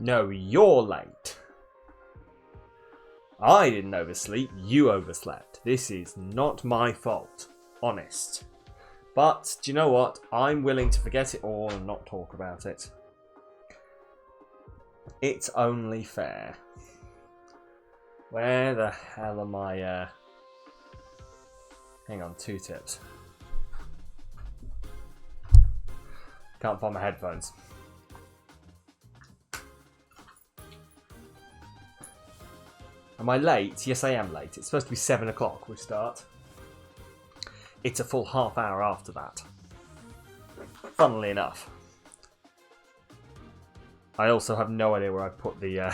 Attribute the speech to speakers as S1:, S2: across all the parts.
S1: No, you're late. I didn't oversleep, you overslept. This is not my fault. Honest. But, do you know what? I'm willing to forget it all and not talk about it. It's only fair. Where the hell am I? Hang on, 2 tips. Can't find my headphones. Am I late? Yes, I am late. It's supposed to be 7 o'clock we start. It's a full half hour after that. Funnily enough. I also have no idea where I put the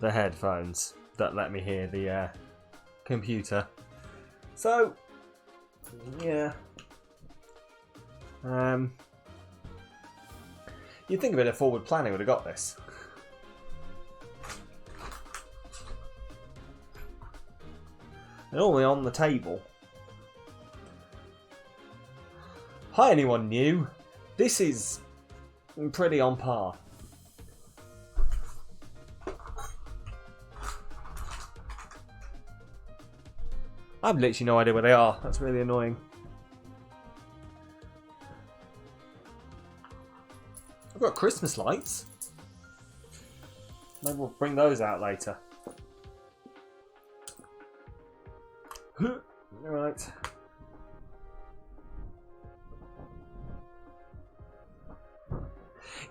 S1: the headphones that let me hear the computer. So, yeah. You'd think a bit of forward planning would have got this. They're only on the table. Hi, anyone new? This is pretty on par. I've literally no idea where they are. That's really annoying. I've got Christmas lights. Maybe we'll bring those out later. Alright.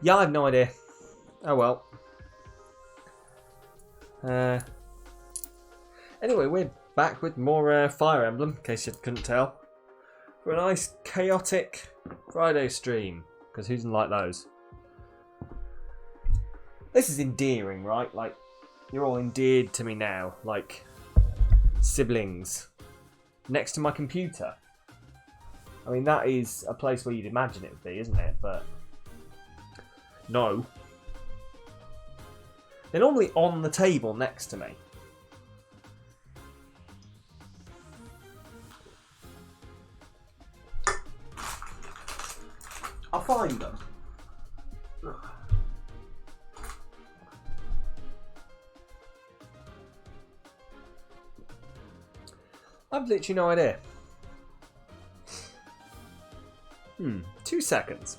S1: Yeah, I have no idea. Oh well. Anyway, we're back with more Fire Emblem, in case you couldn't tell. For a nice, chaotic Friday stream. Because who doesn't like those? This is endearing, right? Like, you're all endeared to me now. Like, siblings. Next to my computer. I mean, that is a place where you'd imagine it would be, isn't it? But no. They're normally on the table next to me. I'll find them. I've literally no idea. 2 seconds.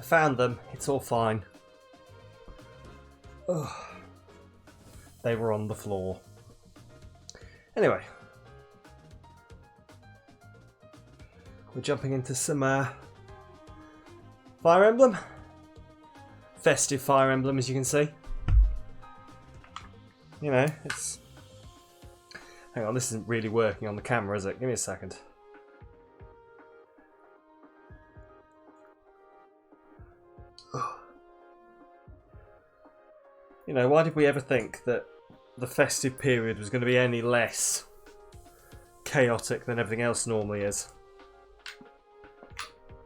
S1: Found them. It's all fine. Ugh. They were on the floor. Anyway. We're jumping into some Fire Emblem. Festive Fire Emblem, as you can see. You know, it's... Hang on, this isn't really working on the camera, is it? Give me a second. You know, why did we ever think that the festive period was going to be any less chaotic than everything else normally is?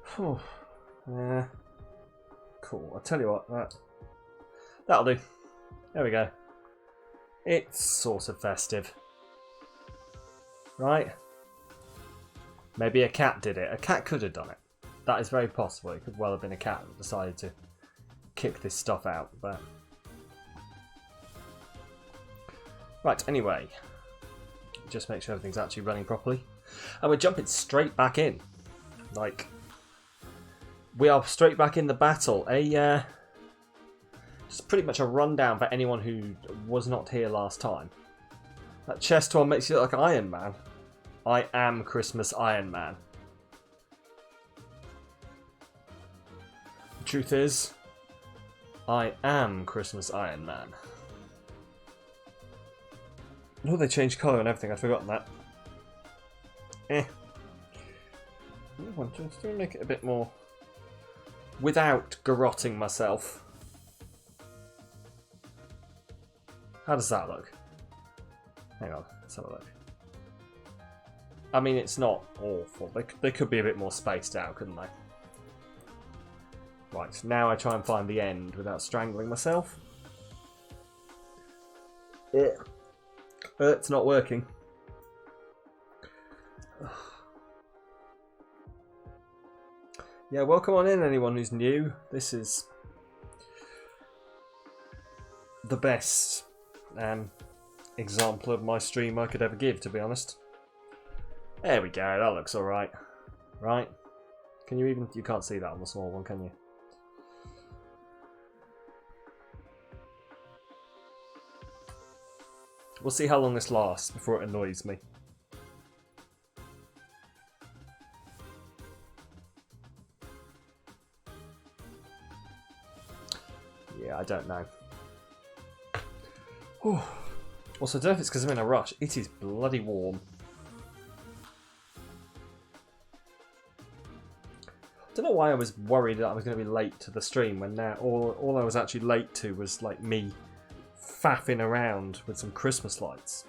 S1: Cool. I'll tell you what, that'll do. There we go. It's sort of festive. Right? Maybe a cat did it. A cat could have done it. That is very possible. It could well have been a cat that decided to kick this stuff out. But right, anyway. Just make sure everything's actually running properly. And we're jumping straight back in. Like, we are straight back in the battle. Just pretty much a rundown for anyone who was not here last time. That chest one makes you look like Iron Man. I am Christmas Iron Man. The truth is, I am Christmas Iron Man. Oh, they changed colour and everything, I'd forgotten that. I want to make it a bit more without garrotting myself. How does that look? Hang on, let's have a look. I mean, it's not awful. They could be a bit more spaced out, couldn't they? Right, now I try and find the end without strangling myself. It's not working. Yeah, welcome on in, anyone who's new. This is the best example of my stream I could ever give, to be honest. There we go, that looks alright. Right? Can you even... You can't see that on the small one, can you? We'll see how long this lasts before it annoys me. Yeah, I don't know. Whew. Also, I don't know if it's because I'm in a rush. It is bloody warm. I don't know why I was worried that I was going to be late to the stream when now all I was actually late to was like me faffing around with some Christmas lights.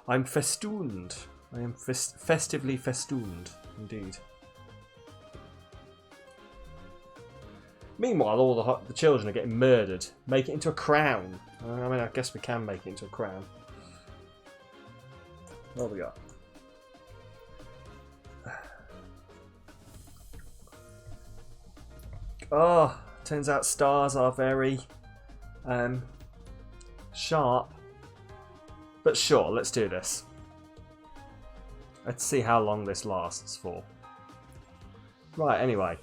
S1: I'm festooned. I am festively festooned, indeed. Meanwhile, all the children are getting murdered. Make it into a crown. I mean, I guess we can make it into a crown. What have we got? Oh, turns out stars are very sharp. But sure, let's do this. Let's see how long this lasts for. Right, anyway.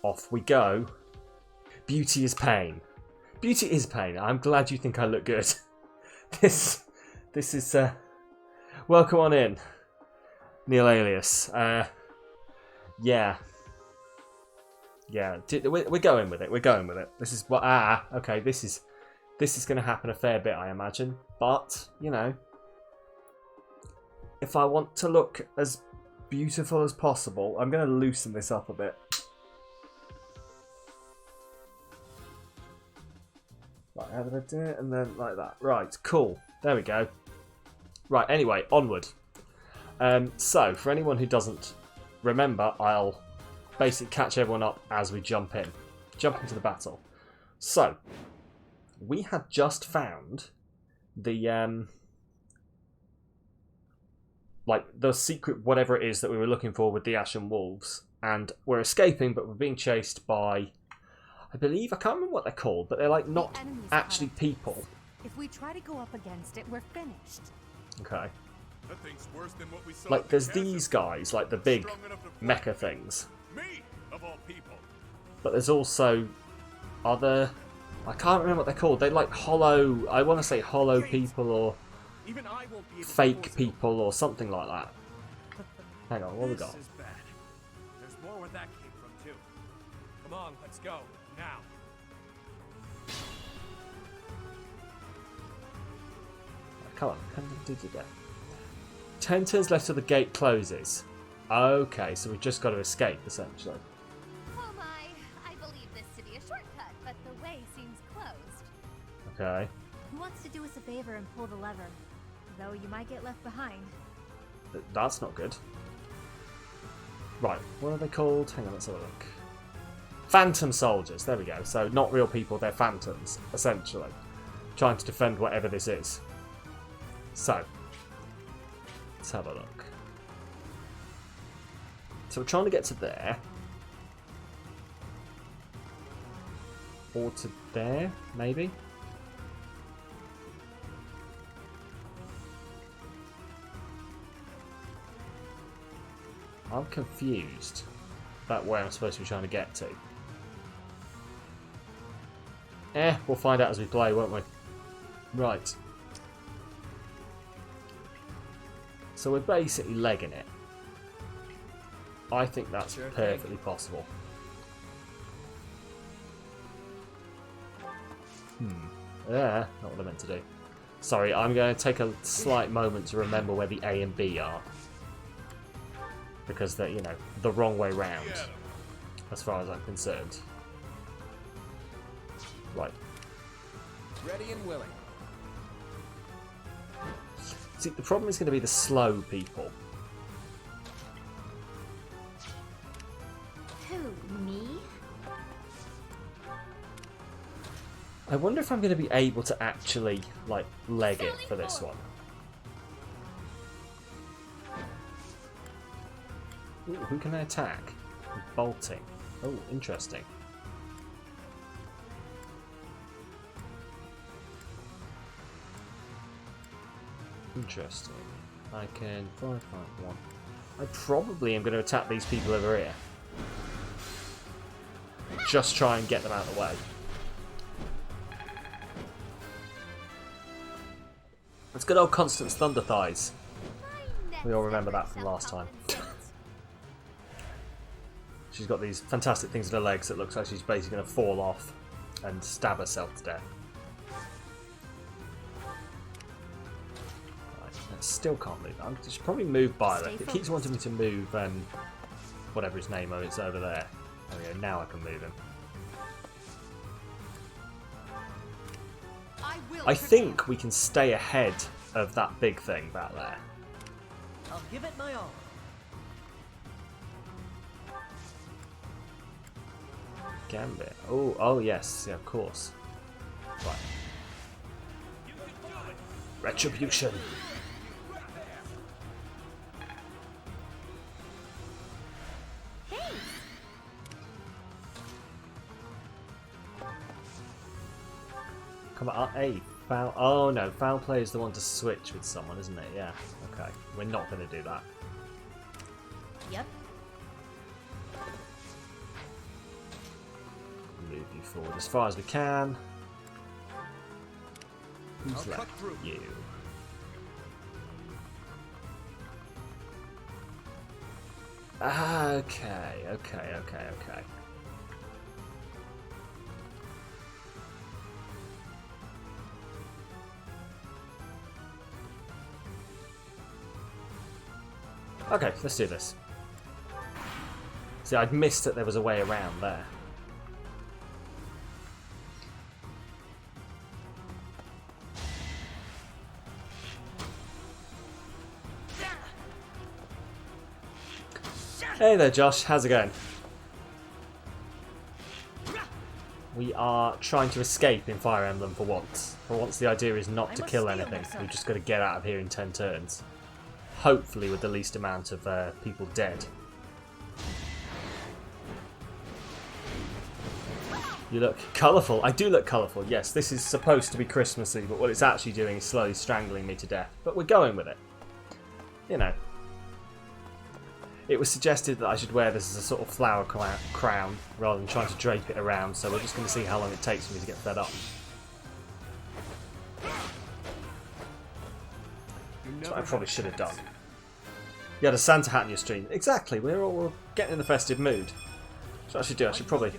S1: Off we go. Beauty is pain. Beauty is pain. I'm glad you think I look good. This is welcome on in, Neil Alias. Yeah. We're going with it. We're going with it. This is what. Okay. This is going to happen a fair bit, I imagine. But you know, if I want to look as beautiful as possible, I'm going to loosen this up a bit. Right, how did I do it? And then like that. Right, cool. There we go. Right, anyway, onward. So, for anyone who doesn't remember, I'll basically catch everyone up as we jump into the battle. So, we had just found the like the secret whatever it is that we were looking for with the Ashen Wolves, and we're escaping, but we're being chased by, I believe, I can't remember what they're called, but they're like not actually people.
S2: If we try to go up against it, we're finished.
S1: Okay.
S3: That thing's worse than what we saw.
S1: Like there's these guys, like the big mecha things.
S3: Me, of all people.
S1: But there's also other, I can't remember what they're called. They like hollow, I want to say hollow people or
S3: Even I won't be
S1: fake people or something like that. Hang on, what have we got?
S3: This is bad. There's more where that came from too. Come on, let's go now.
S1: Come on, how did you get? 10 turns left till the gate closes. Okay, so we've just got to escape, essentially.
S2: Oh my, I believe this to be a shortcut, but the
S1: Okay.
S2: Who wants to do us a favor and pull the lever? Though you might get left behind.
S1: That's not good. Right, what are they called? Hang on, let's have a look. Phantom soldiers, there we go. So not real people, they're phantoms, essentially. Trying to defend whatever this is. So, let's have a look. So we're trying to get to there. Or to there, maybe? I'm confused about where I'm supposed to be trying to get to. We'll find out as we play, won't we? Right. So we're basically legging it. I think that's perfectly possible. Yeah, not what I meant to do. Sorry, I'm going to take a slight moment to remember where the A and B are. Because they're, you know, the wrong way round. As far as I'm concerned. Right.
S3: Ready and willing.
S1: See, the problem is going to be the slow people.
S2: Who, me?
S1: I wonder if I'm going to be able to actually, like, leg it for this one. Ooh, who can I attack? Bolting. Oh, interesting. Interesting. I can 5-5-1. I probably am going to attack these people over here. Just try and get them out of the way. It's good old Constance Thunder Thighs. We all remember that from last time. She's got these fantastic things in her legs that looks like she's basically going to fall off and stab herself to death. Right, I still can't move. I should probably move by that. It keeps wanting me to move whatever his name is over there. There we go, now I can move him. I think we can stay ahead of that big thing back there.
S4: I'll give it my all.
S1: Gambit. Oh yes, yeah, of course. Right. Retribution. Come on, hey, foul. Oh no, foul play is the one to switch with someone, isn't it? Yeah. Okay, we're not going to do that.
S2: Yep.
S1: Move you forward as far as we can. Who's left? You. Okay. Okay, let's do this. See, I'd missed that there was a way around there. Hey there, Josh. How's it going? We are trying to escape in Fire Emblem for once. For once, the idea is not to kill anything. We've just got to get out of here in 10 turns. Hopefully with the least amount of people dead. You look colourful. I do look colourful, yes. This is supposed to be Christmassy, but what it's actually doing is slowly strangling me to death. But we're going with it. You know. It was suggested that I should wear this as a sort of flower crown rather than trying to drape it around, so we're just going to see how long it takes for me to get fed up. That's what I probably should have done. You had a Santa hat in your stream. Exactly, we're getting in the festive mood. So I should do, I should probably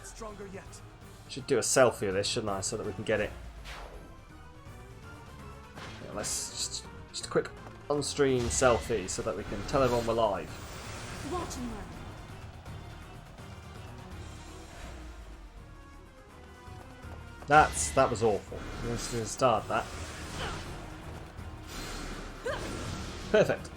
S1: do a selfie of this, shouldn't I, so that we can get it. Yeah, let's just a quick on-stream selfie so that we can tell everyone we're live.
S2: Watch and learn.
S1: That was awful. Let's just start that. Perfect.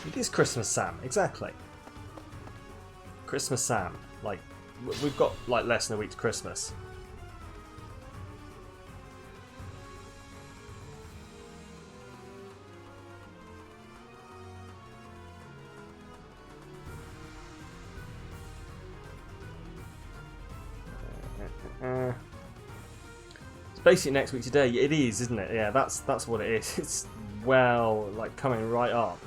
S1: It is Christmas Sam, exactly. Christmas Sam. Like, we've got like less than a week to Christmas. It's basically next week today. It is, isn't it? Yeah, that's what it is. It's, well, like coming right up.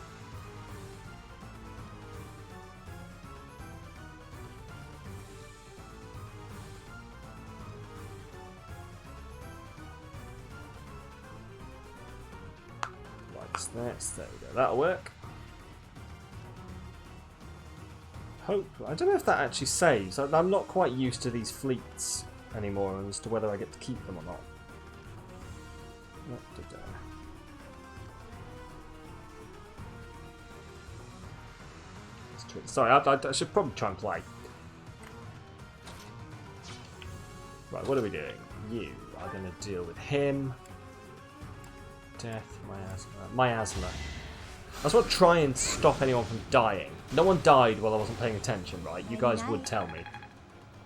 S1: There we go. That'll work. Hope. I don't know if that actually saves. I'm not quite used to these fleets anymore as to whether I get to keep them or not. Sorry, I should probably try and play. Right, what are we doing? You are going to deal with him. Death, miasma. I just want to try and stop anyone from dying. No one died while I wasn't paying attention, right? You guys would tell me.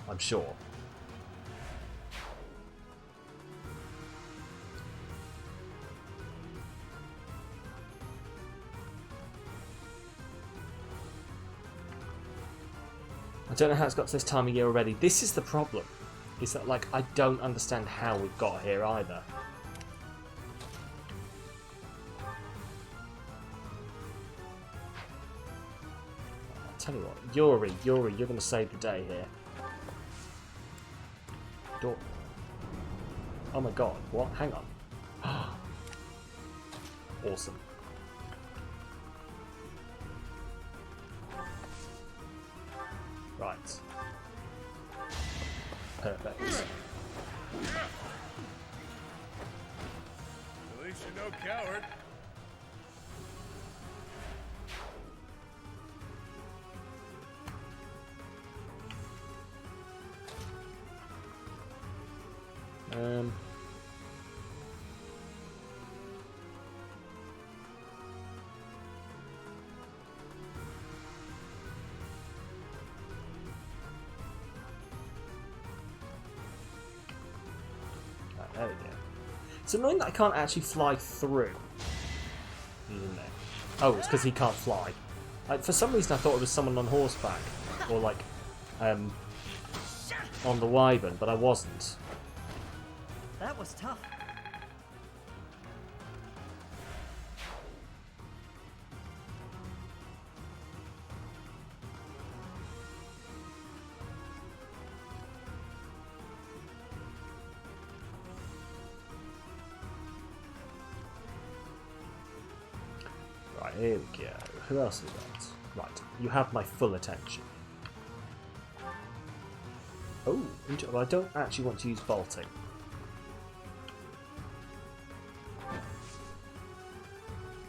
S1: I'm sure. I don't know how it's got to this time of year already. This is the problem. Is that, like, I don't understand how we've got here either. Tell you what, Yuri, you're going to save the day here. Door. Oh my god, what? Hang on. Awesome. Right. Perfect.
S3: At least you're no coward.
S1: There we go. It's annoying that I can't actually fly through. Isn't it? Oh, it's because he can't fly. For some reason I thought it was someone on horseback. Or like, on the wyvern, but I wasn't.
S4: That was tough.
S1: Right, here we go. Who else is that? Right, you have my full attention. Oh, well, I don't actually want to use bolting.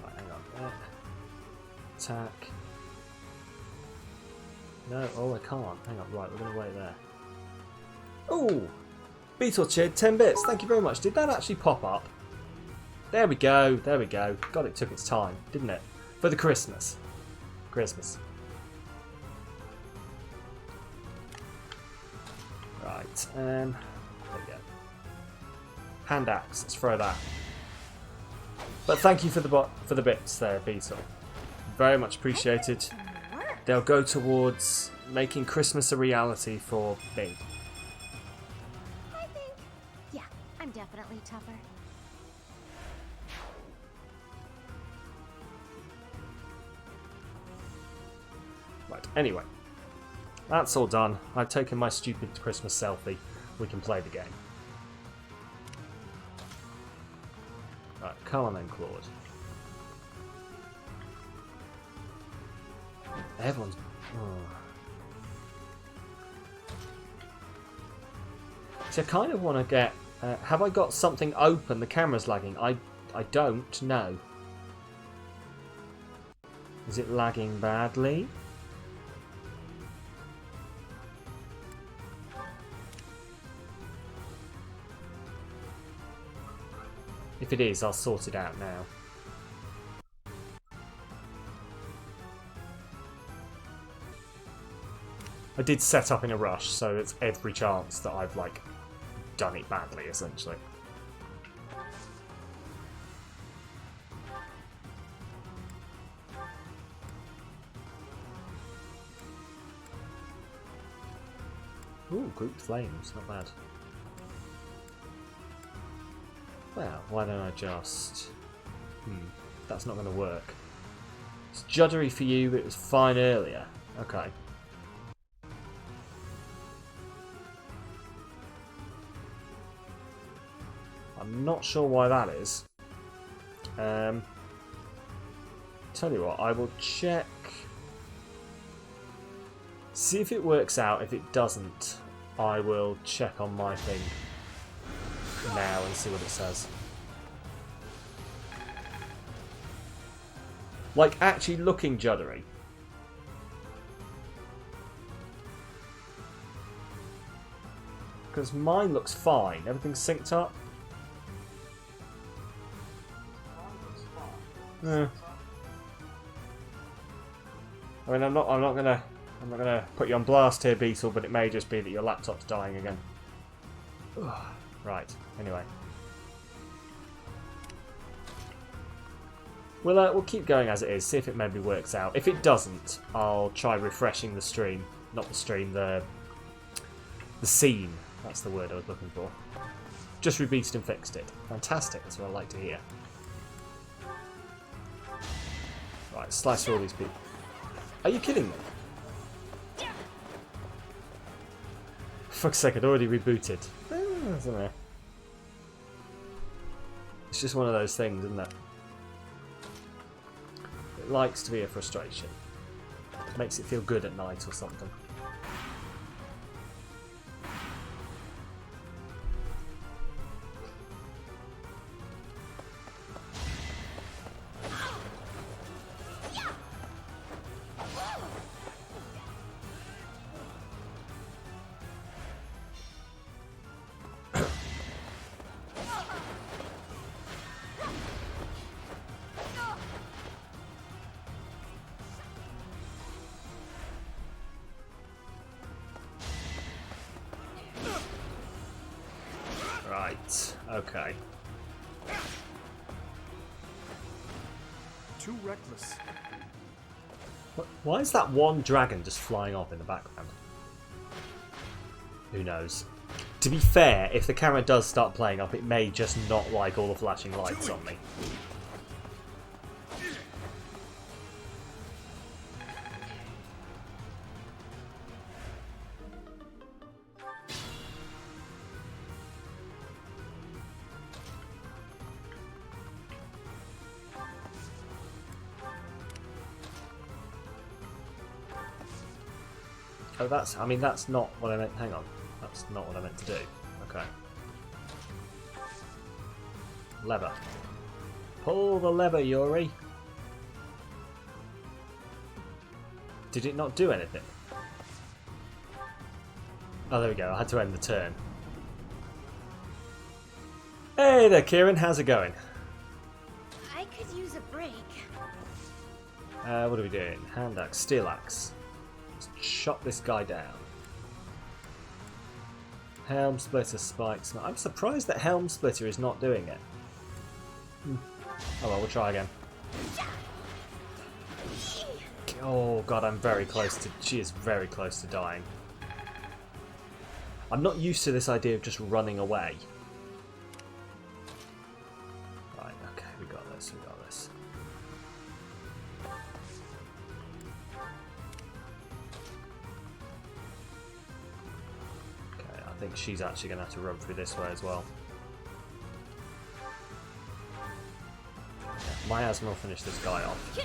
S1: Right, hang on there. Attack. No, oh, I can't. Hang on, right, we're going to wait there. Oh! Beetle Chid, 10 bits. Thank you very much. Did that actually pop up? There we go, there we go. God, it took its time, didn't it? For the Christmas. Right, there we go. Hand axe, let's throw that. But thank you for the bits there, Beetle. Very much appreciated. They'll go towards making Christmas a reality for me.
S2: I think, yeah, I'm definitely tougher.
S1: Right, anyway. That's all done. I've taken my stupid Christmas selfie. We can play the game. Right, come on then, Claude. Everyone's... Oh. So I kind of want to get... have I got something open? The camera's lagging. I don't know. Is it lagging badly? If it is, I'll sort it out now. I did set up in a rush, so it's every chance that I've, like, done it badly, essentially. Ooh, grouped flames, not bad. Well, why don't I just... that's not going to work. It's juddery for you, but it was fine earlier. Okay. I'm not sure why that is. Tell you what, I will check... See if it works out. If it doesn't, I will check on my thing now and see what it says. Like, actually looking juddery. Because mine looks fine. Everything's synced up. Yeah. I mean, I'm not gonna put you on blast here, Beetle, but it may just be that your laptop's dying again. Right. Anyway, we'll keep going as it is. See if it maybe works out. If it doesn't, I'll try refreshing the stream. Not the stream. The scene. That's the word I was looking for. Just rebooted and fixed it. Fantastic. That's what I like to hear. Right, slice through all these people. Are you kidding me? For fuck's sake, I'd already rebooted. I don't know. It's just one of those things, isn't it? It likes to be a frustration. It makes it feel good at night or something. Right, okay.
S3: Too reckless.
S1: Why is that one dragon just flying off in the background? Who knows? To be fair, if the camera does start playing up, it may just not like all the flashing lights on me. Oh, that's not what I meant. Hang on. That's not what I meant to do. Okay. Lever. Pull the lever, Yuri. Did it not do anything? Oh, there we go. I had to end the turn. Hey there, Kieran. How's it going?
S2: I could use a break.
S1: What are we doing? Hand axe, steel axe. Let's chop this guy down. Helm splitter, spikes. I'm surprised that Helm splitter is not doing it. Oh well, we'll try again. Oh god, I'm very close to... She is very close to dying. I'm not used to this idea of just running away. Right, okay, we got this, we got this. Okay, I think she's actually going to have to run through this way as well. Yeah, miasma will finish this guy off.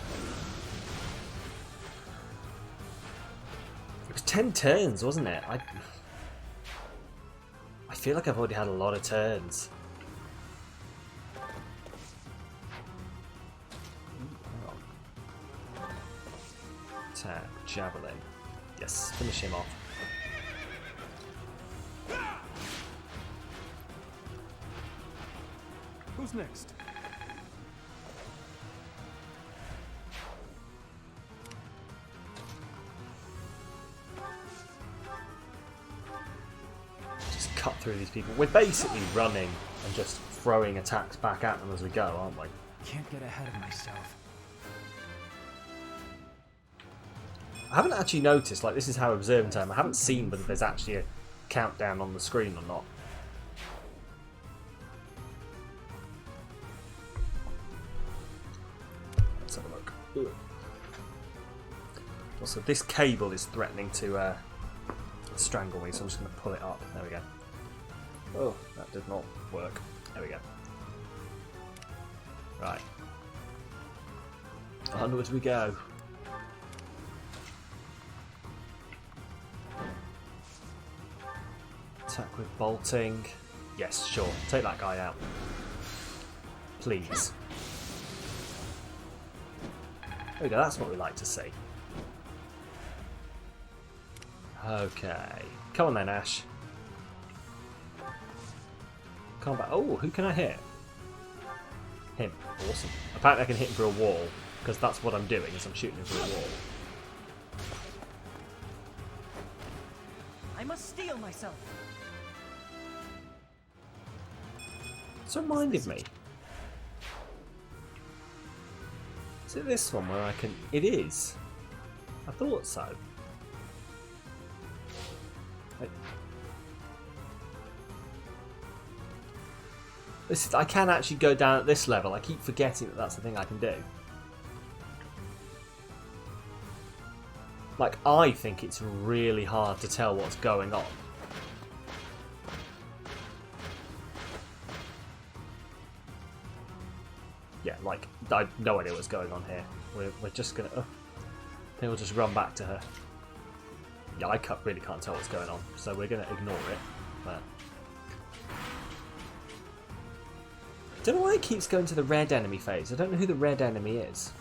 S1: It was 10 turns, wasn't it? I feel like I've already had a lot of turns. Attack. Javelin. Yes, finish him off.
S3: Who's next?
S1: Just cut through these people. We're basically running and just throwing attacks back at them as we go, aren't we?
S3: Can't get ahead of myself.
S1: I haven't actually noticed, like, this is how observant I am. I haven't seen whether there's actually a countdown on the screen or not. Let's have a look. Ugh. Also, this cable is threatening to strangle me, so I'm just going to pull it up. There we go. Oh, that did not work. There we go. Right. Onwards we go. Attack with bolting. Yes, sure. Take that guy out. Please. There we go, that's what we like to see. Okay. Come on then, Ash. Combat. Oh, who can I hit? Him. Awesome. Apparently I can hit him through a wall, because that's what I'm doing, is I'm shooting him through a wall.
S4: I must steel myself.
S1: It's reminded me. Is it this one where I can... It is. I thought so. I can actually go down at this level. I keep forgetting that that's the thing I can do. Like, I think it's really hard to tell what's going on. Yeah, like, I have no idea what's going on here. We're just gonna... I think we'll just run back to her. Yeah, I really can't tell what's going on, so we're gonna ignore it. But... I don't know why it keeps going to the red enemy phase. I don't know who the red enemy is.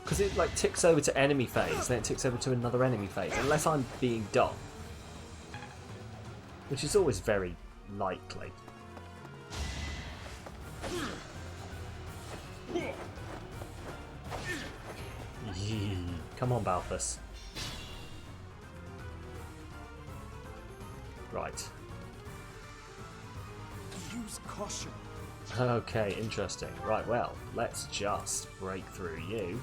S1: Because it like ticks over to enemy phase, then it ticks over to another enemy phase, unless I'm being dumb. Which is always very likely. Yee. Come on, Balthus. Right.
S3: Use caution.
S1: Okay, interesting. Right, well, let's just break through you.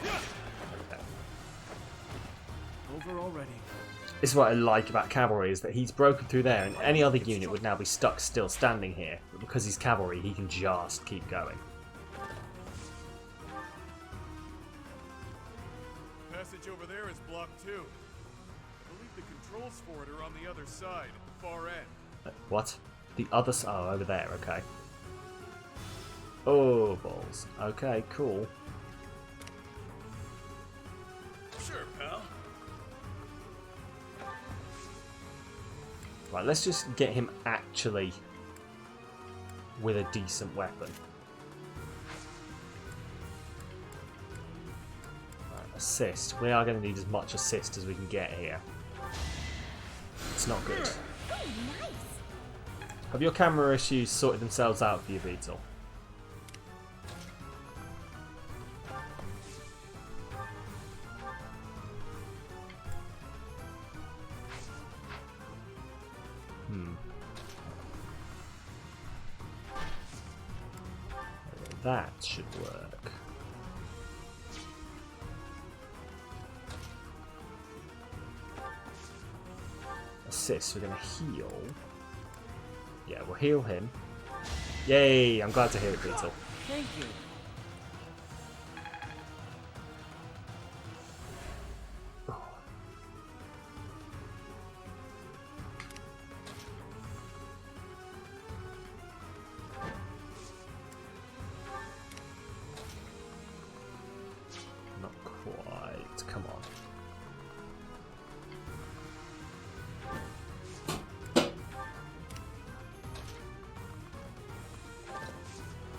S1: Okay.
S3: Over already.
S1: This is what I like about cavalry, is that he's broken through there, and any other unit would now be stuck still standing here. But because he's cavalry, he can just keep going.
S3: Passage over there is blocked too. I believe the controls for it are on the other side, far end.
S1: What? The other side? Oh, over there, okay. Oh, balls. Okay, cool.
S3: Sure, pal.
S1: Right, let's just get him actually with a decent weapon. Right, assist. We are going to need as much assist as we can get here. It's not good.
S2: Oh, nice.
S1: Have your camera issues sorted themselves out for you, Beetle? That should work. Assist, we're going to heal. Yeah, we'll heal him. Yay, I'm glad to hear it, Beetle.
S4: Thank you.
S1: Not quite. Come on.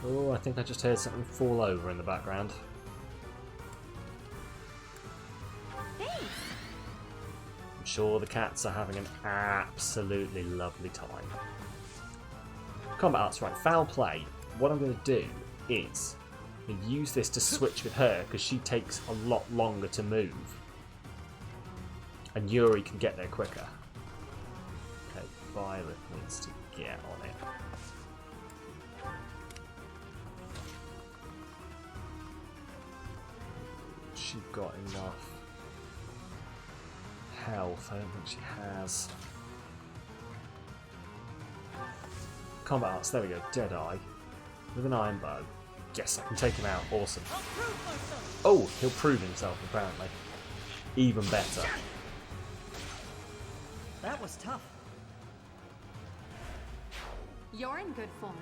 S1: Oh, I think I just heard something fall over in the background.
S2: Thanks.
S1: I'm sure the cats are having an absolutely lovely time. Combat arts, right, foul play. What I'm going to do is use this to switch with her because she takes a lot longer to move. And Yuri can get there quicker. Okay, Violet needs to get on it. She got enough health? I don't think she has. Combat arts, there we go, Deadeye. With an iron bow. Yes, I can take him out, awesome. Oh, he'll prove himself apparently. Even better.
S4: That was tough.
S2: You're in good form.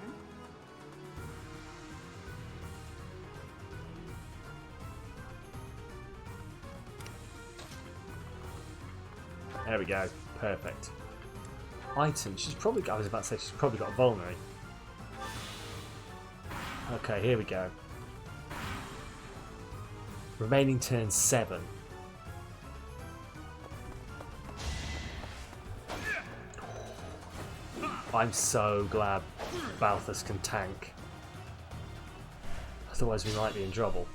S1: There we go, perfect. Item, she's probably got, I was about to say, she's probably got a vulnerary. Okay, here we go. Remaining turn 7. I'm so glad Balthus can tank. Otherwise we might be in trouble.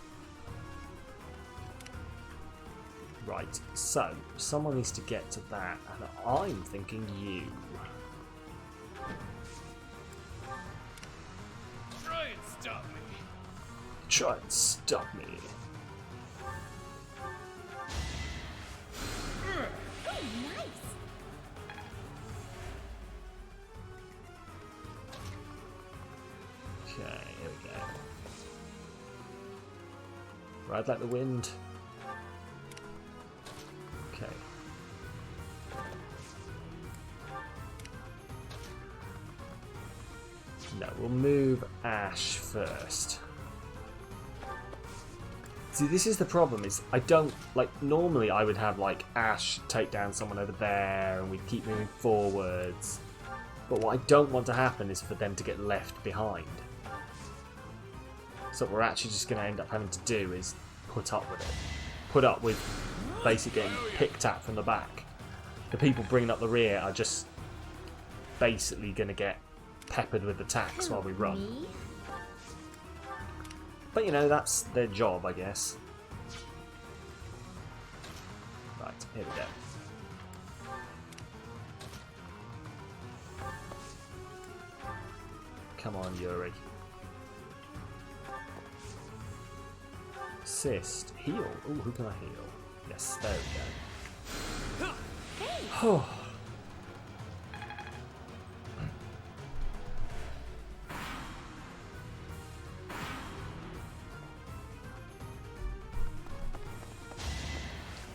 S1: Right, so someone needs to get to that, and I'm thinking you.
S3: Try and stop me.
S1: Try and stop me.
S2: Oh, nice.
S1: Okay, here we go. Ride like the wind. Okay. No, we'll move Ash first. See, this is the problem, is I don't, like, normally I would have, like, Ash take down someone over there and we'd keep moving forwards. But what I don't want to happen is for them to get left behind. So what we're actually just going to end up having to do is put up with it. Put up with basically getting picked at from the back. The people bringing up the rear are just basically going to get peppered with attacks while we run.
S2: Me?
S1: But you know, that's their job, I guess. Right, here we go. Come on, Yuri. Assist. Heal. Ooh, who can I heal? Yes, there we go. Oh.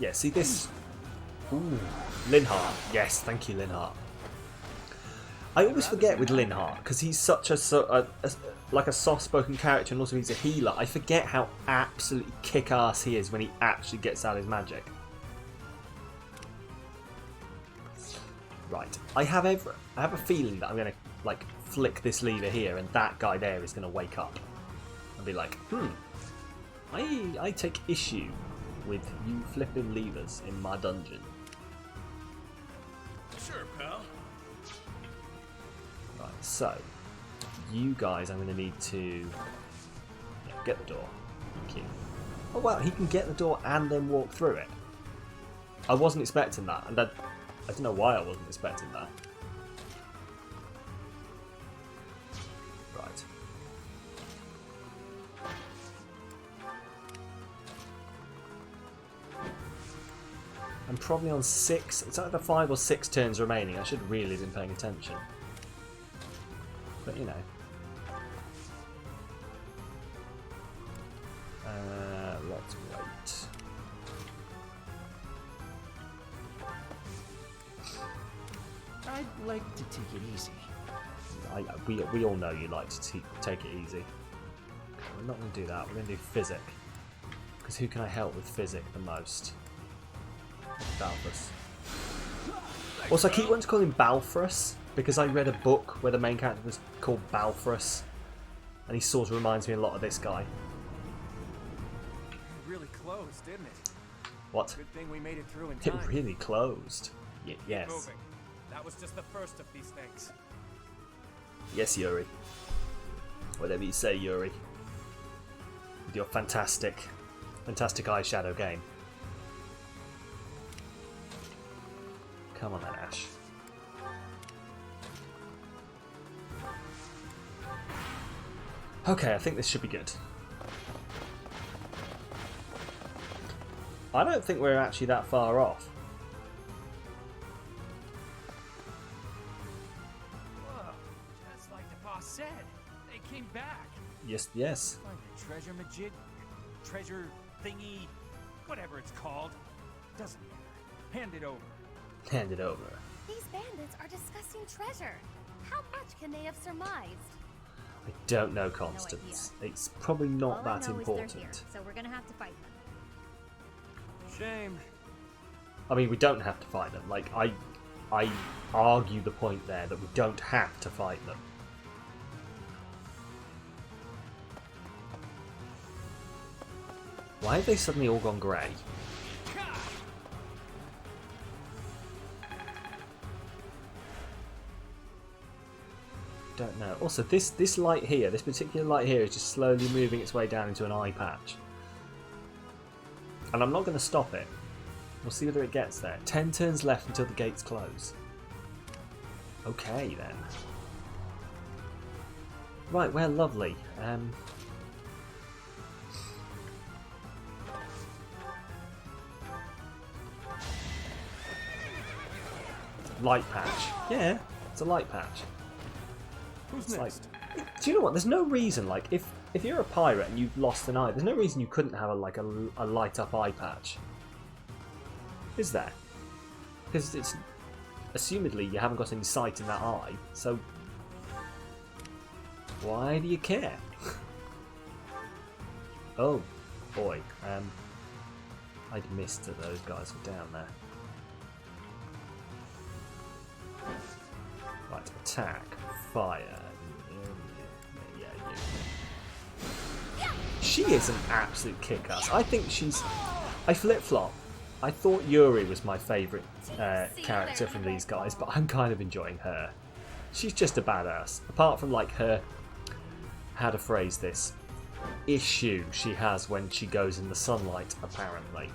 S1: Yeah, see this? Ooh, Linhart. Yes, thank you, Linhart. I always forget with Linhart, because he's such like a soft-spoken character and also he's a healer. I forget how absolutely kick-ass he is when he actually gets out his magic. Right, I have a feeling that I'm going to like flick this lever here and that guy there is going to wake up and be like, I take issue with you flipping levers in my dungeon.
S3: Sure, pal.
S1: Right, so you guys, I'm going to need to get the door. Thank you. Oh wow, he can get the door and then walk through it. I wasn't expecting that, and I don't know why I wasn't expecting that. Right. I'm probably on 6. It's either 5 or 6 turns remaining. I should really have been paying attention. But you know. Let's wait.
S5: I'd like to take it easy.
S1: We all know you like to take it easy. Okay, we're not going to do that. We're going to do Physic. Because who can I help with Physic the most? Balthus. Also, I keep wanting to call him Balthus because I read a book where the main character was called Balthus. And he sort of reminds me a lot of this guy.
S6: Really close, didn't it?
S1: What?
S6: Good thing we made it through in
S1: It
S6: time.
S1: really closed. Yes.
S6: Moving. That was just the first of these things.
S1: Yes, Yuri. Whatever you say, Yuri. With your fantastic eyeshadow game. Come on then, Ash. Okay, I think this should be good. I don't think we're actually that far off.
S6: Whoa, just like the boss said. They came back.
S1: Yes, yes.
S6: Find your treasure majid, your treasure thingy, whatever it's called. Doesn't matter. Hand it over.
S1: Hand it over.
S2: These bandits are discussing treasure. How much can they have surmised?
S1: I don't know, Constance. It's probably not
S2: All
S1: that
S2: I know is they're here,
S1: important.
S2: so we're gonna have to fight them.
S6: Shame.
S1: I mean, we don't have to fight them. Like, I argue the point there that we don't have to fight them. Why have they suddenly all gone grey? Don't know. Also, this light here, this particular light here, is just slowly moving its way down into an eye patch. And I'm not going to stop it. We'll see whether it gets there. 10 turns left until the gates close. Okay, then. Right, well, lovely. Light patch. Yeah, it's a light patch.
S6: Who's
S1: It's
S6: next?
S1: like, do you know what? There's no reason, like, if you're a pirate and you've lost an eye, there's no reason you couldn't have a light up eye patch. Is there? Because it's assumedly you haven't got any sight in that eye, so why do you care? Oh boy, I'd missed that those guys were down there. Right, attack, fire. Yeah. She is an absolute kick-ass. I think she's... I flip-flop. I thought Yuri was my favourite character from these guys, but I'm kind of enjoying her. She's just a badass. Apart from, like, her... How to phrase this? Issue she has when she goes in the sunlight, apparently.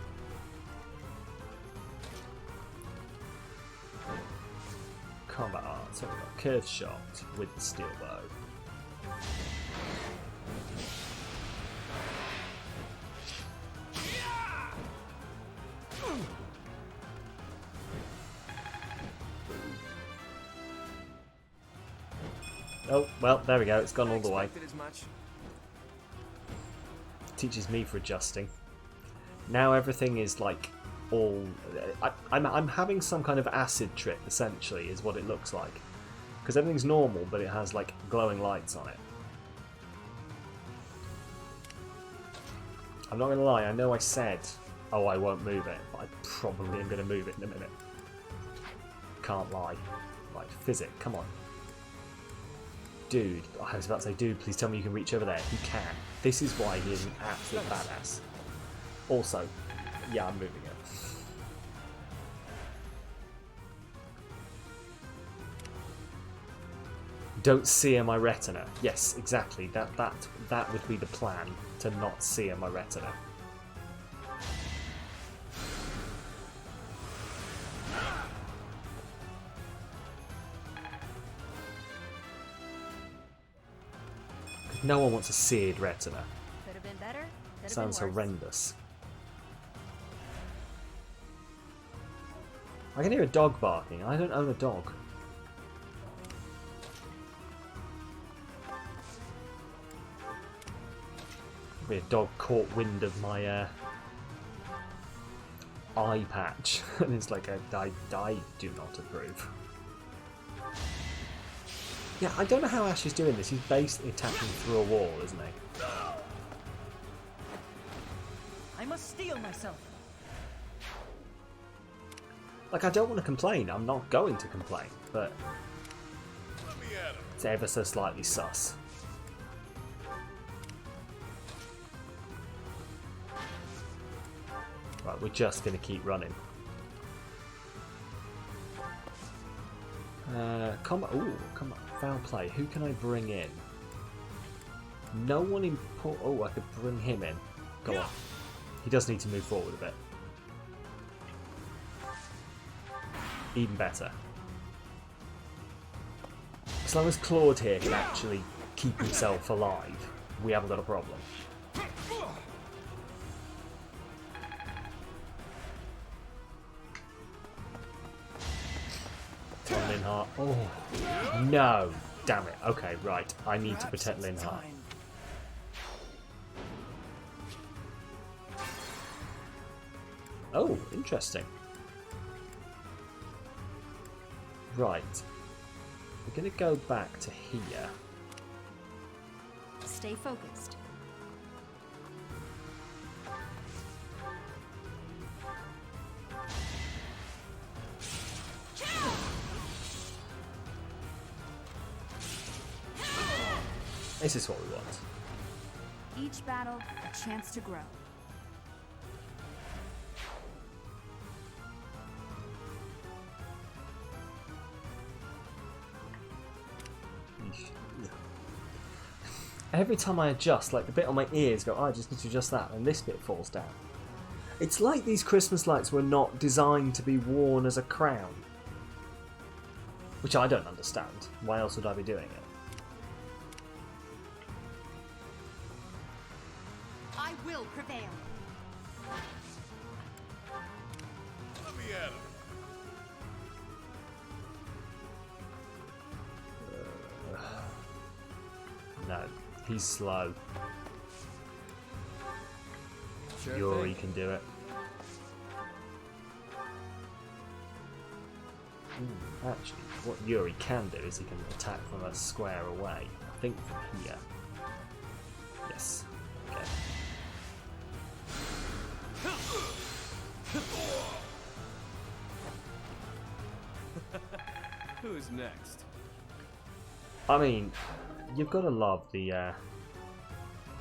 S1: Combat art. So we've got curved shot with the steel bow. Oh, well, there we go. It's gone all the way.
S6: Expected as much.
S1: Teaches me for adjusting. Now everything is like all... I'm having some kind of acid trip, essentially, is what it looks like. Because everything's normal, but it has like glowing lights on it. I'm not going to lie, I know I said, oh, I won't move it, but I probably am going to move it in a minute. Can't lie. Right, physic, come on. Dude, I was about to say, dude, please tell me you can reach over there. He can. This is why he is an absolute badass. Also, yeah, I'm moving it. Don't sear my retina. Yes, exactly. That would be the plan, to not sear my retina. No one wants a seared retina.
S2: Could have been better. Could have
S1: Sounds
S2: been worse.
S1: horrendous. I can hear a dog barking. I don't own a dog. Maybe a dog caught wind of my eye patch, and it's like I do not approve. Yeah, I don't know how Ash is doing this. He's basically attacking through a wall, isn't he?
S4: I must steel myself.
S1: Like, I don't want to complain. I'm not going to complain, but
S3: Let me at him.
S1: it's ever so slightly sus. Right, we're just going to keep running. Combat. Ooh, come on. Foul play. Who can I bring in? No one important. Oh, I could bring him in. Go on. He does need to move forward a bit. Even better. As long as Claude here can actually keep himself alive, we haven't got a problem. Linhart. Oh, no. Damn it. Okay, right. I need to protect Linhart. Oh, interesting. Right. We're going to go back to here.
S2: Stay focused.
S1: This is what we want.
S2: Each battle, a chance to grow.
S1: Every time I adjust, like the bit on my ears go, oh, I just need to adjust that, and this bit falls down. It's like these Christmas lights were not designed to be worn as a crown. Which I don't understand. Why else would I be doing it?
S7: I will prevail.
S3: Let me at him.
S1: No, he's slow.
S5: Sure
S1: Yuri
S5: thing.
S1: can do it. Actually, what Yuri can do is he can attack from a square away. I think from here. Yes. Okay.
S5: Who's next?
S1: I mean, you've got to love the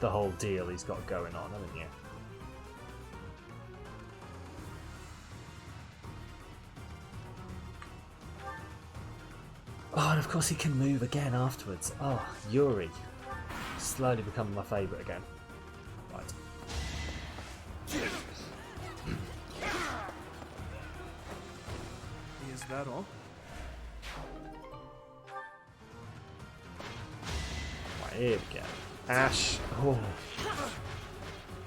S1: whole deal he's got going on, haven't you? Oh, and of course he can move again afterwards. Oh, Yuri. Slowly becoming my favourite again. Right.
S5: Is that all?
S1: Right, here we go. Ash. Oh.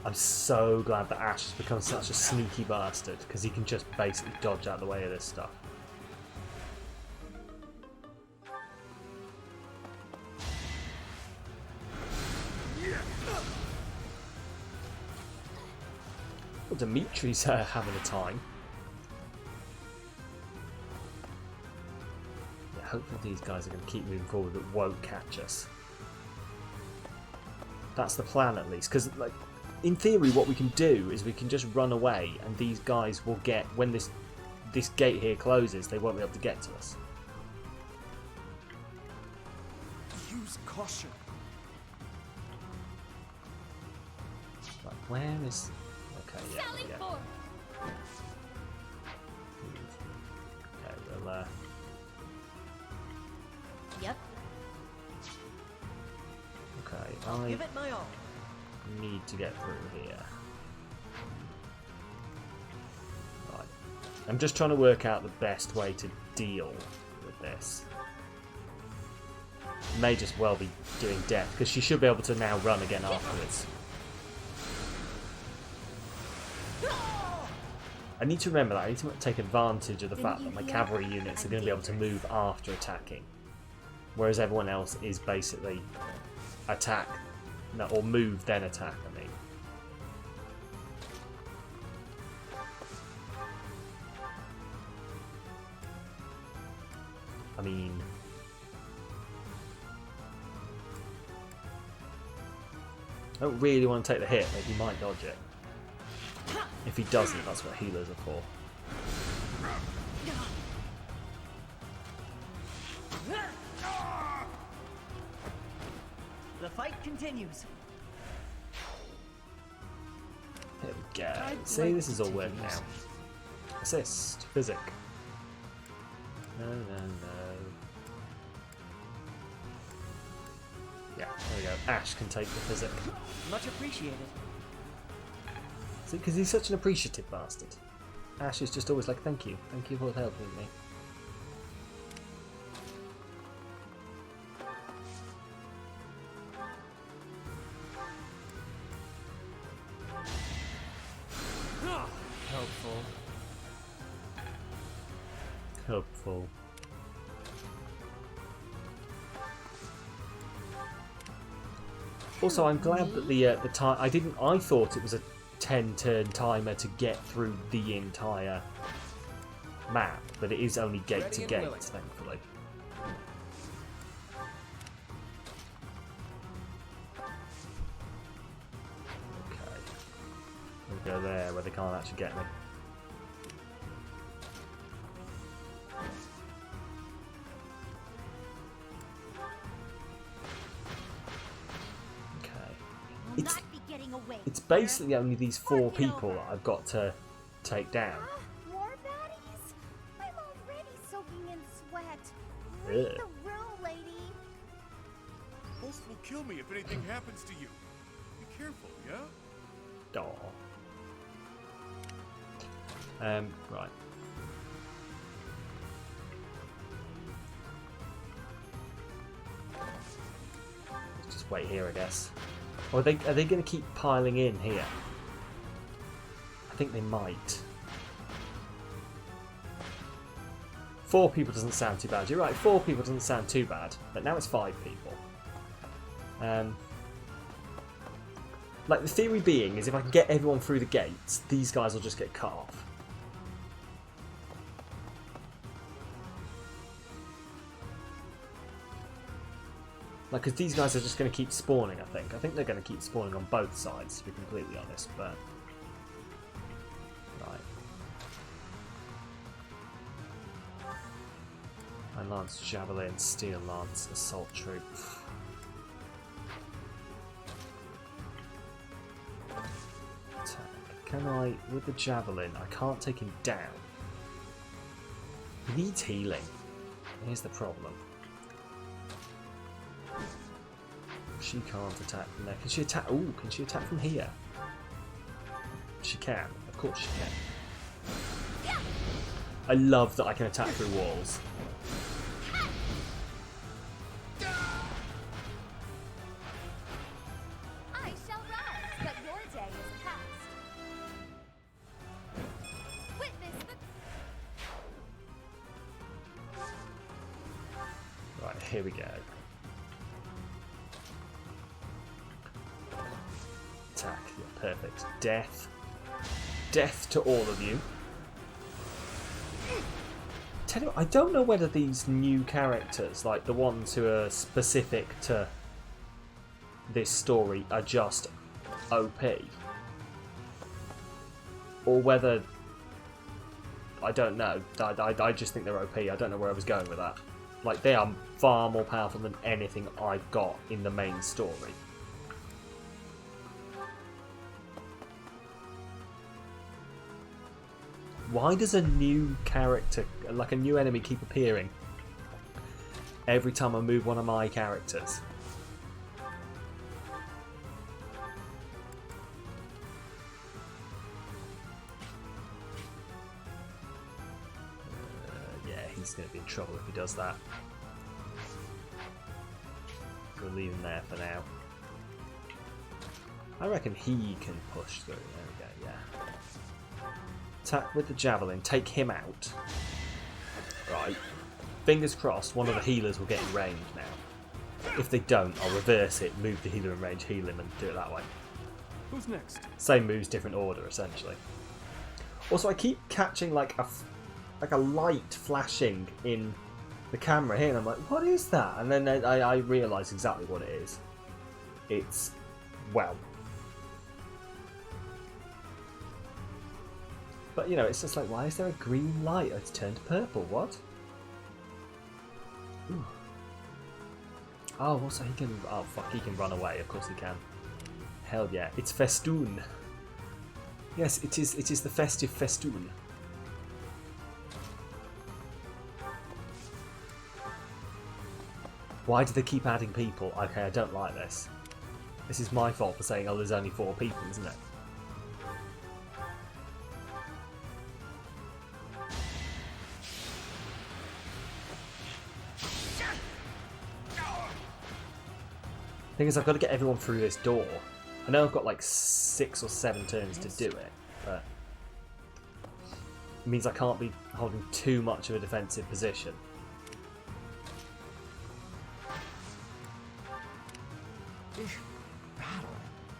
S1: I'm so glad that Ash has become such a sneaky bastard, because he can just basically dodge out of the way of this stuff. Well, Dimitri's having a time. Yeah, hopefully these guys are going to keep moving forward but won't catch us. That's the plan at least, because like, in theory what we can do is we can just run away and these guys will get, when this gate here closes, they won't be able to get to us.
S5: Use caution.
S1: Right, where is... Okay, yeah, there we go. Okay, we'll
S2: Yep.
S1: okay,
S4: Give it my all.
S1: I need to get through here. Right. I'm just trying to work out the best way to deal with this. May just well be doing death, because she should be able to now run again afterwards. I need to remember that. I need to take advantage of the fact that my cavalry units are going to be able to move after attacking. Whereas everyone else is basically attack, no, or move then attack, I mean... I don't really want to take the hit, but he might dodge it. If he doesn't, that's what healers are for.
S4: The fight continues.
S1: There we go.
S5: I'd
S1: See,
S5: like
S1: this is
S5: to
S1: all
S5: take
S1: working
S5: it
S1: now.
S5: easy.
S1: Assist. Physic. No. Yeah, there we go. Ash can take the physic.
S4: Much appreciated.
S1: See, because he's such an appreciative bastard. Ash is just always like, thank you for helping me. Helpful. Also, I'm glad that the time I thought it was a 10-turn timer to get through the entire map, but it is only gate to gate, thankfully. Okay, we'll go there where they can't actually get me.
S2: Will not be getting away.
S1: It's basically only these 4 people that I've got to take down.
S2: More baddies? I'm already soaking in sweat. Read
S1: Ugh.
S2: the room, lady.
S3: Most will kill me if anything happens to you. Be careful, yeah?
S1: Aw. Right. Let's just wait here, I guess. Or are they going to keep piling in here? I think they might. 4 people doesn't sound too bad. You're right, 4 people doesn't sound too bad. But now it's 5 people. Like, the theory being is if I can get everyone through the gates, these guys will just get cut off. Like, because these guys are just going to keep spawning, I think. I think they're going to keep spawning on both sides, to be completely honest, but... Right. I lance javelin, steel lance, assault troop. Attack. Can I, with the javelin, I can't take him down. He needs healing. Here's the problem. She can't attack from there. Can she attack? Ooh, can she attack from here? She can. Of course she can. I love that I can attack through walls.
S2: I shall rise, but your day is past. Witness the...
S1: Right, here we go. Attack. Yeah, perfect. Death. Death to all of you. Tell you what, I don't know whether these new characters, like the ones who are specific to this story, are just OP. Or whether... I don't know. I just think they're OP. I don't know where I was going with that. Like, they are far more powerful than anything I've got in the main story. Why does a new character, like a new enemy, keep appearing every time I move one of my characters? Yeah, he's going to be in trouble if he does that. We'll leave him there for now. I reckon he can push through. There we go, yeah. Attack with the javelin, take him out. Right. Fingers crossed one of the healers will get in range now. If they don't, I'll reverse it, move the healer in range, heal him, and do it that way.
S3: Who's next?
S1: Same moves, different order, essentially. Also, I keep catching like a light flashing in the camera here, and I'm like, what is that? And then I realise exactly what it is. It's, well... But, you know, it's just like, why is there a green light? It's turned purple. What? Ooh. Oh, also he can... Oh, fuck, he can run away. Of course he can. Hell yeah. It's Festoon. Yes, it is. It is the festive festoon. Why do they keep adding people? Okay, I don't like this. This is my fault for saying, oh, there's only 4 people, isn't it? Thing is, I've got to get everyone through this door. I know I've got like 6 or 7 turns to do it, but it means I can't be holding too much of a defensive position.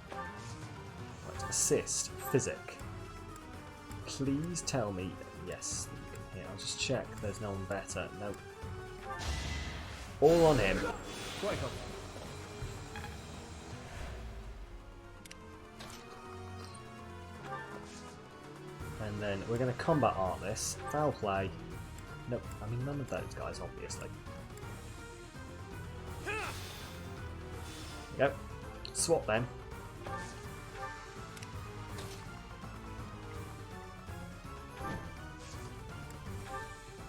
S1: Right, assist, physic. Please tell me yes. Yeah, I'll just check. There's no one better. Nope. All on him. And then we're going to combat art this. Foul play. Nope, I mean none of those guys, obviously. Yep. Swap then.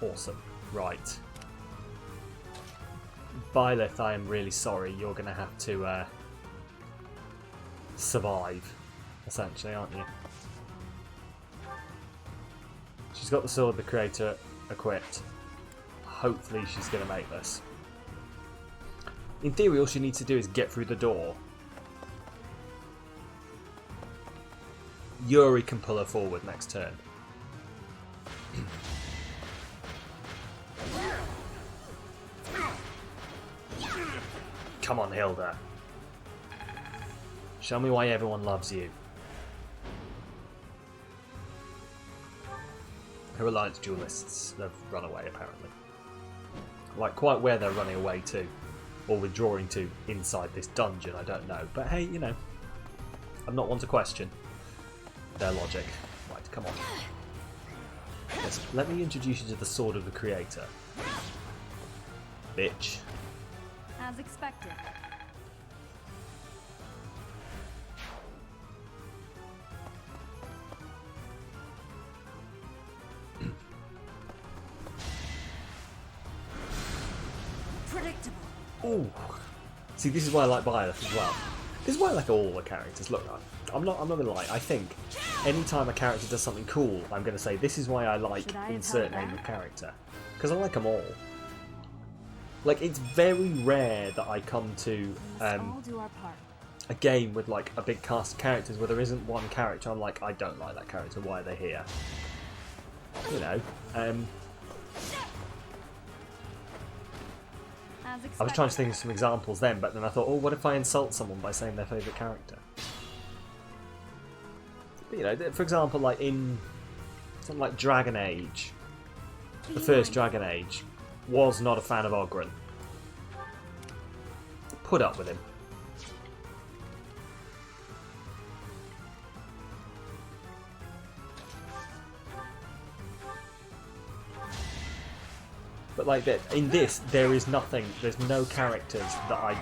S1: Awesome. Right. Byleth, I am really sorry. You're going to have to survive, essentially, aren't you? She's got the Sword of the Creator equipped. Hopefully she's going to make this. In theory, all she needs to do is get through the door. Yuri can pull her forward next turn. Come on, Hilda. Show me why everyone loves you. Her alliance duelists have run away, apparently. Like, quite where they're running away to, or withdrawing to inside this dungeon, I don't know. But hey, you know, I'm not one to question their logic. Right, come on. Yes, let me introduce you to the Sword of the Creator. Bitch.
S2: As expected.
S7: Predictable.
S1: Ooh. See, this is why I like Byleth as well. This is why I like all the characters. Look, I'm not gonna lie. I think anytime a character does something cool, I'm gonna say this is why I like insert name of character, because I like them all. Like, it's very rare that I come to
S2: All do our part.
S1: a game with like a big cast of characters where there isn't one character I'm like, I don't like that character. Why are they here? You know.
S2: As expected.
S1: I was trying to think of some examples then, but then I thought, oh, what if I insult someone by saying their favourite character? But, you know, for example, like in something like Dragon Age, the first Dragon Age, was not a fan of Oghren. Put up with him. But like that, in this, there is nothing. There's no characters that I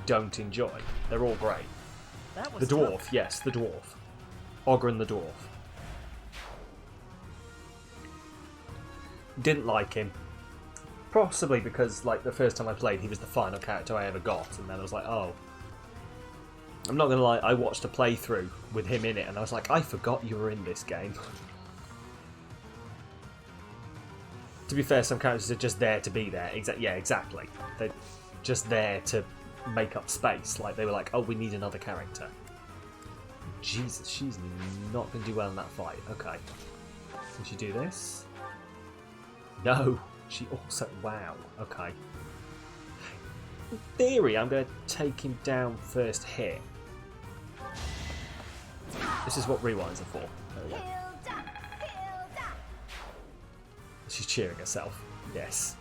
S1: don't enjoy. They're all great.
S4: That was
S1: The dwarf,
S4: tough.
S1: yes, the dwarf. Oghren the dwarf. Didn't like him. Possibly because, like, the first time I played, he was the final character I ever got, and then I was like, oh. I'm not gonna lie, I watched a playthrough with him in it, and I was like, I forgot you were in this game. To be fair, some characters are just there to be there. Yeah, exactly. They're just there to make up space. Like, they were like, oh, we need another character. Jesus, she's not going to do well in that fight. Okay. Can she do this? No. She also... Wow. Okay. In theory, I'm going to take him down first hit. This is what rewinds are for. There we go. She's cheering herself. Yes.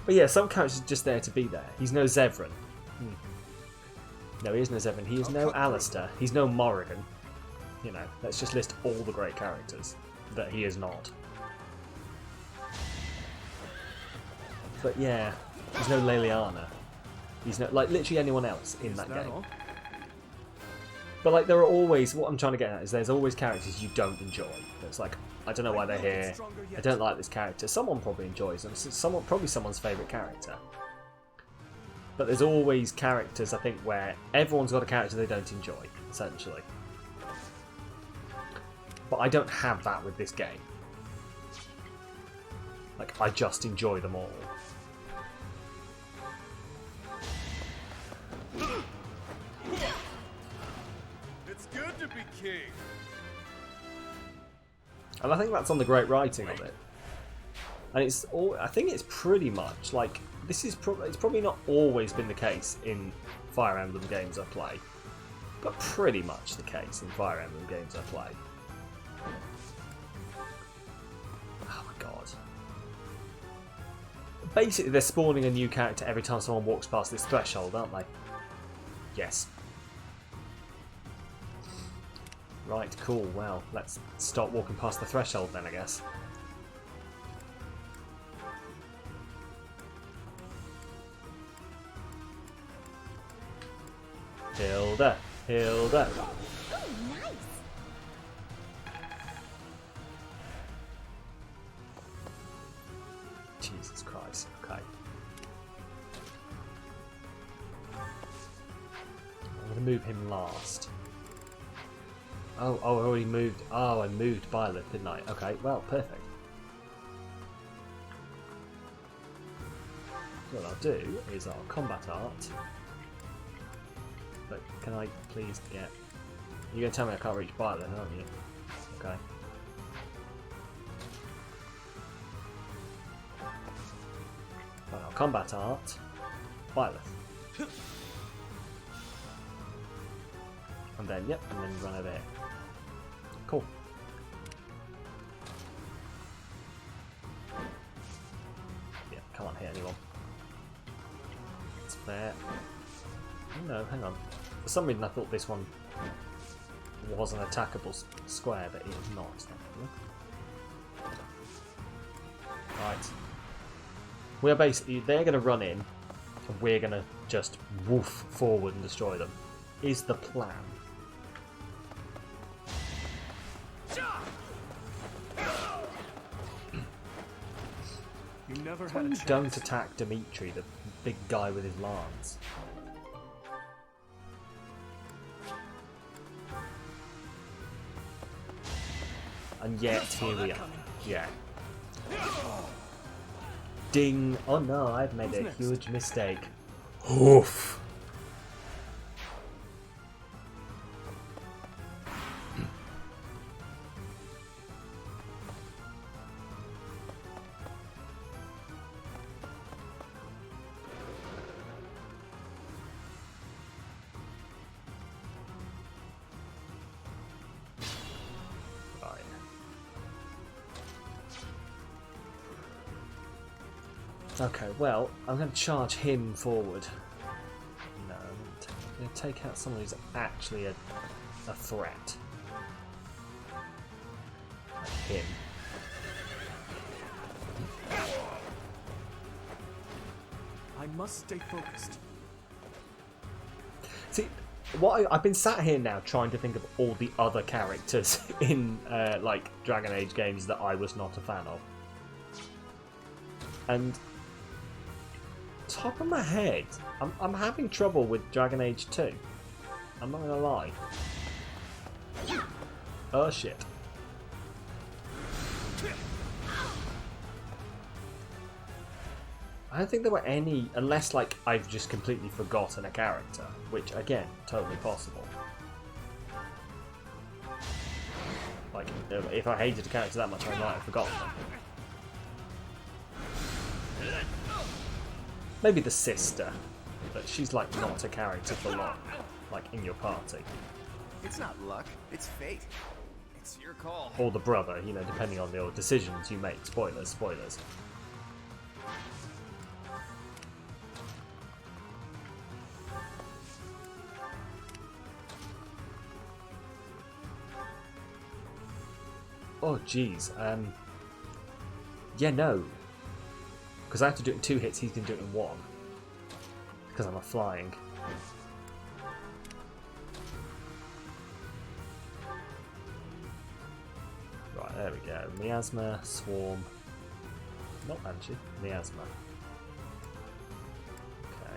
S1: But yeah, some characters are just there to be there. He's no Zevran. No, he is no Zevran. He is no Alistair. He's no Morrigan. You know, let's just list all the great characters that he is not. But yeah, he's no Leliana. He's no, like, literally anyone else in that game. But like, there are always, what I'm trying to get at is there's always characters you don't enjoy. It's like, I don't know why they're here. I don't like this character. Someone probably enjoys them. Probably someone's favourite character. But there's always characters, I think, where everyone's got a character they don't enjoy, essentially. But I don't have that with this game. Like, I just enjoy them all.
S3: It's good to be king.
S1: And I think that's on the great writing of it. And it's all, I think it's pretty much like, this is it's probably not always been the case in Fire Emblem games I play, but pretty much the case in Fire Emblem games I play. Oh my god. Basically, they're spawning a new character every time someone walks past this threshold, aren't they? Yes. Right, cool, well, let's start walking past the threshold then, I guess. Hilda, Hilda.
S2: Oh, nice.
S1: Jesus Christ, okay. I'm going to move him last. Oh, I already moved. Oh, I moved Violet, didn't I? Okay, well, perfect. What I'll do is I'll combat art. But can I please get... You're going to tell me I can't reach Violet, aren't you? Okay. Well, I'll combat art. Violet. And then, yep, and then run over here. Cool. Yeah, can't hit anyone. It's fair. Oh no, hang on. For some reason I thought this one was an attackable square, but it is not. Right. We're basically, they're going to run in, and we're going to just woof forward and destroy them. Is the plan.
S6: You never
S1: Why
S6: had a
S1: you
S6: chance.
S1: don't attack Dimitri, the big guy with his lance? And yet, here we are. Yeah. Ding! Oh no, I've made a huge mistake. Oof! Okay, well, I'm going to charge him forward. No, I'm going to take out someone who's actually a threat. Like him.
S6: I must stay focused.
S1: See, what I've been sat here now trying to think of all the other characters in like Dragon Age games that I was not a fan of. And top of my head, I'm having trouble with Dragon Age 2. I'm not gonna lie. Oh shit. I don't think there were any, unless like I've just completely forgotten a character, which again, totally possible. Like, if I hated a character that much, I might have forgotten them. Maybe the sister, but she's like not a character for long, like in your party.
S5: It's not luck, it's fate. It's your call.
S1: Or the brother, you know, depending on your decisions you make. Spoilers, spoilers. Oh jeez, yeah, no. Because I have to do it in 2 hits, he's going to do it in 1. Because I'm a flying. There we go. Miasma, Swarm. Not Banshee, Miasma. Okay.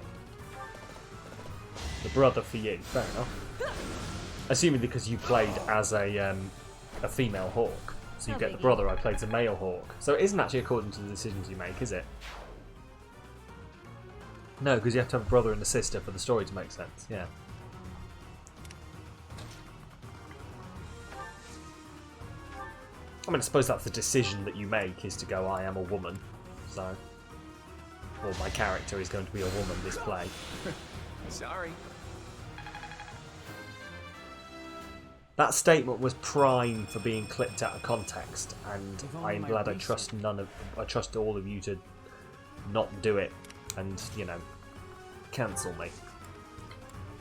S1: The brother for you. Fair enough. Assuming because you played as a female hawk. So you
S2: No
S1: get the
S2: biggie.
S1: brother, I played as a male hawk. So it isn't actually according to the decisions you make, is it? No, because you have to have a brother and a sister for the story to make sense, yeah. I mean, I suppose that's the decision that you make, is to go, I am a woman. So, or my character is going to be a woman this play.
S5: Sorry.
S1: That statement was prime for being clipped out of context, and
S5: If
S1: I am
S5: only
S1: glad
S5: my
S1: I trust all of you to not do it and, you know, cancel me.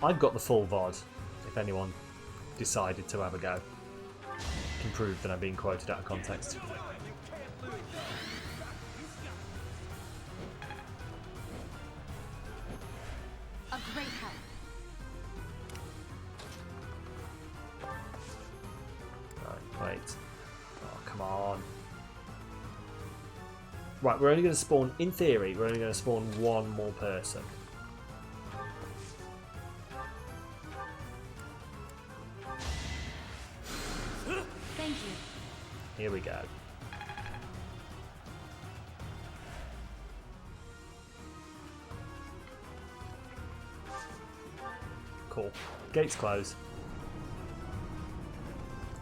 S1: I've got the full VOD, if anyone decided to have a go. Can prove that I'm being quoted out of context.
S2: A great help.
S1: Right, wait. Oh, come on. Right, we're only going to spawn, in theory, we're only going to spawn one more person.
S2: Thank you.
S1: Here we go. Cool. Gates close.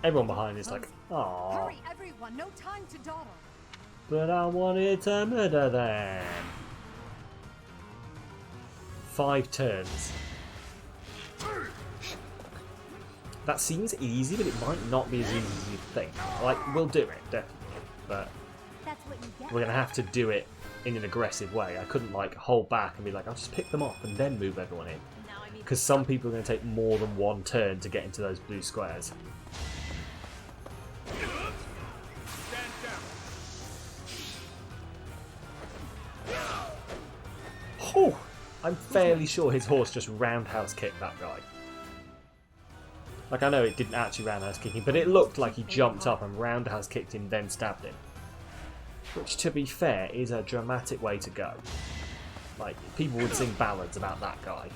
S1: Everyone behind is like, aww.
S7: Hurry, everyone! No time to dawdle.
S1: But I wanted to murder them. 5 turns. That seems easy, but it might not be as easy as you think. Like, we'll do it, definitely. But
S2: That's what you get.
S1: we're going to have to do it in an aggressive way. I couldn't, like, hold back and be like, I'll just pick them off and then move everyone in.
S2: Now I need
S1: Because some people are going to take more than one turn to get into those blue squares.
S3: Stand down.
S1: Oh, I'm fairly sure his horse just roundhouse kicked that guy. Like, I know it didn't actually roundhouse kick him, but it looked like he jumped up and roundhouse kicked him, then stabbed him. Which, to be fair, is a dramatic way to go. Like, people would sing ballads about that guy.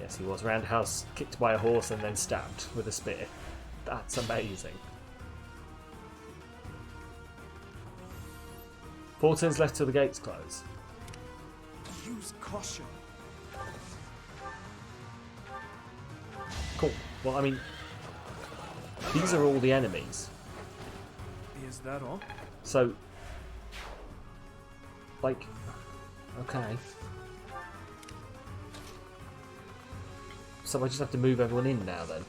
S1: Yes, he was roundhouse kicked by a horse and then stabbed with a spear. That's amazing. 4 turns left till the gates close.
S5: Use caution.
S1: Cool. Well, I mean, these are all the enemies.
S5: Is that all?
S1: So, like, okay. So I just have to move everyone in now then.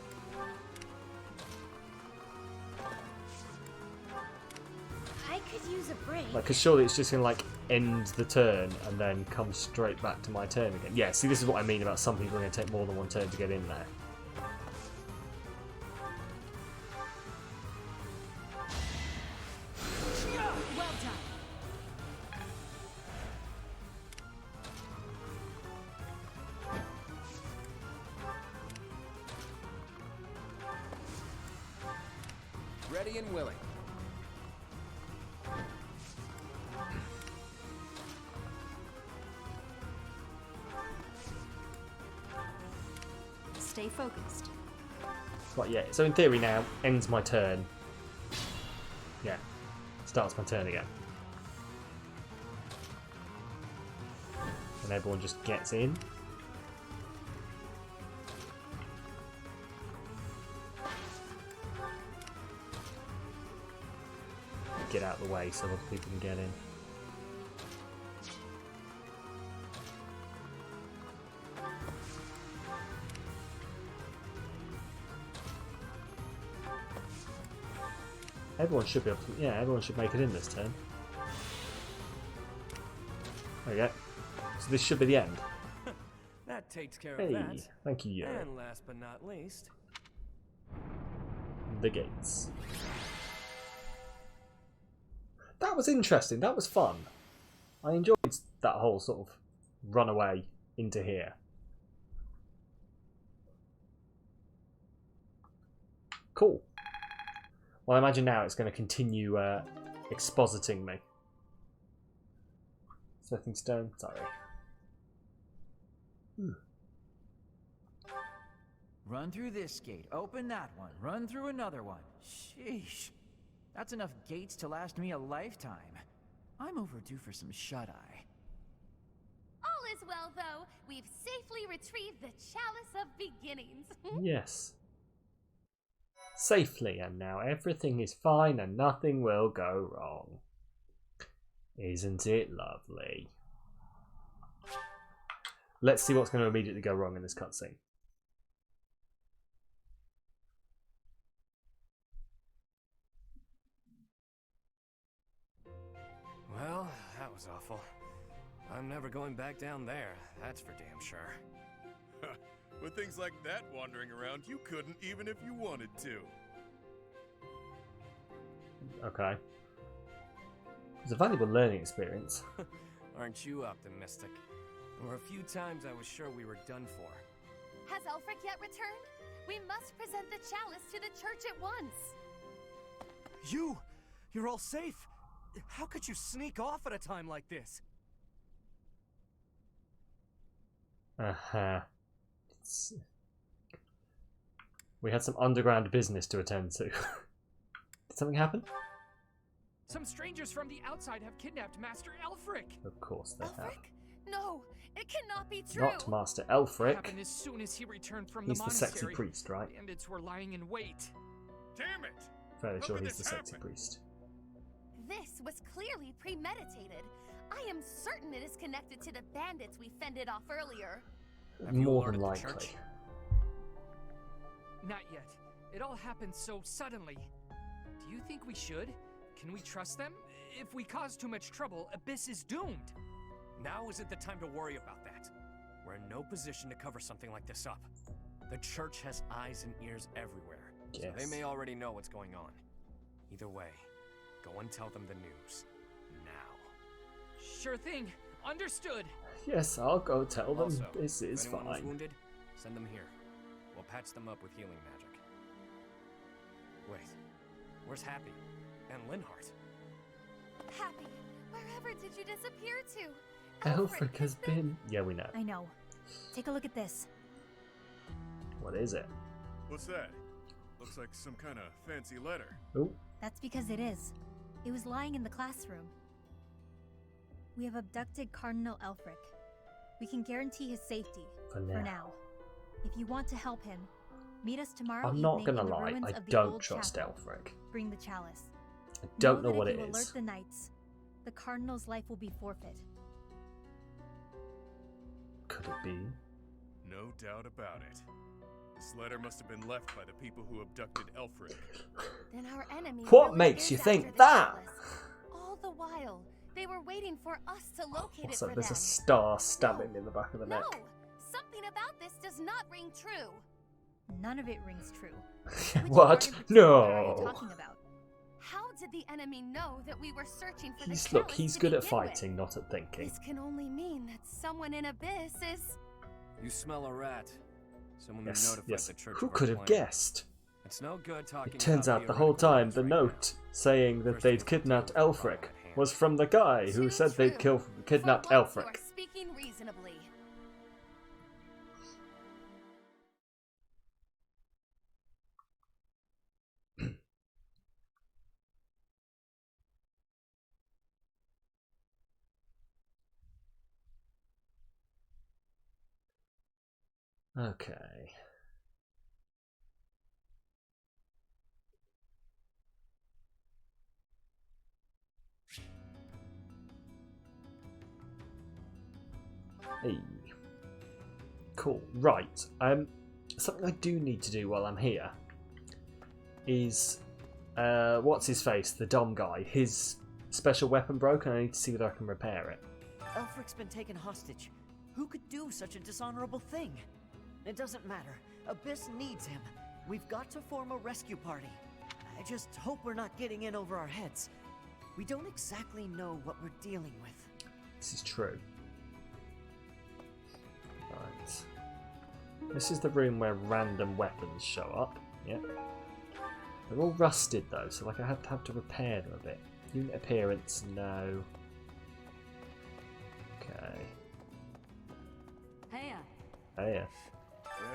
S2: I could use a break.
S1: Like, because surely it's just going to, like, end the turn and then come straight back to my turn again. Yeah, see, this is what I mean about some people are going to take more than one turn to get in there.
S2: Well done.
S5: Ready and willing.
S2: Stay focused.
S1: Right, yeah, so in theory now, ends my turn. Yeah, starts my turn again. And everyone just gets in. Get out of the way so other people can get in. Everyone should be able to, yeah, everyone should make it in this turn. There we go. So this should be the end.
S5: That takes care
S1: Hey,
S5: of that.
S1: thank you, Yuri.
S5: And last but not least,
S1: The gates. That was interesting. That was fun. I enjoyed that whole sort of runaway into here. Cool. Well, I imagine now it's going to continue expositing me. Stepping stone, sorry.
S5: Run through this gate, open that one, run through another one. Sheesh. That's enough gates to last me a lifetime. I'm overdue for some shut-eye.
S8: All is well, though. We've safely retrieved the Chalice of Beginnings.
S1: Yes. Safely, and now everything is fine and nothing will go wrong. Isn't it lovely? Let's see what's going to immediately go wrong in this cutscene.
S9: Well, that was awful. I'm never going back down there, that's for damn sure.
S3: With things like that wandering around, you couldn't even if you wanted to.
S1: Okay. It's a valuable learning experience.
S9: Aren't you optimistic? There were a few times I was sure we were done for.
S8: Has Elfric yet returned? We must present the chalice to the church at once.
S9: You're all safe? How could you sneak off at a time like this?
S1: Uh-huh. We had some underground business to attend to. Did something happen?
S10: Some strangers from the outside have kidnapped Master Elfric.
S1: Of course they have.
S8: Elfric? No, it cannot be true.
S1: Not Master
S10: It
S1: Elfric.
S10: happened as soon as he returned from
S1: He's
S10: the
S1: the sexy
S10: monastery.
S1: priest, right?
S10: Bandits were lying in wait.
S3: Damn it!
S1: Fairly
S3: How
S1: sure
S3: could
S1: he's the
S3: this
S1: sexy
S3: happen?
S1: priest.
S8: This was clearly premeditated. I am certain it is connected to the bandits we fended off earlier.
S9: Have you
S1: More than
S9: alerted the
S1: likely.
S9: church?
S10: Not yet. It all happened so suddenly. Do you think we should? Can we trust them? If we cause too much trouble, Abyss is doomed.
S9: Now isn't the time to worry about that. We're in no position to cover something like this up. The church has eyes and ears everywhere, so they
S1: Yes.
S9: may already know what's going on. Either way, go and tell them the news. Now.
S10: Sure thing. Understood.
S1: Yes, I'll go tell them
S9: Also,
S1: this is
S9: if anyone was
S1: fine.
S9: wounded, send them here. We'll patch them up with healing magic. Wait, where's Happy? And Linhart?
S8: Happy, wherever did you disappear to?
S1: Elfric has been... Yeah, we know.
S2: I know. Take a look at this.
S1: What is it?
S3: What's that? Looks like some kind of fancy letter.
S1: Oh,
S2: That's because it is. It was lying in the classroom. We have abducted Cardinal Elfric. We can guarantee his safety.
S1: for now.
S2: For now. If you want to help him, meet us tomorrow
S1: I'm
S2: evening
S1: not gonna
S2: in the
S1: lie,
S2: ruins
S1: I
S2: of the
S1: don't
S2: old
S1: trust
S2: chapel.
S1: Elfric.
S2: Bring the chalice.
S1: I don't know
S2: that
S1: what
S2: if
S1: it
S2: you alert
S1: is.
S2: the knights, the Cardinal's life will be forfeit.
S1: Could it be?
S3: No doubt about it. This letter must have been left by the people who abducted Elfric.
S8: Then our enemy
S1: What
S8: really
S1: makes
S8: is
S1: you
S8: after
S1: think
S8: the
S1: that?
S8: chalice. All the while, they were waiting for us to locate
S1: What's
S8: it
S1: that?
S8: for
S1: There's
S8: them.
S1: a star stabbing me in the back of the
S8: No,
S1: neck.
S8: something about this does not ring true.
S2: None of it rings true. Which
S1: What?
S2: part in particular are you
S1: No.
S2: talking about?
S8: How did the enemy know that we were searching for
S1: He's
S8: the
S1: look.
S8: chalice
S1: He's
S8: to
S1: good at
S8: begin with?
S1: fighting, not at thinking.
S8: This can only mean that someone in Abyss is...
S9: You smell a rat. Someone who
S1: Yes,
S9: notified
S1: yes.
S9: the church
S1: Who
S9: of our
S1: could have
S9: plan.
S1: guessed?
S9: It's no good talking.
S1: It turns
S9: about
S1: out the whole
S9: theoretical
S1: time
S9: things
S1: the
S9: right
S1: note saying that
S9: First
S1: they'd
S9: things to do
S1: kidnapped
S9: is the problem
S1: Elfric
S9: at hand.
S1: was from the guy who
S8: Too
S1: said they'd
S8: true.
S1: kidnapped
S8: For once, you
S1: Elfric.
S8: are speaking reasonably.
S1: Okay. Hey. Cool. Right. Something I do need to do while I'm here is what's his face? The Dom guy. His special weapon broke and I need to see whether I can repair it.
S4: Elfric's been taken hostage. Who could do such a dishonorable thing? It doesn't matter. Abyss needs him. We've got to form a rescue party. I just hope we're not getting in over our heads. We don't exactly know what we're dealing with.
S1: This is true. Right. This is the room where random weapons show up. Yep. They're all rusted though, so like I have to repair them a bit. Unit appearance, no. Okay. Hey.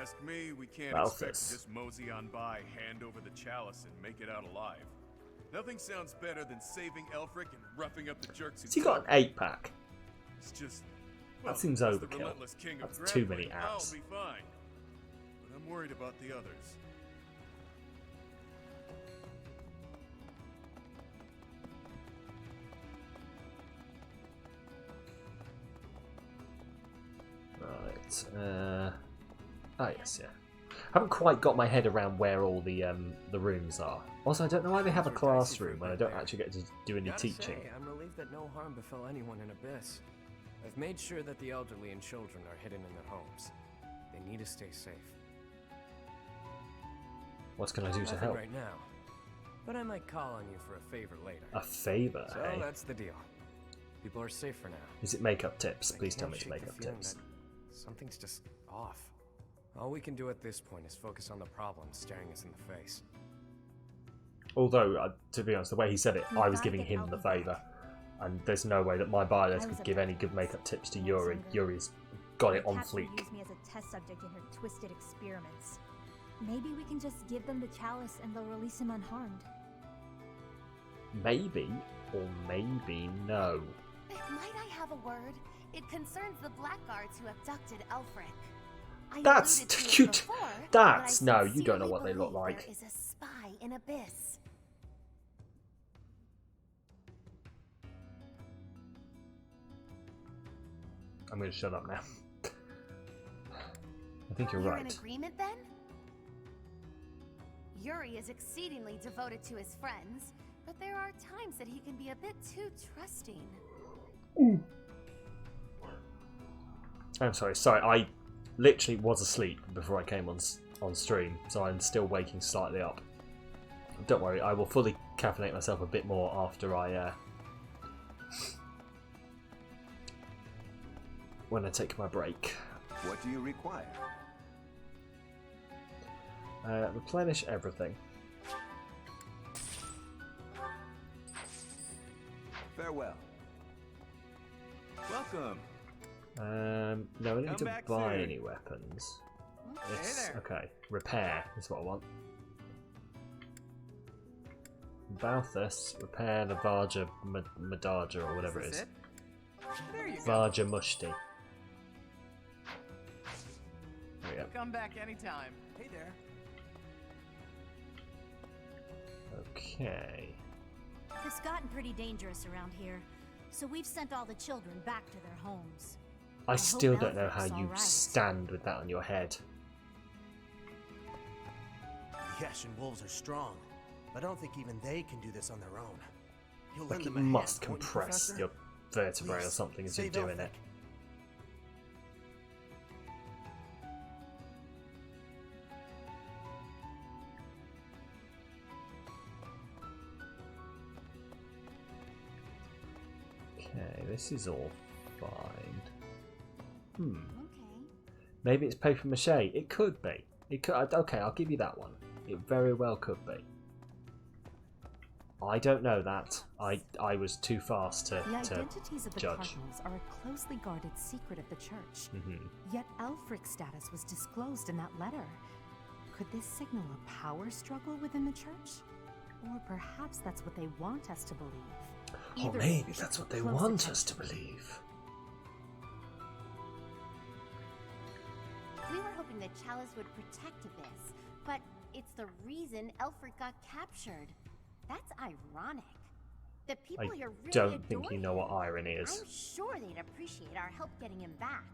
S3: Ask me, we can't
S1: Malthus.
S3: expect to just mosey on by, hand over the chalice, and make it out alive. Nothing sounds better than saving Elfric and roughing up the jerks who
S1: Has he got an 8-pack?
S3: It's just...
S1: That seems
S3: as the
S1: overkill.
S3: relentless king of
S1: That's too many
S3: grappling, I'll
S1: apps.
S3: be fine. But I'm worried about the others.
S1: Right. Oh yes, yeah. I haven't quite got my head around where all the rooms are. Also, I don't know why they have a classroom when I don't actually get to do any teaching.
S9: Say, I'm relieved that no harm befell anyone in Abyss. I've made sure that the elderly and children are hidden in their homes. They need to stay safe.
S1: What can I do to
S9: Nothing
S1: help?
S9: right now, but I might call on you for a favor later.
S1: A favour,
S9: So
S1: hey?
S9: that's the deal. People are safe for now.
S1: Is it makeup tips?
S9: I
S1: Please tell
S9: can't
S1: me it's
S9: shake the
S1: makeup
S9: feeling
S1: tips.
S9: that something's just off. All we can do at this point is focus on the problem staring us in the face.
S1: Although, to be honest, the way he said it,
S2: We
S1: I was
S2: gotta
S1: giving
S2: get
S1: him
S2: Elfie
S1: the
S2: back.
S1: favour. And there's no way that my biologist
S2: I was
S1: could
S2: a
S1: give any
S2: bad
S1: good makeup tips to
S2: I was
S1: Yuri.
S2: younger.
S1: Yuri's got it
S2: My
S1: on
S2: captor
S1: fleek.
S2: used me as a test subject in her twisted experiments. Maybe we can just give them the chalice and they'll release him unharmed.
S1: Maybe, or maybe no.
S8: Might I have a word? It concerns the blackguards who abducted Elfric. I
S1: That's
S8: alluded to it
S1: cute.
S8: before,
S1: That's
S8: but I
S1: no, you don't know
S8: sincerely
S1: what they look
S8: believe
S1: like.
S8: There is a spy in Abyss.
S1: I'm going to shut up now. I think you're
S8: You're
S1: right.
S8: in agreement then? Yuri is exceedingly devoted to his friends, but there are times that he can be a bit too trusting.
S1: I'm sorry, I literally was asleep before I came on stream, so I'm still waking slightly up. Don't worry, I will fully caffeinate myself a bit more after I when I take my break.
S11: What do you require?
S1: Replenish everything.
S11: Farewell. Welcome.
S1: No, I don't need
S11: Come
S1: to
S11: back
S1: buy
S11: soon.
S1: any weapons.
S5: Hey there.
S1: Okay, repair is what I want. Balthus, repair the Varja Madaja or whatever it
S5: Is
S1: is.
S5: this There you go.
S1: Varja Mushti. There we go.
S5: Come back anytime. Hey there.
S1: Okay.
S2: It's gotten pretty dangerous around here, so we've sent all the children back to their homes.
S1: I
S2: hope
S1: still don't know how
S2: Elfric's
S1: you
S2: alright.
S1: stand with that on your head.
S12: The Ashen Wolves are strong, but I don't think even they can do this on their own. You'll
S1: Like
S12: lend
S1: you
S12: them a
S1: must
S12: hand, won't you,
S1: compress
S12: Professor?
S1: your vertebrae or
S12: Please,
S1: something as you're
S12: save
S1: doing
S12: Elfric.
S1: it. Okay, this is all fine.
S2: Okay.
S1: Maybe it's paper mache. It could be. It could. Okay, I'll give you that one. It very well could be. I don't know that. I was too fast
S13: The
S1: to
S13: identities of the
S1: judge.
S13: Cardinals are a closely guarded secret of the Church.
S1: Mhm.
S13: Yet Elfric's status was disclosed in that letter. Could this signal a power struggle within the Church? Or perhaps that's what they want us to believe.
S1: Or
S13: Either way,
S1: maybe
S13: we should
S1: that's what
S13: pay
S1: they
S13: close
S1: want us to
S13: attention.
S1: believe.
S8: We were hoping the chalice would protect Abyss, but it's the reason Elfric got captured. That's ironic. The people
S1: I
S8: here really
S1: don't think
S8: adore
S1: you know what
S8: him.
S1: irony is.
S8: I'm sure they'd appreciate our help getting him back.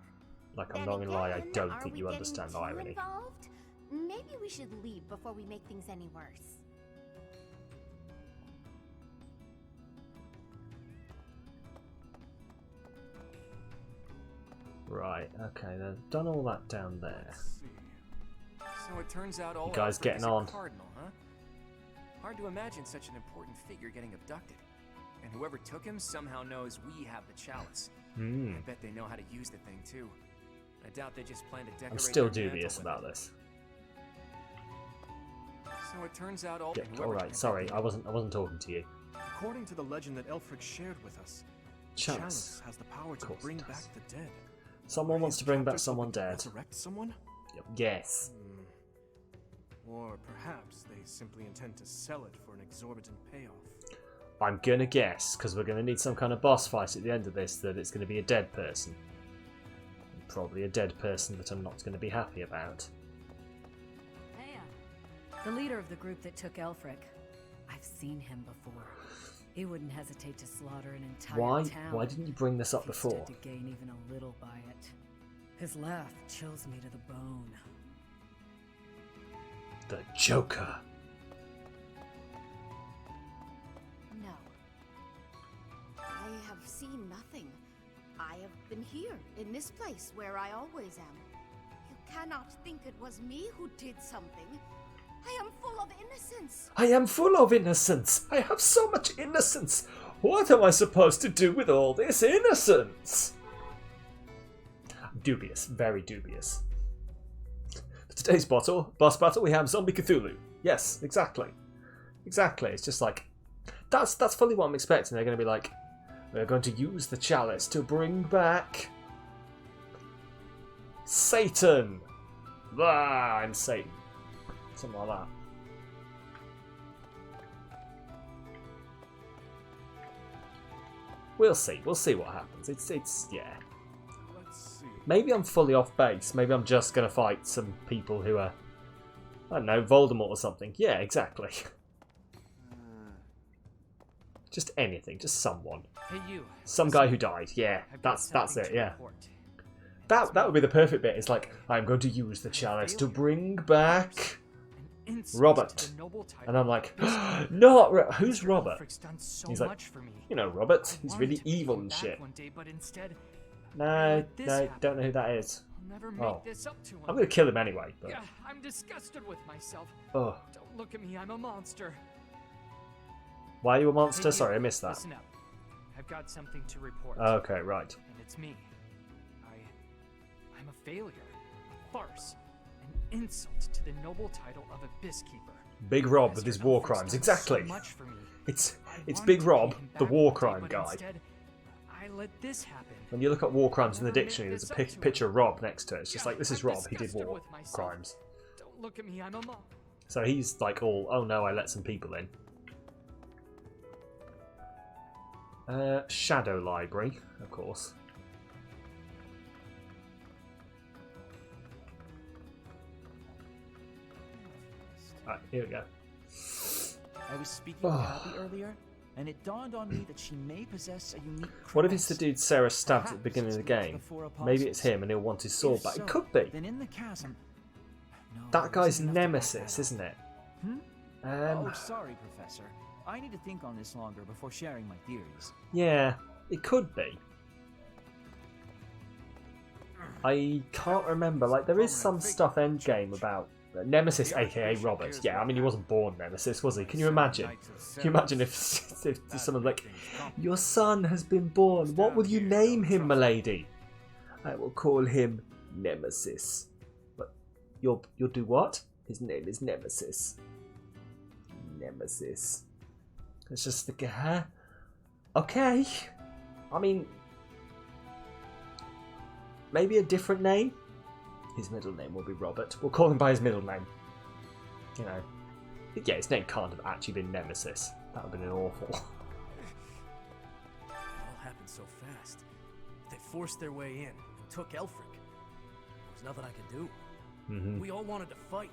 S1: Like, I'm
S8: Then
S1: not gonna lie, I
S8: again,
S1: don't
S8: are
S1: think
S8: we
S1: you
S8: getting
S1: understand
S8: too
S1: irony.
S8: Involved? Maybe we should leave before we make things any worse.
S1: Right, okay, they've done all that down there.
S9: So it turns out all
S1: You guys
S9: Elfric
S1: getting
S9: is a
S1: on?
S9: cardinal, huh? Hard to imagine such an important figure getting abducted. And whoever took him somehow knows we have the chalice.
S1: Hmm.
S9: I bet they know how to use the thing too. I doubt they just plan to decorate
S1: I'm still
S9: their mantle
S1: dubious
S9: with
S1: about
S9: it.
S1: this.
S9: So it turns out all.
S1: Yeah, alright, sorry, I wasn't talking to you.
S12: According to the legend that Elfric shared with us, Chalice has the power to bring back the dead.
S1: Someone wants to bring back someone dead.
S12: Resurrect someone?
S1: Yes.
S12: Or perhaps they simply intend to sell it for an exorbitant payoff.
S1: I'm gonna guess, because we're gonna need some kind of boss fight at the end of this, that it's gonna be a dead person. Probably a dead person that I'm not gonna be happy about.
S14: The leader of the group that took Elfric. I've seen him before. He wouldn't hesitate to slaughter an entire town.
S1: Why didn't you bring this up before?
S14: To gain even a little by it. His laugh chills me to the bone.
S1: The Joker.
S8: No. I have seen nothing. I have been here, in this place, where I always am. You cannot think it was me who did something. I am full of innocence.
S1: I am full of innocence. I have so much innocence. What am I supposed to do with all this innocence? Dubious, very dubious. For today's boss battle, we have Zombie Cthulhu. Yes, exactly. Exactly. It's just like, that's fully what I'm expecting. They're going to be like, we're going to use the chalice to bring back Satan. Ah, I'm Satan. Something like that. We'll see. We'll see what happens. It's yeah.
S12: Let's see.
S1: Maybe I'm fully off base. Maybe I'm just gonna fight some people who are, I don't know, Voldemort or something. Yeah, exactly. Just anything. Just someone.
S10: Hey, you.
S1: Some guy who died. Yeah, that's it. Yeah. That would be the perfect bit. It's like, I'm going to use the chalice to bring back Robert. And I'm like, no, who's Robert? He's like, you know, Robert. He's really evil and shit. No, don't know who that is. Oh, I'm going to kill him anyway. But...
S10: Yeah, I'm disgusted with myself.
S1: Oh.
S10: Don't look at me, I'm a monster.
S1: Why are you a monster? Hey, sorry, I missed that.
S10: Listen up. I've got something to report.
S1: Okay, right.
S10: And it's me. I'm a failure, a farce, an insult to the noble title of Abyss Keeper.
S1: Big Rob with his war crimes, exactly. It's Big Rob, the war crime guy.
S10: I let this happen.
S1: When you look at war crimes in the dictionary, there's a picture of Rob next to it. It's just like, this is Rob, he did war crimes.
S10: Don't look at me, I'm a mom.
S1: So he's like all, oh no, I let some people in. Shadow Library, of course. Right, here we go.
S5: I was speaking with Abby earlier, and it dawned on me that she may possess a unique cross.
S1: What if it's the dude Sarah stabbed at the beginning of the game? Maybe it's him and he'll want his sword back. It could be.
S5: Then in the chasm... No,
S1: that guy's nemesis, isn't it?
S5: Oh, sorry, Professor. I need to think on this longer before sharing my theories.
S1: Yeah, it could be. I can't remember. Like, there is some stuff endgame about Nemesis, aka Robert. Yeah, I mean, he wasn't born Nemesis, was he? Can you imagine? Can you imagine if someone's like, your son has been born. What will you name him, milady? I will call him Nemesis. But you'll do what? His name is Nemesis. Nemesis. It's just the guy. Okay. I mean, maybe a different name. His middle name will be Robert. We'll call him by his middle name. You know. Yeah, his name can't have actually been Nemesis. That would have been awful.
S12: It all happened so fast. They forced their way in and took Elfric. There was nothing I could do. We all wanted to fight.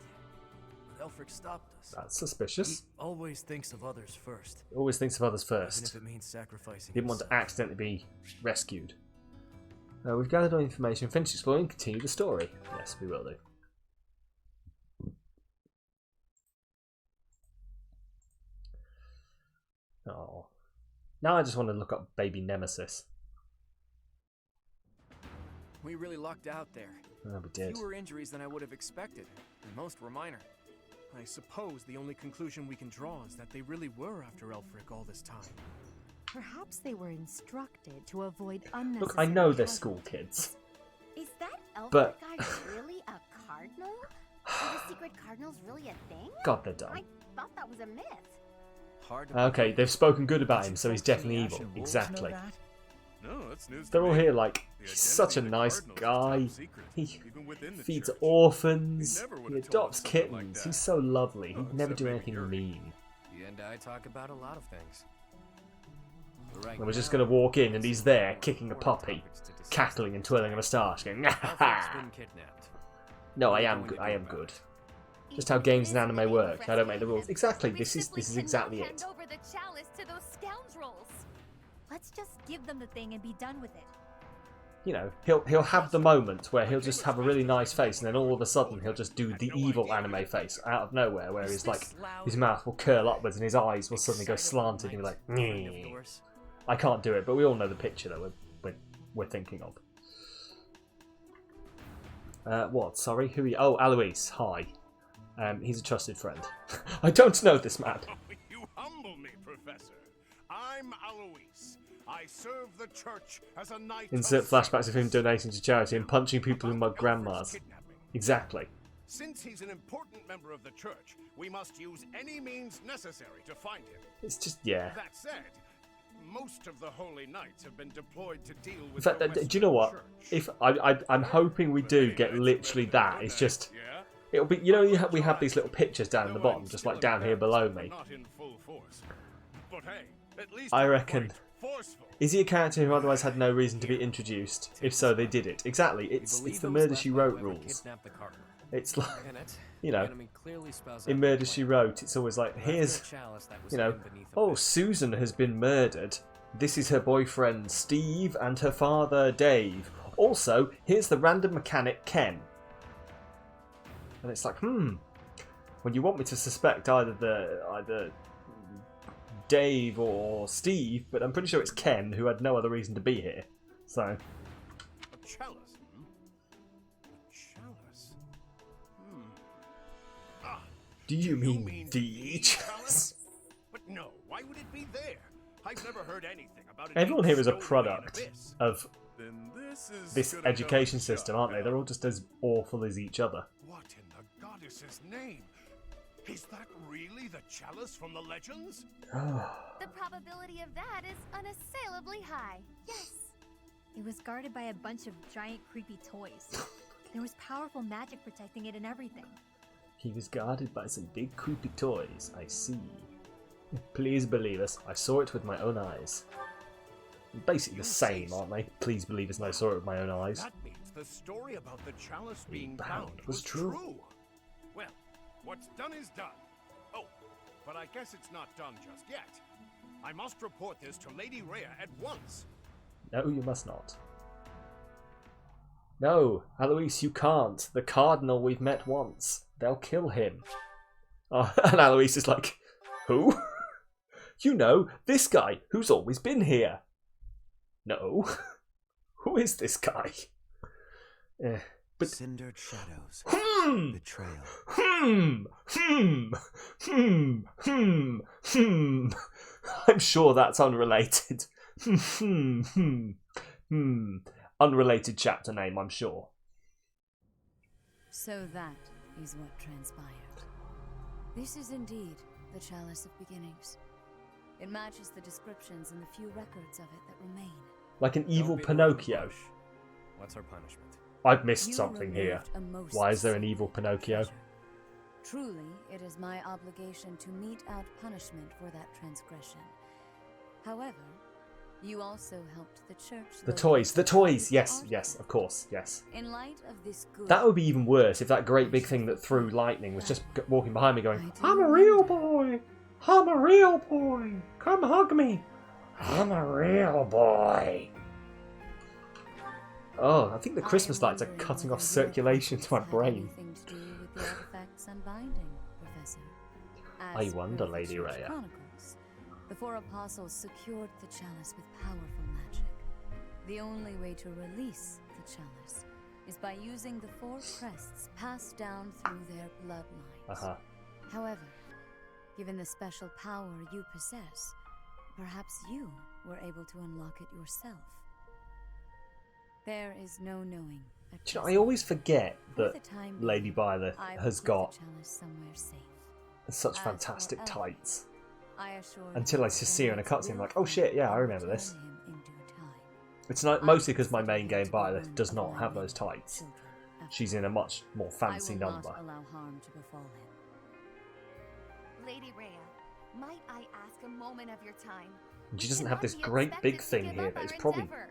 S12: Elfric stopped us.
S1: That's suspicious.
S12: He always thinks of others first.
S1: Always thinks of others first.
S12: Even if it means sacrificing
S1: Didn't want to accidentally be rescued. We've gathered all information, finished exploring, continue the story. Yes, we will do. Oh. Now I just want to look up baby Nemesis.
S9: We really lucked out there.
S1: Oh, we did.
S9: Fewer injuries than I would have expected, and most were minor.
S12: I suppose the only conclusion we can draw is that they really were after Elfric all this time.
S13: Perhaps they were instructed to avoid unnecessary...
S1: Look, I know they're school kids.
S8: Is that Elfric
S1: but...
S8: guy really a cardinal? Or the secret secret cardinals really a thing?
S1: God, they're dumb.
S8: I thought that was a myth.
S1: Okay, they've spoken good about him, so he's definitely evil. Exactly.
S3: No, that's news to
S1: They're all
S3: me.
S1: here like,
S3: The
S1: he's such a
S3: identity of the
S1: nice
S3: Cardinals is
S1: guy.
S3: top secret,
S1: He
S3: even within the
S1: feeds
S3: church.
S1: orphans.
S3: He never would
S1: He
S3: have told
S1: adopts
S3: us something like
S1: kittens.
S3: that.
S1: He's so lovely.
S3: Oh,
S1: He'd never
S3: except
S1: do
S3: maybe
S1: anything
S3: Yuri.
S1: mean.
S9: You and I talk about a lot of things.
S1: And we're just going to walk in and he's there, kicking a puppy, cackling and twirling a moustache, going, No, I am good. I am good. Just how games and anime work. I don't make the rules. Exactly. This is exactly it.
S2: Over the chalice to those scoundrels. Let's just give them the thing and be done with it.
S1: You know, he'll have the moment where he'll just have a really nice face, and then all of a sudden he'll just do the evil anime face out of nowhere, where his his mouth will curl upwards and his eyes will suddenly go slanted and be like, "Nyeh." I can't do it, but we all know the picture that we're thinking of. What? Sorry, who are you? Oh, Alois. Hi. He's a trusted friend. I don't know this man.
S15: You humble me, Professor. I'm Alois. I serve the church as a knight.
S1: Insert flashbacks of him donating to charity and punching people who mug grandmas. Exactly.
S15: Since he's an important member of the church, we must use any means necessary to find him.
S1: It's just, yeah.
S15: That said, most of the holy knights have been deployed to deal with.
S1: In fact, do you know what? If I'm hoping we do get literally that. It's just, it'll be, you know, we have these little pictures down at the bottom, just like down here below me.
S15: Not in full force. But hey, at least
S1: I reckon. Is he a character who otherwise had no reason to be introduced? If so, they did it. Exactly. It's the Murder She Wrote rules. It's like, you know, in Murder She Wrote, it's always like, here's, you know, oh, Susan has been murdered. This is her boyfriend Steve and her father Dave. Also, here's the random mechanic Ken. And it's like, when you want me to suspect either Dave or Steve, but I'm pretty sure it's Ken, who had no other reason to be here. So.
S15: A chalice. A chalice.
S1: Do you mean the chalice?
S15: But no, why would it be there? I've never heard anything about it.
S1: Everyone here is a product of this
S3: gonna
S1: education system, aren't they? They're all just as awful as each other.
S15: What in the goddess's name? Is that really the chalice from the legends?
S2: The probability of that is unassailably high. Yes. It was guarded by a bunch of giant creepy toys. There was powerful magic protecting it and everything.
S1: He was guarded by some big creepy toys, I see. Please believe us, I saw it with my own eyes. Basically the same, aren't they? Please believe us, and I saw it with my own eyes.
S15: That means the story about the chalice being
S1: bound
S15: bound
S1: was true.
S15: Well, what's done is done. Oh, but I guess it's not done just yet. I must report this to Lady Rhea at once.
S1: No, you must not. No, Alois, you can't. The Cardinal we've met once. They'll kill him. Oh, and Alois is like, who? You know, this guy who's always been here. No. Who is this guy? But
S11: cindered shadows. Betrayal.
S1: I'm sure that's unrelated. Unrelated chapter name, I'm sure.
S14: So that is what transpired. This is indeed the Chalice of Beginnings. It matches the descriptions and the few records of it that remain.
S1: Like an evil Pinocchio.
S9: What's our punishment?
S1: I've missed something here. Why is there an evil Pinocchio?
S14: Truly, it is my obligation to mete out punishment for that transgression. However, you also helped the church.
S1: The toys, yes, of course, yes.
S14: In light of this good,
S1: that would be even worse if that great big thing that threw lightning was just walking behind me going, I'm a real boy! I'm a real boy! Come hug me! I'm a real boy! Oh, I think the Christmas lights are cutting off circulation to my brain. I wonder, Lady Rhea.
S14: The four apostles secured the chalice with powerful magic. The only way to release the chalice is by using the four crests passed down through their bloodlines. However, given the special power you possess, perhaps you were able to unlock it yourself. There is no knowing.
S1: Do you know, I always forget that
S14: the time
S1: Lady Byleth
S14: I will
S1: has
S14: keep
S1: got
S14: the chalice somewhere safe.
S1: such
S14: As
S1: fantastic
S14: for Elf,
S1: tights.
S14: I assure
S1: Until
S14: you
S1: I see her in a
S14: the
S1: cutscene,
S14: knights
S1: like, oh
S14: will
S1: shit, yeah, I
S14: come
S1: remember
S14: and
S1: this.
S14: return him in due time.
S1: It's not
S14: I
S1: mostly because my
S14: consider
S1: main
S14: him
S1: game
S14: to be
S1: Byleth
S14: one
S1: does
S14: of
S1: not
S14: my
S1: have those
S14: many
S1: tights.
S14: children, after
S1: She's in a much more fancy
S14: I will
S1: number.
S14: not allow harm to befall him.
S2: Lady Rhea, might I ask a moment of your time?
S1: And she
S2: We
S1: doesn't
S2: cannot
S1: have this
S2: be
S1: great big
S2: expected to
S1: thing
S2: give
S1: here
S2: up
S1: that is
S2: our
S1: probably
S2: endeavor.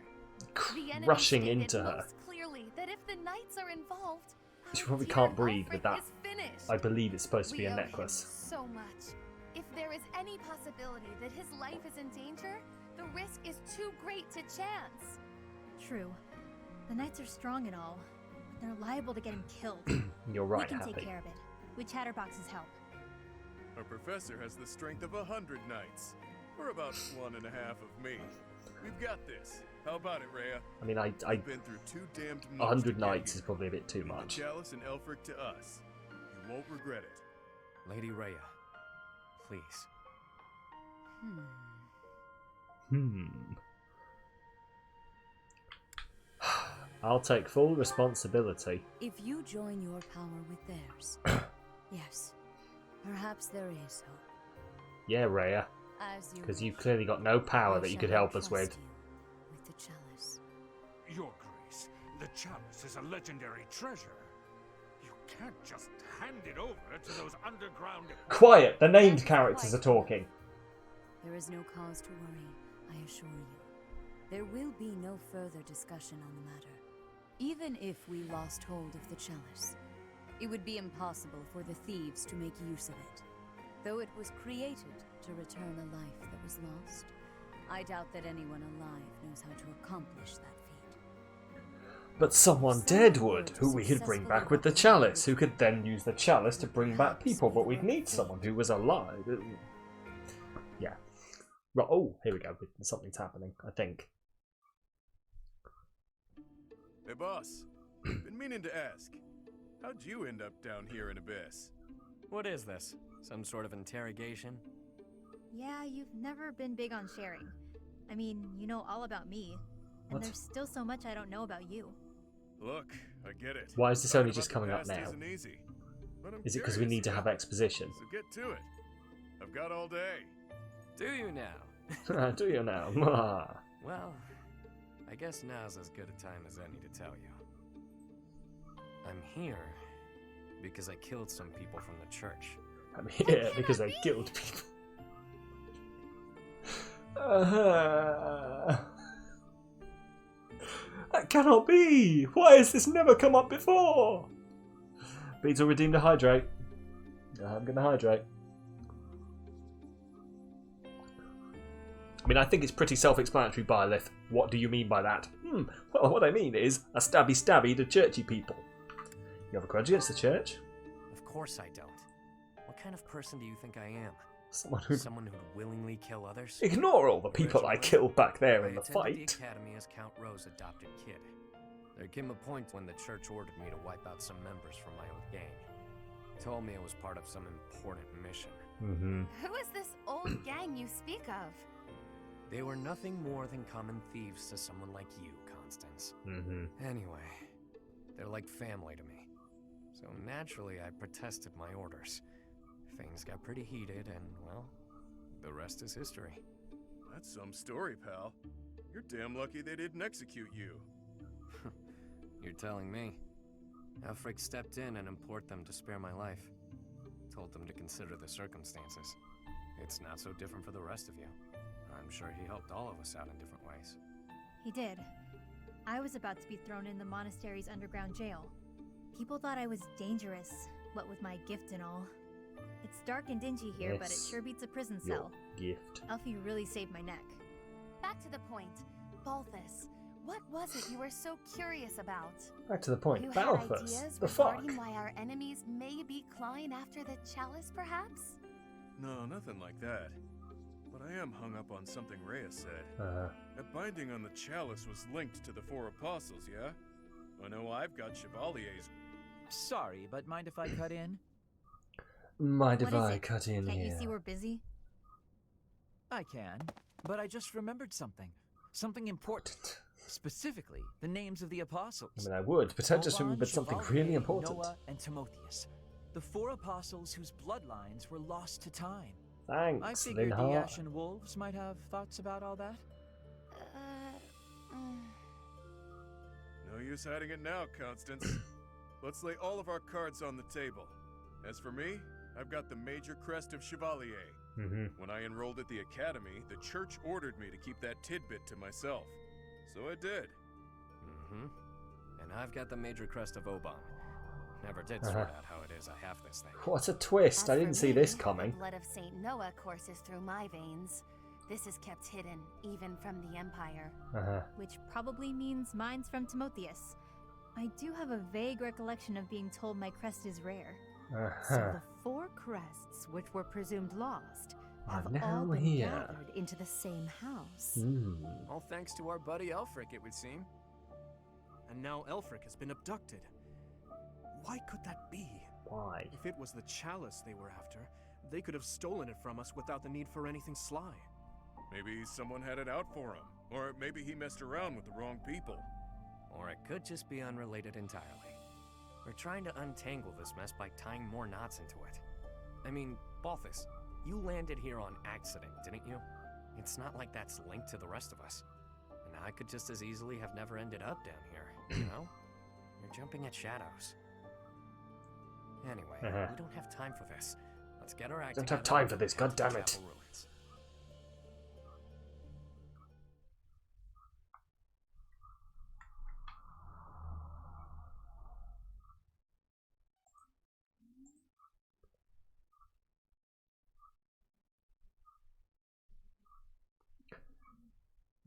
S2: The enemy
S1: crushing
S2: stated
S1: into her.
S2: most clearly that if the knights are involved,
S1: She
S2: our
S1: probably
S2: dear
S1: can't breathe
S2: Ulfric
S1: with that.
S2: is finished.
S1: I believe it's supposed to be
S2: We
S1: a
S2: owe
S1: necklace.
S2: him so much. If there is any possibility that his life is in danger, the risk is too great to chance.
S13: True. The knights are strong and all, but they're liable to get him killed.
S1: You're right,
S13: We can
S1: Happy.
S13: take care of it. With Chatterbox's help.
S3: Our professor has the strength of 100 knights. We're about 1.5 of me. We've got this. How about it, Rhea?
S1: I mean,
S3: We've been through 2 damned months
S1: 100
S3: to get
S1: knights
S3: here.
S1: is probably a bit too
S3: Leave
S1: much.
S3: The chalice and Elfric to us. You won't regret it.
S9: Lady Rhea, please.
S1: I'll take full responsibility.
S14: If you join your power with theirs, yes, perhaps there is hope.
S1: Yeah, Rhea.
S14: As you
S1: Because you've clearly got no power
S14: I
S1: that you
S14: shall
S1: could help us
S14: entrust
S1: with.
S14: you with the chalice.
S6: Your Grace, the chalice is a legendary treasure. You can't just hand it over to those underground...
S1: Quiet! The named characters are talking.
S14: There is no cause to worry, I assure you. There will be no further discussion on the matter. Even if we lost hold of the chalice, it would be impossible for the thieves to make use of it. Though it was created to return a life that was lost, I doubt that anyone alive knows how to accomplish that feat.
S1: But someone dead would, who we could bring back with the chalice, who could then use the chalice to bring back people, but we'd need someone who was alive. Yeah. Right, oh, here we go. Something's happening, I think.
S3: Hey, boss. Been meaning to ask. How'd you end up down here in Abyss?
S9: What is this? Some sort of interrogation?
S13: Yeah, you've never been big on sharing. I mean, you know all about me. And
S1: What?
S13: there's still so much I don't know about you.
S3: Look, I get it.
S1: Why is this
S3: Talking
S1: only
S3: about
S1: just
S3: the
S1: coming up
S3: past
S1: now?
S3: isn't easy, but I'm
S1: Is it because we
S3: curious,
S1: need to
S3: yeah?
S1: have exposition?
S3: So get to it. I've got all day.
S9: Do you now?
S1: Do you now?
S9: Well, I guess now's as good a time as any to tell you. I'm here because I killed some people from the church.
S1: I'm here because I killed people. That cannot be! Why has this never come up before? Beads will redeem to hydrate. I'm gonna hydrate. I mean, I think it's pretty self-explanatory, Byleth. What do you mean by that? Well, what I mean is a stabby to churchy people. You have a grudge against the church?
S9: Of course I don't. What kind of person do you think I am?
S1: Someone who'd
S9: willingly kill others?
S1: Ignore all the people I killed back there in the
S9: I attended
S1: fight.
S9: the academy as Count Rowe's adopted kid. There came a point when the church ordered me to wipe out some members from my old gang. Told me it was part of some important mission.
S2: Who is this old gang you speak of?
S9: They were nothing more than common thieves to someone like you, Constance. Anyway, they're like family to me. So naturally, I protested my orders. Things got pretty heated, and, well, the rest is history.
S3: That's some story, pal. You're damn lucky they didn't execute you.
S9: You're telling me. Elfric stepped in and implored them to spare my life. Told them to consider the circumstances. It's not so different for the rest of you. I'm sure he helped all of us out in different ways.
S13: He did. I was about to be thrown in the monastery's underground jail. People thought I was dangerous, what with my gift and all. It's dark and dingy here, but it
S1: Yes.
S13: sure beats a prison
S1: Your
S13: cell.
S1: gift.
S13: Alfie really saved my neck.
S2: Back to the point. Balthus, what was it you were so curious about?
S1: Back to the point.
S2: You had
S1: Balthus.
S2: ideas
S1: The fuck?
S2: regarding why our enemies may be clawing after the chalice, perhaps?
S3: No, nothing like that. But I am hung up on something Rhea said. That binding on the chalice was linked to the 4 apostles, yeah? I know I've got Chevalier's.
S5: Sorry, but mind if I cut in?
S1: Mind if
S13: What is
S1: I
S13: it?
S1: cut in
S13: Can't
S1: here?
S13: you see we're busy?
S5: I can, but I just remembered something. Something important. Specifically, the names of the apostles.
S1: I mean, I would, but I just remembered something really important.
S5: Noah, and Timotheus. The 4 apostles whose bloodlines were lost to time.
S1: Thanks,
S5: I figured the
S1: Linhart.
S5: Ashen Wolves might have thoughts about all that.
S3: No use hiding it now, Constance. Let's lay all of our cards on the table. As for me, I've got the major crest of Chevalier. When I enrolled at the academy, the church ordered me to keep that tidbit to myself. So I did.
S9: And I've got the major crest of Oban. Never did sort out how it is I have this thing.
S1: What a twist! I didn't see this coming.
S8: The blood of Saint Noah courses through my veins. This is kept hidden, even from the Empire.
S13: Which probably means mine's from Timotheus. I do have a vague recollection of being told my crest is rare.
S8: So the 4 crests, which were presumed lost, have
S1: now
S8: all been
S1: here.
S8: gathered into the same house.
S9: All thanks to our buddy Elfric, it would seem.
S12: And now Elfric has been abducted. Why could that be?
S1: Why?
S12: If it was the chalice they were after, they could have stolen it from us without the need for anything sly.
S3: Maybe someone had it out for him. Or maybe he messed around with the wrong people.
S9: Or it could just be unrelated entirely. We're trying to untangle this mess by tying more knots into it. I mean, Balthus, you landed here on accident, didn't you? It's not like that's linked to the rest of us. And I could just as easily have never ended up down here, you know? You're jumping at shadows. Anyway, we don't have time for this. Let's get our act
S1: Don't
S9: together
S1: have time for this,
S9: and head to the
S1: goddammit.
S9: chapel ruins.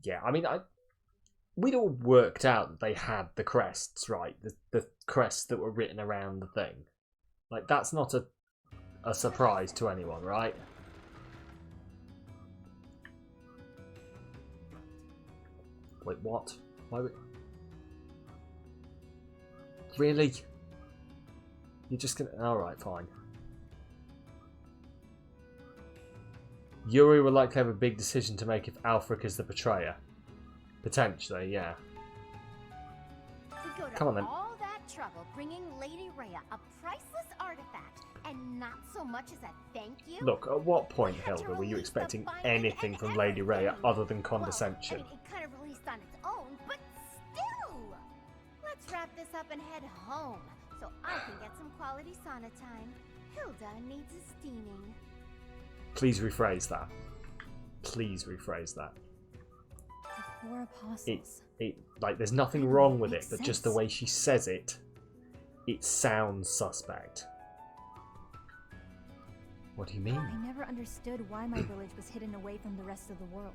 S1: Yeah, I mean, we'd all worked out that they had the crests, right? The crests that were written around the thing. Like, that's not a surprise to anyone, right? Wait, what? Why would... Really? You're just gonna... Alright, fine. Yuri will likely have a big decision to make if Alfric is the betrayer. Potentially, yeah.
S8: We go to
S1: Come on then.
S8: all that trouble bringing Lady Rhea a priceless artifact, and not so much as a thank you?
S1: Look, at what point, Hilda, were you expecting anything from Lady Rhea other than condescension?
S8: Well, I mean, it kind of released on its own, but still! Let's wrap this up and head home, so I can get some quality sauna time. Hilda needs a steaming.
S1: Please rephrase that. Please rephrase that.
S13: The 4 apostles.
S1: Like, there's nothing wrong with it, but just the way she says it, it sounds suspect. What do you mean?
S13: I never understood why my village was hidden away from the rest of the world.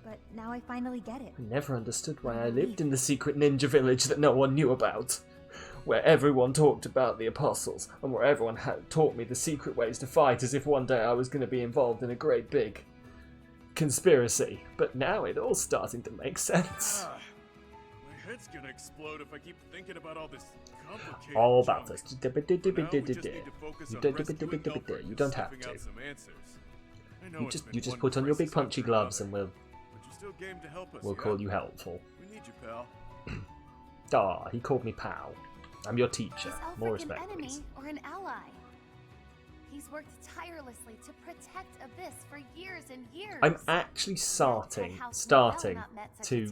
S13: But now I finally get it.
S1: I never understood why I lived in the secret ninja village that no one knew about. Where everyone talked about the apostles, and where everyone had taught me the secret ways to fight as if one day I was going to be involved in a great big conspiracy. But now it's all starting to make sense.
S3: My head's gonna explode if I keep thinking about all this complicated
S1: All
S3: junk.
S1: about this.
S3: Now we just need to focus on rescuing Elfric
S1: You
S3: and
S1: don't have
S3: sniffing
S1: to.
S3: out some answers. I know it's been
S1: You just
S3: one
S1: put on your big
S3: crisis
S1: punchy
S3: after
S1: gloves
S3: another,
S1: and we'll
S3: but you're still game to help us, yeah?
S1: call you helpful.
S3: We need you, pal.
S1: Ah, he called me pal. I'm your teacher.
S8: Is
S1: More
S8: Elfric
S1: respect,
S8: an enemy
S1: please.
S8: or an ally? He's worked tirelessly to protect Abyss for years and years.
S1: I'm actually starting to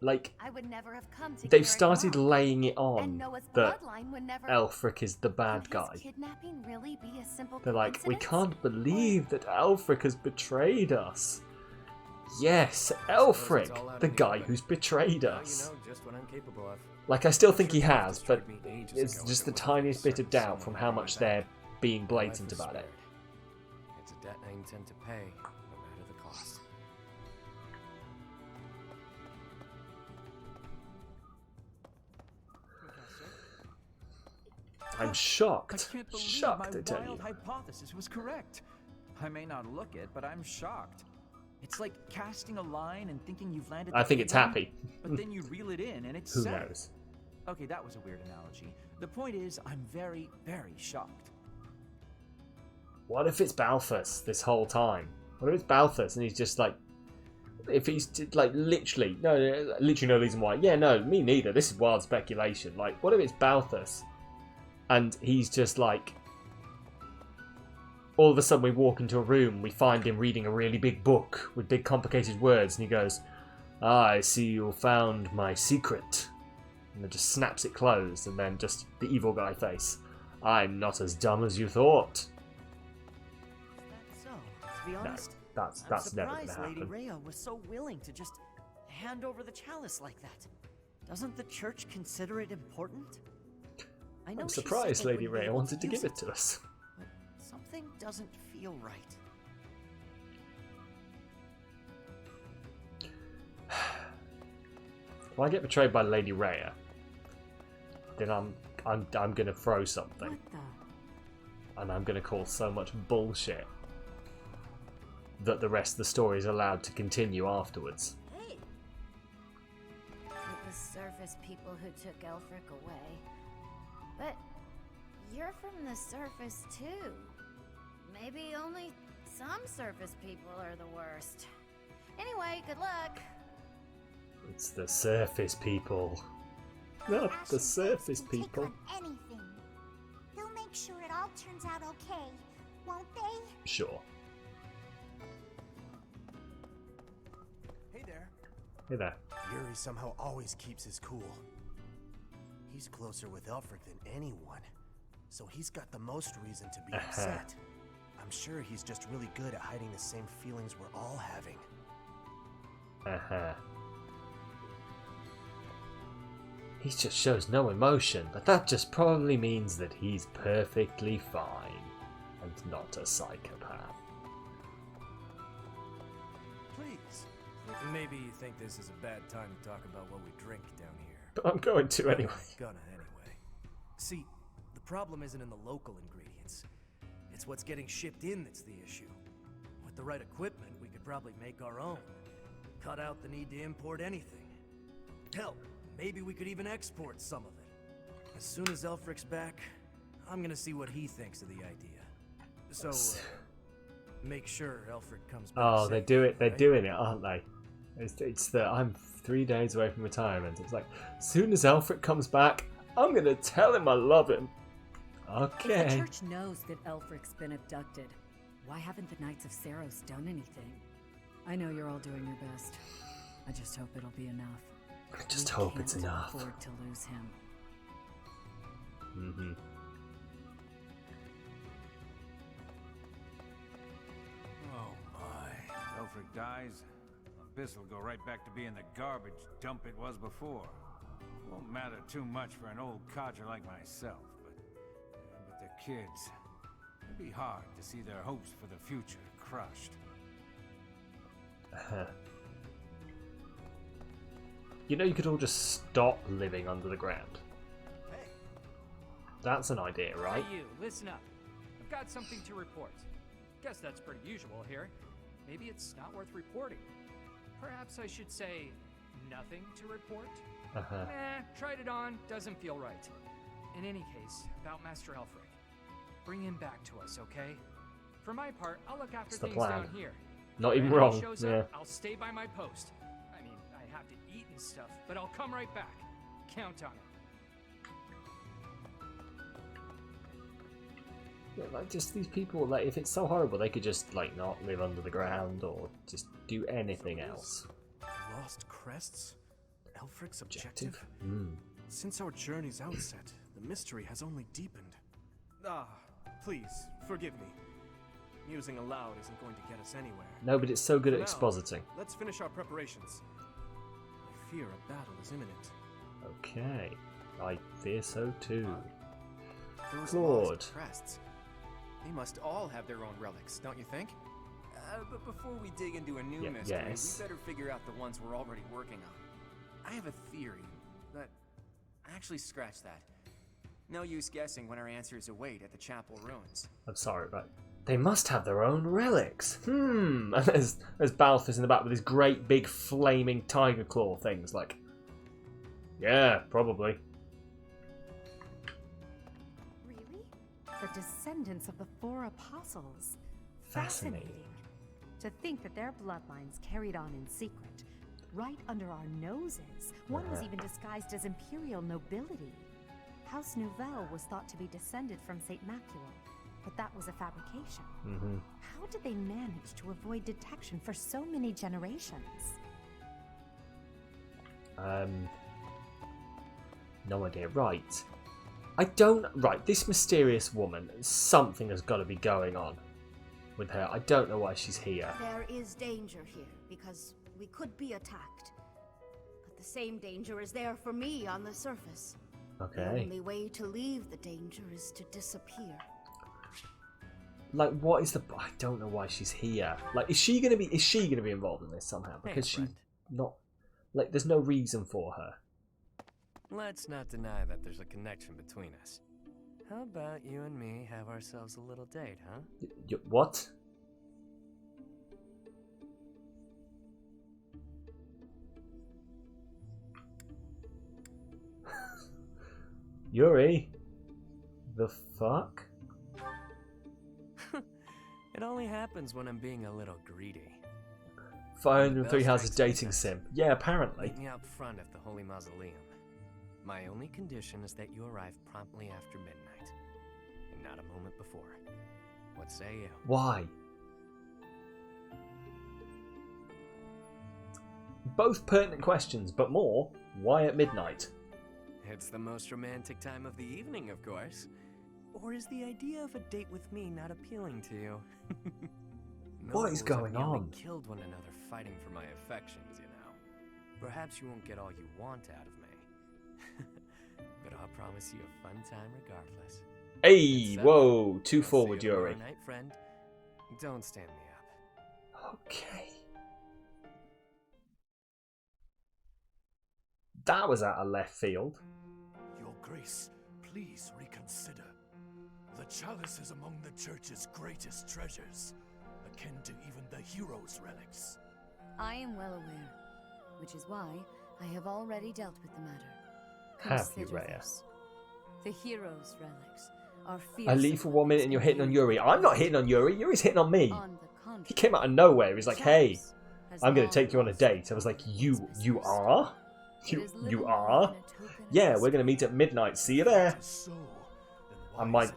S1: like.
S8: I would never have come to
S1: They've started laying it on
S8: Noah's
S1: that
S8: bloodline would never...
S1: Elfric is the bad
S8: Could his
S1: guy.
S8: kidnapping really be a simple
S1: They're like, we
S8: coincidence?
S1: can't believe that Elfric has betrayed us. Yes, Elfric, the guy who's betrayed us.
S9: You know just what I'm capable of.
S1: Like, I still think he has, but it's just the tiniest bit of doubt from how much they're being blatant about it.
S9: It's a debt I intend to pay, no matter the cost.
S1: I'm shocked.
S5: I can't believe
S1: Shocked,
S5: my
S1: I tell you.
S5: wild hypothesis was correct. I may not look it, but I'm shocked. It's like casting a line and thinking you've landed.
S1: I
S5: the
S1: think
S5: big
S1: it's
S5: one,
S1: happy.
S5: But then you reel it in and it's
S1: Who
S5: set.
S1: knows?
S5: Okay, that was a weird analogy. The point is, I'm very, very shocked.
S1: What if it's Balthus this whole time? What if it's Balthus and he's just like, If he's like literally no reason why. Yeah, no, me neither. This is wild speculation. Like, what if it's Balthus, and he's just like, all of a sudden we walk into a room, we find him reading a really big book with big complicated words, and he goes, "Ah, I see you found my secret," and then just snaps it closed, and then just the evil guy face. "I'm not as dumb as you thought."
S4: Is that so? To be honest,
S1: That's
S4: I'm
S1: never gonna
S4: surprised Lady
S1: happen.
S4: Rhea was so willing to just hand over the chalice like that. Doesn't the church consider it important? I know
S1: I'm
S4: she said
S1: surprised
S4: they
S1: Lady
S4: wouldn't be
S1: Rhea
S4: able
S1: wanted to
S4: use
S1: give it to us.
S4: But something doesn't feel right.
S1: If I get betrayed by Lady Rhea, then I'm gonna throw something, and I'm gonna cause so much bullshit that the rest of the story is allowed to continue afterwards.
S8: Hey! It was surface people who took Elfric away. But you're from the surface too. Maybe only some surface people are the worst. Anyway, good luck.
S1: It's the surface people. Not the surface people.
S16: Take on anything. They'll make sure it all turns out okay, won't they?
S1: Sure.
S11: Hey there.
S1: Hey there.
S11: Yuri somehow always keeps his cool. He's closer with Elfric than anyone, so he's got the most reason to be upset. I'm sure he's just really good at hiding the same feelings we're all having.
S1: He just shows no emotion, but that just probably means that he's perfectly fine and not a psychopath.
S12: Please. Maybe you think this is a bad time to talk about what we drink down here.
S1: But I'm going to anyway.
S12: Gonna anyway. See, the problem isn't in the local ingredients. It's what's getting shipped in that's the issue. With the right equipment, we could probably make our own. Cut out the need to import anything. Hell, maybe we could even export some of it. As soon as Elfric's back, I'm gonna see what he thinks of the idea. So, make sure Elfric comes back.
S1: Oh,
S12: safe,
S1: they do it. They're
S12: right?
S1: doing it, aren't they? It's the I'm 3 days away from retirement. It's like, as soon as Elfric comes back, I'm gonna tell him I love him. Okay.
S17: If the church knows that Elfric's been abducted, why haven't the Knights of Saros done anything? I know you're all doing your best. I just hope it'll be enough.
S1: I just hope it's
S17: We can't
S1: enough.
S17: afford to lose him.
S1: Mm-hmm.
S6: Oh my. Elfric dies, Abyss will go right back to being the garbage dump it was before. Won't matter too much for an old codger like myself, but the kids, it'd be hard to see their hopes for the future crushed.
S1: You know, you could all just stop living under the ground. That's an idea, right?
S10: Hey, you, listen up. I've got something to report. Guess that's pretty usual here. Maybe it's not worth reporting. Perhaps I should say nothing to report? Tried it on, doesn't feel right. In any case, about Master Elfric. Bring him back to us, okay? For my part, I'll look after
S1: It's the
S10: things
S1: plan.
S10: down here.
S1: Not
S10: If
S1: even
S10: anyone
S1: wrong,
S10: shows
S1: yeah.
S10: up, I'll stay by my post. I mean, I have to eat and stuff, but I'll come right back. Count on it.
S1: Yeah, like, just these people, like, if it's so horrible, they could just, like, not live under the ground or just do anything else.
S11: Lost crests? Elfric's objective?
S1: Mm.
S11: Since our journey's outset, the mystery has only deepened. Ah, please, forgive me. Musing aloud isn't going to get us anywhere.
S1: No, but it's so good
S11: For
S1: at
S11: now,
S1: expositing.
S11: Let's finish our preparations. I fear a battle is imminent.
S1: Okay. I fear so too.
S18: Those
S1: Claude.
S18: lost crests. They must all have their own relics, don't you think? But before we dig into a new mystery,
S1: yes.
S18: we better figure out the ones we're already working on. I have a theory, but actually scratch that. No use guessing when our answers await at the chapel ruins.
S1: I'm sorry, but they must have their own relics. And there's Balthus in the back with his great big flaming tiger claw things. Like, yeah, probably.
S7: The descendants of the 4 apostles.
S1: Fascinating.
S19: To think that their bloodlines carried on in secret, right under our noses. One was even disguised as imperial nobility. House Nouvelle was thought to be descended from Saint Macule, but that was a fabrication. How did they manage to avoid detection for so many generations?
S1: No idea. Right. Right, this mysterious woman, something has got to be going on with her. I don't know why she's here.
S8: There is danger here, because we could be attacked. But the same danger is there for me on the surface.
S1: Okay.
S8: The only way to leave the danger is to disappear.
S1: Like, what is the... I don't know why she's here. Like, is she gonna be involved in this somehow? Because she's not... Like, there's no reason for her.
S9: Let's not deny that there's a connection between us. How about you and me have ourselves a little date, huh?
S1: What? Yuri? The fuck?
S9: It only happens when I'm being a little greedy.
S1: 503 houses dating sim. Yeah, apparently.
S9: Meet me out front at the Holy Mausoleum. My only condition is that you arrive promptly after midnight, and not a moment before. What say you?
S1: Why? Both pertinent questions, but more, why at midnight?
S9: It's the most romantic time of the evening, of course. Or is the idea of a date with me not appealing to you?
S1: What is going on?
S9: We killed one another fighting for my affections, you know. Perhaps you won't get all you want out of me. But I'll promise you a fun time regardless.
S1: Hey, whoa, too forward, Yuri.
S9: Night, friend. Don't stand me up.
S1: Okay. That was out of left field.
S20: Your Grace, please reconsider. The chalice is among the Church's greatest treasures, akin to even the heroes' relics.
S14: I am well aware, which is why I have already dealt with the matter.
S1: Have you, Rhea?
S14: The heroes' relics are
S1: I leave for 1 minute and you're hitting on Yuri. I'm not hitting on Yuri. Yuri's hitting on me. He came out of nowhere. He's like, "Hey, I'm going to take you on a date." I was like, "You are? You are? Yeah, we're going to meet at midnight. See you there." And my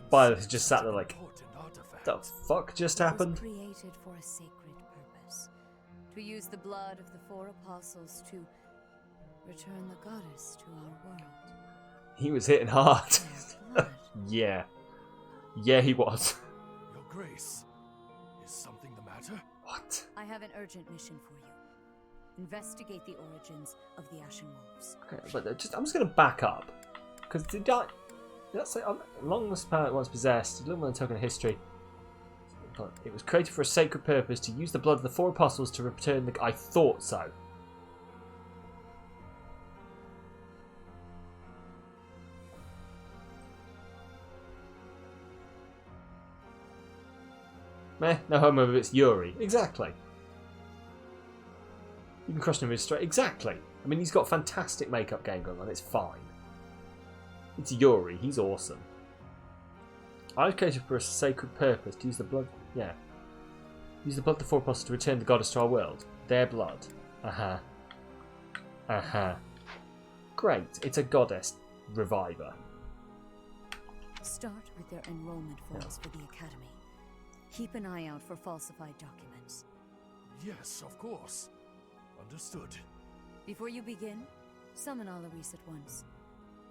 S1: pilot just sat there like, "The fuck just happened?"
S14: Created for a sacred purpose, to use the blood of the 4 apostles to return the goddess to our world.
S1: He was hitting hard. Yeah, he was.
S20: Your Grace, is something the matter?
S1: What?
S14: I have an urgent mission for you. Investigate the origins of the Ashen Wolves.
S1: Okay, but I'm just going to back up. Because did I say, long as power once possessed, a little more token of history. But it was created for a sacred purpose, to use the blood of the 4 apostles to return the... I thought so. Meh, no homo if it's Yuri. Exactly. You can crush him with straight. Exactly. I mean, he's got fantastic makeup game going on. It's fine. It's Yuri. He's awesome. I was created for a sacred purpose, to use the blood. Yeah. Use the blood of the 4 apostles to return the goddess to our world. Their blood. Great. It's a goddess reviver.
S14: Start with their enrollment forms for the academy. Keep an eye out for falsified documents.
S20: Yes, of course. Understood.
S14: Before you begin, summon Alaris at once.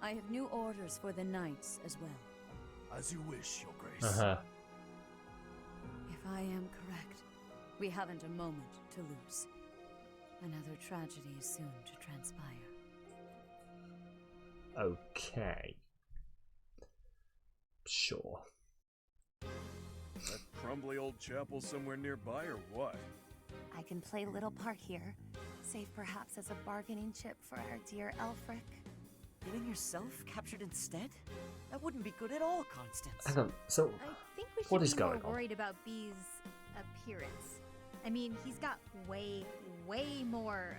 S14: I have new orders for the knights as well.
S20: As you wish, Your Grace.
S14: If I am correct, we haven't a moment to lose. Another tragedy is soon to transpire.
S1: Okay. Sure.
S3: That crumbly old chapel somewhere nearby, or what?
S2: I can play little part here, save perhaps as a bargaining chip for our dear Elfric.
S4: Getting yourself captured instead? That wouldn't be good at all, Constance.
S1: Hang on, so
S13: I think we
S1: what
S13: should
S1: is
S13: be more
S1: going on?
S13: worried about B's appearance. I mean, he's got way more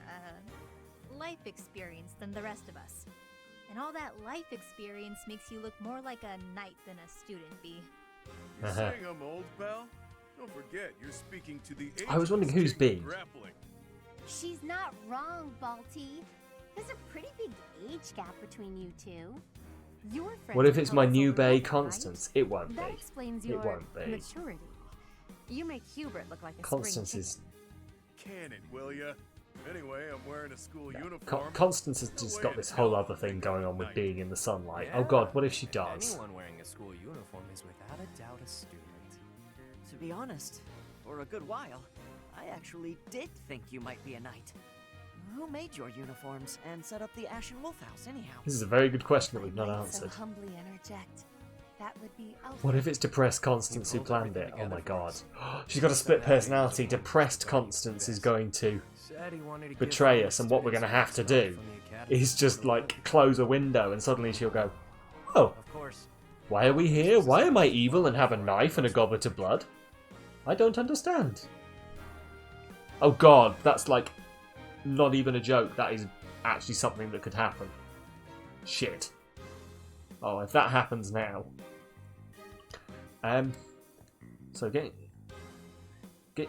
S13: life experience than the rest of us. And all that life experience makes you look more like a knight than a student, B.
S3: You saying I'm old, pal? Don't forget, you're speaking to the
S1: I was wondering who's being.
S3: grappling.
S16: She's not wrong, Balti. There's a pretty big age gap between you two.
S13: Your friend
S1: What if it's my
S13: tells us
S1: new
S13: a little
S1: bae,
S13: bit,
S1: Constance? It won't
S13: That
S1: be.
S13: explains
S1: It
S13: your
S1: won't be.
S13: maturity. You make Hubert look like a
S1: Constance
S13: spring
S1: is.
S3: Can it, will ya? Anyway, I'm wearing a school uniform.
S1: Constance has just got this whole other thing going on with being in the sunlight. Oh god, what if she does?
S9: Anyone wearing a school uniform is without a doubt a student.
S4: To be honest, for a good while, I actually did think you might be a knight. Who made your uniforms and set up the Ashen Wolf House, anyhow?
S1: This is a very good question that we've not
S2: So
S1: answered.
S2: humbly interject. That would be
S1: What if it's depressed Constance who planned it? Oh my god. She's got a split personality. Depressed Constance is going to betray us, and what we're going to have to do is just like close a window, and suddenly she'll go, oh, why are we here? Why am I evil and have a knife and a goblet of blood? I don't understand. Oh god, that's like not even a joke. That is actually something that could happen. Shit. Oh, if that happens now. So getting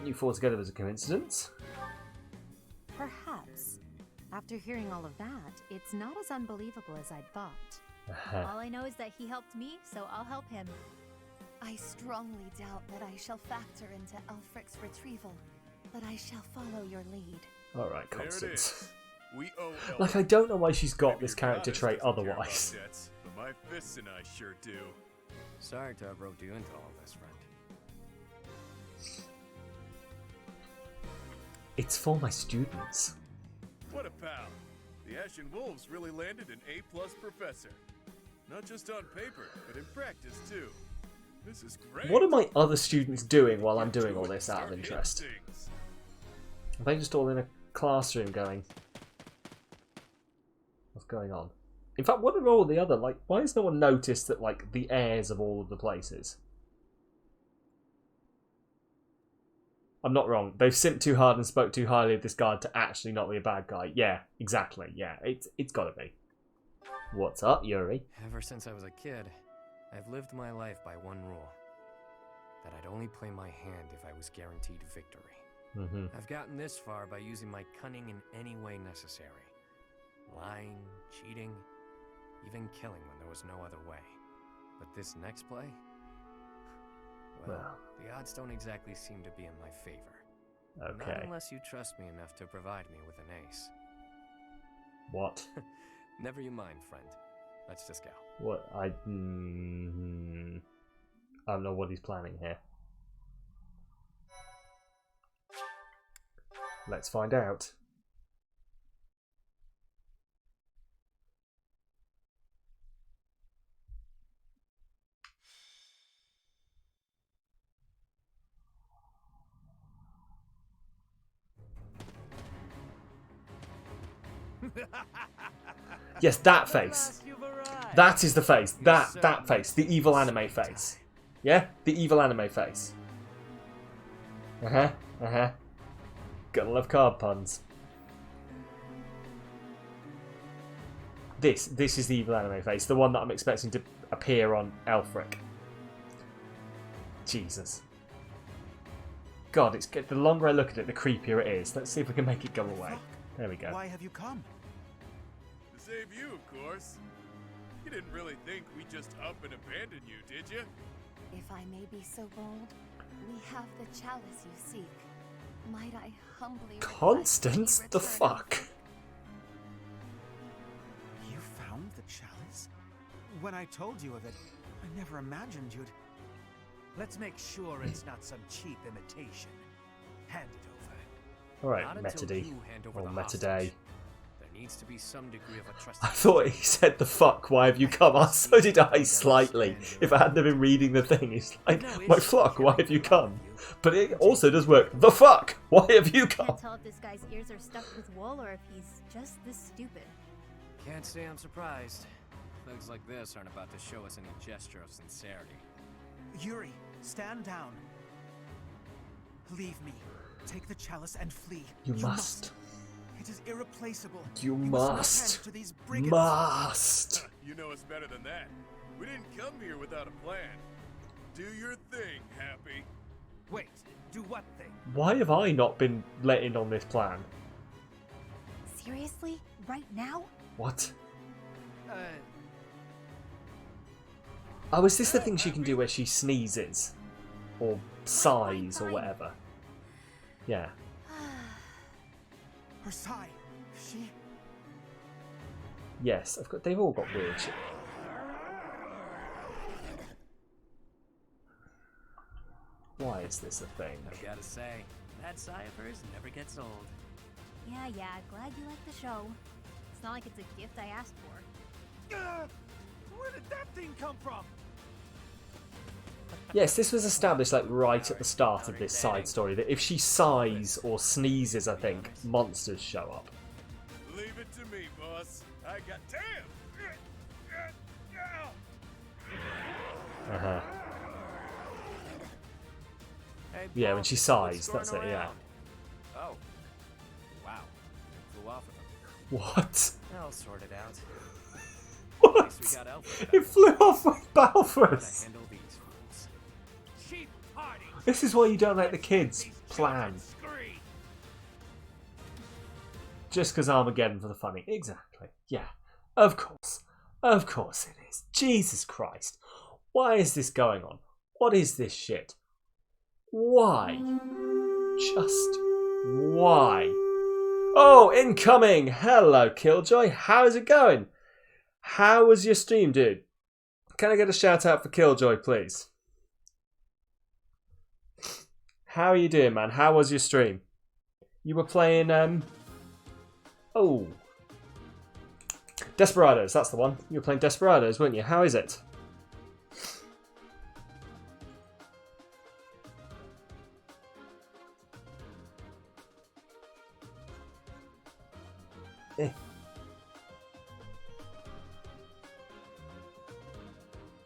S1: you four together was a coincidence?
S19: Perhaps. After hearing all of that, it's not as unbelievable as I'd thought.
S13: All I know is that he helped me, so I'll help him.
S8: I strongly doubt that I shall factor into Elfric's retrieval, but I shall follow your lead.
S1: Alright,
S3: There it
S1: Constance.
S3: is. We owe
S1: Like, I don't know why she's got this character trait otherwise.
S3: debts, but my fists and I sure do.
S9: Sorry to have roped you into all this, friend.
S1: It's for my students.
S3: What a pal. The Ashen Wolves really landed an A+ professor. Not just on paper, but in practice too. This is great.
S1: What are my other students doing while I'm doing all this out of interest? Are they just all in a classroom going, what's going on? In fact, what are all the other, like, why has no one noticed that, like, the heirs of all of the places? I'm not wrong. They've simped too hard and spoke too highly of this guard to actually not be a bad guy. Yeah, exactly. Yeah, it's gotta be. What's up, Yuri?
S9: Ever since I was a kid, I've lived my life by one rule. That I'd only play my hand if I was guaranteed victory. I've gotten this far by using my cunning in any way necessary. Lying, cheating, even killing when there was no other way. But this next play? Well, the odds don't exactly seem to be in my favor.
S1: Okay.
S9: Not unless you trust me enough to provide me with an ace.
S1: What?
S9: Never you mind, friend. Let's just go.
S1: What? I don't know what he's planning here. Let's find out. Yes, that face. That is the face. That face. The evil anime face. Yeah? The evil anime face. Gotta love card puns. This is the evil anime face. The one that I'm expecting to appear on Elfric. Jesus. God, it's the longer I look at it, the creepier it is. Let's see if we can make it go away. There we go.
S11: Why have you come?
S3: To save you, of course. You didn't really think we'd just up and abandon you, did you?
S8: If I may be so bold, we have the chalice you seek. Might I humbly
S1: Constance? The fuck?
S11: You found the chalice? When I told you of it, I never imagined you'd...
S12: Let's make sure it's not some cheap imitation. Hand it over.
S1: Alright,
S9: Not until
S1: Metady.
S9: you hand over
S1: Or
S9: the
S1: Metaday.
S9: hostage. There needs to be some degree of a trust.
S1: I thought he said the fuck, why have you come? So did I slightly. If I hadn't been reading the thing, it's like, my fuck, why have you come? But it also does work. The fuck, why have you come?
S13: Can't tell if this guy's ears are stuffed with wool or if he's just this stupid.
S9: Can't say I'm surprised. Thugs like this aren't about to show us any gesture of sincerity.
S11: Yuri, stand down. Leave me. Take the chalice and flee.
S1: You must.
S11: It is irreplaceable.
S1: You
S11: must. not
S1: must.
S11: hand it to these brigands.
S1: Must.
S3: You know us better than that. We didn't come here without a plan. Do your thing, Happy.
S5: Wait, do what thing?
S1: Why have I not been let in on this plan?
S13: Seriously? Right now?
S1: What? Oh, is this the thing she can do where she sneezes? Or sighs or whatever? Yeah.
S5: Her sigh. She...
S1: Yes, they've all got weird shit. Why is this a thing?
S12: I gotta say, that sigh of hers never gets old.
S13: Yeah, glad you like the show. It's not like it's a gift I asked for.
S5: Where did that thing come from?
S1: Yes, this was established like right at the start of this side story, that if she sighs or sneezes, I think, monsters show up.
S3: Leave it to me, boss. I got damn.
S1: Uh-huh.
S12: Hey,
S1: Yeah, when she sighs, that's it, yeah.
S12: Oh. Wow. Flew off of him.
S1: What?
S12: I'll sort it out.
S1: What?
S12: We got Alpha.
S1: It flew off with Balfours.
S12: Handle these fools. Cheap party.
S1: This is why you don't let the kids plan. Just because Armageddon for the funny. Exactly. Yeah. Of course. Of course it is. Jesus Christ. Why is this going on? What is this shit? Why? Just why? Oh, incoming! Hello, Killjoy. How's it going? How was your stream, dude? Can I get a shout out for Killjoy, please? How are you doing, man? How was your stream? You were playing, oh. Desperados, that's the one. You were playing Desperados, weren't you? How is it?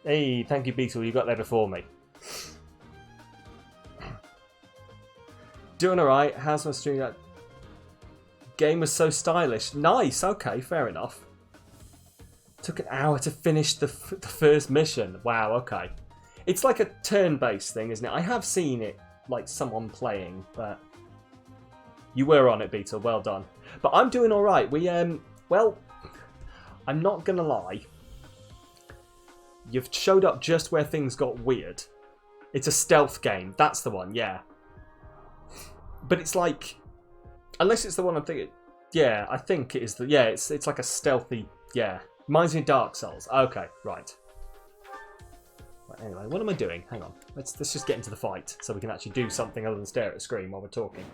S1: Hey, thank you, Beetle. You got there before me. Doing alright. How's my stream? Game was so stylish. Nice. Okay, fair enough. Took an hour to finish the first mission. Wow, okay. It's like a turn-based thing, isn't it? I have seen it, like someone playing, but... You were on it, Beetle. Well done. But I'm doing alright. We, well, I'm not gonna lie. You've showed up just where things got weird. It's a stealth game. That's the one, yeah. But it's like... Unless it's the one I'm thinking... Yeah, I think it is the... Yeah, it's like a stealthy... Yeah. Reminds me of Dark Souls. Okay, right. Right, anyway, what am I doing? Hang on. Let's just get into the fight so we can actually do something other than stare at the screen while we're talking.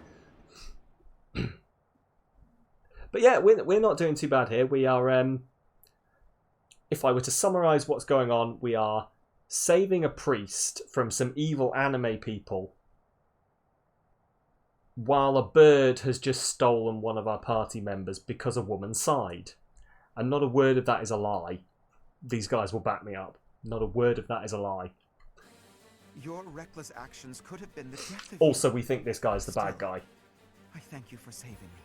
S1: But yeah, we're not doing too bad here. We are... If I were to summarise what's going on, we are saving a priest from some evil anime people while a bird has just stolen one of our party members because a woman sighed. And not a word of that is a lie. These guys will back me up. Not a word of that is a lie.
S21: Your reckless actions could have been the death of
S1: Also, we think this guy's the bad guy.
S21: I thank you for saving me.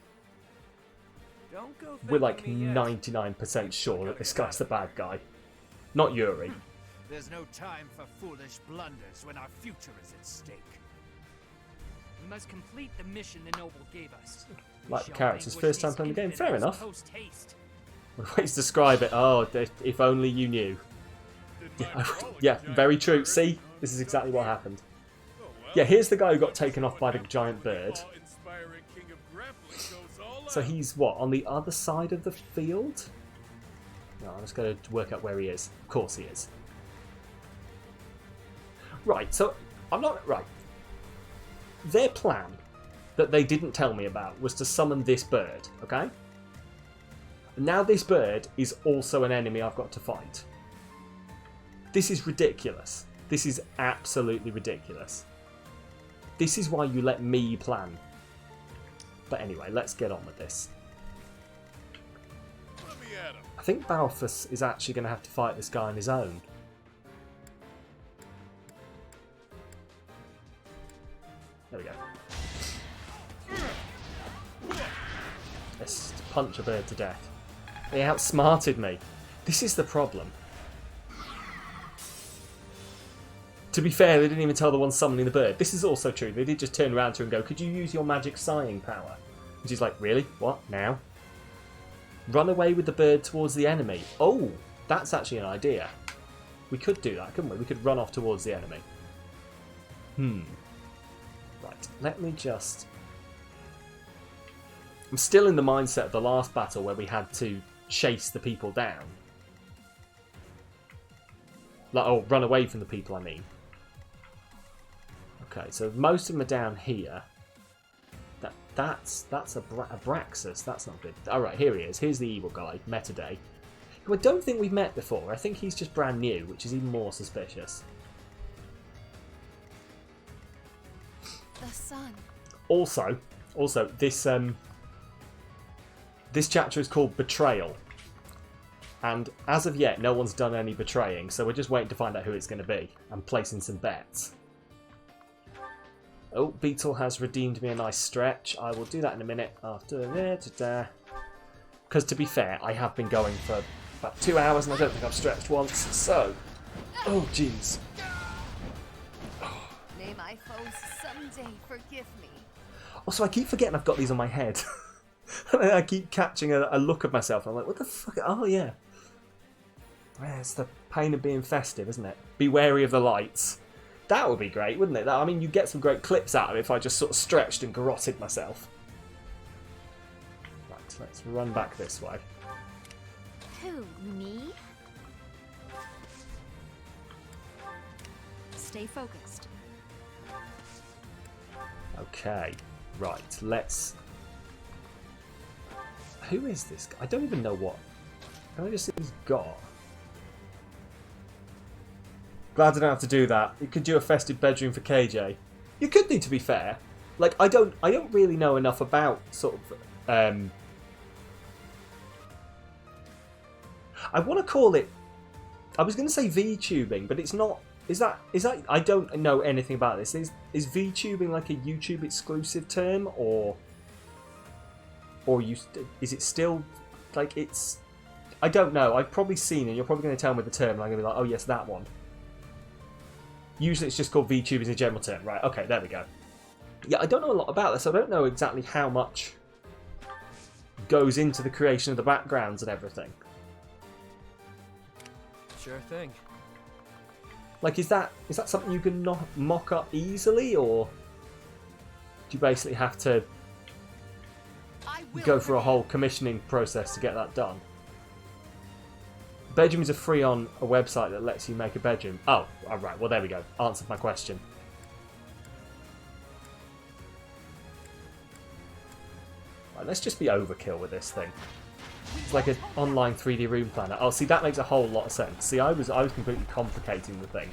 S12: Don't go
S1: We're like 99% sure that this guy's the bad guy. Not Yuri.
S22: There's no time for foolish blunders when our future is at stake.
S10: We must complete the mission the noble gave us.
S1: Like the character's first time playing the game. Fair enough. Ways to describe it. Oh, if only you knew. Yeah, very true. See? This is exactly what happened. Yeah, here's the guy who got taken off by the giant bird. So he's, what, on the other side of the field? No, I'm just going to work out where he is. Of course he is. Right, so I'm not... Right. Their plan that they didn't tell me about was to summon this bird, okay? Now this bird is also an enemy I've got to fight. This is ridiculous. This is absolutely ridiculous. This is why you let me plan. But anyway, let's get on with this. I think Balfours is actually going to have to fight this guy on his own. There we go. Let's punch a bird to death. They outsmarted me. This is the problem. To be fair, they didn't even tell the one summoning the bird. This is also true. They did just turn around to her and go, could you use your magic sighing power? And she's like, really? What? Now? Run away with the bird towards the enemy. Oh, that's actually an idea. We could do that, couldn't we? We could run off towards the enemy. Right, let me just... I'm still in the mindset of the last battle where we had to chase the people down. Like, oh, run away from the people, I mean. Okay, so most of them are down here. That's a Abraxas. That's not good. Alright, here he is. Here's the evil guy, Metaday, who I don't think we've met before. I think he's just brand new, which is even more suspicious.
S8: The sun.
S1: Also, this chapter is called Betrayal. And as of yet, no one's done any betraying, so we're just waiting to find out who it's going to be. I'm placing some bets. Oh, Beetle has redeemed me a nice stretch. I will do that in a minute after that. Because to be fair, I have been going for about 2 hours and I don't think I've stretched once, so... Oh, jeez.
S8: May my foes someday forgive me.
S1: Also, I keep forgetting I've got these on my head. I keep catching a look of myself and I'm like, what the fuck? Oh, yeah. It's the pain of being festive, isn't it? Be wary of the lights. That would be great, wouldn't it? I mean, you'd get some great clips out of it if I just sort of stretched and garroted myself. Right, let's run back this way.
S19: Who, me? Stay focused.
S1: Okay, right, let's... Who is this guy? I don't even know what. Can I just see what he's got? Glad I don't have to do that. You could do a festive bedroom for KJ. You could do, to be fair. Like, I don't really know enough about sort of I want to call it, I was going to say VTubing, but it's not. Is that I don't know anything about this. Is VTubing like a YouTube exclusive term, or is it still like it's? I don't know. I've probably seen it. You're probably going to tell me the term, and I'm going to be like, oh yes, that one. Usually it's just called VTube as a general term. Right, okay, there we go. Yeah, I don't know a lot about this. I don't know exactly how much goes into the creation of the backgrounds and everything.
S12: Sure thing.
S1: Like, is that something you can mock up easily, or do you basically have to go through a whole commissioning process to get that done? Bedrooms are free on a website that lets you make a bedroom. Oh, alright, well there we go. Answered my question. Right, let's just be overkill with this thing. It's like an online 3D room planner. Oh, see, that makes a whole lot of sense. See, I was completely complicating the thing.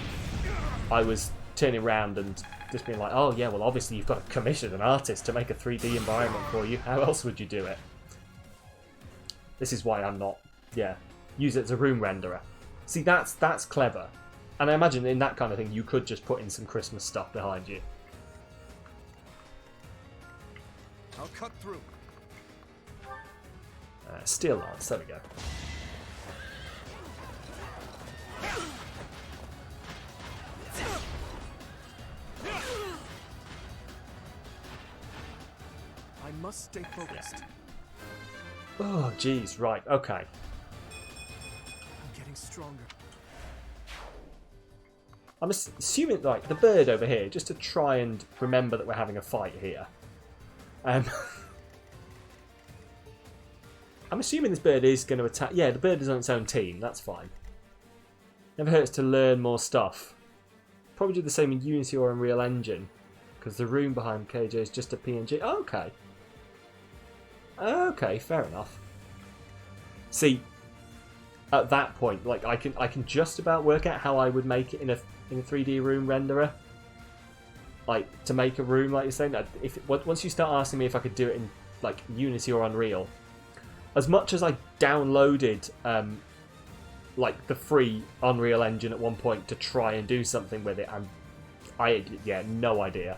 S1: I was turning around and just being like, oh yeah, well obviously you've got to commission an artist to make a 3D environment for you. How else would you do it? This is why I'm not, yeah. Use it as a room renderer. See, that's clever. And I imagine in that kind of thing, you could just put in some Christmas stuff behind you.
S20: I'll cut through.
S1: Steel lance, there we go.
S11: I must stay focused.
S1: Yeah. Oh, jeez, right, okay.
S11: Stronger.
S1: I'm assuming, like, the bird over here, just to try and remember that we're having a fight here. I'm assuming this bird is going to attack. Yeah, the bird is on its own team. That's fine. Never hurts to learn more stuff. Probably do the same in Unity or Unreal Engine, because the room behind KJ is just a PNG. Oh, okay. Okay, fair enough. See, at that point, like I can just about work out how I would make it in a 3D room renderer. Like, to make a room, like you're saying, once you start asking me if I could do it in like Unity or Unreal, as much as I downloaded like the free Unreal Engine at one point to try and do something with it, yeah, no idea.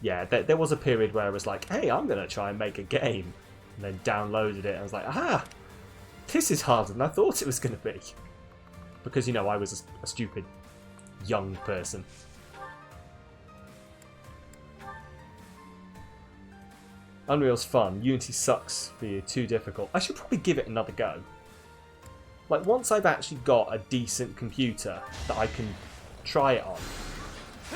S1: Yeah, there was a period where I was like, hey, I'm going to try and make a game. And then downloaded it and I was like, aha! This is harder than I thought it was going to be. Because, you know, I was a stupid young person. Unreal's fun. Unity sucks for you. Too difficult. I should probably give it another go. Like, once I've actually got a decent computer that I can try it on,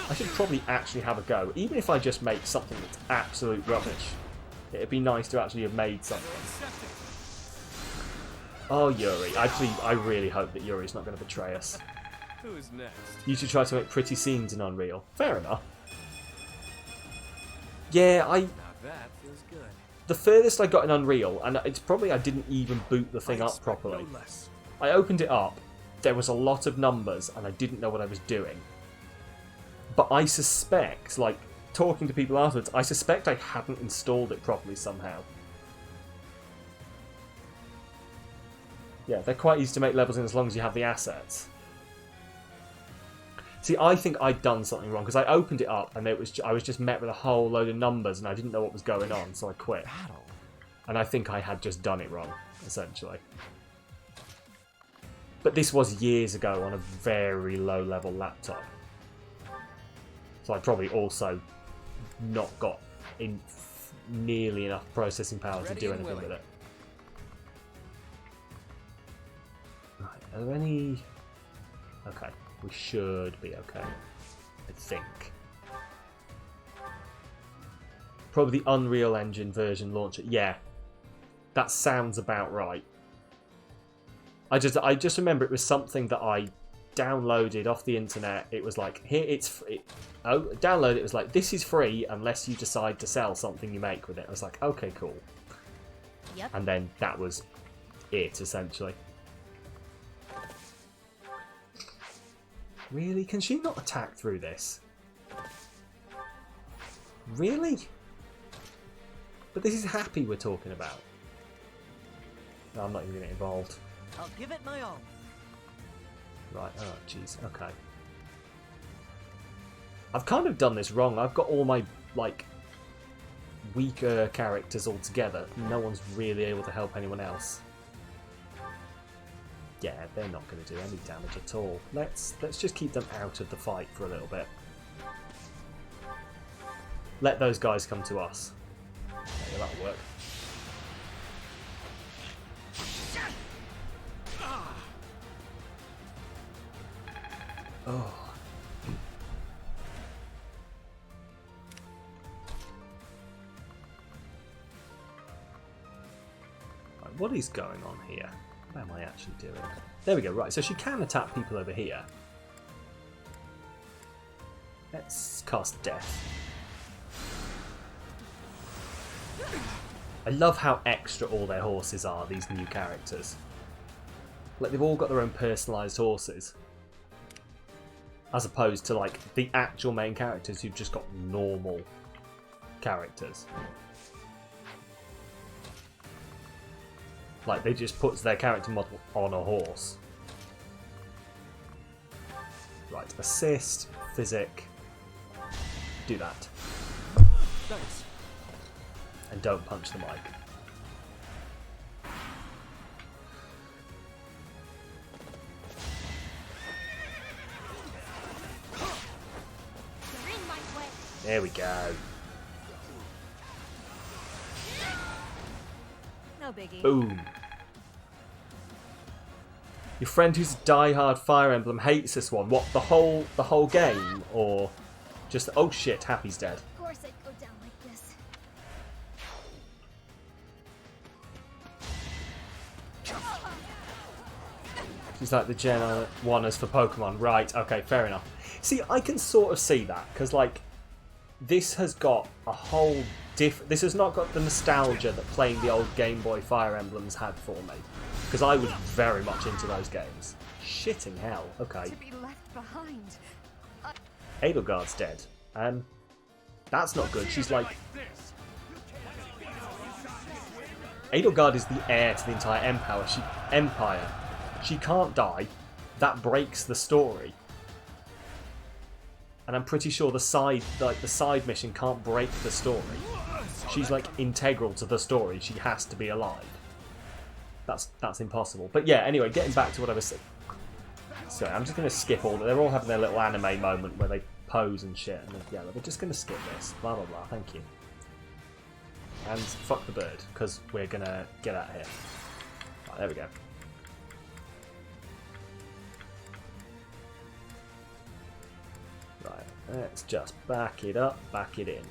S1: I should probably actually have a go. Even if I just make something that's absolute rubbish. It'd be nice to actually have made something. Oh, Yuri. I really hope that Yuri's not going to betray us.
S22: Who's next?
S1: You should try to make pretty scenes in Unreal. Fair enough. Yeah,
S22: Now that feels good.
S1: the furthest I got in Unreal, and it's probably I didn't even boot the thing up properly.
S22: No less.
S1: I opened it up, there was a lot of numbers, and I didn't know what I was doing. But I suspect, like, talking to people afterwards, I suspect I hadn't installed it properly somehow. Yeah, they're quite easy to make levels in as long as you have the assets. See, I think I'd done something wrong, because I opened it up, and I was just met with a whole load of numbers, and I didn't know what was going on, so I quit. And I think I had just done it wrong, essentially. But this was years ago on a very low-level laptop. So I probably also not got nearly enough processing power to do anything with it. Right, are there any... Okay, we should be okay, I think. Probably the Unreal Engine version launcher. Yeah, that sounds about right. I just remember it was something that I downloaded off the internet. It was like, here, it's free. Oh, download it. It was like, this is free unless you decide to sell something you make with it. I was like, okay, cool.
S13: Yep.
S1: And then that was it, essentially. Really? Can she not attack through this? Really? But this is Happy we're talking about. No, I'm not even going to get involved.
S4: I'll give it my all.
S1: Right, oh jeez, okay. I've kind of done this wrong. I've got all my, like, weaker characters all together. No one's really able to help anyone else. Yeah, they're not going to do any damage at all. Let's just keep them out of the fight for a little bit. Let those guys come to us. Okay, that'll work. Oh. Right, what is going on here? What am I actually doing? There we go, right, so she can attack people over here. Let's cast Death. I love how extra all their horses are, these new characters. Like, they've all got their own personalised horses. As opposed to, like, the actual main characters who've just got normal characters. Like, they just put their character model on a horse. Right, assist, physic. Do that.
S22: Thanks.
S1: And don't punch the mic. There we go.
S13: No biggie.
S1: Boom. Your friend who's a die-hard Fire Emblem hates this one. What, the whole game? Or just... Oh shit, Happy's dead.
S2: Of course I'd go down like this.
S1: She's like the Gen 1ers for Pokemon. Right, okay, fair enough. See, I can sort of see that, because, like, this has got a whole this has not got the nostalgia that playing the old Game Boy Fire Emblems had for me. Because I was very much into those games. Shitting hell, okay.
S7: To be left behind.
S1: Edelgard's dead. That's not good. She's like... Edelgard is the heir to the entire empire. She can't die. That breaks the story. And I'm pretty sure the side mission can't break the story. She's like integral to the story. She has to be alive. That's impossible. But yeah, anyway, getting back to what I was saying. Sorry, I'm just going to skip all. They're all having their little anime moment where they pose and shit. And yeah, we're just going to skip this. Blah blah blah. Thank you. And fuck the bird, because we're going to get out of here. Right, there we go. Right, let's just back it up, back it in.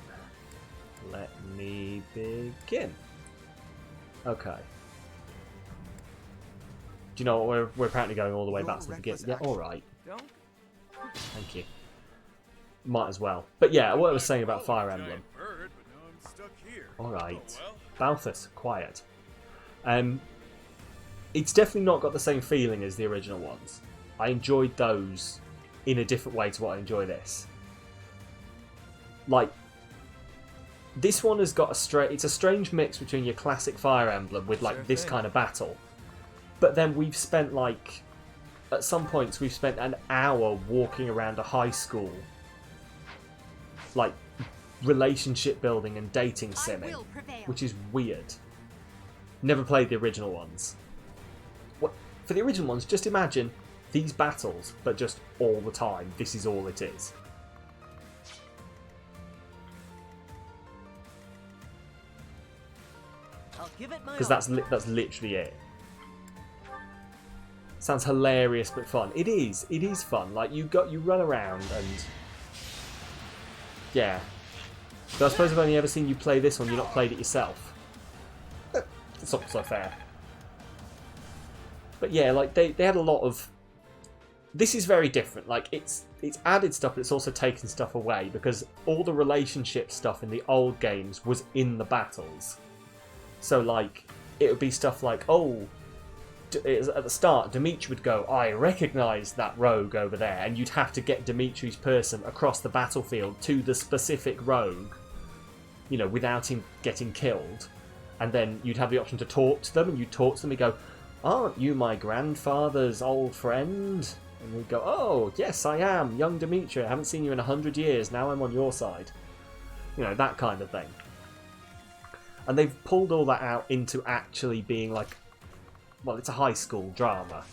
S1: Let me begin. Okay. Do you know what? We're apparently going all the way back to the beginning. Yeah, alright. Thank you. Might as well. But yeah, what I was saying about Fire Emblem. Alright. Balthus, quiet. It's definitely not got the same feeling as the original ones. I enjoyed those in a different way to what I enjoy this. Like, this one has got it's a strange mix between your classic Fire Emblem with like this kind of battle. But then we've spent like, at some points we've spent an hour walking around a high school, like relationship building and dating simming, which is weird. Never played the original ones. For the original ones, just imagine these battles, but just all the time. This is all it is. Because that's literally it. Sounds hilarious but fun. It is fun. Like you run around and yeah. So I suppose I've only ever seen you play this one. You've not played it yourself. It's not so fair. But yeah, like they had a lot of. This is very different. Like it's added stuff, but it's also taken stuff away because all the relationship stuff in the old games was in the battles. So like it would be stuff like, oh, at the start, Dimitri would go, I recognise that rogue over there, and you'd have to get Dimitri's person across the battlefield to the specific rogue, you know, without him getting killed. And then you'd have the option to talk to them, and you'd talk to them, and go, aren't you my grandfather's old friend? And he'd go, oh, yes, I am, young Dimitri, I haven't seen you in 100 years, now I'm on your side. You know, that kind of thing. And they've pulled all that out into actually being like, well, it's a high school drama.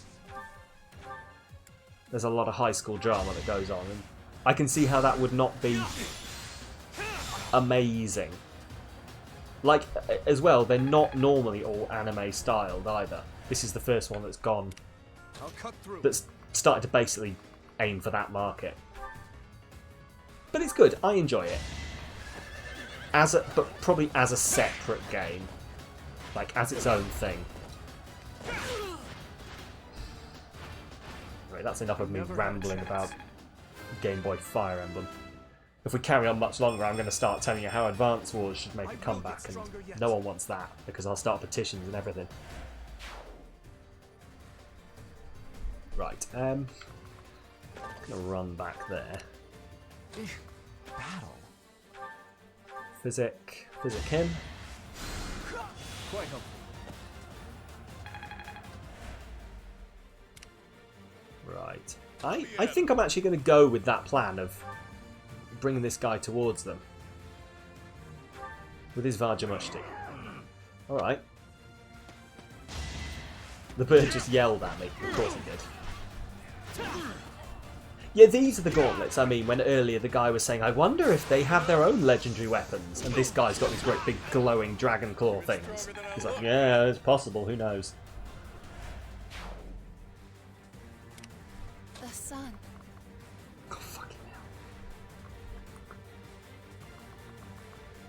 S1: There's a lot of high school drama that goes on, and I can see how that would not be amazing. Like, as well, they're not normally all anime styled either. This is the first one that's gone, that's started to basically aim for that market. But it's good, I enjoy it. But probably as a separate game. Like, as its own thing. Right, that's enough of me rambling about Game Boy Fire Emblem. If we carry on much longer, I'm going to start telling you how Advance Wars should make a comeback, and no one wants that, because I'll start petitions and everything. Right, I'm going to run back there.
S5: Battle.
S1: Physic him.
S18: Quite helpful.
S1: Right. I think I'm actually going to go with that plan of bringing this guy towards them. With his Vajamushti. Alright. The bird just yelled at me. Of course he did. Yeah, these are the gauntlets. I mean, when earlier the guy was saying, I wonder if they have their own legendary weapons. And this guy's got these great big glowing dragon claw things. He's like, yeah, it's possible. Who knows?
S8: The sun.
S1: God fucking hell.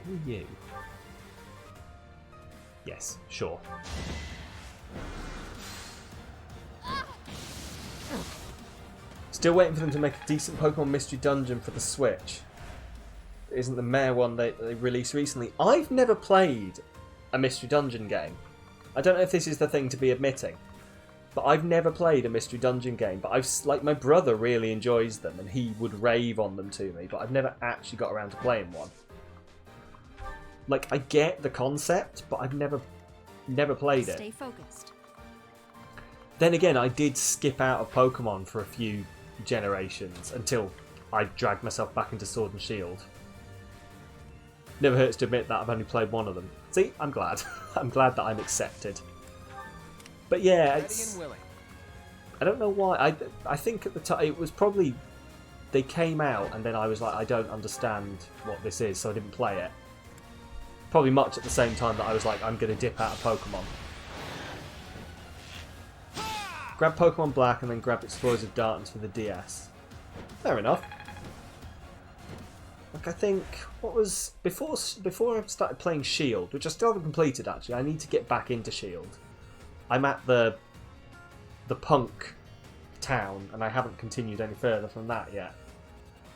S1: Who are you? Yes, sure. Still waiting for them to make a decent Pokemon Mystery Dungeon for the Switch. Isn't the Mare one they released recently? I've never played a Mystery Dungeon game. I don't know if this is the thing to be admitting, but I've never played a Mystery Dungeon game. But like my brother really enjoys them, and he would rave on them to me. But I've never actually got around to playing one. Like, I get the concept, but I've never played it.
S19: Stay focused.
S1: Then again, I did skip out of Pokemon for a few generations until I dragged myself back into Sword and Shield. Never hurts to admit that I've only played one of them. See, I'm glad. I'm glad that I'm accepted. But yeah, it's... I don't know why. I think at the time it was probably... They came out and then I was like, I don't understand what this is, so I didn't play it. Probably much at the same time that I was like, I'm going to dip out of Pokemon. Grab Pokemon Black and then grab Explorers of Darkness for the DS. Fair enough. Like, I think, what was... Before I started playing Shield, which I still haven't completed actually, I need to get back into Shield. I'm at the punk town and I haven't continued any further from that yet.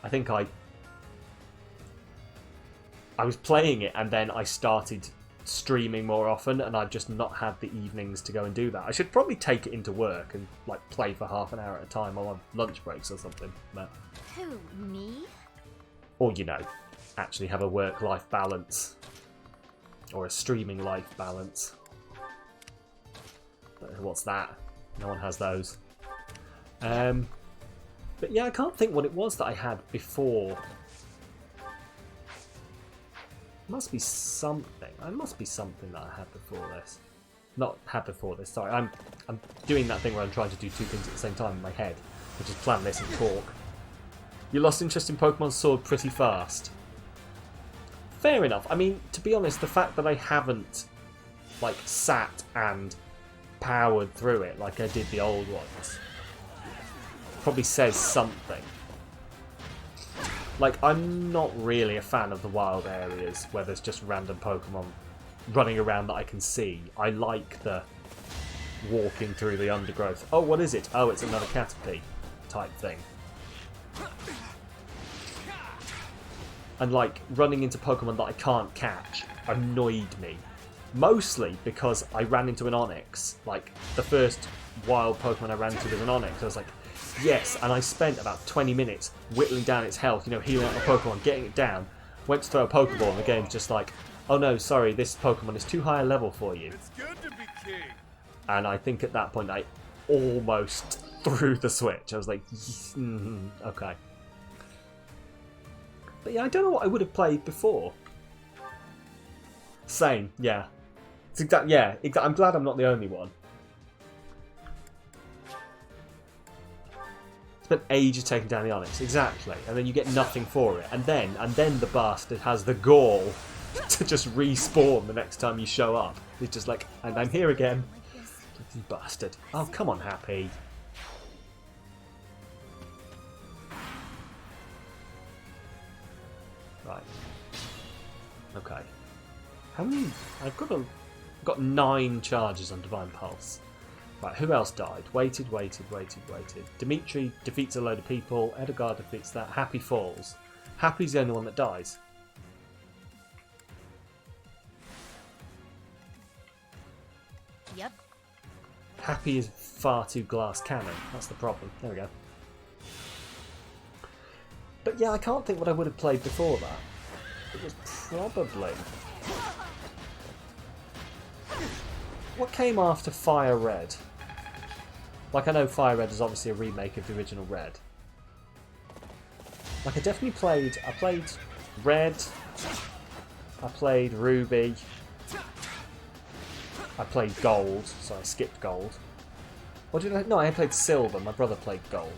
S1: I think I was playing it and then I started streaming more often and I've just not had the evenings to go and do that. I should probably take it into work and like play for half an hour at a time on lunch breaks or something. But...
S16: Who, me?
S1: Or, you know, actually have a work-life balance. Or a streaming life balance. What's that? No one has those. But yeah, I can't think what it was that I had before. Must be something. It must be something that I had before this. Not had before this, sorry. I'm doing that thing where I'm trying to do two things at the same time in my head. Which is plan this and talk. You lost interest in Pokemon Sword pretty fast. Fair enough. I mean, to be honest, the fact that I haven't like sat and powered through it like I did the old ones probably says something. Like, I'm not really a fan of the wild areas where there's just random Pokemon running around that I can see. I like the walking through the undergrowth. Oh, what is it? Oh, it's another Caterpie type thing. And like running into Pokemon that I can't catch annoyed me. Mostly because I ran into an Onix. Like, the first wild Pokemon I ran into was an Onix. I was like, yes, and I spent about 20 minutes whittling down its health, you know, healing out my Pokemon, getting it down. Went to throw a Pokeball and the game's just like, oh no, sorry, this Pokemon is too high a level for you.
S3: It's good to be king.
S1: And I think at that point I almost threw the switch. I was like, okay. But yeah, I don't know what I would have played before. Same, yeah. It's I'm glad I'm not the only one. Spent ages taking down the Onix, exactly, and then you get nothing for it, and then the bastard has the gall to just respawn the next time you show up. He's just like, and I'm here again. You bastard. Oh, come on, Happy. Right. Okay. How many? I've got 9 charges on Divine Pulse. Right, who else died? Waited. Dimitri defeats a load of people. Edgar defeats that. Happy falls. Happy's the only one that dies.
S16: Yep.
S1: Happy is far too glass cannon. That's the problem. There we go. But yeah, I can't think what I would have played before that. It was probably... What came after Fire Red? Like, I know Fire Red is obviously a remake of the original Red. Like, I definitely played... I played Red. I played Ruby. I played Gold. So I skipped Gold. What did I... No, I played Silver. My brother played Gold.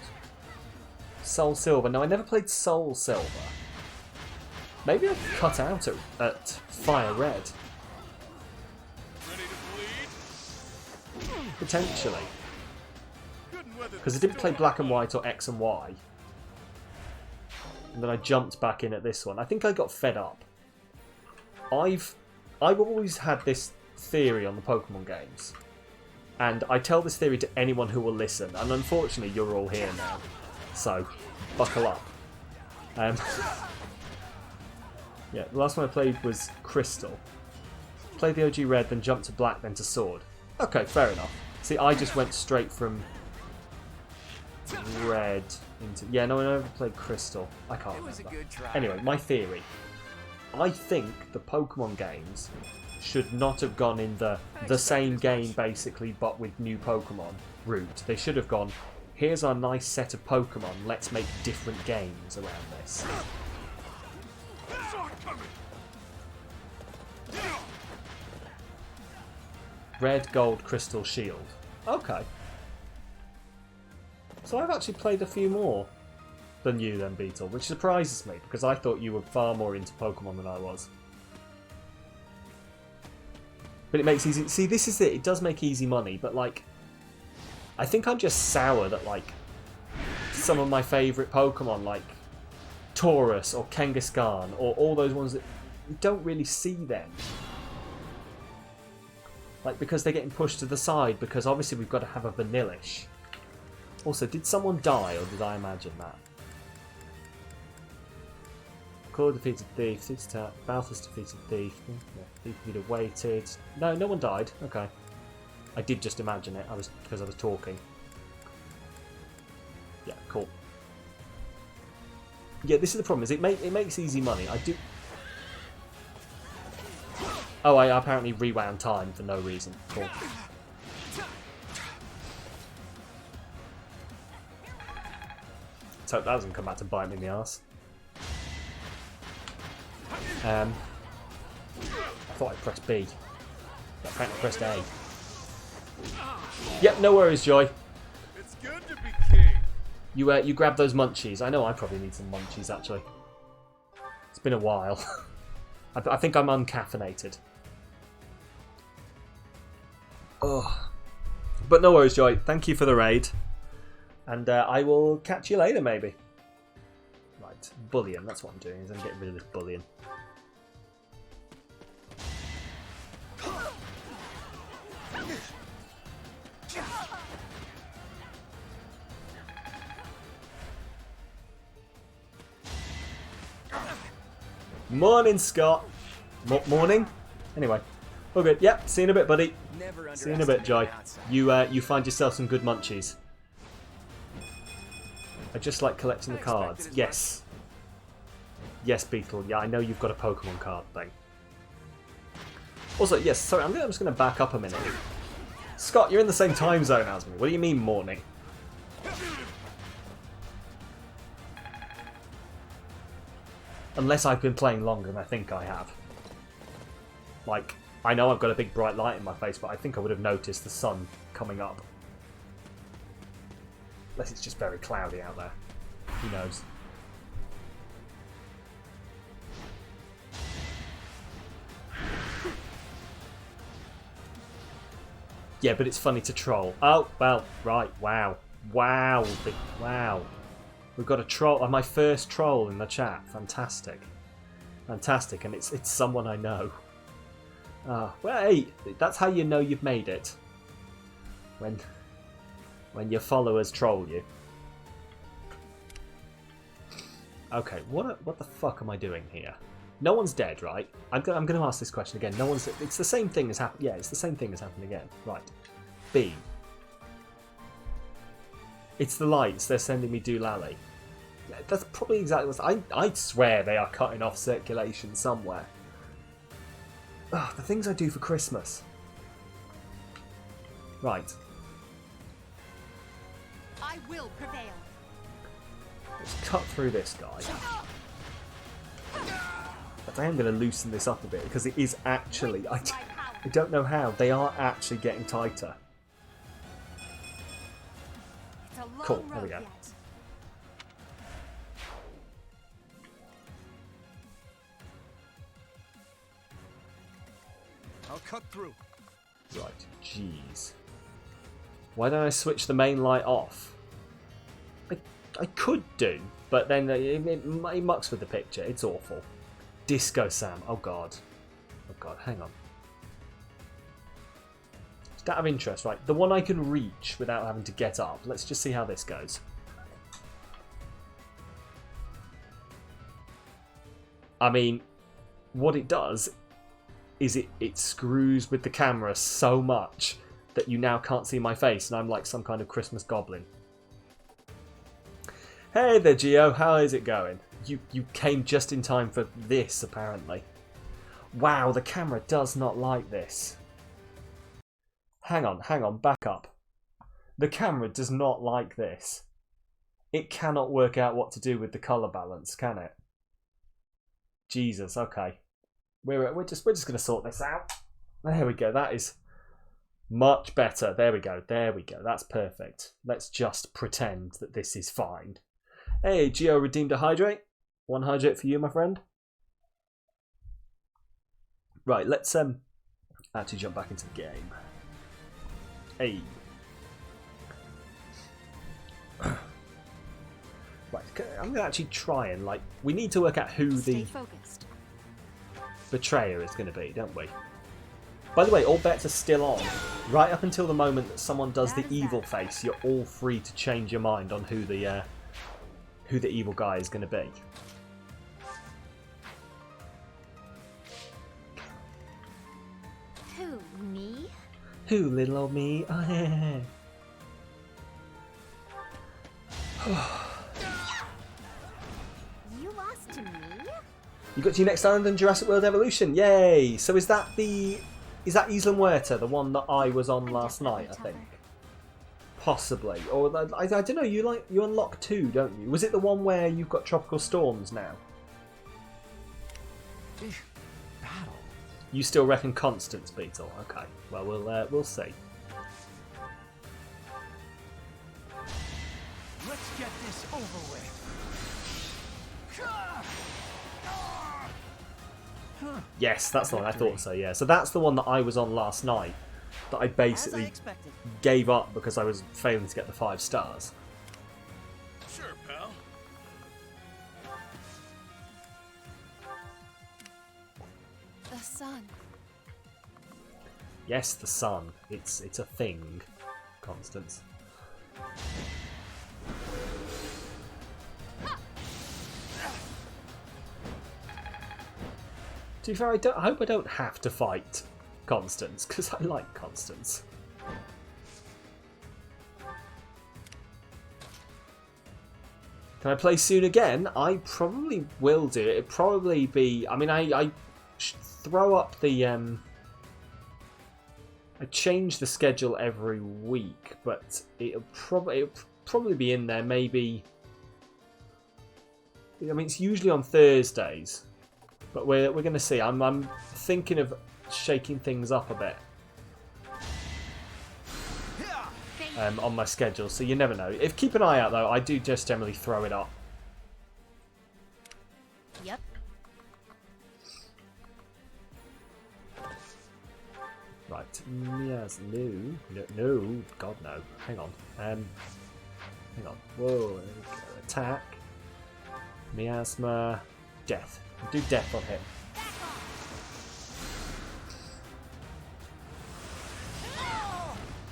S1: Soul Silver. No, I never played Soul Silver. Maybe I cut out at Fire Red. Potentially. Because I didn't play Black and White or X and Y. And then I jumped back in at this one. I think I got fed up. I've always had this theory on the Pokemon games. And I tell this theory to anyone who will listen. And unfortunately, you're all here now. So, buckle up. Yeah, the last one I played was Crystal. Played the OG Red, then jumped to Black, then to Sword. Okay, fair enough. See, I just went straight from Red into... Yeah, no, I never played Crystal. I can't remember. Anyway, my theory. I think the Pokemon games should not have gone in the same game, basically, but with new Pokemon route. They should have gone, here's our nice set of Pokemon, let's make different games around this. Red, Gold, Crystal, Shield. Okay. So I've actually played a few more than you then, Beetle, which surprises me, because I thought you were far more into Pokemon than I was. But it makes easy... See, this is it. It does make easy money, but, like... I think I'm just sour that, like... some of my favourite Pokemon, like... Taurus or Kangaskhan, or all those ones that... you don't really see them. Like, because they're getting pushed to the side, because obviously we've got to have a Vanillish. Also, did someone die, or did I imagine that? Claw defeated Thief, Thief's attack, Balthus defeated Thief, Thief would have waited. No, no one died. Okay. I did just imagine it, because I was talking. Yeah, cool. Yeah, this is the problem, is it makes easy money. I do... Oh, I apparently rewound time for no reason. Cool. Let's hope that doesn't come back to bite me in the arse. I thought I pressed B. But apparently I pressed A. Yep, no worries, Joy.
S3: It's good to be king.
S1: You grab those munchies. I know I probably need some munchies, actually. It's been a while. I think I'm uncaffeinated. Ugh. But no worries, Joy. Thank you for the raid. And I will catch you later, maybe. Right, bullion. That's what I'm doing, is I'm getting rid of this bullion. Morning, Scott. Morning? Anyway. All good. Yep, see you in a bit, buddy. See you in a bit, Joy. You find yourself some good munchies. I just like collecting the cards. Yes. Yes, Beetle. Yeah, I know you've got a Pokemon card thing. Also, yes, sorry, I'm just going to back up a minute. Scott, you're in the same time zone as me. What do you mean, morning? Unless I've been playing longer than I think I have. Like, I know I've got a big bright light in my face, but I think I would have noticed the sun coming up. Unless it's just very cloudy out there. Who knows? Yeah, but it's funny to troll. Oh, well, right, wow. Wow, wow. We've got a troll, my first troll in the chat. Fantastic. Fantastic, and it's someone I know. Well, hey, that's how you know you've made it. When your followers troll you. Okay, what the fuck am I doing here? No one's dead, right? I'm going to ask this question again. No one's... It's the same thing as happened... Yeah, it's the same thing as happened again. Right. B. It's the lights. They're sending me doolally. Yeah, that's probably exactly what... I swear they are cutting off circulation somewhere. Ugh, the things I do for Christmas. Right.
S7: I will prevail.
S1: Let's cut through this guy. But I am going to loosen this up a bit because it is actually... I don't know how. They are actually getting tighter. Cool, there we go.
S20: I'll cut through.
S1: Right, jeez. Why don't I switch the main light off? I could do, but then it mucks with the picture. It's awful. Disco Sam. Oh god. Oh god, hang on. Just out of interest, right? The one I can reach without having to get up. Let's just see how this goes. I mean, what it does is it screws with the camera so much that you now can't see my face and I'm like some kind of Christmas goblin. Hey there, Gio. How is it going? You came just in time for this, apparently. Wow, the camera does not like this. Hang on, back up. The camera does not like this. It cannot work out what to do with the colour balance, can it? Jesus, okay. We're just going to sort this out. There we go, that is Much better. There we go. There we go. That's perfect. Let's just pretend that this is fine. Hey, Geo redeemed a hydrate. 1 hydrate for you, my friend. Right, let's actually jump back into the game. Hey. Right, I'm gonna actually try and we need to work out who the betrayer is going to be, don't we? By the way, all bets are still on. Right up until the moment that someone does the evil face, you're all free to change your mind on who the evil guy is going to be.
S16: Who, me?
S1: Who, little old me? Oh, yeah.
S16: You lost to me?
S1: You got to your next island in Jurassic World Evolution. Yay! So is that Isla Muerta, the one that I was on last night, I think? Possibly. Or I don't know, you unlock 2, don't you? Was it the one where you've got tropical storms now?
S5: Battle.
S1: You still reckon Constance, Beetle? Okay. Well, we'll see.
S22: Let's get this over with.
S1: Yes, that's the one. I thought so, yeah. So that's the one that I was on last night that I basically gave up because I was failing to get the 5 stars.
S3: Sure, pal.
S8: The sun.
S1: Yes, the sun. It's a thing, Constance. To be fair, I hope I don't have to fight Constance, because I like Constance. Can I play soon again? I probably will do. It'd probably be... I mean, I throw up the... I change the schedule every week, but it'll probably be in there maybe... I mean, it's usually on Thursdays. But we're going to see. I'm thinking of shaking things up a bit on my schedule, so you never know. Keep an eye out though. I do just generally throw it up.
S16: Yep.
S1: Right. Yes. No. God no. Hang on. Hang on. Whoa. Attack. Miasma. Death. Do death on him.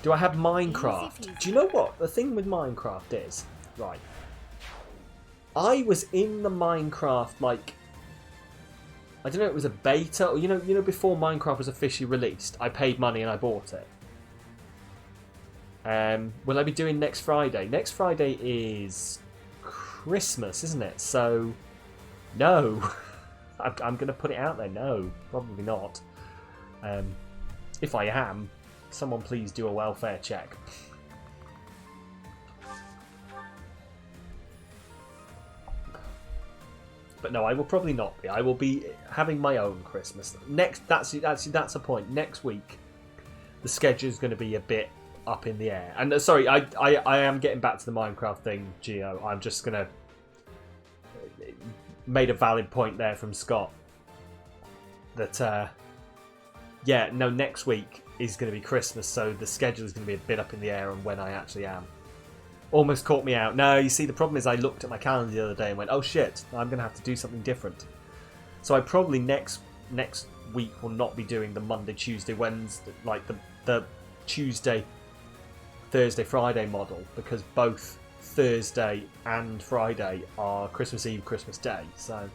S1: Do I have Minecraft? Do you know what the thing with Minecraft is? Right. I was in the Minecraft I don't know, it was a beta, or you know before Minecraft was officially released. I paid money and I bought it. Will I be doing next Friday? Next Friday is Christmas, isn't it? So no. I'm going to put it out there. No, probably not. If I am, someone please do a welfare check. But no, I will probably not be. I will be having my own Christmas. That's a point. Next week, the schedule is going to be a bit up in the air. And sorry, I am getting back to the Minecraft thing, Geo. I'm just going to... Made a valid point there from Scott that yeah, no, next week is going to be Christmas, so the schedule is going to be a bit up in the air on when I actually am. Almost caught me out. No, you see, the problem is I looked at my calendar the other day and went, oh shit, I'm going to have to do something different. So I probably next week will not be doing the Monday, Tuesday, Wednesday, like the Tuesday, Thursday, Friday model, because both Thursday and Friday are Christmas Eve, Christmas Day, so...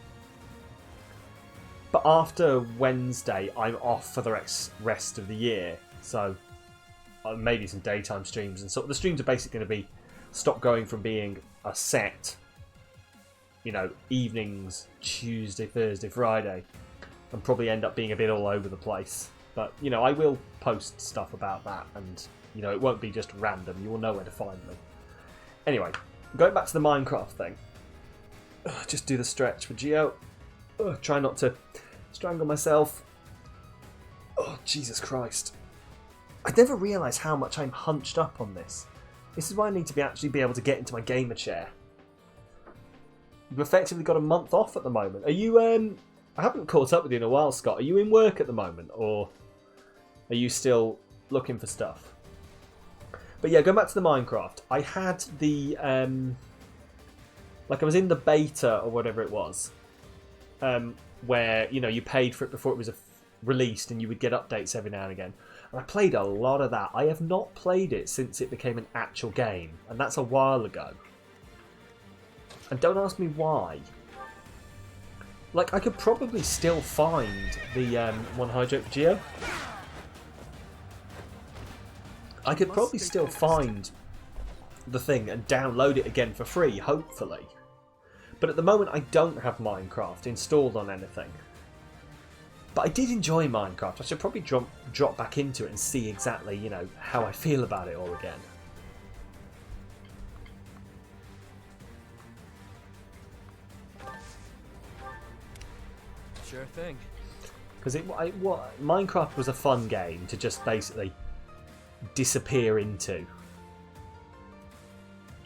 S1: But after Wednesday, I'm off for the rest of the year, so maybe some daytime streams, and so the streams are basically going to be stop going from being a set, evenings, Tuesday, Thursday, Friday, and probably end up being a bit all over the place. But, I will post stuff about that, and, it won't be just random, you will know where to find me. Anyway, going back to the Minecraft thing. Just do the stretch for Geo. Try not to strangle myself. Oh, Jesus Christ. I never realised how much I'm hunched up on this. This is why I need to actually be able to get into my gamer chair. You've effectively got a month off at the moment. Are you, I haven't caught up with you in a while, Scott. Are you in work at the moment, or are you still looking for stuff? But yeah, going back to the Minecraft. I had the, like I was in the beta, or whatever it was, where, you know, you paid for it before it was released, and you would get updates every now and again. And I played a lot of that. I have not played it since it became an actual game, and that's a while ago. And don't ask me why. Like, I could probably still find the one hydrate for Geo. I could probably still find the thing and download it again for free, hopefully. But at the moment, I don't have Minecraft installed on anything. But I did enjoy Minecraft. I should probably drop back into it and see exactly, you know, how I feel about it all again.
S12: Sure thing.
S1: Because Minecraft was a fun game to just basically disappear into.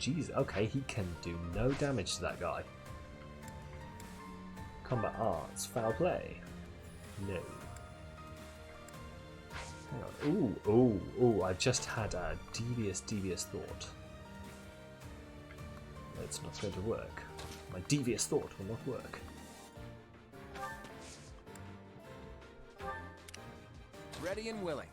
S1: Jeez, okay, he can do no damage to that guy. Combat arts, foul play. No. Hang on. Ooh, I just had a devious thought. It's not going to work. My devious thought will not work.
S18: Ready and willing.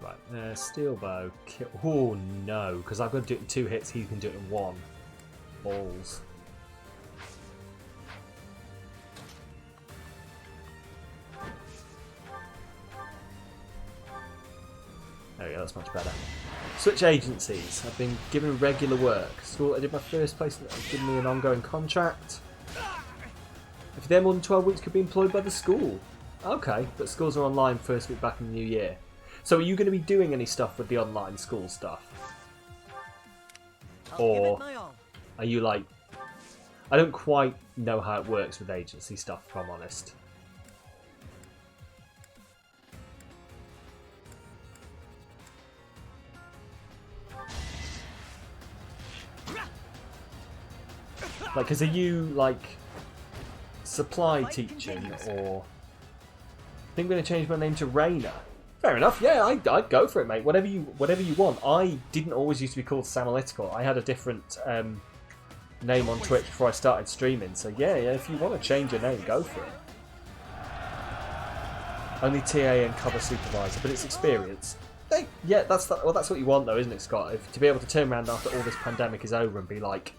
S1: Right, steel bow. Kill. Oh no, because I've got to do it in 2 hits. He can do it in 1. Balls. There we go. That's much better. Switch agencies. I've been given regular work. School. I did my first placement. They've given me an ongoing contract. If you're there more than 12 weeks, could be employed by the school. Okay, but schools are online first week back in the new year. So are you going to be doing any stuff with the online school stuff? Or are you like... I don't quite know how it works with agency stuff, if I'm honest. Like, because are you, like... supply teaching, or I think I'm going to change my name to Rainer. Fair enough. Yeah, I'd go for it, mate. Whatever you want. I didn't always used to be called Samalytical. I had a different name on Twitch before I started streaming. So yeah, if you want to change your name, go for it. Only TA and cover supervisor, but it's experience. Hey, yeah, that's what you want, though, isn't it, Scott? To be able to turn around after all this pandemic is over and be like,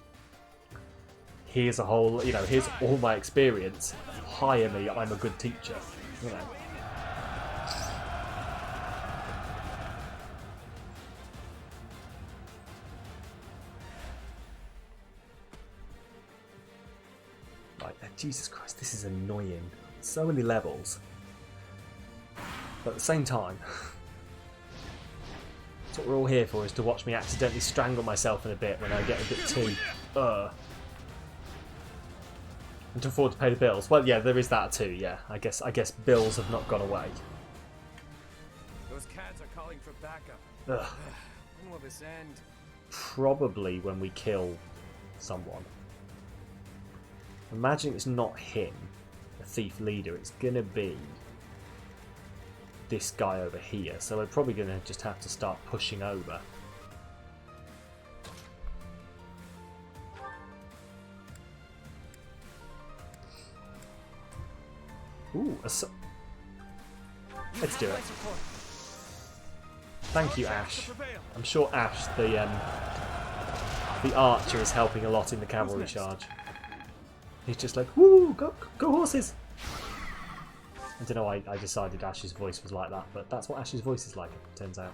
S1: here's a whole, you know, here's all my experience. Hire me, I'm a good teacher. You know. Right, Jesus Christ, this is annoying. So many levels. But at the same time, that's what we're all here for, is to watch me accidentally strangle myself in a bit when I get a bit too, and to afford to pay the bills. Well, yeah, there is that too. Yeah, I guess bills have not gone away.
S22: Those cats are calling for backup.
S1: Ugh.
S22: When will this end?
S1: Probably when we kill someone. Imagine it's not him, the thief leader. It's gonna be this guy over here. So we're probably gonna just have to start pushing over. Ooh, let's do it. Thank you, Ash. I'm sure Ash, the archer, is helping a lot in the cavalry charge. He's just like, woo, go horses! I don't know, I decided Ash's voice was like that, but that's what Ash's voice is like, it turns out.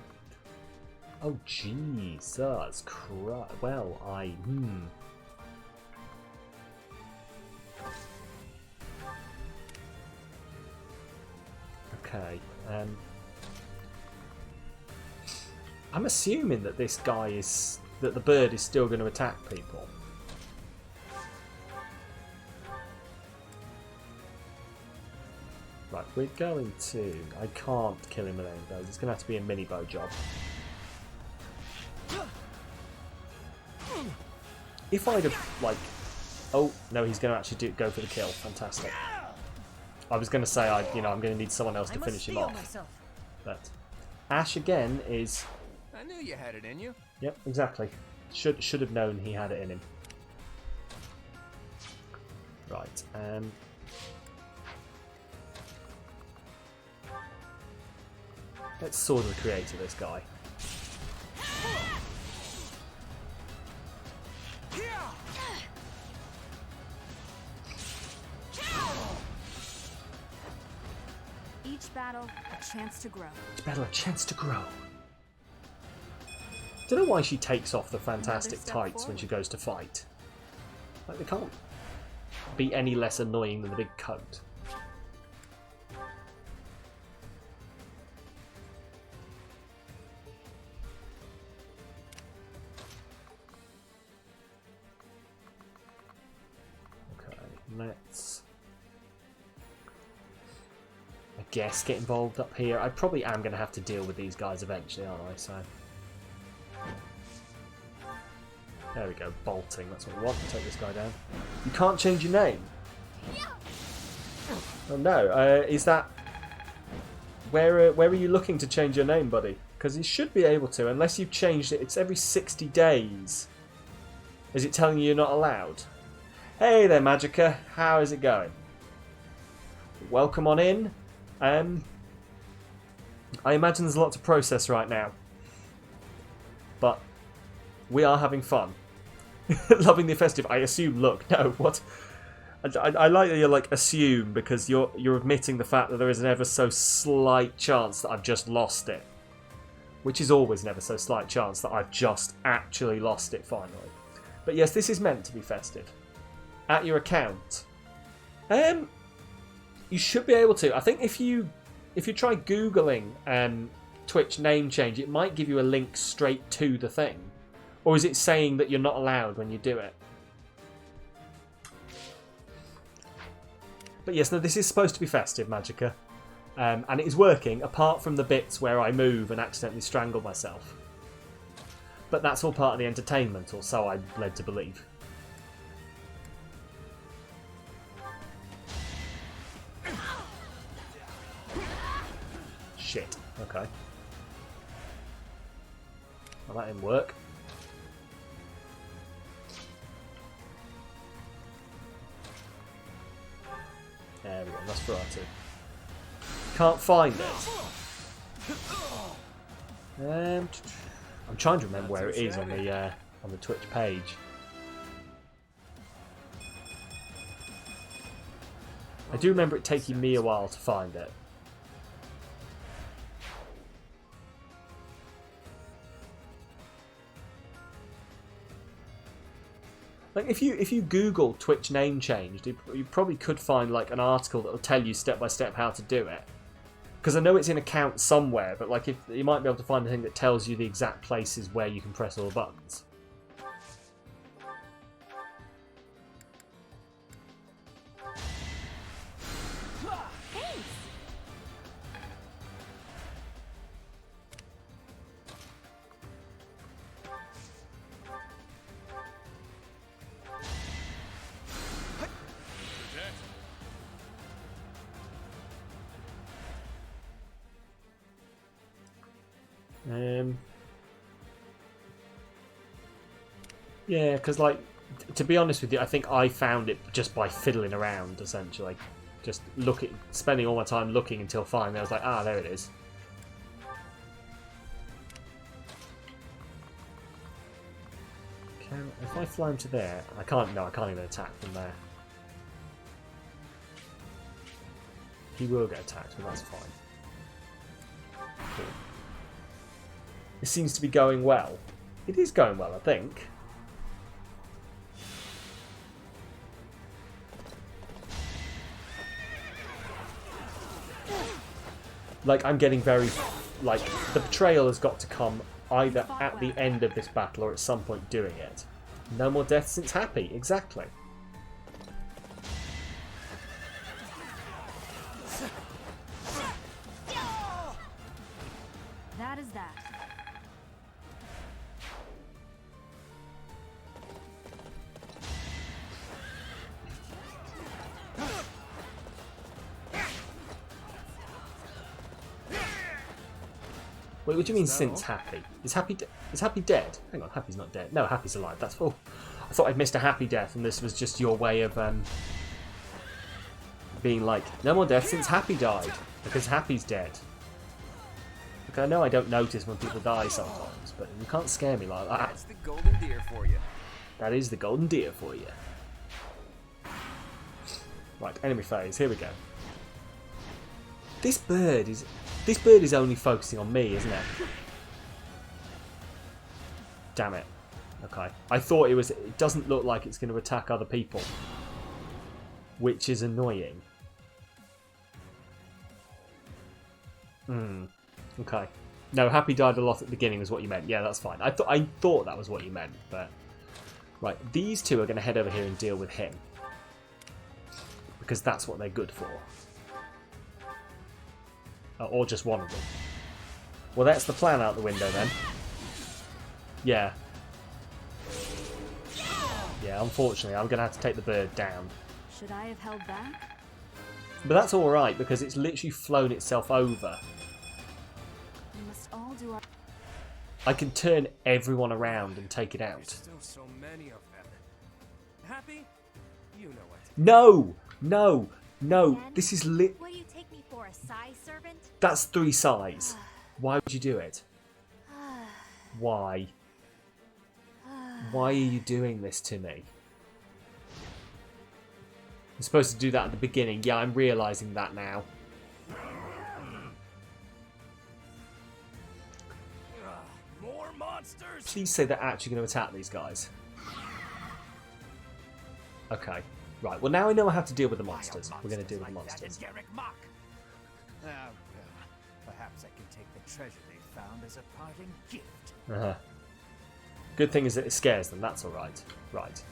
S1: Oh, Jesus Christ. Well, Okay, I'm assuming that this guy is... that the bird is still going to attack people. Right, we're going to... I can't kill him with aim bows. It's going to have to be a mini bow job. If I'd have, like... Oh, no, he's going to actually go for the kill. Fantastic. I was going to say, I'm going to need someone else to finish him off. But Ash, again, is...
S22: I knew you had it in you.
S1: Yep, exactly. Should have known he had it in him. Right, let's Sword of the Creator this guy.
S7: Each battle, a chance to grow.
S1: Each battle, a chance to grow. Don't know why she takes off the fantastic tights when she goes to fight. Like, they can't be any less annoying than the big coat. Okay, let's... I guess get involved up here. I probably am going to have to deal with these guys eventually, aren't I? So... There we go, bolting, that's what we want. Take this guy down. You can't change your name. Oh no, is that... Where are you looking to change your name, buddy? Because you should be able to, unless you've changed it. It's every 60 days. Is it telling you you're not allowed? Hey there, Magica. How is it going? Welcome on in. I imagine there's a lot to process right now. But we are having fun. Loving the festive. I assume. Look, no. What? I like that you're like assume because you're admitting the fact that there is an ever so slight chance that I've just lost it, which is always an ever so slight chance that I've just actually lost it finally. But yes, this is meant to be festive. At your account, you should be able to. I think if you try googling Twitch name change, it might give you a link straight to the thing. Or is it saying that you're not allowed when you do it? But yes, no, this is supposed to be festive, Magica. And it is working, apart from the bits where I move and accidentally strangle myself. But that's all part of the entertainment, or so I'm led to believe. Shit. Okay. Well, that didn't work. There we go, Nosferatu. Can't find it. I'm trying to remember where it is on the Twitch page. I do remember it taking me a while to find it. Like if you Google Twitch name change, you probably could find like an article that will tell you step by step how to do it. Because I know it's in account somewhere, but like if you might be able to find a thing that tells you the exact places where you can press all the buttons. Yeah, because like, to be honest with you, I think I found it just by fiddling around, essentially. Just spending all my time looking until finally I was like, ah, there it is. If I fly him to there, I can't even attack from there. He will get attacked, but that's fine. Cool. It seems to be going well. It is going well, I think. Like, I'm getting very... Like, the betrayal has got to come either at the end of this battle or at some point doing it. No more deaths since Happy, exactly. Wait, what do you mean since Happy? Is Happy dead? Hang on, Happy's not dead. No, Happy's alive. That's full. I thought I'd missed a Happy death, and this was just your way of being like, no more death since Happy died, because Happy's dead. Look, I know I don't notice when people die sometimes, but you can't scare me like that.
S18: That's the golden deer for you.
S1: That is the golden deer for you. Right, enemy phase. Here we go. This bird is only focusing on me, isn't it? Damn it. Okay. I thought it doesn't look like it's going to attack other people, which is annoying. Okay. No, Happy died a lot at the beginning is what you meant. Yeah, that's fine. I thought that was what you meant, but right, these two are going to head over here and deal with him because that's what they're good for. Or just one of them. Well, that's the plan out the window then. Yeah. Yeah, unfortunately, I'm going to have to take the bird down.
S19: Should I have held back?
S1: But that's alright, because it's literally flown itself over.
S19: We must all do our...
S1: I can turn everyone around and take it out.
S12: There's still so many of them. Happy? You know what.
S1: No! No! No! This is lit...
S2: What do you take me for, a size servant?
S1: That's 3 size. Why would you do it? Why? Why are you doing this to me? I'm supposed to do that at the beginning. Yeah, I'm realising that now.
S12: More monsters.
S1: Please say they're actually going to attack these guys. Okay. Right, well now I know how to deal with the monsters. We're going to deal with the monsters.
S22: Well, perhaps I can take the treasure they found as a parting gift.
S1: Good thing is that it scares them. That's alright. Right.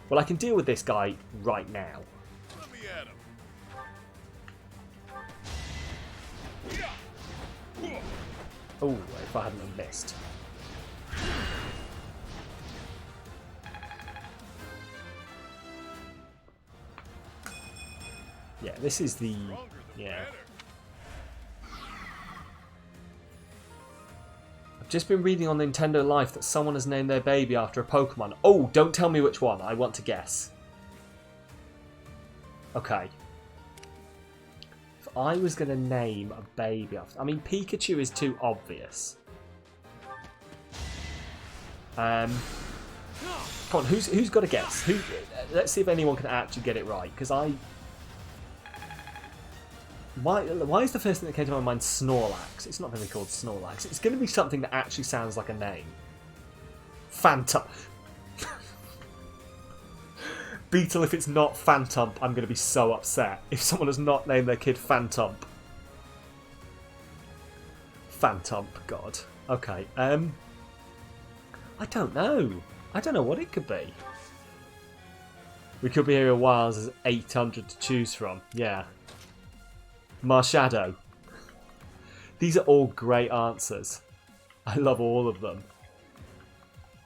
S1: Well, I can deal with this guy right now.
S3: Let me at him.
S1: Oh, if I hadn't have missed. Yeah, this is the... Yeah. I've just been reading on Nintendo Life that someone has named their baby after a Pokemon. Oh, don't tell me which one. I want to guess. Okay. If I was going to name a baby after... I mean, Pikachu is too obvious. Come on, who's got a guess? Let's see if anyone can actually get it right, because I... Why is the first thing that came to my mind Snorlax? It's not going to be called Snorlax. It's going to be something that actually sounds like a name. Phantom. Beetle, if it's not Phantump, I'm going to be so upset. If someone has not named their kid Phantump. Phantump, God. Okay, I don't know. I don't know what it could be. We could be here a while as there's 800 to choose from. Yeah. Marshadow. These are all great answers. I love all of them.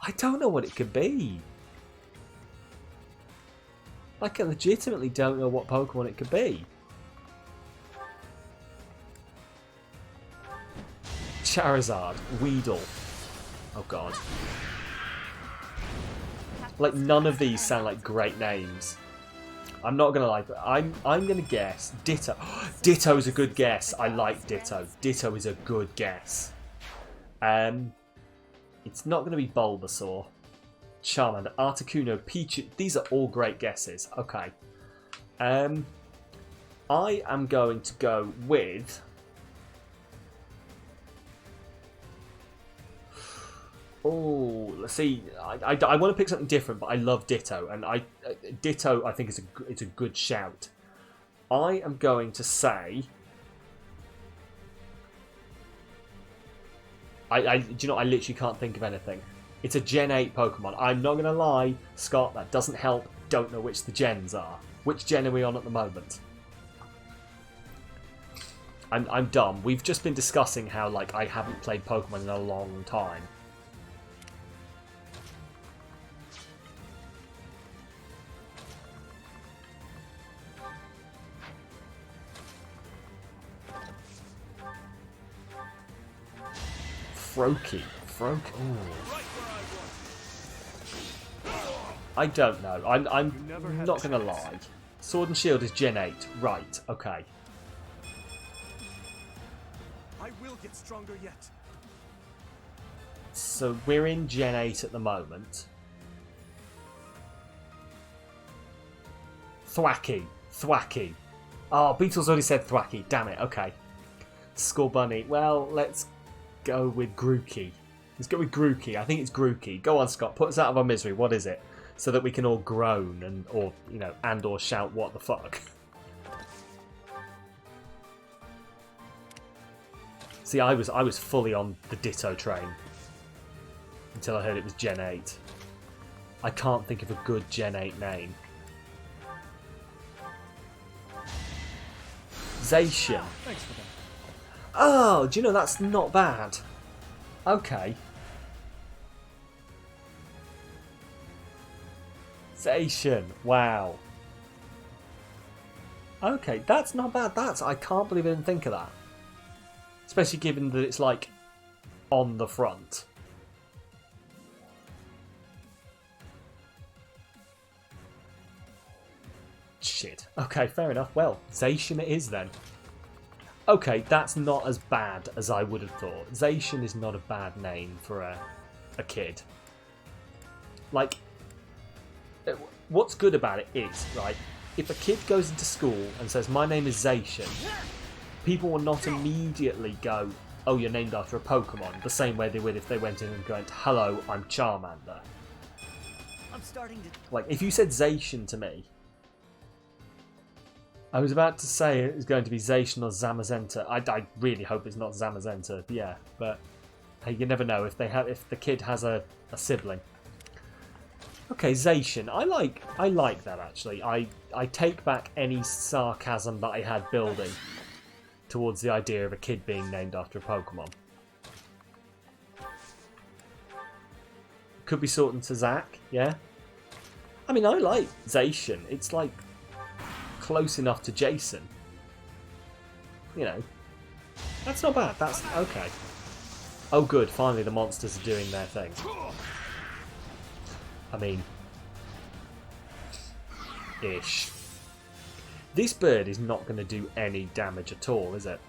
S1: I don't know what it could be. Like, I legitimately don't know what Pokemon it could be. Charizard. Weedle. Oh god. Like, none of these sound like great names. I'm not gonna lie, but I'm gonna guess Ditto. Ditto is a good guess. I like Ditto. Ditto is a good guess. It's not gonna be Bulbasaur, Charmander, Articuno, Pichu. These are all great guesses. Okay. I am going to go with. Oh, let's see. I want to pick something different, but I love Ditto, and Ditto I think is a good shout. I am going to say. Do you know? I literally can't think of anything. It's a Gen 8 Pokemon. I'm not gonna lie, Scott. That doesn't help. Don't know which the gens are. Which gen are we on at the moment? I'm dumb. We've just been discussing how like I haven't played Pokemon in a long time. Froakie. Ooh. I don't know. I'm not going to lie. Sword and Shield is Gen 8. Right, okay.
S20: I will get stronger yet.
S1: So we're in Gen 8 at the moment. Thwacky. Oh, Beetle's already said Thwacky. Damn it, okay. Skull Bunny. Well, let's go with Grookey. Let's go with Grookey. I think it's Grookey. Go on, Scott. Put us out of our misery. What is it? So that we can all groan or shout, what the fuck. See, I was fully on the Ditto train until I heard it was Gen 8. I can't think of a good Gen 8 name. Zacian.
S10: Thanks for that.
S1: Oh, do you know, that's not bad. Okay. Zacian. Wow. Okay, that's not bad. I can't believe I didn't think of that. Especially given that it's like on the front. Shit. Okay, fair enough. Well, Zacian it is then. Okay, that's not as bad as I would have thought. Zacian is not a bad name for a kid. Like, what's good about it is, right, if a kid goes into school and says, my name is Zacian, people will not immediately go, oh, you're named after a Pokemon, the same way they would if they went in and went, hello, I'm Charmander.
S4: I'm starting to...
S1: Like, if you said Zacian to me, I was about to say it was going to be Zacian or Zamazenta. I really hope it's not Zamazenta, yeah, but hey, you never know if the kid has a sibling. Okay, Zacian. I like that actually. I take back any sarcasm that I had building towards the idea of a kid being named after a Pokemon. Could be sorting to Zac, yeah. I mean, I like Zacian. It's like close enough to Jason. You know, that's not bad. That's okay. Oh, good. Finally, the monsters are doing their thing. I mean, ish. This bird is not going to do any damage at all, is it?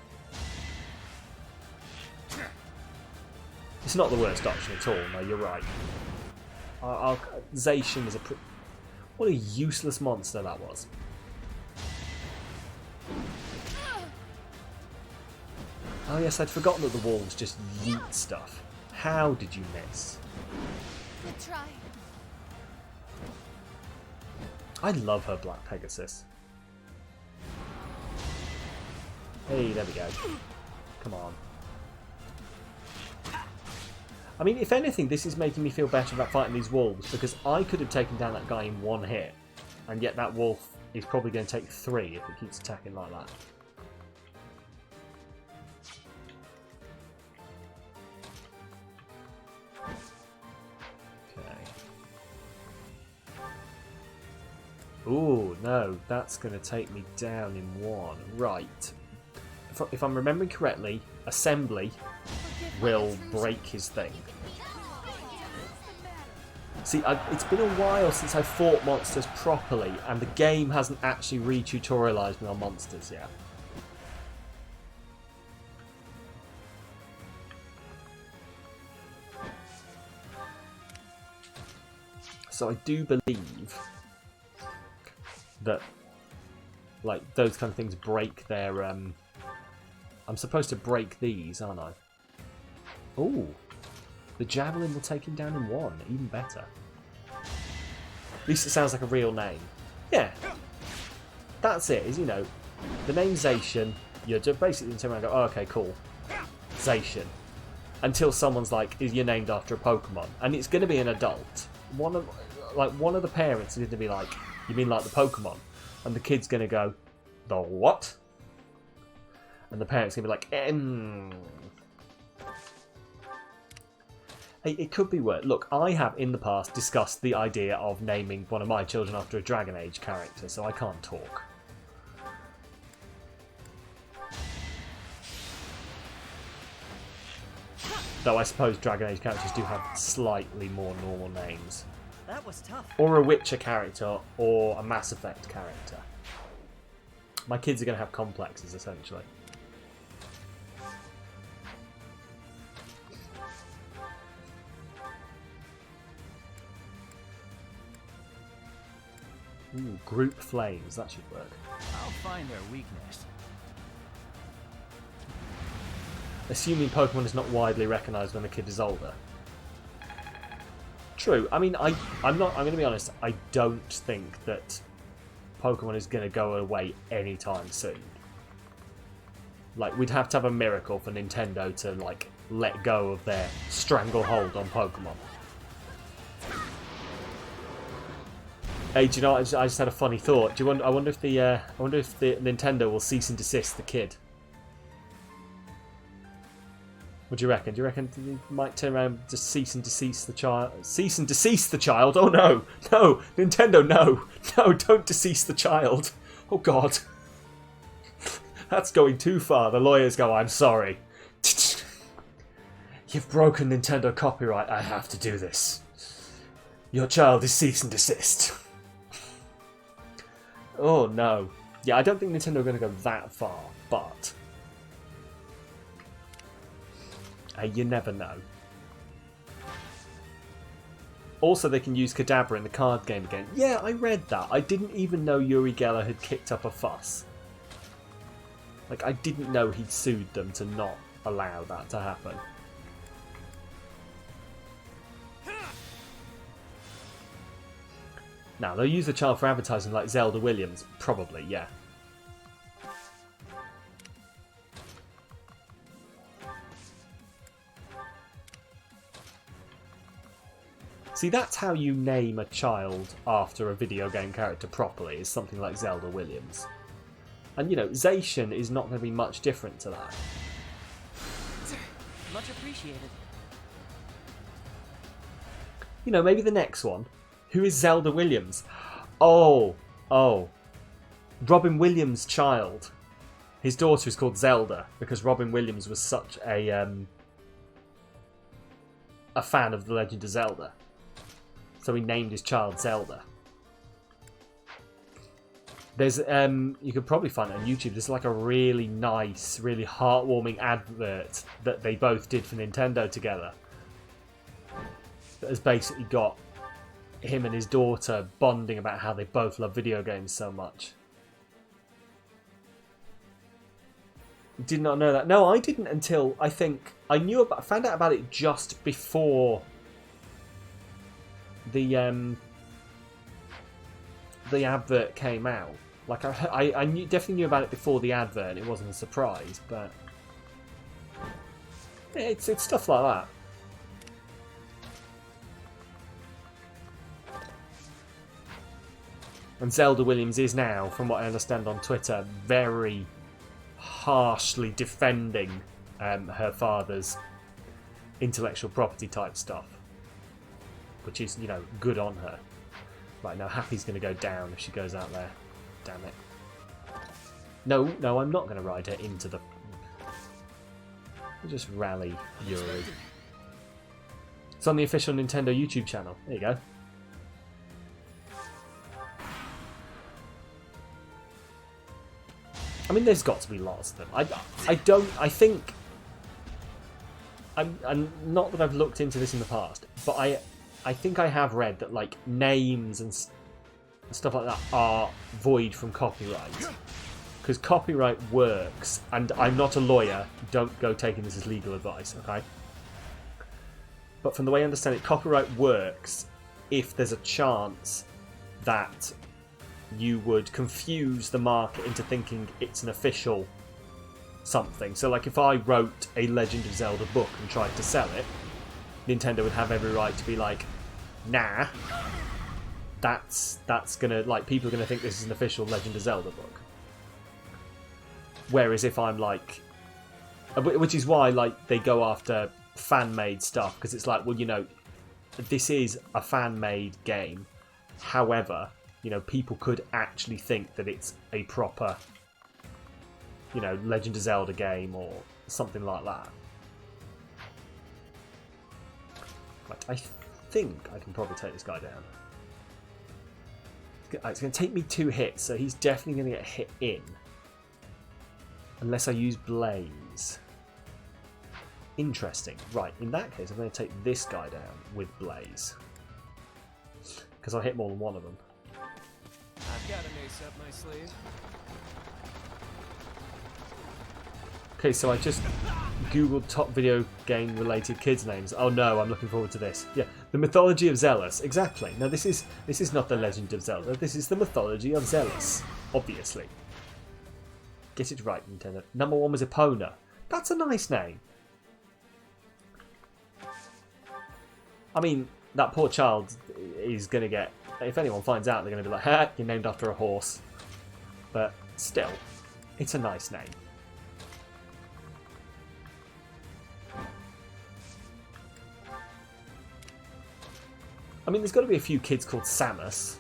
S1: It's not the worst option at all. No, you're right. Zacian is a... What a useless monster that was. Oh yes, I'd forgotten that the wolves just yeet stuff. How did you miss?
S8: Good try.
S1: I love her Black Pegasus. Hey, there we go. Come on. I mean, if anything, this is making me feel better about fighting these wolves, because I could have taken down that guy in one hit, and yet that wolf is probably going to take 3 if it keeps attacking like that. Ooh, no, that's going to take me down in 1. Right. If I'm remembering correctly, Assembly will break his thing. See, it's been a while since I fought monsters properly, and the game hasn't actually re-tutorialised me on monsters yet. So I do believe that, like, those kind of things break their, I'm supposed to break these, aren't I? Ooh, the Javelin will take him down in 1, even better. At least it sounds like a real name. Yeah, that's it, is, you know, the name's Zacian, you're just basically turn around and go, oh, okay, cool, Zacian. Until someone's like, you're named after a Pokemon, and it's going to be an adult. One of the parents is going to be like, you mean like the Pokemon? And the kid's going to go, the what? And the parent's going to be like, Hey, it could be worse. Look, I have in the past discussed the idea of naming one of my children after a Dragon Age character, so I can't talk. Though I suppose Dragon Age characters do have slightly more normal names.
S4: That was tough.
S1: Or a Witcher character, or a Mass Effect character. My kids are going to have complexes, essentially. Ooh, group flames, that should work.
S5: I'll find their weakness.
S1: Assuming Pokemon is not widely recognised when the kid is older. True. I mean, I'm going to be honest. I don't think that Pokemon is going to go away anytime soon. Like, we'd have to have a miracle for Nintendo to like let go of their stranglehold on Pokemon. Hey, do you know what? I just had a funny thought. I wonder if the Nintendo will cease and desist the kid. What do you reckon? Do you reckon you might turn around and just cease and desist the child? Cease and desist the child? Oh no! No! Nintendo, no! No, don't decease the child! Oh god. That's going too far. The lawyers go, I'm sorry. You've broken Nintendo copyright. I have to do this. Your child is cease and desist. Oh no. Yeah, I don't think Nintendo are going to go that far, but... you never know. Also, they can use Kadabra in the card game again. Yeah, I read that. I didn't even know Yuri Geller had kicked up a fuss. Like, I didn't know he'd sued them to not allow that to happen. Now, they'll use the child for advertising like Zelda Williams. Probably, yeah. See, that's how you name a child after a video game character properly, is something like Zelda Williams. And, you know, Zacian is not going to be much different to that.
S4: Much appreciated.
S1: You know, maybe the next one. Who is Zelda Williams? Oh. Robin Williams' child. His daughter is called Zelda, because Robin Williams was such a fan of The Legend of Zelda. So he named his child Zelda. There's you could probably find it on YouTube. There's like a really nice, really heartwarming advert that they both did for Nintendo together. That has basically got him and his daughter bonding about how they both love video games so much. Did not know that. No, I didn't until I think I found out about it just before the advert came out. Like I definitely knew about it before the advert, and it wasn't a surprise. But it's stuff like that. And Zelda Williams is now, from what I understand on Twitter, very harshly defending her father's intellectual property type stuff. Which is, you know, good on her. Right, now Happy's going to go down if she goes out there. Damn it. No, I'm not going to ride her into the... We'll just rally Yuri. It's on the official Nintendo YouTube channel. There you go. I mean, there's got to be lots of them. I think... I'm not that I've looked into this in the past, but I think I have read that, like, names and stuff like that are void from copyright. Because copyright works, and I'm not a lawyer, don't go taking this as legal advice, okay? But from the way I understand it, copyright works if there's a chance that you would confuse the market into thinking it's an official something. So, like, if I wrote a Legend of Zelda book and tried to sell it, Nintendo would have every right to be like, nah, that's gonna, like, people are gonna think this is an official Legend of Zelda book. Whereas if I'm like, which is why, like, they go after fan-made stuff, because it's like, well, you know, this is a fan-made game. However, you know, people could actually think that it's a proper, you know, Legend of Zelda game or something like that. I think I can probably take this guy down. It's going to take me 2 hits, so he's definitely going to get hit in. Unless I use Blaze. Interesting. Right, in that case, I'm going to take this guy down with Blaze. Because I'll hit more than one of them.
S12: I've got an ace up my sleeve.
S1: Okay, so I just googled top video game related kids names. Oh no, I'm looking forward to this. Yeah, the mythology of Zealous. Exactly. Now this is not the Legend of Zelda. This is the mythology of Zealous. Obviously. Get it right, Nintendo. Number 1 was Epona. That's a nice name. I mean, that poor child is going to get... If anyone finds out, they're going to be like, ha, you're named after a horse. But still, it's a nice name. I mean, there's got to be a few kids called Samus.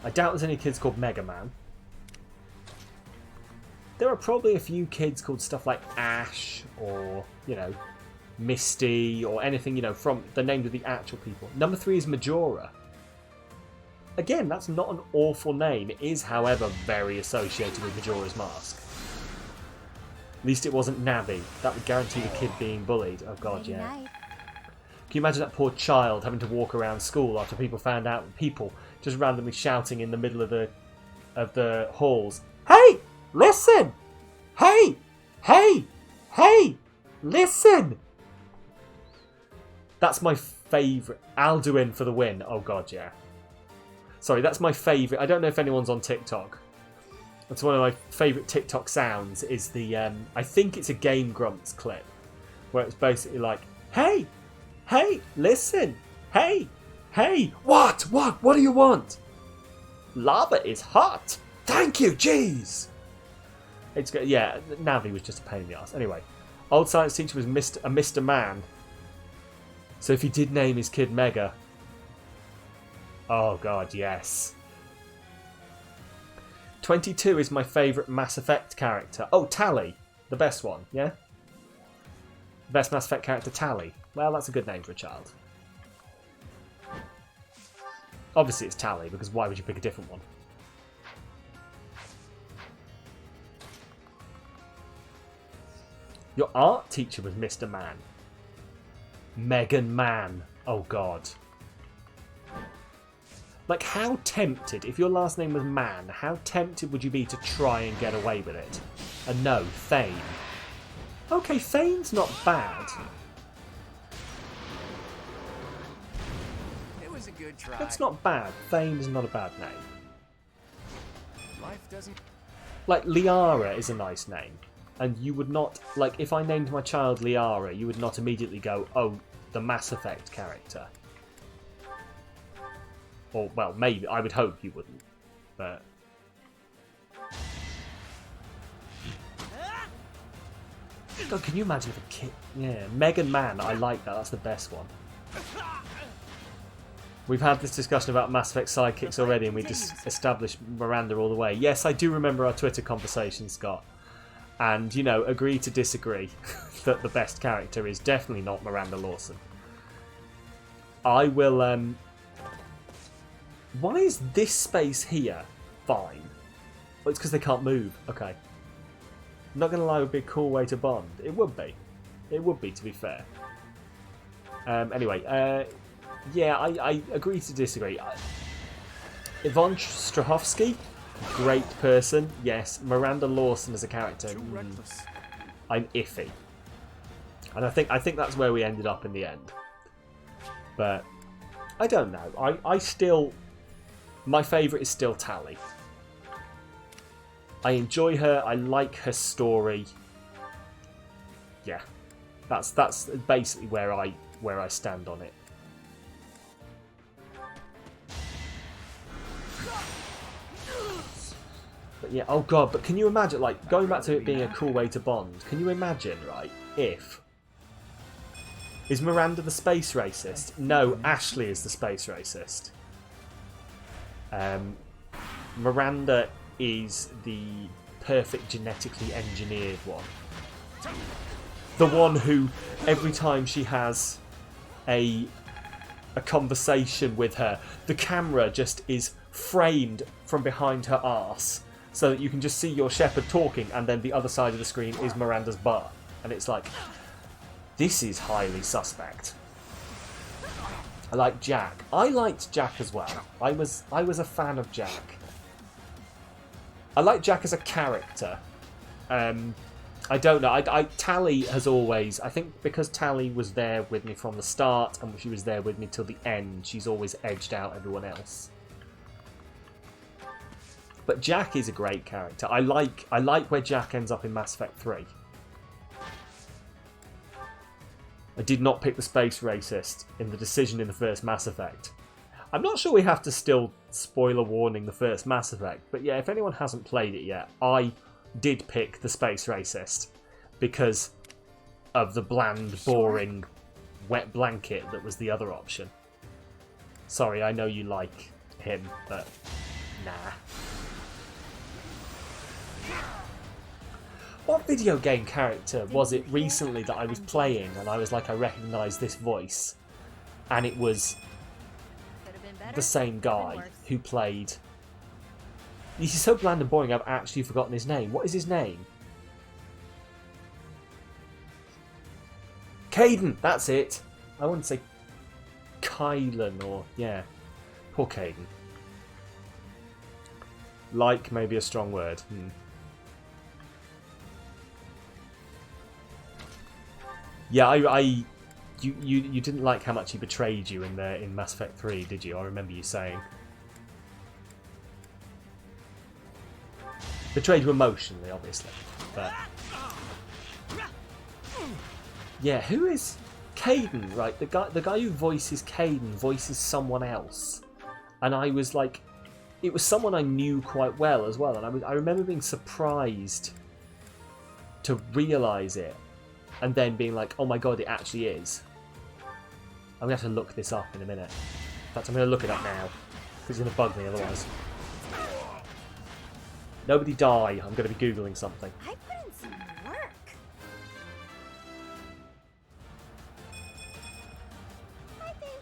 S1: I doubt there's any kids called Mega Man. There are probably a few kids called stuff like Ash or, you know, Misty or anything, you know, from the names of the actual people. Number 3 is Majora. Again, that's not an awful name. It is, however, very associated with Majora's Mask. At least it wasn't Navi. That would guarantee the kid being bullied. Oh god, yeah. Can you imagine that poor child having to walk around school after people found out, people just randomly shouting in the middle of the halls, "Hey, listen! Hey, hey, hey, listen!" That's my favourite. Alduin for the win. Oh god, yeah. Sorry, that's my favourite. I don't know if anyone's on TikTok. That's one of my favourite TikTok sounds is the, I think it's a Game Grumps clip, where it's basically like, "Hey, hey, listen, hey, hey, what do you want? Lava is hot. Thank you, jeez." It's good. Yeah, Navi was just a pain in the ass. Anyway, old science teacher was Mr. Man. So if he did name his kid Mega... Oh god, yes. 22 is my favourite Mass Effect character. Oh, Tali. The best one, yeah? Best Mass Effect character, Tali. Well, that's a good name for a child. Obviously it's Tali, because why would you pick a different one? Your art teacher was Mr. Man. Megan Man. Oh god. Like, how tempted, if your last name was Man, how tempted would you be to try and get away with it? And no, Thane. Okay, Thane's not bad.
S12: It was a good try.
S1: That's not bad. Thane is not a bad name.
S12: Life doesn't...
S1: Like, Liara is a nice name. And you would not, like, if I named my child Liara, you would not immediately go, oh, the Mass Effect character. Or, well, maybe. I would hope you wouldn't. But... God, can you imagine if a kid... Yeah, Megan Man, I like that. That's the best one. We've had this discussion about Mass Effect sidekicks already, and we just established Miranda all the way. Yes, I do remember our Twitter conversation, Scott. And, you know, agree to disagree that the best character is definitely not Miranda Lawson. I will... Why is this space here fine? Well, it's because they can't move. Okay. I'm not going to lie, it would be a cool way to bond. It would be. It would be, to be fair. Anyway, yeah, I agree to disagree. Yvonne Strahovski, great person. Yes, Miranda Lawson as a character, I'm iffy. And I think that's where we ended up in the end. But I don't know. I still... My favourite is still Tali. I enjoy her. I like her story. Yeah, that's basically where I stand on it. But yeah, oh god. But can you imagine, like, going back to it being a cool way to bond? Can you imagine, right? Is Miranda the space racist? No, Ashley is the space racist. Miranda is the perfect genetically engineered one. The one who, every time she has a conversation with her, the camera just is framed from behind her arse, so that you can just see your shepherd talking, and then the other side of the screen is Miranda's butt. And it's like, this is highly suspect. I like Jack. I liked Jack as well. I was a fan of Jack. I like Jack as a character. I don't know. Tally has always... I think because Tally was there with me from the start and she was there with me till the end, she's always edged out everyone else. But Jack is a great character. I like where Jack ends up in Mass Effect 3. I did not pick the space racist in the decision in the first Mass Effect. I'm not sure we have to still spoiler warning the first Mass Effect, but yeah, if anyone hasn't played it yet, I did pick the space racist because of the bland, boring, wet blanket that was the other option. Sorry, I know you like him, but nah. What video game character was it recently that I was playing and I was like, I recognise this voice? And it was the same guy who played... He's so bland and boring, I've actually forgotten his name. What is his name? Caden! That's it! I wouldn't say Kylan or... yeah. Poor Caden. Like, maybe a strong word. Yeah, you didn't like how much he betrayed you in Mass Effect 3, did you? I remember you saying. Betrayed you emotionally, obviously, but yeah, who is Caden? Right, the guy who voices Caden voices someone else, and I was like, it was someone I knew quite well as well, and I remember being surprised to realise it, and then being like, oh my god, it actually is. I'm gonna have to look this up in a minute. In fact, I'm gonna look it up now because it's gonna bug me otherwise. Nobody die. I'm going to be Googling something.
S16: I put in some work. I think.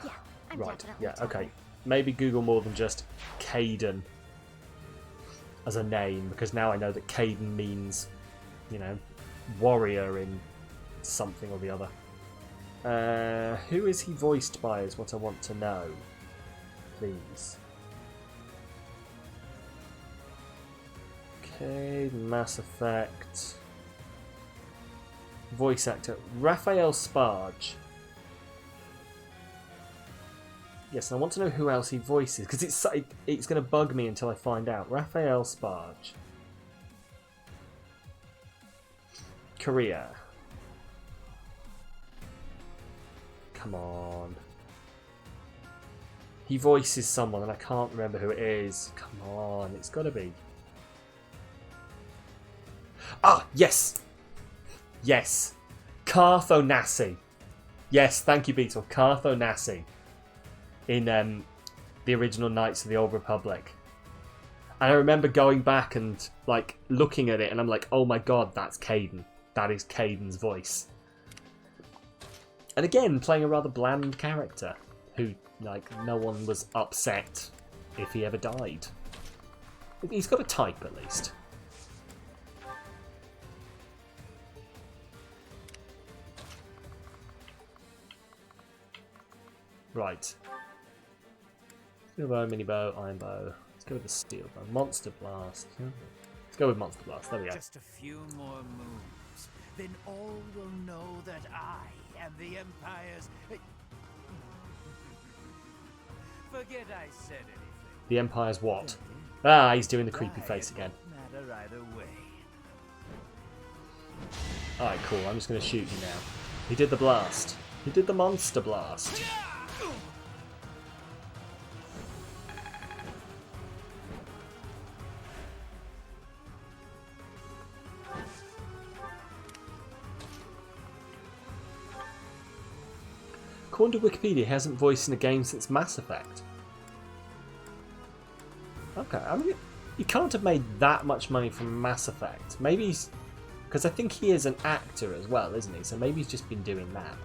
S16: Yeah, I'm
S1: right.
S16: definitely
S1: Yeah, okay. Maybe Google more than just Caden as a name, because now I know that Caden means, you know, warrior in something or the other. Who is he voiced by is what I want to know. Please. Okay, Mass Effect. Voice actor. Raphael Sparge. Yes, and I want to know who else he voices, because it's going to bug me until I find out. Raphael Sparge. Korea. Come on. He voices someone and I can't remember who it is. Come on, it's got to be. Ah, yes! Yes. Karth Onasi. Yes, thank you, Beetle. Karth Onasi. In the original Knights of the Old Republic. And I remember going back and like looking at it and I'm like, oh my god, that's Caden. That is Caden's voice. And again, playing a rather bland character who, like, no one was upset if he ever died. He's got a type at least. Right. Steel bow, mini bow, iron bow. Let's go with the steel bow. Monster blast. Let's go with monster blast. There we go.
S22: Just a few more moves, then all will know that I am the Empire's. Forget I said anything.
S1: The Empire's what? Ah, he's doing the creepy face again.
S22: Matter either way.
S1: Alright, cool. I'm just going to shoot you now. He did the blast. He did the monster blast. According to Wikipedia, he hasn't voiced in a game since Mass Effect. Okay, I mean, he can't have made that much money from Mass Effect. Maybe he's... Because I think he is an actor as well, isn't he? So maybe he's just been doing that.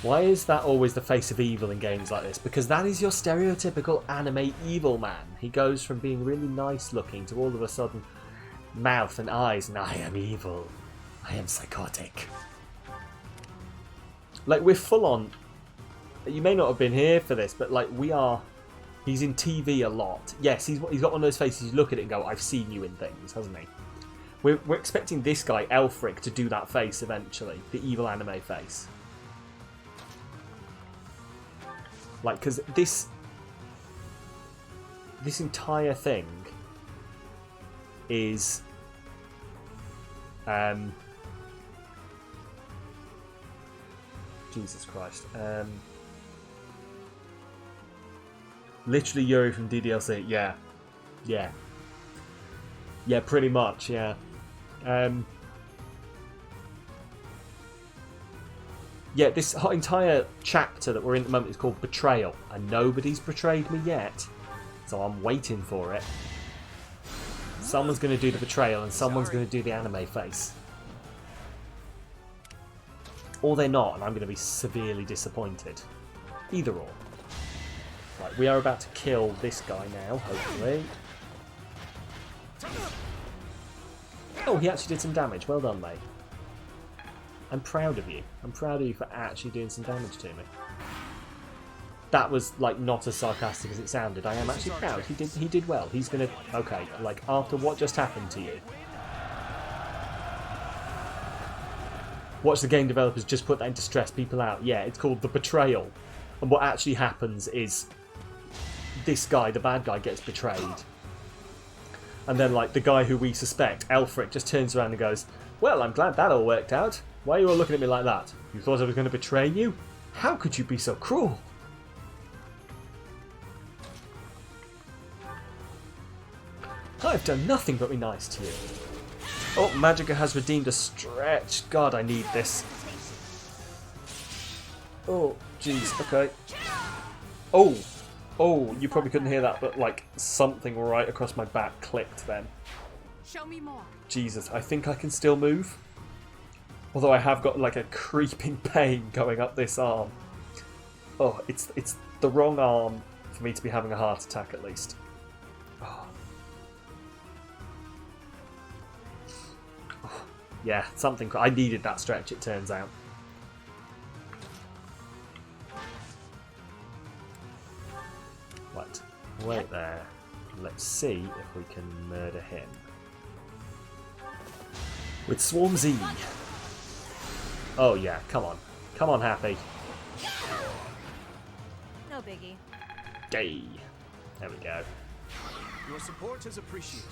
S1: Why is that always the face of evil in games like this? Because that is your stereotypical anime evil man. He goes from being really nice looking to all of a sudden mouth and eyes, and I am evil. I am psychotic. Like, we're full on... You may not have been here for this, but like, we are... He's in TV a lot. Yes, he's got one of those faces you look at it and go, I've seen you in things, hasn't he? We're expecting this guy, Elfric, to do that face eventually. The evil anime face. Like, because this entire thing is Jesus Christ, literally Yuri from DDLC. Yeah, pretty much. Yeah. Yeah, this entire chapter that we're in at the moment is called Betrayal, and nobody's betrayed me yet, so I'm waiting for it. Someone's going to do the betrayal, and someone's going to do the anime face. Or they're not, and I'm going to be severely disappointed. Either or. Right, we are about to kill this guy now, hopefully. Oh, he actually did some damage. Well done, mate. I'm proud of you. I'm proud of you for actually doing some damage to me. That was, like, not as sarcastic as it sounded. I am actually proud. He did well. He's gonna... Okay, like, after what just happened to you... Watch the game developers just put that in to stress people out. Yeah, it's called The Betrayal. And what actually happens is... This guy, the bad guy, gets betrayed. And then, like, the guy who we suspect, Elfric, just turns around and goes, well, I'm glad that all worked out. Why are you all looking at me like that? You thought I was going to betray you? How could you be so cruel? I've done nothing but be nice to you. Oh, Magica has redeemed a stretch. God, I need this. Oh, jeez, okay. Oh, you probably couldn't hear that, but like something right across my back clicked then.
S7: Show me more.
S1: Jesus, I think I can still move. Although I have got like a creeping pain going up this arm. Oh, it's the wrong arm for me to be having a heart attack at least. Oh. Oh. Yeah, something. I needed that stretch, it turns out. Right, wait there. Let's see if we can murder him. With Swarm Z. Oh yeah, come on. Come on, Happy.
S13: No biggie.
S1: Yay. There we go.
S12: Your support is appreciated.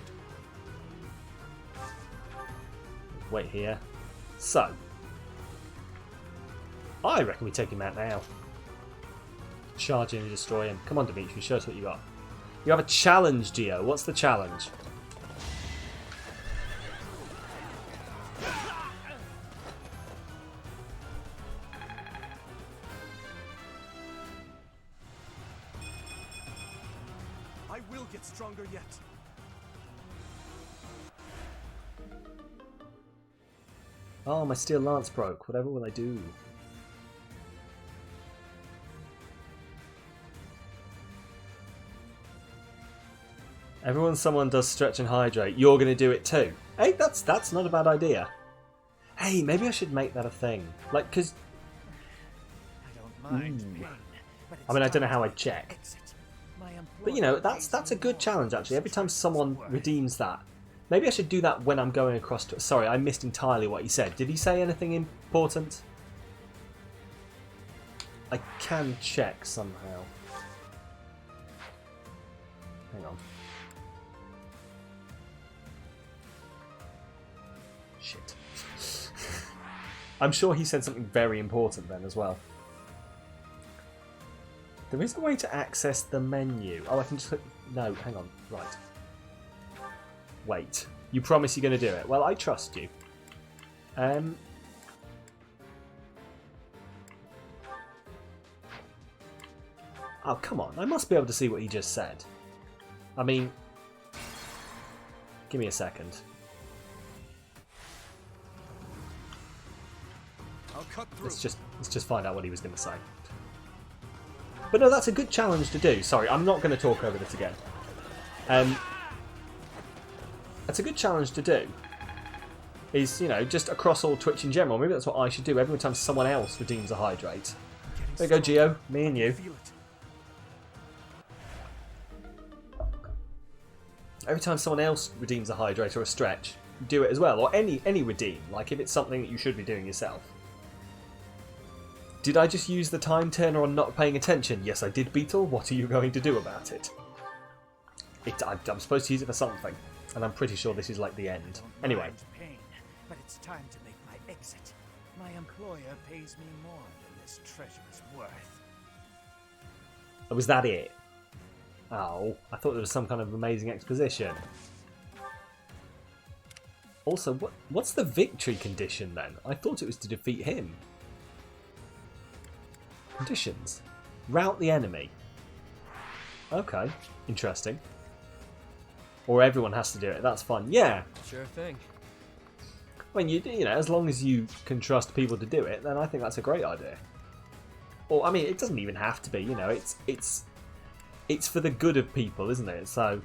S1: Wait here. So. I reckon we take him out now. Charge in and destroy him. Come on, Dimitri, show us what you got. You have a challenge, Gio. What's the challenge?
S12: I will get stronger yet.
S1: Oh, my steel lance broke. Whatever will I do? Someone does stretch and hydrate. You're going to do it too. Hey, that's not a bad idea. Hey, maybe I should make that a thing. Like, because... I mean, I don't know how I'd check. But, you know, that's a good challenge, actually. Every time someone redeems that. Maybe I should do that when I'm going across to... Sorry, I missed entirely what he said. Did he say anything important? I can check somehow. Hang on. Shit. I'm sure he said something very important then as well. There is a way to access the menu. Oh, I can just... No, hang on. Right. Wait. You promise you're going to do it? Well, I trust you. Oh, come on. I must be able to see what he just said. I mean... Give me a second.
S20: I'll cut through.
S1: Let's just find out what he was going to say. But no, that's a good challenge to do. Sorry, I'm not going to talk over this again. That's a good challenge to do. Is, you know, just across all Twitch in general. Maybe that's what I should do every time someone else redeems a hydrate. There you go, Gio. Me and you. Every time someone else redeems a hydrate or a stretch, do it as well. Or any redeem. Like if it's something that you should be doing yourself. Did I just use the time turner on not paying attention? Yes, I did, Beetle. What are you going to do about it? I'm supposed to use it for something. And I'm pretty sure this is like the end. Anyway.
S22: Pain, but it's time to make my exit. My employer pays me more than this treasure is worth.
S1: Was that it? Oh, I thought there was some kind of amazing exposition. Also, what's the victory condition then? I thought it was to defeat him. Conditions. Rout the enemy. Okay, interesting. Or everyone has to do it, that's fun. Yeah.
S12: Sure thing.
S1: When you know, as long as you can trust people to do it, then I think that's a great idea. Or I mean, it doesn't even have to be, you know, it's for the good of people, isn't it? So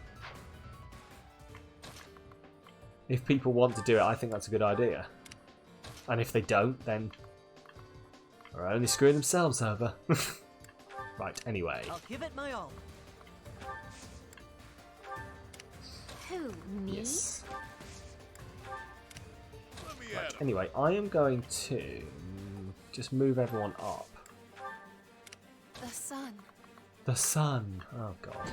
S1: if people want to do it, I think that's a good idea. And if they don't, then they're only screwing themselves over. Right, anyway.
S4: I'll give it my all.
S16: Who, me?
S1: Yes. Right, anyway, I am going to just move everyone up.
S8: The sun.
S1: The sun. Oh, God.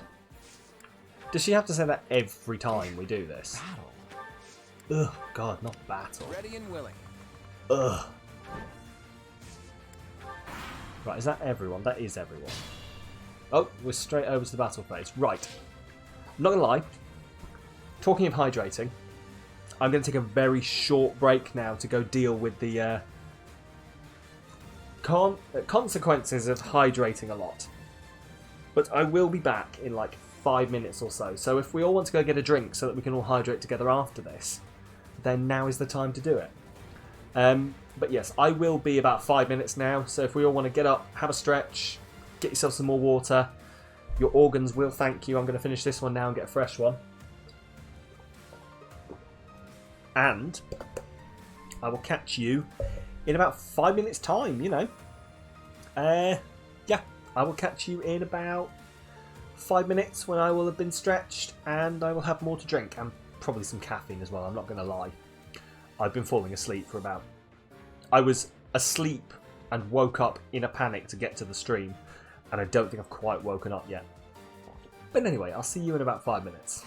S1: Does she have to say that every time we do this? Battle. Ugh, God, not battle.
S22: Ready and willing.
S1: Ugh. Right, is that everyone? That is everyone. Oh, we're straight over to the battle phase. Right. I'm not going to lie. Talking of hydrating, I'm going to take a very short break now to go deal with the consequences of hydrating a lot. But I will be back in like 5 minutes or so. So if we all want to go get a drink so that we can all hydrate together after this, then now is the time to do it. But yes, I will be about 5 minutes now. So if we all want to get up, have a stretch, get yourself some more water, your organs will thank you. I'm going to finish this one now and get a fresh one. And I will catch you in about 5 minutes time, you know. Yeah, I will catch you in about 5 minutes when I will have been stretched and I will have more to drink and probably some caffeine as well, I'm not going to lie. I've been falling asleep for about... I was asleep and woke up in a panic to get to the stream and I don't think I've quite woken up yet. But anyway, I'll see you in about 5 minutes.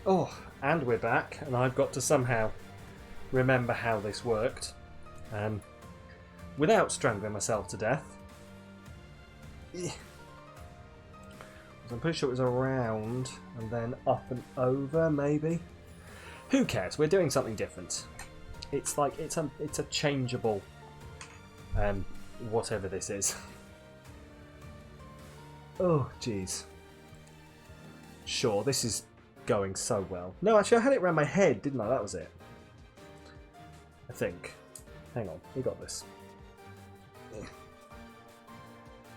S1: Oh, and we're back, and I've got to somehow remember how this worked. Without strangling myself to death. Yeah. I'm pretty sure it was around and then up and over, maybe. Who cares? We're doing something different. It's like it's a changeable whatever this is. Oh jeez. Sure, this is going so well. No, actually I had it around my head, didn't I? That was it. I think. Hang on, we got this.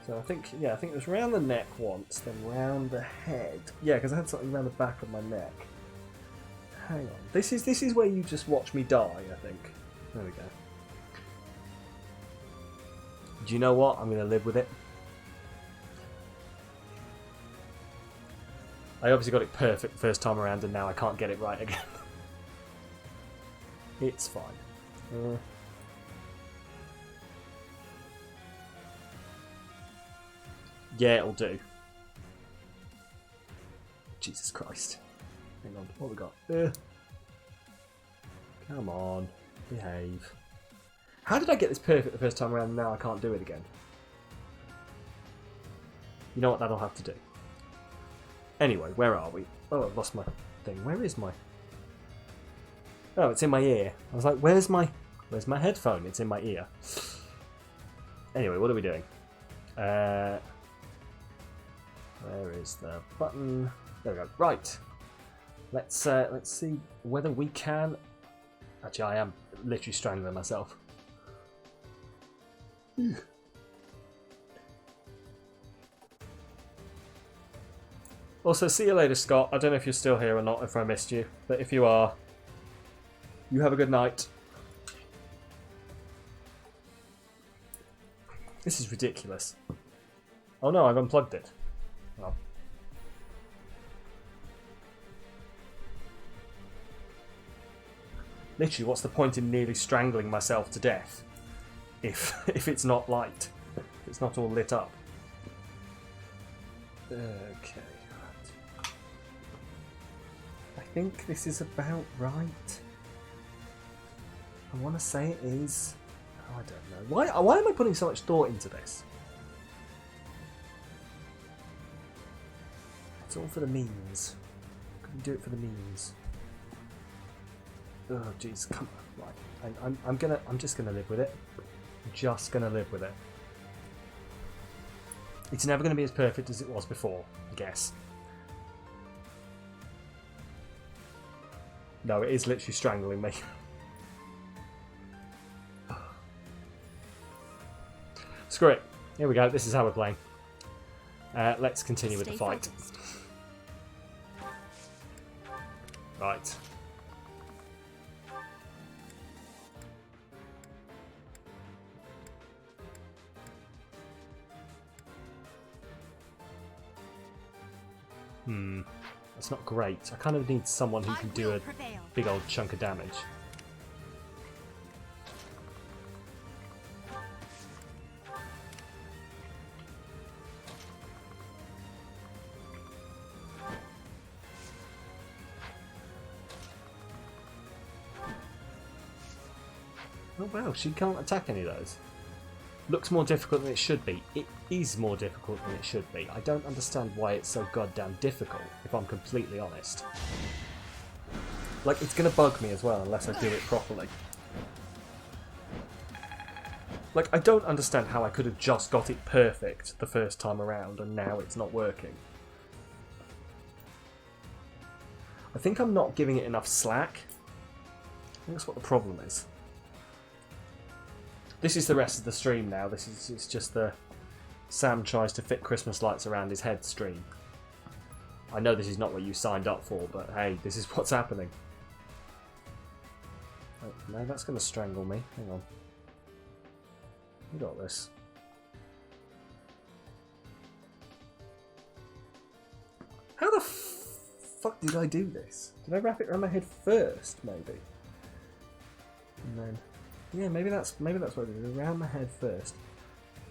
S1: So I think it was round the neck once, then round the head. Yeah, because I had something around the back of my neck. Hang on. This is where you just watch me die, I think. There we go. Do you know what? I'm going to live with it. I obviously got it perfect the first time around, and now I can't get it right again. It's fine. Yeah, it'll do. Jesus Christ. Hang on, what have we got? Come on, behave. How did I get this perfect the first time around and now I can't do it again? You know what, that'll have to do. Anyway, where are we? Oh, I've lost my thing. Where is my... Oh, it's in my ear. I was like, where's my headphone? It's in my ear. Anyway, what are we doing? Where is the button? There we go. Right. Let's see whether we can... Actually, I am literally strangling myself. Also, see you later, Scott. I don't know if you're still here or not, if I missed you. But if you are, you have a good night. This is ridiculous. Oh no, I've unplugged it. Oh. Literally, what's the point in nearly strangling myself to death if it's not light? If it's not all lit up. Okay. I think this is about right. I want to say it is. I don't know. Why am I putting so much thought into this? It's all for the memes. Can we do it for the memes? Oh jeez, come on. Right. I'm just gonna live with it. I'm just gonna live with it. It's never gonna be as perfect as it was before, I guess. No, it is literally strangling me. Screw it. Here we go. This is how we're playing. Let's continue with the fight.
S2: Focused.
S1: Right. That's not great. I kind of need someone who can do a big old chunk of damage. Oh wow, she can't attack any of those. Looks more difficult than it should be. It is more difficult than it should be. I don't understand why it's so goddamn difficult, if I'm completely honest. Like, it's gonna bug me as well unless I do it properly. Like, I don't understand how I could have just got it perfect the first time around and now it's not working. I think I'm not giving it enough slack. I think that's what the problem is. This is the rest of the stream now. It's just the Sam tries to fit Christmas lights around his head stream. I know this is not what you signed up for, but hey, this is what's happening. Oh, no, that's going to strangle me. Hang on. We got this. How the fuck did I do this? Did I wrap it around my head first, maybe? And then... yeah, maybe that's what I did. Around my head first,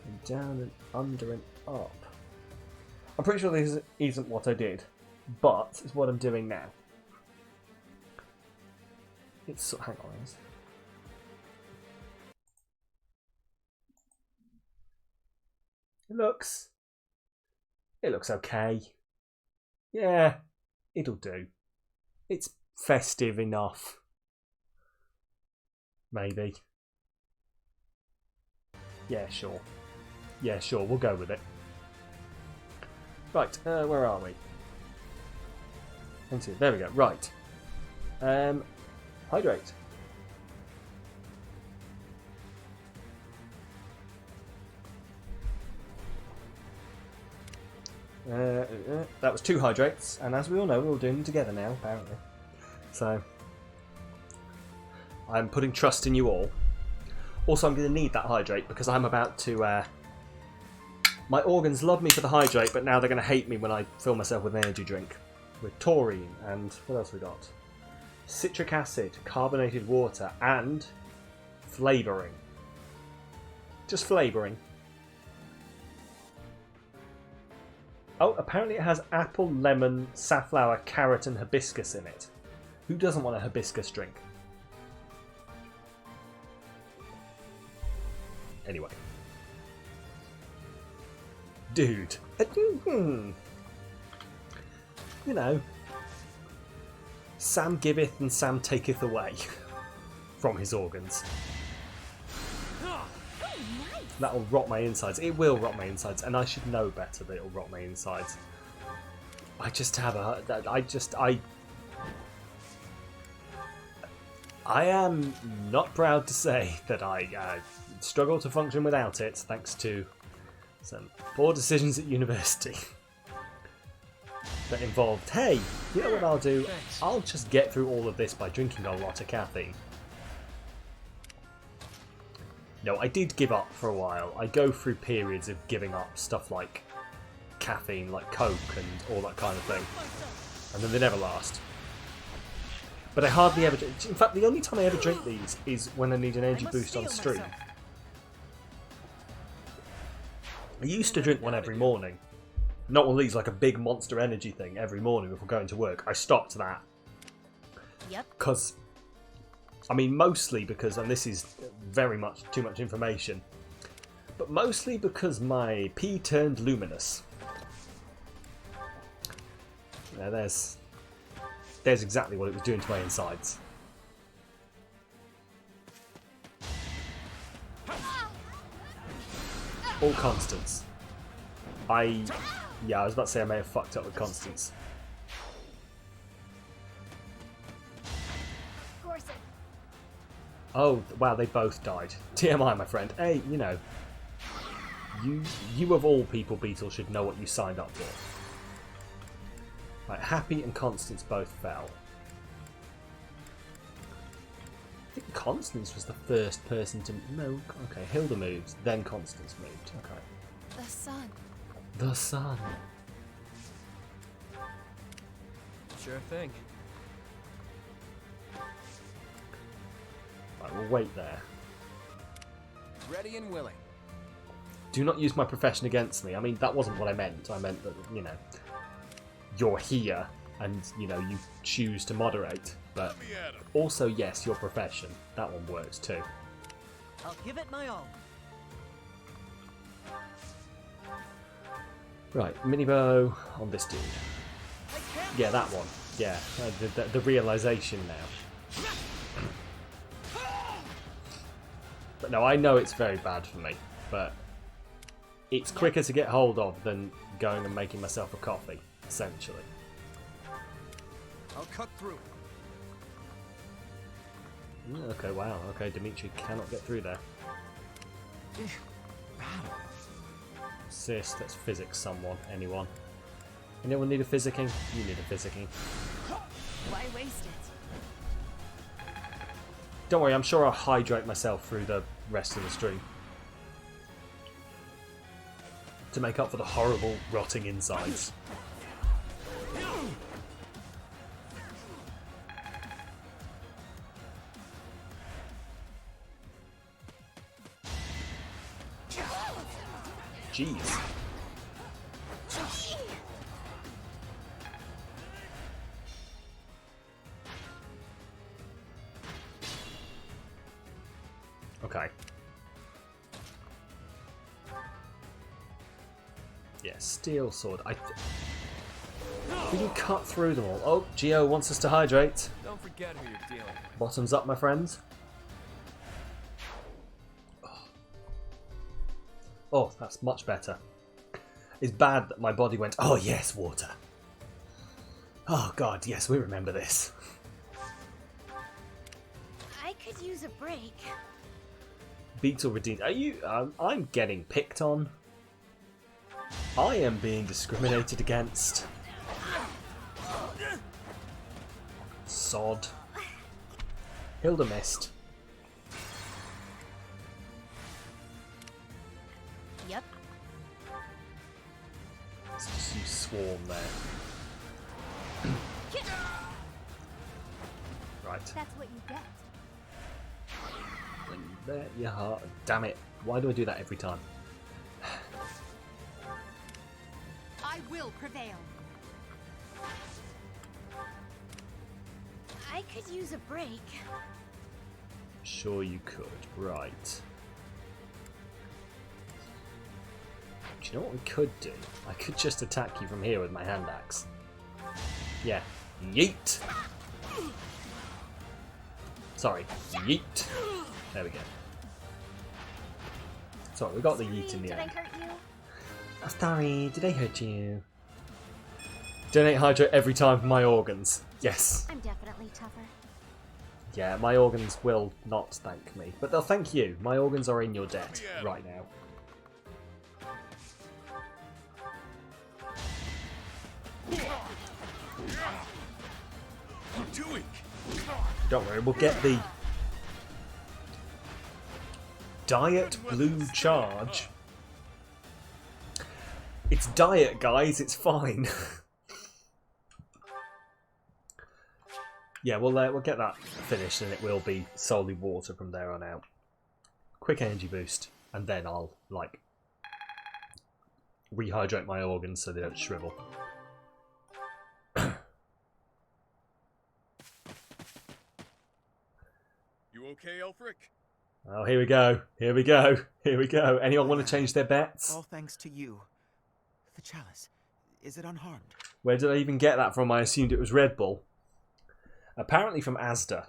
S1: and down and under and up. I'm pretty sure this isn't what I did, but it's what I'm doing now. It's hang on. It looks okay. Yeah, it'll do. It's festive enough. Maybe. Yeah, sure. Yeah, sure, we'll go with it. Right, where are we? There we go. Right. Hydrate. That was 2 hydrates, and as we all know, we're all doing them together now, apparently. So, I'm putting trust in you all. Also, I'm going to need that hydrate because I'm about to... my organs love me for the hydrate, but now they're going to hate me when I fill myself with an energy drink. With taurine, and what else we got? Citric acid, carbonated water, and flavouring. Just flavouring. Oh, apparently it has apple, lemon, safflower, carrot, and hibiscus in it. Who doesn't want a hibiscus drink? Anyway. Dude. You know. Sam giveth and Sam taketh away from his organs. That'll rot my insides. It will rot my insides, and I should know better that it'll rot my insides. I just have a... I am not proud to say that I struggle to function without it, thanks to some poor decisions at university. That involved, hey, you know what I'll do? I'll just get through all of this by drinking a lot of caffeine. No, I did give up for a while. I go through periods of giving up stuff like caffeine, like Coke and all that kind of thing. And then they never last. But I hardly ever... In fact, the only time I ever drink these is when I need an energy boost on stream. I used to drink one every morning. Not one of these, like a big Monster Energy thing every morning before going to work. I stopped that.
S2: Yep.
S1: Because... I mean, mostly because, and this is very much too much information, but mostly because my pee turned luminous. Yeah, there's exactly what it was doing to my insides. All constants. Yeah, I was about to say I may have fucked up with constants. Oh, wow, they both died. TMI, my friend. Hey, you know, you of all people, Beetle, should know what you signed up for. Right, Happy and Constance both fell. I think Constance was the first person to... No, okay, Hilda moves, then Constance moved. Okay.
S8: The sun.
S1: The sun.
S12: Sure thing.
S1: Right, we'll wait there.
S18: Ready and willing.
S1: Do not use my profession against me. I mean, that wasn't what I meant. I meant that, you know, you're here and, you know, you choose to moderate. But also, yes, your profession. That one works too.
S4: I'll give it my all.
S1: Right, mini bow on this dude. Yeah, that one. Yeah, the realization now. But no, I know it's very bad for me, but it's quicker to get hold of than going and making myself a coffee, essentially.
S22: I'll cut through.
S1: Okay, wow. Okay, Dimitri cannot get through there. Sis, that's physics someone. Anyone. Anyone need a physicking? You need a physicking.
S7: Why waste it?
S1: Don't worry, I'm sure I'll hydrate myself through the rest of the stream. To make up for the horrible, rotting insides. Jeez. Yeah, steel sword. We can cut through them all. Oh, Geo wants us to hydrate.
S15: Don't forget who you're dealing with.
S1: Bottoms up, my friends. Oh, that's much better. It's bad that my body went, oh yes, water. Oh god, yes, we remember this.
S16: I could use a break.
S1: Beetle redeemed. Are you? I'm getting picked on. I am being discriminated against. Sod. Hilda missed.
S16: Yep.
S1: Let's just use swarm there. Right.
S2: That's what you get.
S1: And there you are. Damn it. Why do I do that every time?
S16: I will prevail. I could use a break.
S1: Sure you could. Right. Do you know what we could do? I could just attack you from here with my hand axe. Yeah. Yeet! Sorry. Yeet! There we go. Sorry, we got the yeet in the end.
S16: Did I hurt you?
S1: Oh, sorry, did I hurt you? Donate hydrate every time for my organs. Yes.
S16: I'm definitely tougher.
S1: Yeah, my organs will not thank me. But they'll thank you. My organs are in your debt right now.
S3: Too weak.
S1: Don't worry, we'll get the Diet Blue Charge. It's diet, guys. It's fine. Yeah, we'll get that finished, and it will be solely water from there on out. Quick energy boost, and then I'll like rehydrate my organs so they don't shrivel.
S3: You okay, Elfric?
S1: Oh, here we go. Here we go. Here we go. Anyone want to change their bets?
S21: All thanks to you. The chalice, is it unharmed?
S1: Where did I even get that from? I assumed it was Red Bull. Apparently from Asda.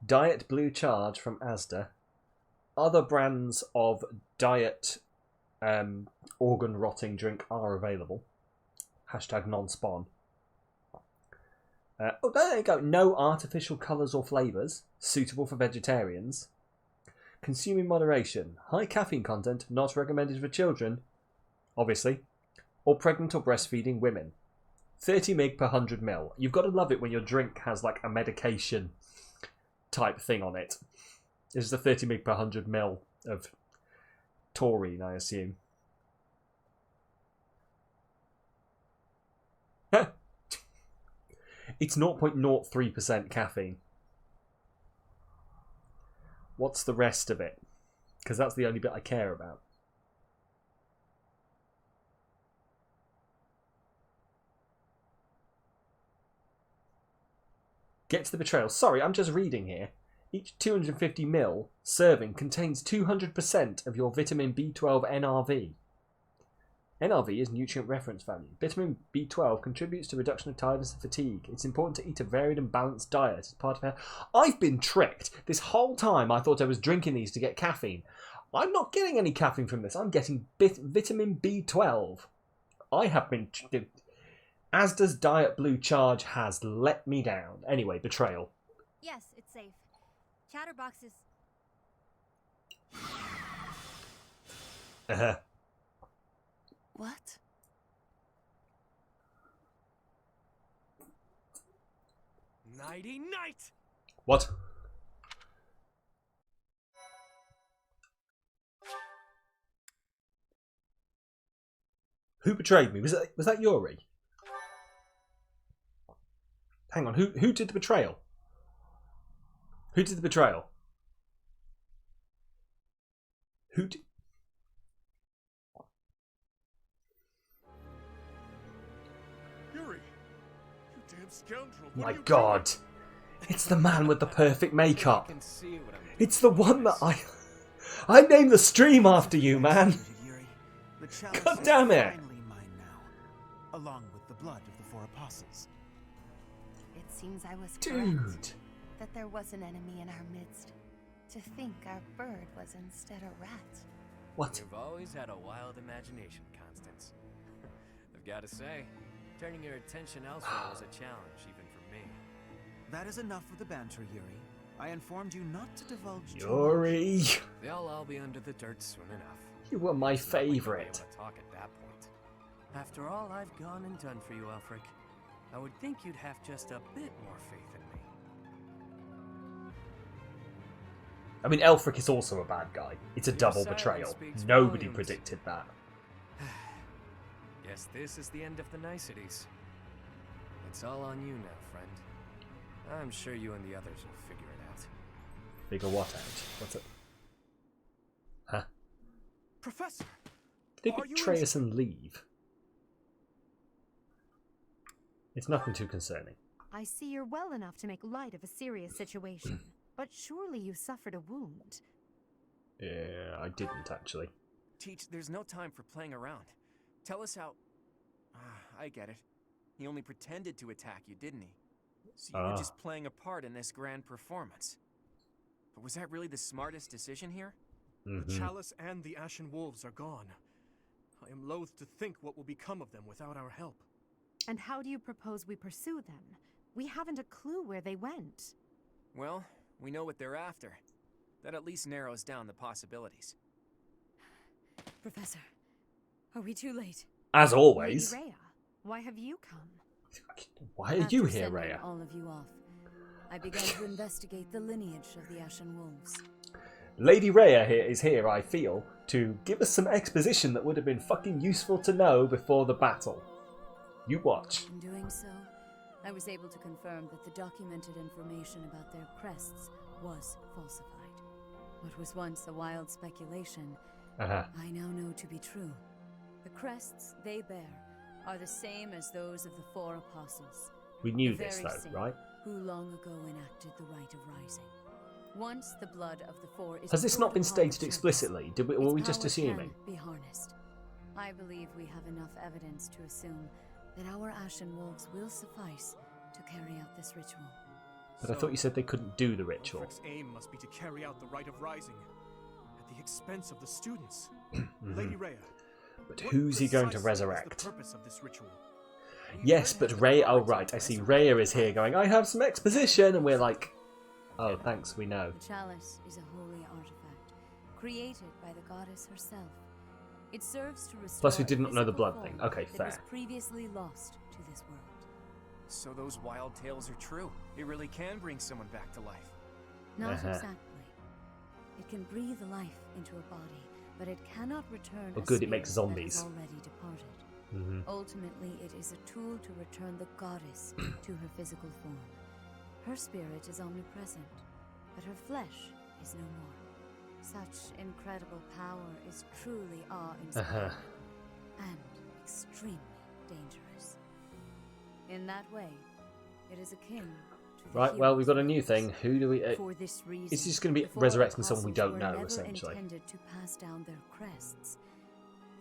S1: Diet Blue Charge from Asda. Other brands of diet organ rotting drink are available. Hashtag non-spawn. Oh, there you go. No artificial colours or flavours. Suitable for vegetarians. Consume in moderation. High caffeine content. Not recommended for children. Obviously. Or pregnant or breastfeeding women. 30 mg per 100 ml. You've got to love it when your drink has like a medication type thing on it. This is the 30 mg per 100 ml of taurine, I assume. It's 0.03% caffeine. What's the rest of it? Because that's the only bit I care about. Get to the betrayal. Sorry, I'm just reading here. Each 250 ml serving contains 200% of your vitamin B12 NRV. NRV is nutrient reference value. Vitamin B12 contributes to reduction of tiredness and fatigue. It's important to eat a varied and balanced diet as part of health. I've been tricked. This whole time I thought I was drinking these to get caffeine. I'm not getting any caffeine from this. I'm getting vitamin B12. I have been... Asda's Diet Blue Charge has let me down. Anyway, betrayal.
S2: Yes, it's safe. Chatterbox is...
S16: What?
S12: Nighty night!
S1: What? Who betrayed me? Was that Yuri? Hang on, who did the betrayal? Who did the betrayal? Who did...
S3: Yuri! You damn scoundrel!
S1: My God! It's the man with the perfect makeup. It's the one that I named the stream after you, man.
S22: The chalice
S1: God damn
S22: is
S1: it!
S22: finally mine now, along with the blood of the 4 apostles.
S8: It seems I was
S1: Dude.
S8: correct. That there was an enemy in our midst. To think our bird was instead a rat.
S1: What?
S9: You've always had a wild imagination, Constance. I've got to say, turning your attention elsewhere was a challenge, even for me.
S22: That is enough of the banter, Yuri. I informed you not to divulge too
S1: Yuri!
S22: much.
S9: They'll all be under the dirt soon enough.
S1: You were my
S9: It's not like you'll be
S1: favourite.
S9: able to talk at that point. After all I've gone and done for you, Elfric, I would think you'd have just a bit more faith in me.
S1: I mean, Elfric is also a bad guy. It's a
S9: Your
S1: double
S9: silence
S1: betrayal.
S9: speaks
S1: Nobody
S9: volumes.
S1: predicted that.
S9: Guess this is the end of the niceties. It's all on you now, friend. I'm sure you and the others will figure it out.
S1: Figure what out? What's it? Huh?
S12: Professor!
S1: Did they
S12: Are you
S1: betray us and leave? It's nothing too concerning.
S19: I see you're well enough to make light of a serious situation, but surely you suffered a wound.
S1: Yeah, I didn't actually.
S18: Teach, there's no time for playing around. Tell us how... I get it. He only pretended to attack you, didn't he? So you were just playing a part in this grand performance. But was that really the smartest decision here?
S12: The chalice and the Ashen Wolves are gone. I am loath to think what will become of them without our help.
S19: And how do you propose we pursue them? We haven't a clue where they went.
S18: Well, we know what they're after. That at least narrows down the possibilities.
S14: Professor, are we too late?
S1: As always.
S19: Lady Rhea, why have you come?
S1: Why are you here, Rhea?
S14: All of you off. I began to investigate the lineage of the Ashen Wolves.
S1: Lady Rhea here is here, I feel, to give us some exposition that would have been fucking useful to know before the battle. You watch.
S14: In doing so, I was able to confirm that the documented information about their crests was falsified. What was once a wild speculation, I now know to be true. The crests they bear are the same as those of the 4 apostles.
S1: We knew
S14: The
S1: this,
S14: very
S1: though,
S14: same
S1: right?
S14: Who long ago enacted the rite of rising. Once the blood of the 4 is
S1: Has this not
S14: poured
S1: been
S14: upon the
S1: stated
S14: churches,
S1: explicitly? Were
S14: its
S1: we just
S14: power
S1: assuming?
S14: can be harnessed. I believe we have enough evidence to assume that our Ashen Wolves will suffice to carry out this ritual.
S1: But I thought you said they couldn't do the ritual.
S12: Elfric's aim must be to carry out the rite of rising at the expense of the students. Lady Rhea.
S1: But who's he going to
S12: precisely is
S1: resurrect?
S12: the purpose of this ritual?
S1: Yes, but Rhea... Oh, right, I see. Rhea is here going, I have some exposition, and we're like, oh, thanks, we know.
S14: The chalice is a holy artifact, created by the goddess herself. It serves to restore
S1: Plus, we did not know the
S14: physical
S1: blood thing.
S14: form
S1: Okay,
S14: that
S1: fair.
S14: was previously lost to this world.
S18: So those wild tales are true. It really can bring someone back to life.
S14: Not exactly. It can breathe life into a body, but it cannot return
S1: Well,
S14: a
S1: good, it makes
S14: spirit
S1: zombies.
S14: that has already departed. Ultimately, it is a tool to return the goddess to her physical form. Her spirit is omnipresent, but her flesh is no more. Such incredible power is truly awe-inspiring and extremely dangerous. In that way, it is akin to the
S1: Right, well,
S14: heroes
S1: we've got a
S14: of
S1: new
S14: the
S1: thing.
S14: past.
S1: Who do we...
S14: For this reason,
S1: it's just going to be
S14: the 4
S1: resurrecting someone we
S14: apostles
S1: don't
S14: were
S1: know,
S14: never
S1: essentially.
S14: intended to pass down their crests.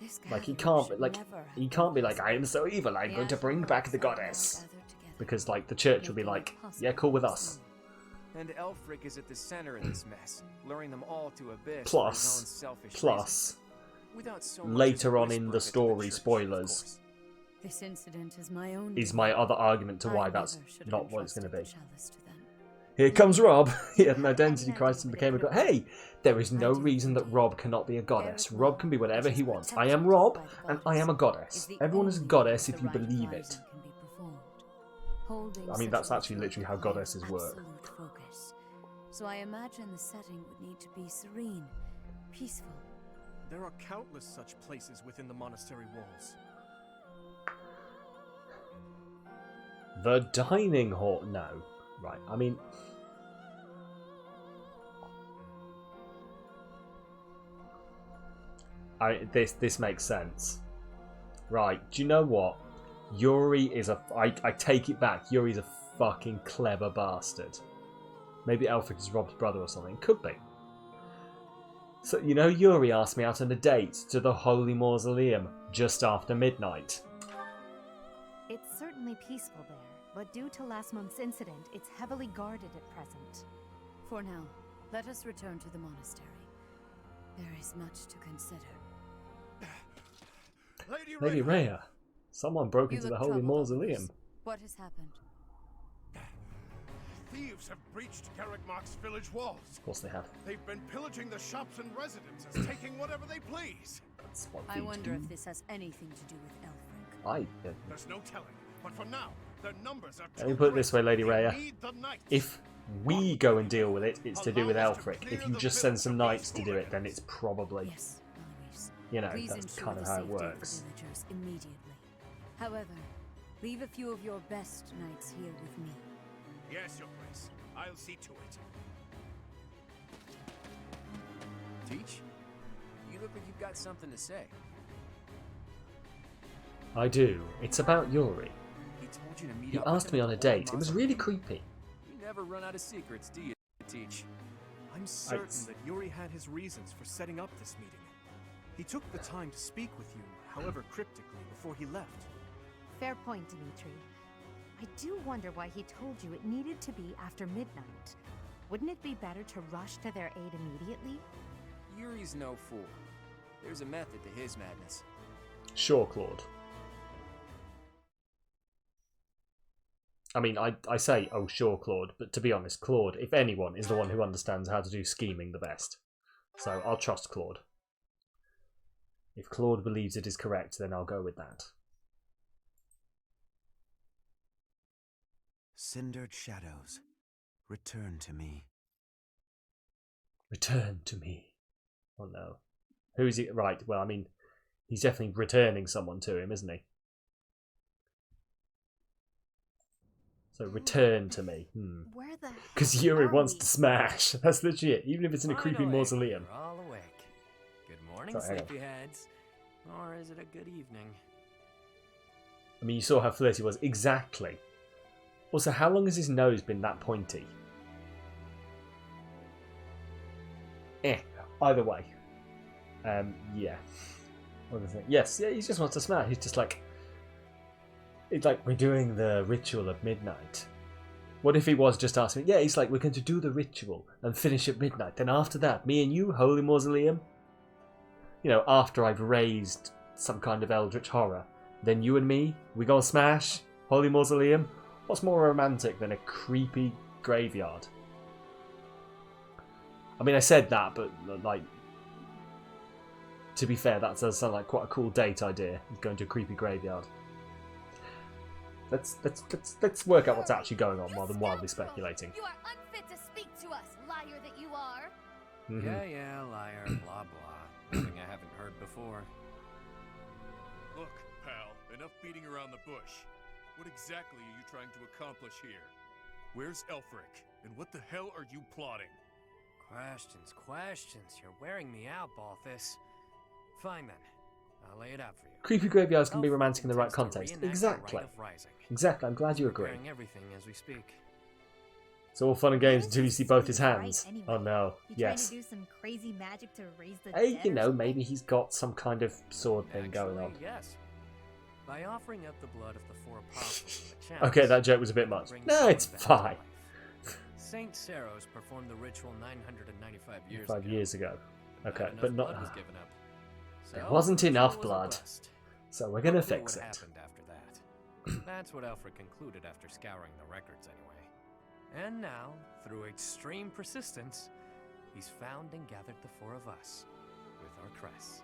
S14: This
S1: Like, he
S14: gathering
S1: can't,
S14: should
S1: like,
S14: never
S1: he
S14: have
S1: can't be
S14: been
S1: like, I am so evil, I'm
S14: The
S1: going to
S14: Ashen
S1: bring
S14: Wolves
S1: back the
S14: are now
S1: goddess.
S14: gathered together,
S1: Because, like, the church will be
S14: making it
S1: like,
S14: possible
S1: yeah, cool with
S14: to
S1: us.
S18: And Elfric is at the center of this mess, luring them all to abyss
S1: Plus,
S18: for his own selfish
S1: plus,
S18: reasons, without so much as a
S1: later on
S18: whisper
S1: in
S18: of
S1: the
S18: it to
S1: story,
S18: church, of
S1: spoilers,
S18: course.
S14: This incident is my own.
S1: is my other argument to why
S14: I
S1: that's
S14: never should have
S1: not what it's going to be.
S14: entrusted the chalice to them.
S1: Here comes Rob. He had an identity crisis and became a god. Hey, there is no reason that Rob cannot be a goddess. Rob can be whatever he wants. I am Rob, and I am a goddess. Everyone is a goddess if you believe it. I mean, that's actually literally how goddesses work.
S14: Focus. So I imagine the setting would need to be serene, peaceful.
S12: There are countless such places within the monastery walls.
S1: The dining hall. No. Right, I mean... This makes sense. Right, do you know what? Yuri is a... I take it back. Yuri's a fucking clever bastard. Maybe Elfric is Rob's brother or something. Could be. So, you know, Yuri asked me out on a date to the Holy Mausoleum just after midnight.
S19: It's certainly peaceful there, but due to last month's incident, it's heavily guarded at present.
S14: For now, let us return to the monastery. There is much to consider.
S1: Lady Rhea, someone broke
S14: You
S1: into the
S14: look
S1: Holy
S14: troubled,
S1: Mausoleum.
S14: Elvis. What has happened?
S3: Thieves have breached Garrickmark's village walls.
S1: Of course they have.
S3: They've been pillaging the shops and residences, taking whatever they please.
S1: That's what
S14: I
S1: thieves
S14: wonder
S1: do.
S14: if this has anything to do with Elfric.
S3: There's no telling, but for now, their numbers are
S1: Let me put it this way, Lady
S3: They
S1: Rhea.
S3: need the knights.
S1: If we go and deal with it, it's to do with Elfric. If you just send some knights to do it, then it's probably, you know,
S14: Please
S1: that's
S14: ensure
S1: kind of
S14: the
S1: how it
S14: safety of the
S1: works.
S14: villagers immediately. However, leave a few of your best knights here with me.
S3: Yes, Your Grace. I'll see to it.
S18: Teach? You look like you've got something to say.
S1: I do. It's about Yuri.
S18: He told you to meet
S1: He
S18: up
S1: asked
S18: with
S1: me
S18: him
S1: on a
S18: at the Holy
S1: date. It was really creepy.
S18: You never run out of secrets, do you, Teach?
S11: I'm certain that Yuri had his reasons for setting up this meeting. He took the time to speak with you, however cryptically, before he left.
S19: Fair point, Dimitri. I do wonder why he told you it needed to be after midnight. Wouldn't it be better to rush to their aid immediately?
S18: Yuri's no fool. There's a method to his madness.
S1: Sure, Claude. I mean, I say, oh sure, Claude, but to be honest, Claude, if anyone, is the one who understands how to do scheming the best. So I'll trust Claude. If Claude believes it is correct, then I'll go with that.
S11: Cindered shadows, return to me.
S1: Return to me. Oh no. Who is he? Right, well, I mean, he's definitely returning someone to him, isn't he? So return to me.
S2: Where the
S1: Because Yuri wants to smash. That's legit. Even if it's in a creepy
S18: Finally,
S1: mausoleum.
S18: We're all awake. Good morning,
S1: Sorry, hang on.
S18: sleepyheads. Or is it a good evening?
S1: I mean, you saw how flirty he was. Exactly. Also, how long has his nose been that pointy? Either way. Yeah. What was it? Yes, yeah, he just wants to smash. He's just like... It's like, we're doing the ritual at midnight. What if he was just asking, yeah, he's like, we're going to do the ritual and finish at midnight. Then after that, me and you, Holy Mausoleum. You know, after I've raised some kind of eldritch horror. Then you and me, we go and smash Holy Mausoleum. What's more romantic than a creepy graveyard? I mean, I said that, but like, to be fair, that does sound like quite a cool date idea. Going to a creepy graveyard. Let's work out what's actually going on rather than wildly speculating.
S2: You are unfit to speak to us, liar that you are.
S9: Yeah, liar, blah blah. Nothing I haven't heard before.
S3: Look, pal, enough beating around the bush. What exactly are you trying to accomplish here? Where's Elfric? And what the hell are you plotting?
S9: Questions. You're wearing me out, Balthus. Fine then. I'll lay it out for you.
S1: Creepy graveyards can be romantic in the right context. Exactly. Exactly, I'm glad you agree.
S9: Everything as we speak.
S1: It's all fun and games until you see both his hands.
S2: Anyway?
S1: Oh no,
S2: You
S1: yes.
S2: trying to do some crazy magic to raise the
S1: Hey,
S2: dead
S1: you
S2: or
S1: know,
S2: something?
S1: maybe he's got some kind of sword thing going on.
S9: Yes. By offering up the blood of the four apostles in the chalice,
S1: Okay, that joke was a bit much.
S9: brings
S1: No,
S9: someone
S1: it's
S9: back to
S1: fine.
S9: life. Saint Saros performed the ritual 995 years
S1: 5
S9: ago.
S1: years ago. Okay,
S9: Not
S1: but
S9: enough
S1: not...
S9: blood was given up.
S1: There
S9: So,
S1: wasn't
S9: the ritual
S1: enough
S9: was a
S1: blood.
S9: bust.
S1: So we're gonna
S9: No clue
S1: fix
S9: what
S1: it.
S9: happened after that. That's what Alfred concluded after scouring the records anyway. And now, through extreme persistence, he's found and gathered the four of us, with our crests.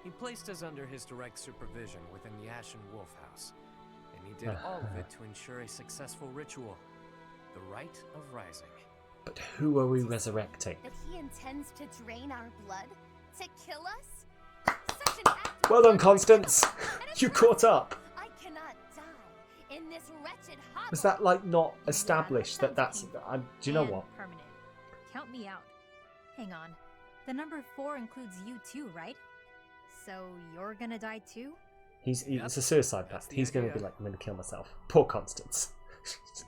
S9: He placed us under his direct supervision within the Ashen Wolf House, and he did all of it to ensure a successful ritual, the Rite of Rising.
S1: But who are we resurrecting?
S2: That he intends to drain our blood? To kill us? Such an act.
S1: Well done, Constance! You caught up!
S2: I cannot die in this wretched hovel.
S1: Was that, like, not established that that's... do you know
S2: And
S1: what?
S2: Permanent. Count me out. Hang on. The number 4 includes you too, right? So you're gonna die too?
S1: It's a suicide pact. He's going to be like, I'm going to kill myself. Poor Constance.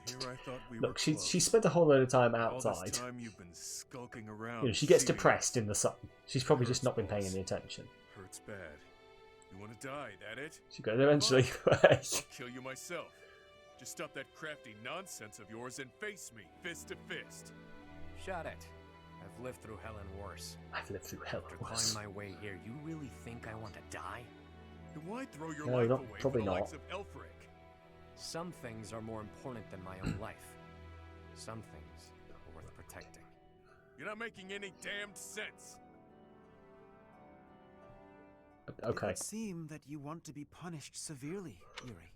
S3: Here I thought we
S1: Look,
S3: were
S1: she
S3: close.
S1: spent a whole load of time
S3: All this
S1: outside.
S3: time you've been skulking around,
S1: You know, she gets
S3: seeming
S1: depressed in the sun. She's probably just not been paying
S3: balls.
S1: any attention.
S3: Hurts bad. You want to die, that it?
S1: She goes eventually.
S3: I'll kill you myself. Just stop that crafty nonsense of yours and face me, fist to fist.
S9: Shut it. I've lived through hell and worse.
S1: I've lived through hell
S9: To
S1: and worse.
S9: climb my way here, you really think I want to die?
S3: Then why throw your
S1: No,
S3: life
S1: not-
S3: away
S1: probably
S3: for the
S1: not.
S3: likes of Elfric?
S9: Some things are more important than my own life. Some things are worth protecting.
S3: You're not making any damned sense.
S1: Okay.
S11: It would seem that you want to be punished severely, Yuri.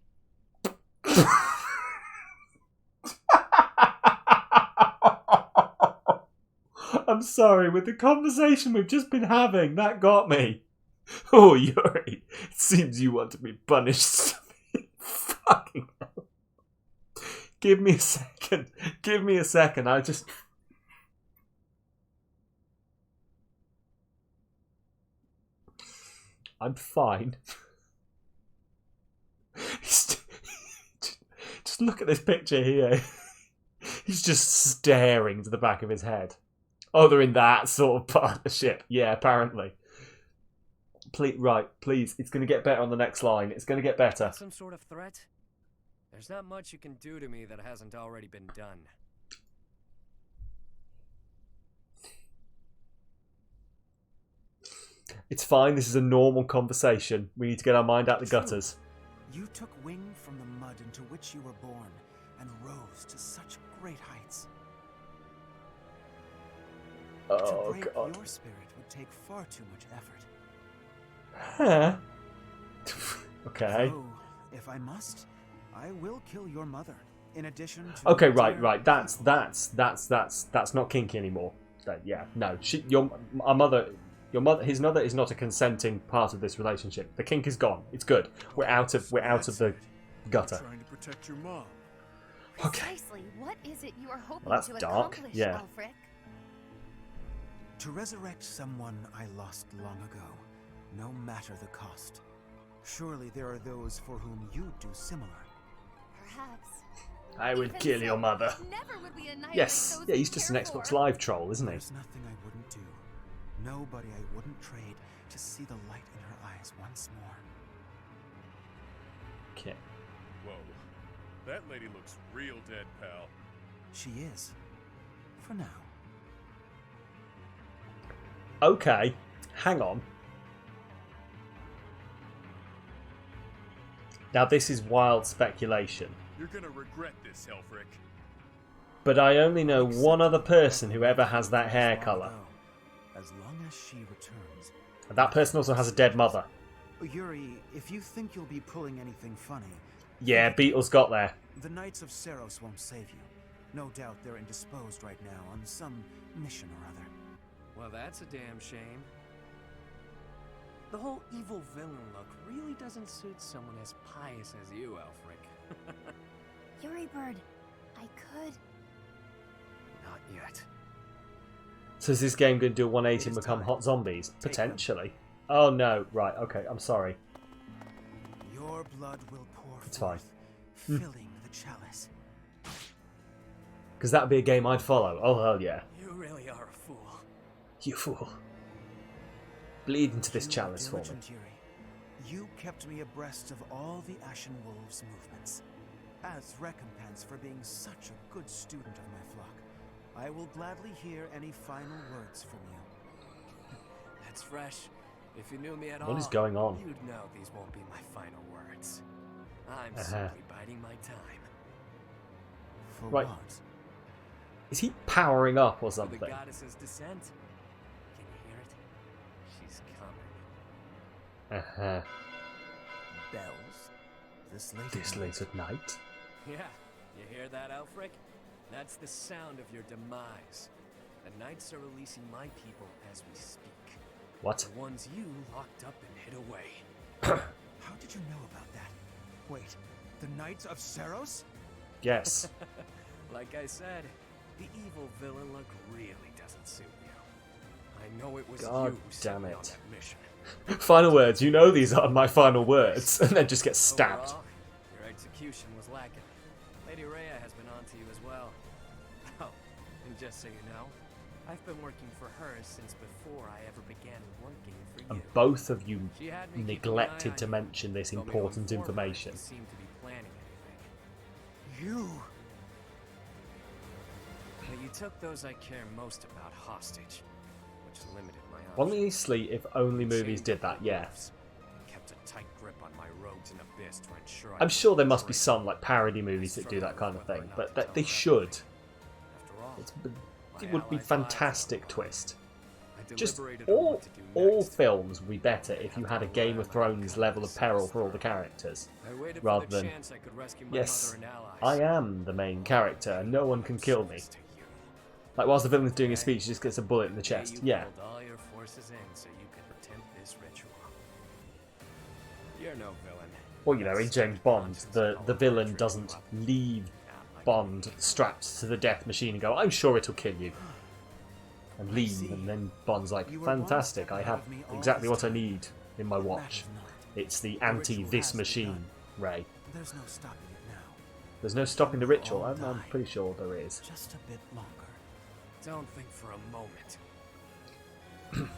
S1: I'm sorry, with the conversation we've just been having, that got me. Oh, Yuri, it seems you want to be punished. Fucking hell. Give me a second. Give me a second. I'm fine. Just look at this picture here. He's just staring to the back of his head. Oh, they're in that sort of partnership. Yeah, apparently. Please. It's going to get better on the next line. It's going to get better.
S9: Some sort of threat? There's not much you can do to me that hasn't already been done.
S1: It's fine. This is a normal conversation. We need to get our mind out the gutters.
S11: You took wing from the mud into which you were born and rose to such great heights.
S1: Oh,
S11: to break
S1: God.
S11: your spirit would take far too much effort.
S1: Huh? Okay.
S11: So, if I must, I will kill your mother. In addition to
S1: Okay, right. That's not kinky anymore. Yeah, no. His mother is not a consenting part of this relationship. The kink is gone. It's good. We're out of the gutter.
S3: Trying to protect your mom.
S1: Okay.
S2: Precisely, what is it you are hoping
S1: Well, that's
S2: to
S1: dark.
S2: accomplish,
S1: Yeah.
S2: Elfric?
S11: To resurrect someone I lost long ago, no matter the cost. Surely there are those for whom you do similar.
S2: Perhaps.
S1: I will
S2: Even
S1: kill
S2: so,
S1: your mother.
S2: never would we annihilate
S1: Yes.
S2: those
S1: Yeah,
S2: we
S1: he's just an
S2: care
S1: Xbox
S2: for.
S1: Live troll, isn't he?
S11: There's nothing I wouldn't do. Nobody I wouldn't trade to see the light in her eyes once more.
S1: Okay.
S3: Whoa. That lady looks real dead, pal.
S11: She is. For now.
S1: Okay. Hang on. Now this is wild speculation.
S3: You're gonna regret this, Elfric.
S1: But I only know one other person who ever has that hair colour.
S11: As long as she returns.
S1: And that person also has a dead mother.
S11: Yuri, if you think you'll be pulling anything funny...
S1: Yeah, Beetle's got there.
S11: The Knights of Seros won't save you. No doubt they're indisposed right now on some mission or other.
S9: Well, that's a damn shame. The whole evil villain look really doesn't suit someone as pious as you, Elfric.
S2: Yuri Bird, I could.
S9: Not yet.
S1: So is this game going to do a 180 and become hot zombies? Potentially. Oh no, right, okay, I'm sorry.
S11: Your blood will pour
S1: It's fine.
S11: forth, filling the chalice.
S1: Because that would be a game I'd follow. Oh hell yeah.
S9: You really are a fool.
S1: You fool. Bleed into this
S11: You
S1: chalice for
S11: were
S1: me.
S11: diligent, Yuri. You kept me abreast of all the Ashen Wolves' movements. As recompense for being such a good student of my flock, I will gladly hear any final words from you.
S9: That's fresh. If you knew me at all,
S1: What is going on?
S9: you'd know these won't be my final words. I'm simply biding my time.
S11: For
S1: Right.
S11: what?
S1: Is he powering up or
S9: For
S1: something?
S9: the goddess's descent. Can you hear it? She's coming.
S1: Uh-huh.
S11: Bells? This late
S1: This
S11: at
S1: late at night?
S9: Yeah, you hear that, Elfric? That's the sound of your demise. The Knights are releasing my people as we speak.
S1: What?
S9: The ones you locked up and hid away.
S11: How did you know about that? Wait, the Knights of Seros?
S1: Yes.
S9: Like I said, the evil villain look really doesn't suit you. I know it was
S1: God
S9: you who sent
S1: damn
S9: me on
S1: it.
S9: that mission.
S1: Final words. You know these are my final words. And then just get stabbed.
S9: Overall, your execution was lacking. Lady Rhea just so you know, I've been working for her since before I ever began working for you.
S1: And both of you
S9: She had me keeping an eye
S1: neglected
S9: on
S1: to
S9: you.
S1: mention this
S9: Told me to
S1: important
S9: inform her if
S1: information.
S9: you seemed to be planning anything.
S22: You.
S9: But you took those I care most about hostage, which limited my options.
S1: Honestly, if only movies did that, yeah.
S9: And kept a tight grip on my rogues and abyss to ensure
S1: I'm sure there must be some like parody movies that do that kind of thing, but they should. It would be a fantastic twist. Just all films would be better if you had a Game of Thrones level of peril for all the characters, rather than, yes, I am the main character and no one can kill me. Like whilst the villain's doing a speech, he just gets a bullet in the chest. Yeah.
S9: all your forces in so you can attempt this ritual. You're no villain.
S1: Well, you know, in James Bond, the villain doesn't leave Bond strapped to the death machine and go, I'm sure it'll kill you. And leave, and then Bond's like, fantastic, I have exactly what I need in my watch. It's the anti-this machine ray.
S11: There's no stopping it now.
S1: There's no stopping the ritual, I'm pretty sure there is.
S11: Just a bit longer.
S9: Don't think for a moment.
S3: You're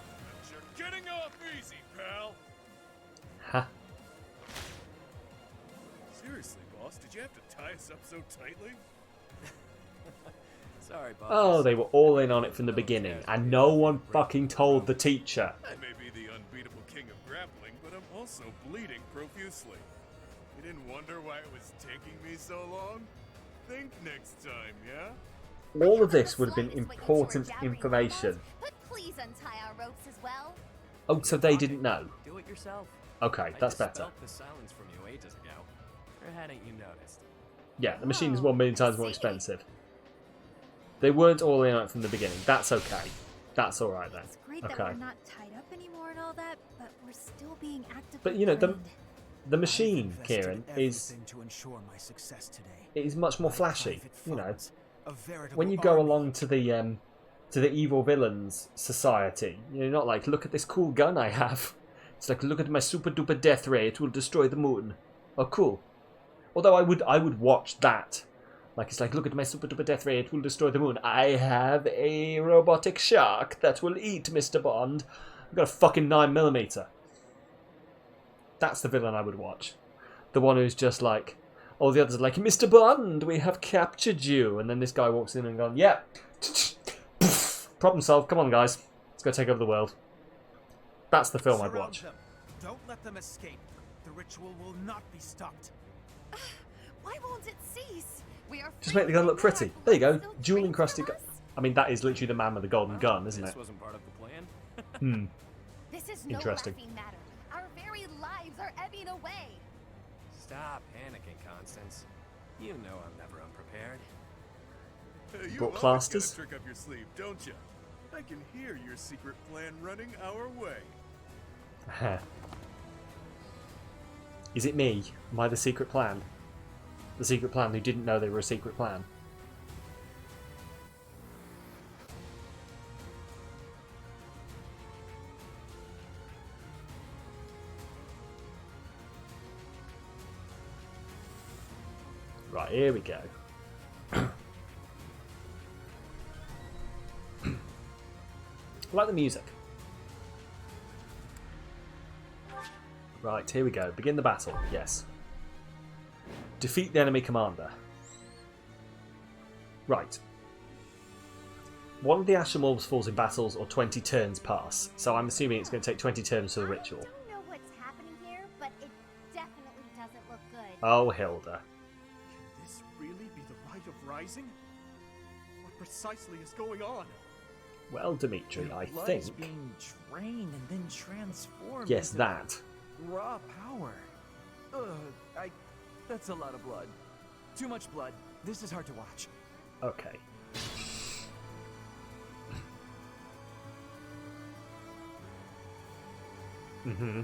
S3: getting off easy, pal.
S1: Ha.
S3: Seriously, boss, did you have to tie us up so tightly?
S9: Sorry, boss.
S1: Oh, they were all in on it from the beginning, and no one fucking told the teacher.
S3: I may be the unbeatable king of grappling, but I'm also bleeding profusely. You didn't wonder why it was taking me so long? Think next time, yeah?
S1: All of this would have been important information.
S2: But please untie our ropes as well.
S1: Oh, so they didn't know?
S9: Do it yourself.
S1: Okay, that's better.
S9: I dispelled the silence from you ages ago. Or hadn't you noticed?
S1: Yeah, the machine is 1 million times more expensive. They weren't all in on it from the beginning. That's okay. That's alright then.
S13: It's great that we're not tied up anymore and all that, but we're still being actively
S1: But you know,
S13: trained.
S1: the machine, Kieran, is
S11: to ensure my success today.
S1: it is much more flashy. You know, when you go along to the evil villains society, you're not like, look at this cool gun I have. It's like, look at my super duper death ray. It will destroy the moon. Oh, cool. Although I would watch that. Like, it's like, look at my super duper death ray. It will destroy the moon. I have a robotic shark that will eat Mr. Bond. I've got a fucking 9mm. That's the villain I would watch. The one who's just like, all the others are like, Mr. Bond, we have captured you. And then this guy walks in and goes, yeah. Problem solved. Come on, guys. Let's go take over the world. That's the film I'd watch.
S11: Them. Don't let them escape. The ritual will not be stopped.
S2: Why won't it cease? We are
S1: Just make the gun look pretty. There you go. Jewel encrusted gun. I mean, that is literally the man with the golden gun, isn't it?
S9: This wasn't part of the plan.
S2: This is no
S1: Interesting.
S2: laughing matter. Our very lives are ebbing away.
S9: Stop panicking, Constance. You know I'm never unprepared.
S3: You
S1: Brought
S3: always got
S1: plasters?
S3: a trick up your sleeve, don't you? I can hear your secret plan running our way.
S1: Is it me? Am I the secret plan? The secret plan who didn't know they were a secret plan? Right, here we go. I like the music. Right, here we go. Begin the battle. Yes. Defeat the enemy commander. Right. One of the Ashen Wolves falls in battles or 20 turns pass. So I'm assuming it's going to take 20 turns for the ritual.
S16: I don't know what's happening here, but it definitely doesn't look good.
S1: Oh, Hilda.
S6: Can this really be the rite of rising? What precisely is going on?
S1: Well, Dimitri, I
S5: Blood
S1: think...
S5: is being drained and then transformed.
S1: Yes,
S5: into
S1: that.
S5: Raw power. That's a lot of blood. Too much blood. This is hard to watch.
S1: Okay. Mm-hmm.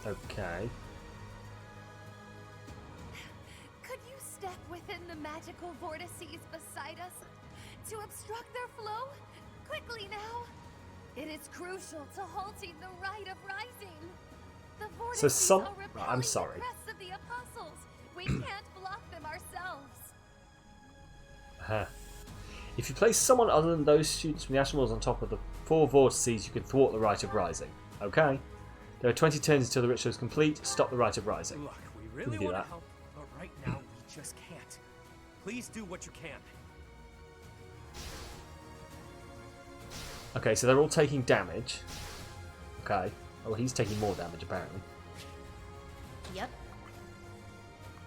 S1: Okay.
S2: Could you step within the magical vortices beside us to obstruct their flow? Quickly now! It is crucial to halting the rite of rising. The vortices
S1: So some...
S2: are
S1: Right,
S2: repelling
S1: I'm sorry.
S2: the crests of the apostles. We can't block them ourselves.
S1: If you place someone other than those students from the Ashen Walls on top of the 4 vortices, you can thwart the Rite of Rising. Okay. There are 20 turns until the ritual is complete. Stop the Rite of Rising.
S18: Look, we really want to help, but right now we just can't. Please do what you can.
S1: Okay, so they're all taking damage. Okay. Oh, well, he's taking more damage, apparently.
S8: Yep.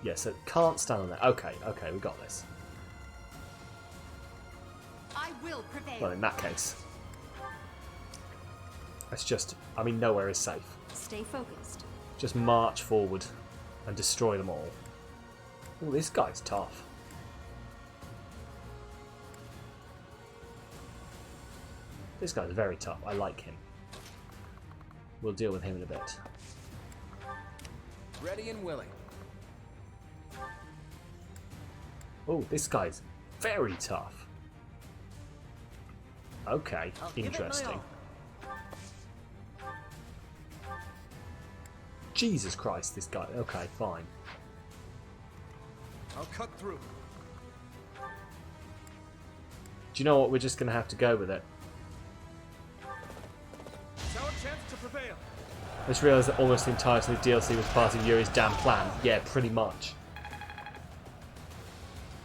S1: Yeah, so can't stand on that. Okay, okay, we got this.
S8: I will prevail.
S1: Well, in that case. Let's just... I mean, nowhere is safe.
S7: Stay focused.
S1: Just march forward and destroy them all. Oh, this guy's tough. This guy's very tough. I like him. We'll deal with him in a bit.
S18: Ready and willing.
S1: Oh, this guy's very tough. Okay, interesting. Jesus Christ, this guy. Okay, fine.
S12: I'll cut through.
S1: Do you know what? We're just going to have to go with it.
S12: It's our chance to prevail.
S1: I just realised that almost the entirety of the DLC was part of Yuri's damn plan. Yeah, pretty much.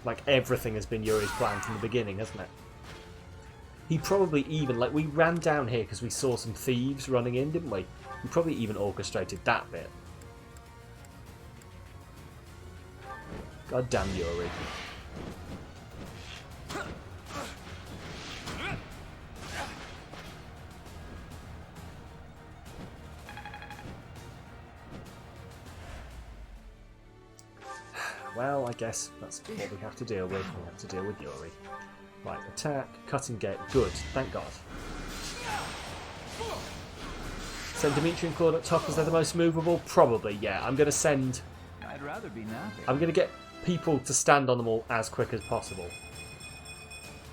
S1: Like, everything has been Yuri's plan from the beginning, hasn't it? He probably even, like, we ran down here because we saw some thieves running in, didn't we? He probably even orchestrated that bit. God damn Yuri. Well, I guess that's what we have to deal with. We have to deal with Yuri. Right, attack, cutting gate. Good, thank God. Send Dimitri and Claude up top because they're the most movable? Probably, yeah. I'm going to send...
S5: I'd rather be napping.
S1: I'm going to get people to stand on them all as quick as possible.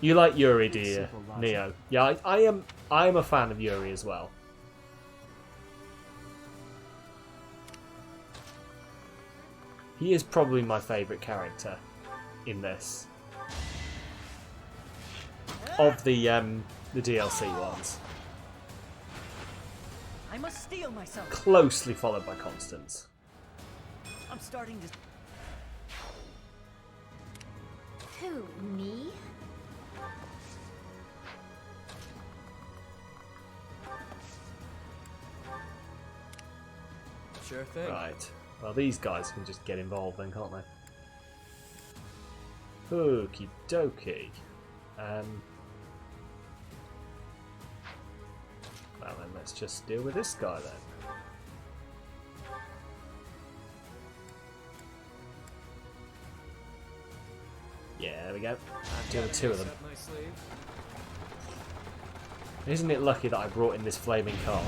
S1: You like Yuri, do you, Neo? Yeah, I am a fan of Yuri as well. He is probably my favourite character in this. Of the DLC ones.
S4: I must steel myself.
S1: Closely followed by Constance.
S4: I'm starting to...
S8: Who, me?
S18: Sure thing.
S1: Right. Well, these guys can just get involved then, can't they? Okie dokie. Well then, let's just deal with this guy then. Yeah, there we go. Deal with 2 of them. Isn't it lucky that I brought in this flaming cart?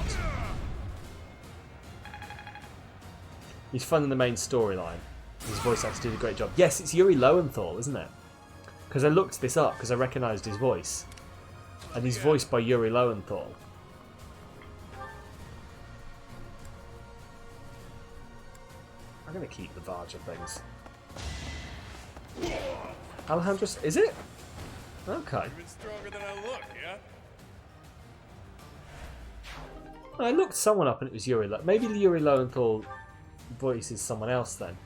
S1: He's fun in the main storyline. His voice actor did a great job. Yes, it's Yuri Lowenthal, isn't it? Because I looked this up because I recognised his voice. And he's voiced by Yuri Lowenthal. I'm going to keep the Varja things. Alejandro, is it? Okay.
S3: Even stronger than I look, yeah?
S1: I looked someone up and it was Yuri. Maybe Yuri Lowenthal voices someone else then.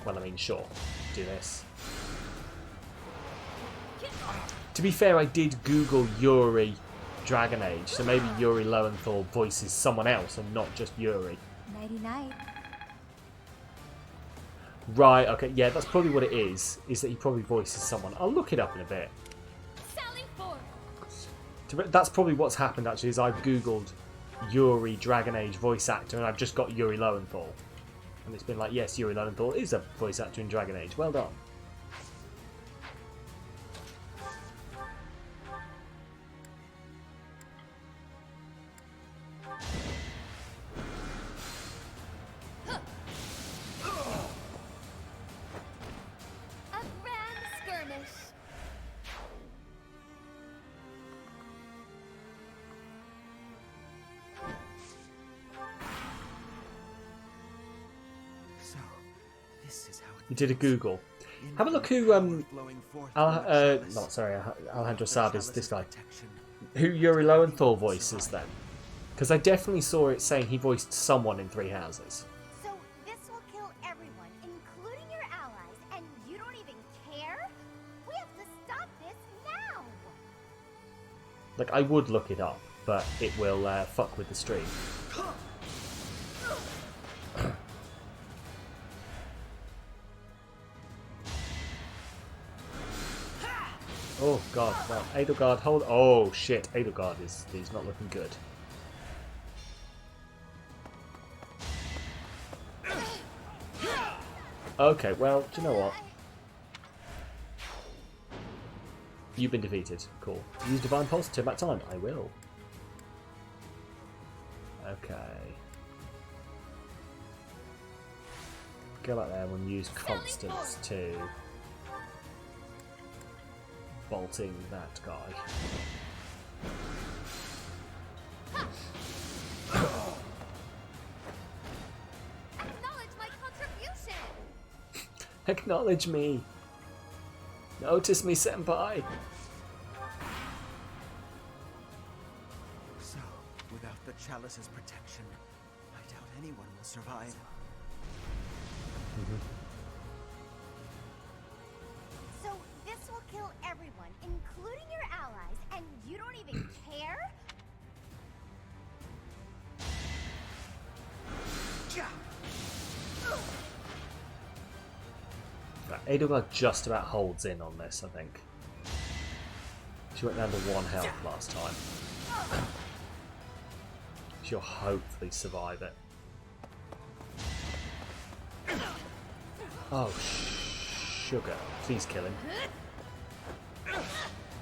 S1: Well, I mean, sure. Do this. To be fair, I did Google Yuri Dragon Age, so maybe Yuri Lowenthal voices someone else and not just Yuri.
S13: Nighty-night.
S1: Right, okay, yeah, that's probably what it is that he probably voices someone. I'll look it up in a bit.
S2: Sally forth.
S1: That's probably what's happened, actually, is I've Googled Yuri Dragon Age voice actor and I've just got Yuri Lowenthal. And it's been like, yes, Yuri Lowenthal is a voice actor in Dragon Age. Well done. You did a Google. Have a look who Alejandro Saab is this guy. Who Yuri Lowenthal voices then? Because I definitely saw it saying he voiced someone in Three Houses.
S16: So this will kill everyone, including your allies, and you don't even care? We have to stop this now!
S1: Like, I would look it up, but it will fuck with the stream. Oh god, well, Edelgard, hold. Oh shit, Edelgard he's not looking good. Okay, well, do you know what? You've been defeated. Cool. Use Divine Pulse to turn back time. I will. Okay. Go back there and use Constance to bolting that guy.
S2: Acknowledge my contribution.
S1: Acknowledge me. Notice me, senpai.
S11: So, without the chalice's protection, I doubt anyone will survive.
S16: So this will kill everyone, including your allies, and you don't even care?
S1: Edelgard just about holds in on this, I think. She went down to 1 health last time. She'll hopefully survive it. Oh, sugar. Please kill him.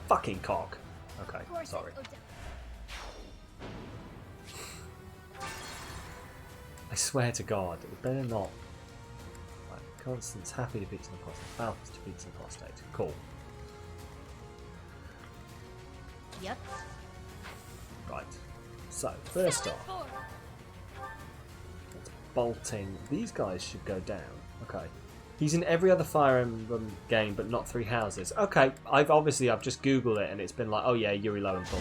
S1: Fucking cock. Okay, sorry. I swear to God, it better not. Right, Constance happy to beat some prostate. Balthus to beat some prostate. Cool.
S13: Yep.
S1: Right. So, first off, it's bolting. These guys should go down. Okay. He's in every other Fire Emblem game, but not Three Houses. Okay, I've just Googled it, and it's been like, oh yeah, Yuri Lowenthal,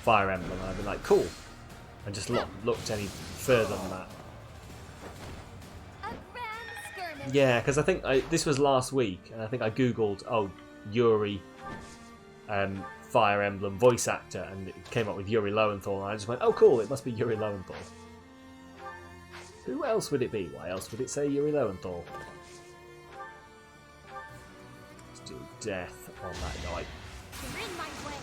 S1: Fire Emblem. And I've been like, cool, and just looked any further than that. Yeah, because I think this was last week, and I think I Googled, oh, Yuri, Fire Emblem voice actor, and it came up with Yuri Lowenthal, and I just went, oh cool, it must be Yuri Lowenthal. Who else would it be? Why else would it say Yuri Lowenthal? Let's do death on that guy.
S16: You're in my way.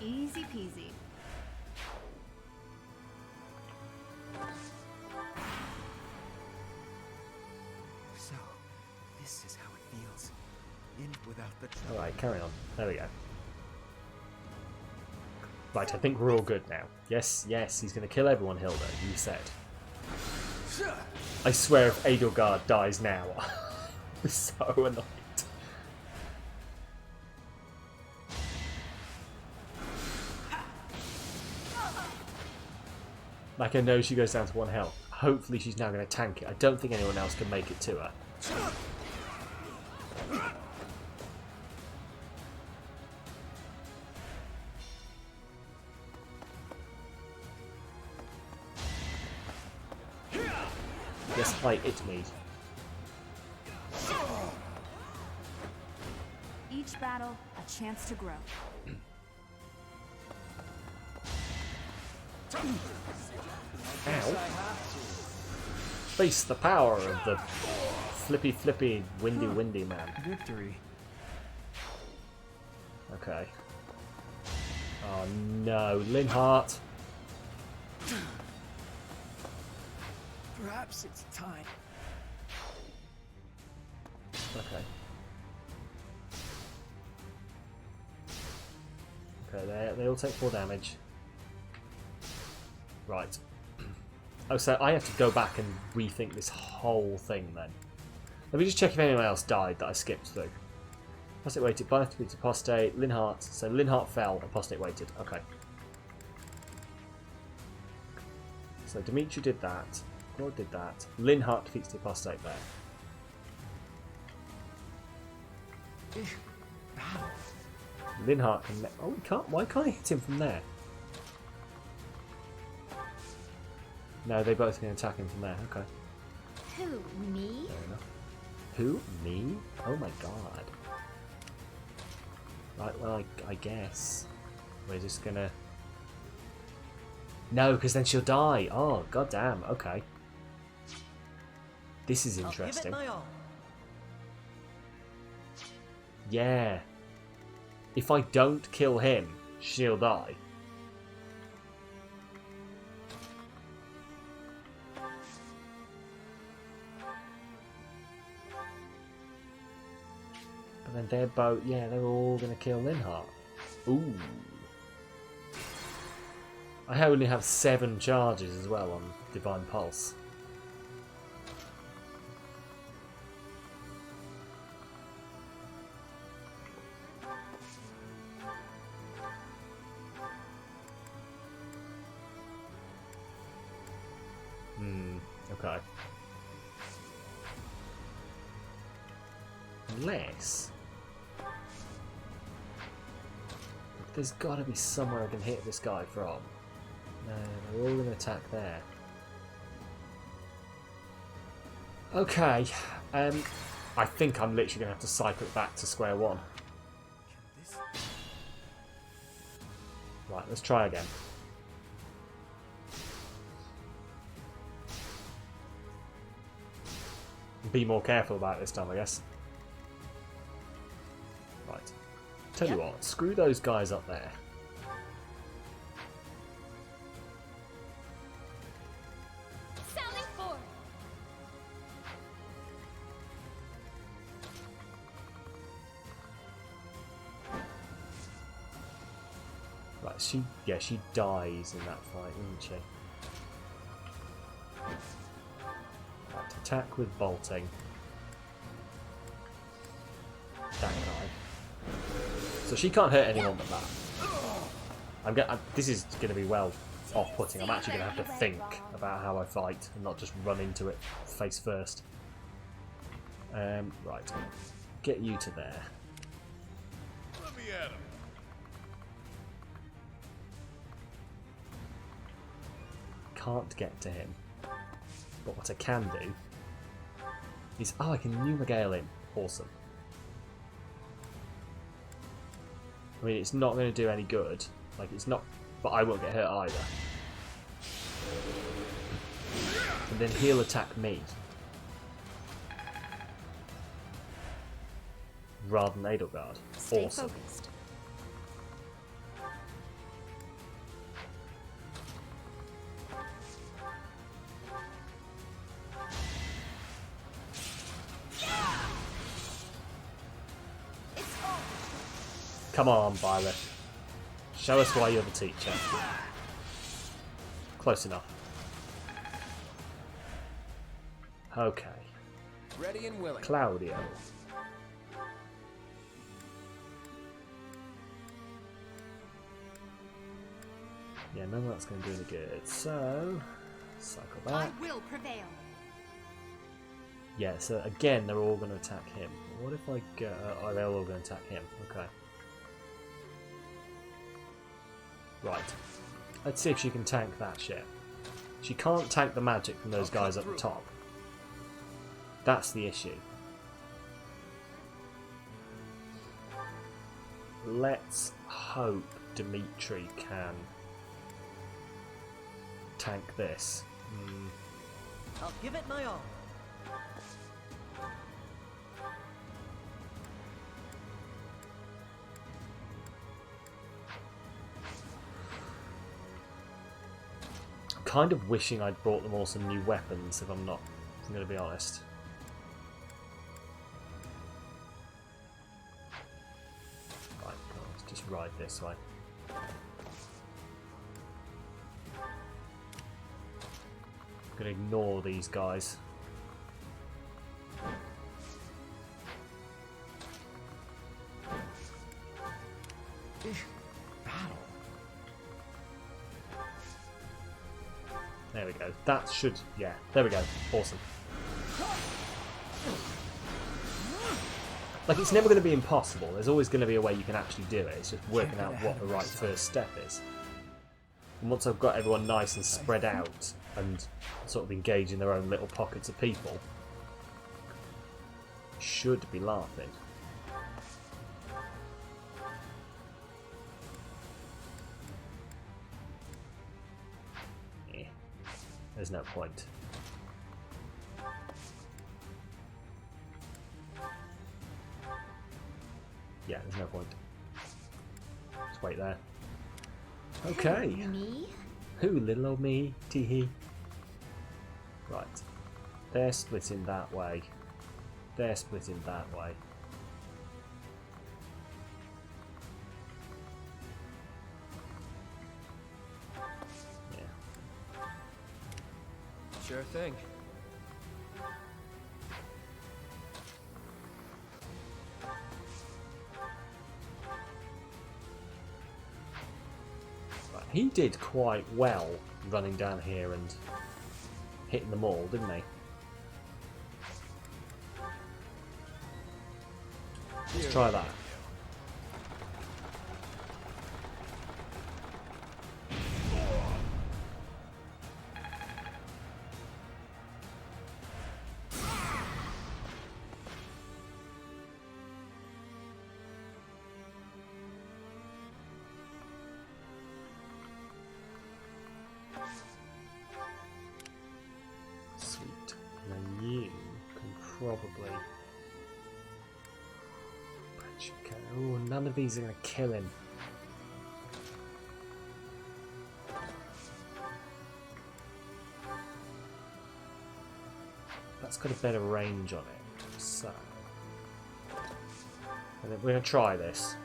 S13: Easy peasy.
S11: So, this is how it feels. In without the
S1: Alright, carry on. There we go. Right, I think we're all good now. Yes, he's going to kill everyone, Hilda, you said. I swear if Edelgard dies now, I'm so annoyed. Like, I know she goes down to 1 health. Hopefully she's now going to tank it. I don't think anyone else can make it to her. Yes, hi, it's me.
S7: Each battle, a chance to grow.
S1: Ow. Face the power of the flippy, windy man.
S5: Victory.
S1: Okay. Oh no, Linhart.
S5: Perhaps it's time.
S1: Okay. Okay, they all take 4 damage. Right. Oh, so I have to go back and rethink this whole thing then. Let me just check if anyone else died that I skipped through. Apostate waited, Balthus beat Apostate, Linhart. So Linhart fell, Apostate waited. Okay. So Dimitri did that. Claude did that. Linhardt defeats the apostate there. Linhardt can... Oh, we can't... Why can't I hit him from there? No, they both can attack him from there. Okay.
S16: Who, me?
S1: Fair enough. Who? Me? Oh my god. Right, well, I guess. We're just gonna... No, because then she'll die. Oh, goddamn. Okay. This is interesting.
S4: I'll give it my all.
S1: Yeah. If I don't kill him, she'll die. But then they're both... Yeah, they're all going to kill Linhardt. Ooh. I only have 7 charges as well on Divine Pulse. Okay. Unless... There's got to be somewhere I can hit this guy from. No, they're all going to attack there. Okay. I think I'm literally going to have to cycle it back to square one. Right, let's try again. Be more careful about it this time, I guess. Right. Tell you what, screw those guys up there.
S2: Sally forth.
S1: Right, she dies in that fight, doesn't she? Right, attack with bolting. That guy. So she can't hurt anyone but that. This is going to be well off-putting. I'm actually going to have to think about how I fight and not just run into it face first. Right, get you to there.
S3: Let me at him.
S1: Can't get to him. But what I can do is... Oh, I can Numagale him. Awesome. I mean, it's not going to do any good. Like, it's not... But I won't get hurt either. And then he'll attack me. Rather than Edelgard.
S19: Stay
S1: Awesome.
S19: focused.
S1: Come on, Violet. Show us why you're the teacher. Close enough. Okay.
S18: Ready and willing.
S1: Claudio. Yeah, none of that's going to do any good. So, cycle back.
S8: I will prevail.
S1: Yeah, so again, they're all going to attack him. What if I go... Oh, they're all going to attack him. Okay. Right. Let's see if she can tank that shit. She can't tank the magic from those guys up the top. That's the issue. Let's hope Dimitri can tank this.
S4: I'll give it my all.
S1: Kind of wishing I'd brought them all some new weapons, if I'm going to be honest. Right, let's just ride this way. I'm going to ignore these guys. There we go. That should... yeah, there we go. Awesome. Like, it's never going to be impossible. There's always going to be a way you can actually do it. It's just working out what the right first step is. And once I've got everyone nice and spread out and sort of engage in their own little pockets of people, should be laughing. Yeah, there's no point. Yeah, there's no point. Just wait there. Okay.
S8: Me?
S1: Who, little old me? Teehee. Right. They're splitting that way. They're splitting that way. Yeah.
S15: Sure thing.
S1: He did quite well running down here and hitting them all, didn't he? Let's try that. Sweet. Then you can probably... Oh, none of these are going to kill him. That's got a better range on it. So... and then we're going to try this.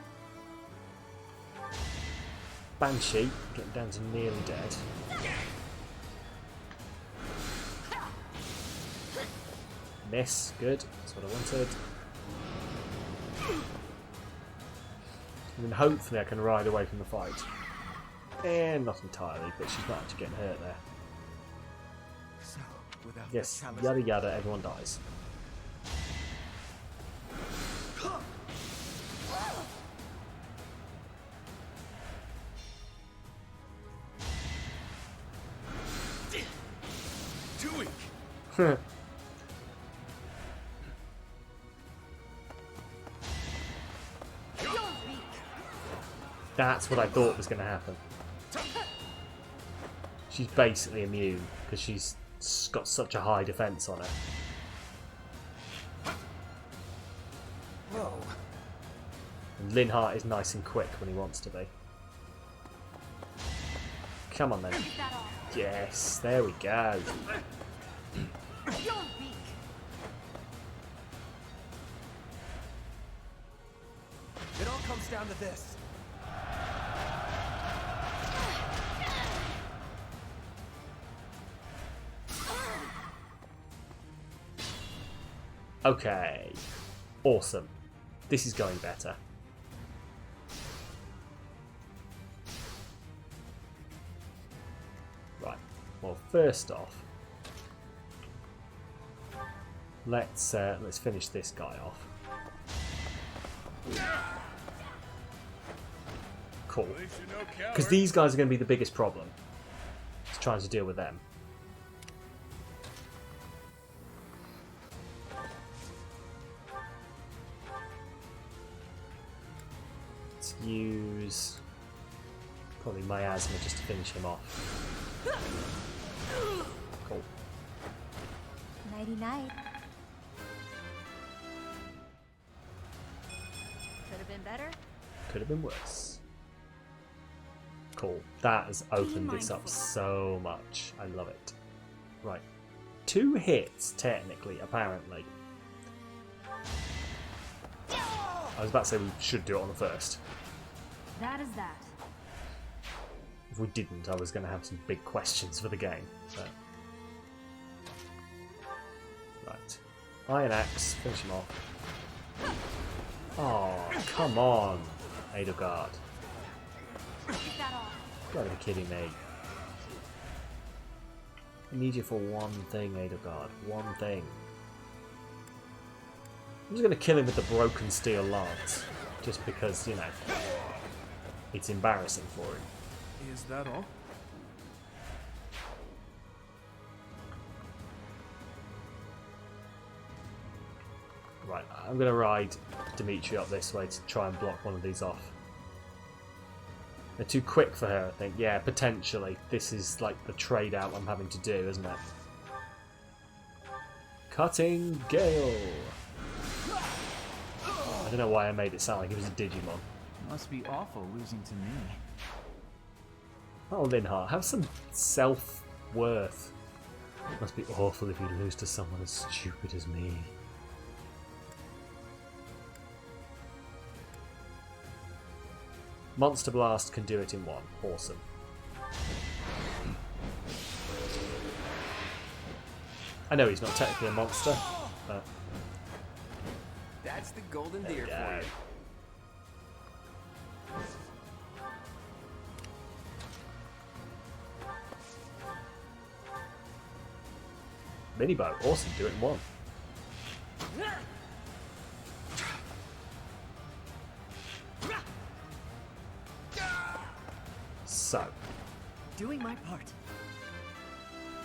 S1: Banshee, getting down to nearly dead. Miss, good. That's what I wanted. And then hopefully I can ride away from the fight. Not entirely, but she's not actually getting hurt there.
S22: So, without
S1: yes, yada yada, everyone dies.
S3: Too weak.
S1: That's what I thought was going to happen. She's basically immune because she's got such a high defense on her.
S22: Whoa.
S1: And Linhart is nice and quick when he wants to be. Come on then. Yes, there we go.
S22: It all comes down to this.
S1: Okay. Awesome. This is going better. Right. Well, first off, let's finish this guy off. Cool. Because these guys are going to be the biggest problem. Just trying to deal with them. Let's use probably miasma just to finish him off. Cool.
S13: Nighty night. Could have been better.
S1: Could have been worse. Cool. That has opened this up so much. I love it. Right. 2 hits, technically, apparently. I was about to say we should do it on the first.
S13: That is that.
S1: If we didn't, I was going to have some big questions for the game. But... right. Iron Axe, finish him off. Oh, come on, Edelgard. Gotta be kidding me. I need you for one thing, Edelgard. One thing. I'm just going to kill him with the broken steel lance. Just because, you know, it's embarrassing for him.
S6: Is that all?
S1: Right, I'm going to ride Dimitri up this way to try and block one of these off. They're too quick for her, I think. Yeah, potentially. This is like the trade-out I'm having to do, isn't it? Cutting Gale! I don't know why I made it sound like it was a Digimon.
S5: Must be awful losing to me.
S1: Oh, Linhart, have some self-worth. It must be awful if you lose to someone as stupid as me. Monster Blast can do it in one. Awesome. I know he's not technically a monster, but...
S18: That's the golden deer for you.
S1: Mini bow, awesome, do it in one. So,
S4: doing my part.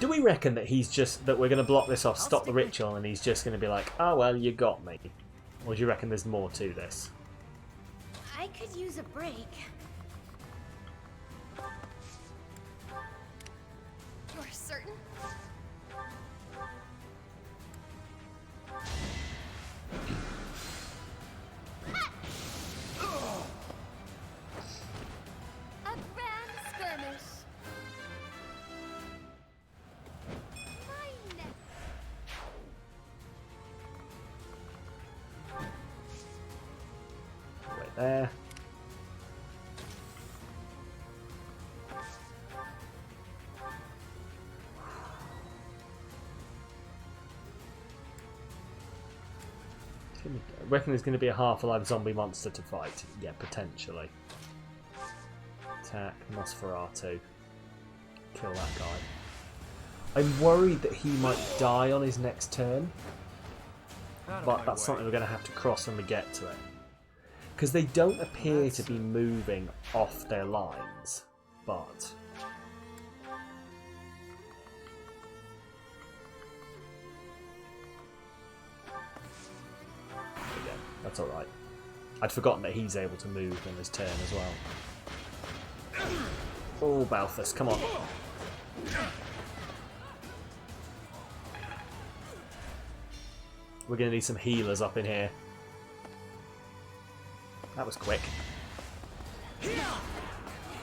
S1: Do we reckon that he's just that we're going to block this off, stop the ritual, and he's just going to be like, "Oh well, you got me," or do you reckon there's more to this?
S16: I could use a break.
S2: You're certain? A grand skirmish. My neck.
S1: Right there. I reckon there's going to be a half-alive zombie monster to fight. Yeah, potentially. Attack Nosferatu. Kill that guy. I'm worried that he might die on his next turn. But that's something we're going to have to cross when we get to it. Because they don't appear to be moving off their lines. But... that's alright. I'd forgotten that he's able to move in his turn as well. Oh, Balthus, come on. We're going to need some healers up in here. That was quick.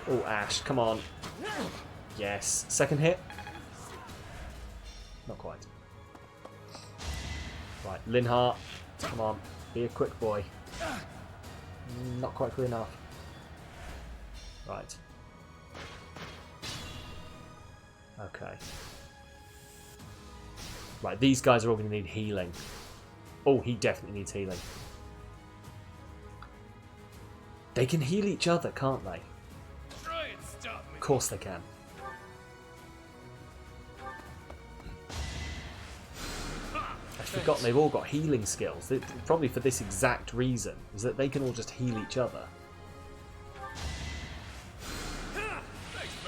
S1: Oh, Ash, come on. Yes. Second hit? Not quite. Right, Linhart, come on. Be a quick boy. Not quickly enough. Right. Okay. Right, these guys are all going to need healing. Oh, he definitely needs healing. They can heal each other, can't they?
S3: Try and stop me.
S1: Of course they can. I've forgotten they've all got healing skills. Probably for this exact reason, is that they can all just heal each other.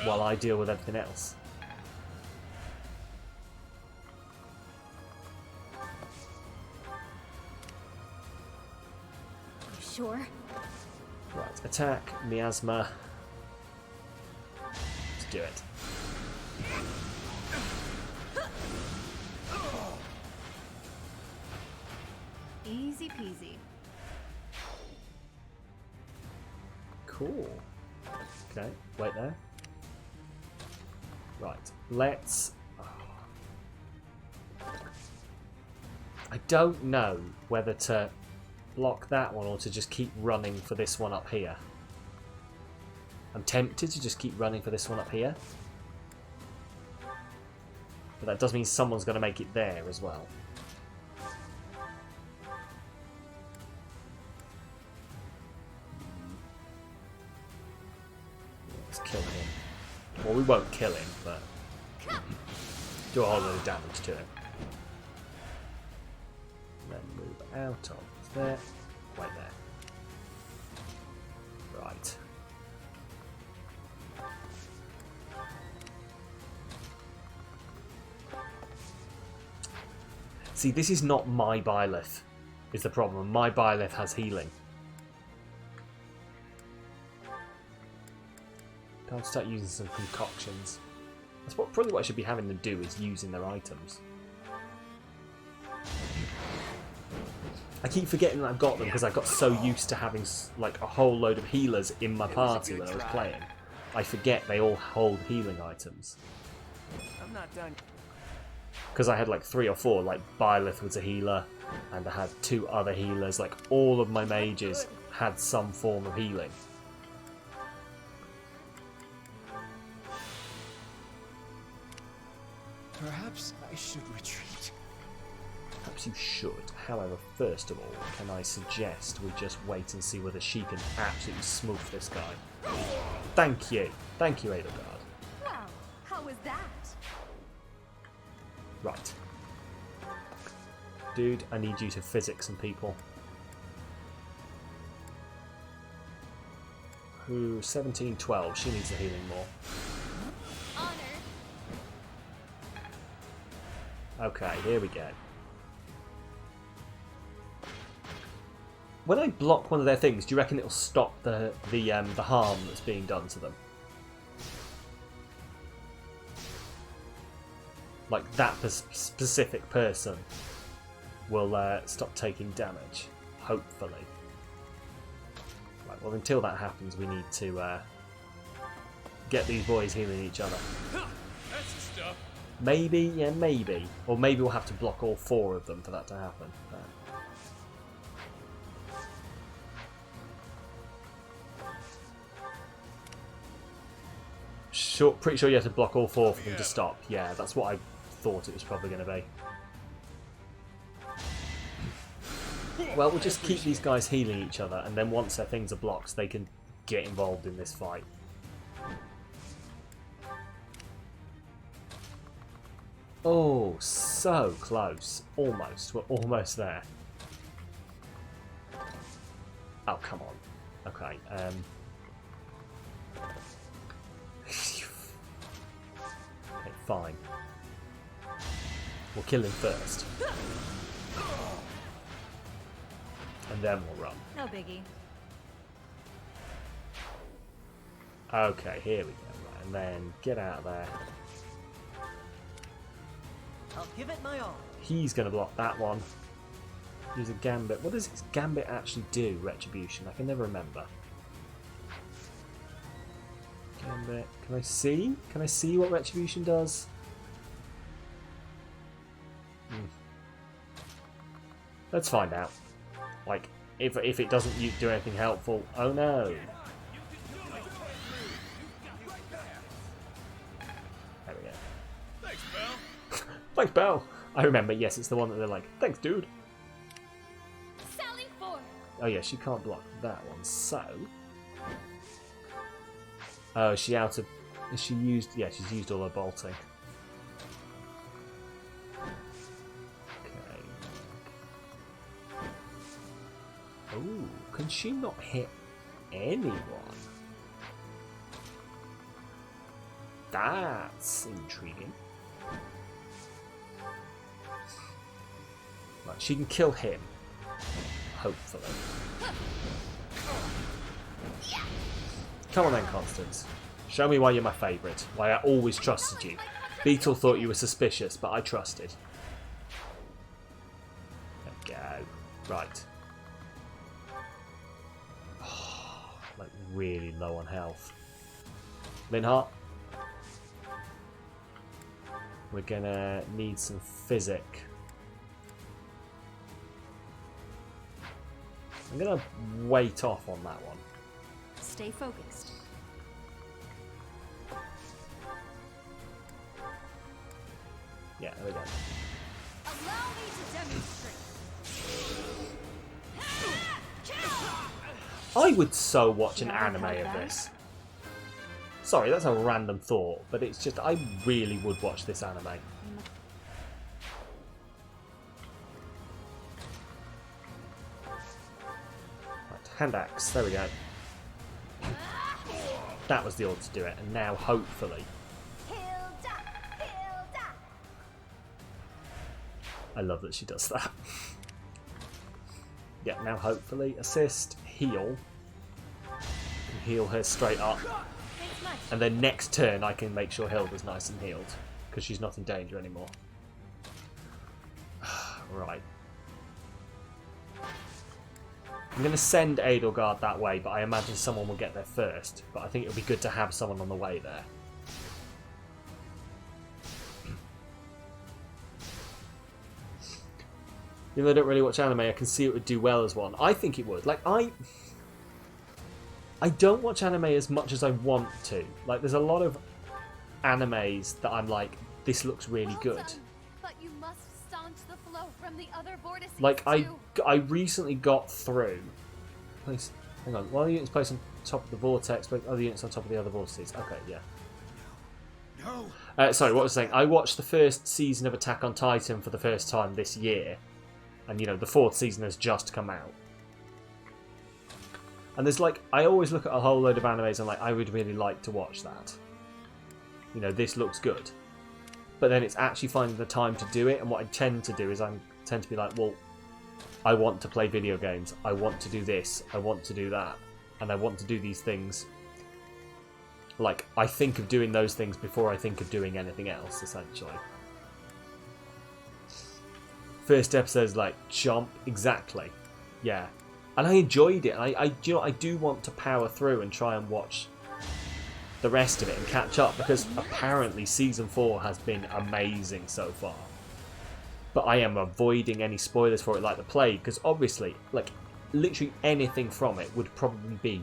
S1: While I deal with everything else.
S13: Sure.
S1: Right, attack, miasma. Let's do it.
S13: Easy peasy.
S1: Cool. Okay, wait there. Right, let's... I don't know whether to block that one or to just keep running for this one up here. I'm tempted to just keep running for this one up here. But that does mean someone's going to make it there as well. Let's kill him. Well, we won't kill him, but... do a whole lot of damage to him. Then move out of there. Wait there. Right. See, this is not my Byleth, is the problem. My Byleth has healing. I'll start using some concoctions. That's probably what I should be having them do, is using their items. I keep forgetting that I've got them because I got so used to having like a whole load of healers in my party when I was playing. I forget they all hold healing items.
S18: I'm not done.
S1: Because I had like 3 or 4, like Byleth was a healer, and I had 2 other healers. Like all of my mages had some form of healing.
S5: Perhaps I should retreat.
S1: Perhaps you should. However, first of all, can I suggest we just wait and see whether she can absolutely smooth this guy? Thank you. Thank you, Edelgard.
S7: Wow, how was that?
S1: Right. Dude, I need you to physics some people. Who? 17, 12. She needs the healing more. Okay, here we go. When I block one of their things, do you reckon it'll stop the harm that's being done to them? Like that specific person will stop taking damage, hopefully. Right, well, until that happens, we need to get these boys healing each other.
S3: That's the stuff.
S1: Maybe, yeah, maybe. Or maybe we'll have to block all 4 of them for that to happen. Pretty sure you have to block all 4 for them to stop. Yeah, that's what I thought it was probably going to be. Well, we'll just keep these guys healing each other, and then once their things are blocked, they can get involved in this fight. Oh, so close. Almost. We're almost there. Oh, come on. Okay, okay, fine. We'll kill him first. And then we'll run.
S13: No biggie.
S1: Okay, here we go. Right, and then get out of there.
S4: I'll give it my all.
S1: He's going to block that one. Use a gambit. What does his gambit actually do, Retribution? I can never remember. Gambit. Can I see? Can I see what Retribution does? Let's find out. Like, if it doesn't do anything helpful. Oh no! There we go.
S3: Thanks, pal.
S1: Thanks, Belle. I remember. Yes, it's the one that they're like, "Thanks, dude."
S2: Sally forth.
S1: Oh yeah, she can't block that one. So, oh, she out of? Is she used? Yeah, she's used all her bolting. Okay. Oh, can she not hit anyone? That's intriguing. Right, she can kill him. Hopefully. Come on then, Constance. Show me why you're my favourite. Why I always trusted you. Beetle thought you were suspicious, but I trusted. There we go. Right. Oh, like really low on health. Linhart. We're gonna need some physic. I'm gonna wait off on that one.
S7: Stay focused.
S1: Yeah, there we go.
S2: Allow me to demonstrate.
S1: I would so watch an anime of this. Sorry, that's a random thought, but it's just I really would watch this anime. Hand axe. There we go. That was the order to do it. And now, hopefully... I love that she does that. Yeah, now hopefully assist, heal. And heal her straight up. And then next turn I can make sure Hilda's nice and healed. Because she's not in danger anymore. Right. I'm going to send Edelgard that way, but I imagine someone will get there first. But I think it would be good to have someone on the way there. Even though I don't really watch anime, I can see it would do well as one. I think it would. Like, I don't watch anime as much as I want to. Like, there's a lot of animes that I'm like, this looks really good.
S2: But you must staunch the flow from the other vortices
S1: Like,
S2: too.
S1: I recently got through... Hang on. One of the units placed on top of the vortex, but other units on top of the other vortices. Okay, yeah.
S20: No.
S1: Sorry, what was I saying? I watched the first season of Attack on Titan for the first time this year. And, you know, the 4th season has just come out. And there's like, I always look at a whole load of animes and like, I would really like to watch that. You know, this looks good. But then it's actually finding the time to do it. And what I tend to do is I tend to be like, well, I want to play video games. I want to do this. I want to do that. And I want to do these things. Like, I think of doing those things before I think of doing anything else, essentially. First episode's like, chomp, exactly. Yeah. And I enjoyed it. You know, I do want to power through and try and watch the rest of it and catch up, because apparently Season 4 has been amazing so far. But I am avoiding any spoilers for it like the plague, because obviously, like, literally anything from it would probably be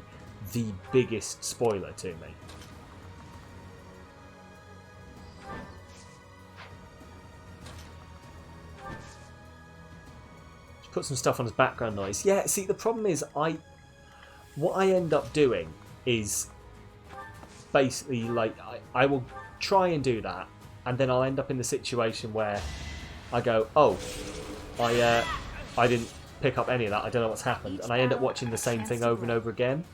S1: the biggest spoiler to me. Put some stuff on as background noise. Yeah, see, the problem is what I end up doing is basically like I will try and do that, and then I'll end up in the situation where I go, oh, I didn't pick up any of that. I don't know what's happened, and I end up watching the same thing over and over again.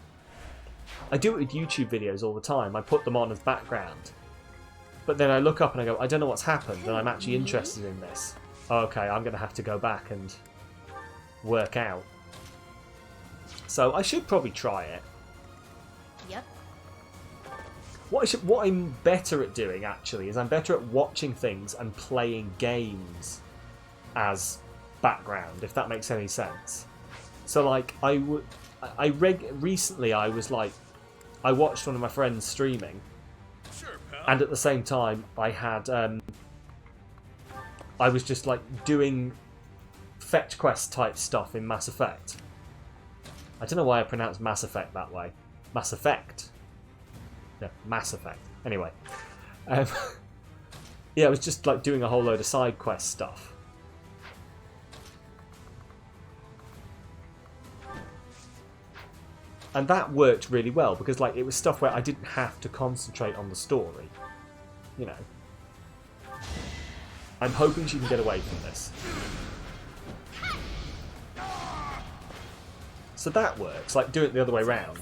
S1: I do it with YouTube videos all the time. I put them on as background, but then I look up and I go, I don't know what's happened, and I'm actually interested in this. Oh, okay, I'm going to have to go back and work out. So I should probably try it.
S2: Yep.
S1: What I'm better at doing actually is I'm better at watching things and playing games as background, if that makes any sense. So like recently I was like, I watched one of my friends streaming, and at the same time I had I was just like doing fetch quest type stuff in Mass Effect. I don't know why I pronounced Mass Effect that way. Mass Effect. Yeah, Mass Effect. Anyway. Yeah, I was just like doing a whole load of side quest stuff. And that worked really well, because like it was stuff where I didn't have to concentrate on the story. You know. I'm hoping she can get away from this. So that works, like do it the other way around.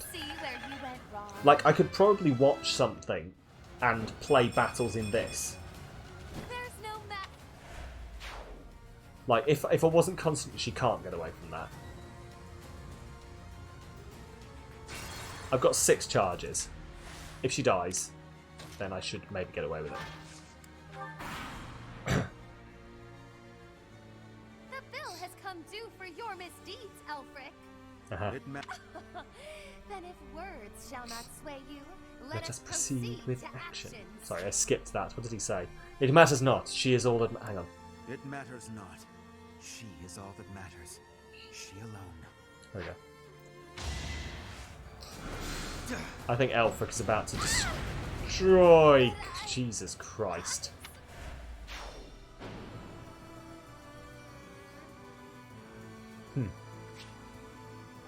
S1: Like I could probably watch something and play battles in this. Like if I wasn't constant, she can't get away from that. I've got 6 charges. If she dies, then I should maybe get away with it.
S2: The bill has come due for your misdeeds, Elfric. Then if words shall not sway you, let us proceed with action.
S1: Sorry, I skipped that. What did he say? It matters not. She is all that... Hang on.
S21: It matters not. She is all that matters. She alone.
S1: There we go. I think Elfric is about to destroy... Jesus Christ.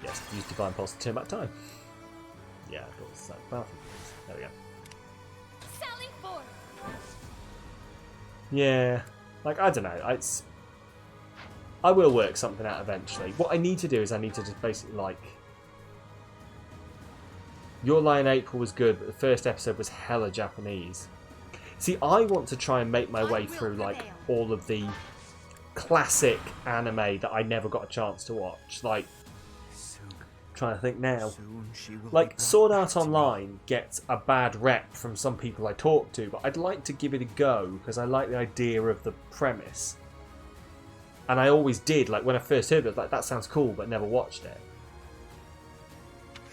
S1: Yes, use Divine Pulse to turn back time. Yeah, of course. There we go.
S2: Sally forth.
S1: Yeah, like I don't know. I will work something out eventually. What I need to do is I need to just basically like Your Lie in April was good, but the first episode was hella Japanese. See, I want to try and make my way through like all of the classic anime that I never got a chance to watch. Like, trying to think now. Like, Sword Art Online gets a bad rep from some people I talk to, but I'd like to give it a go because I like the idea of the premise. And I always did. Like, when I first heard it, I was like, that sounds cool, but never watched it.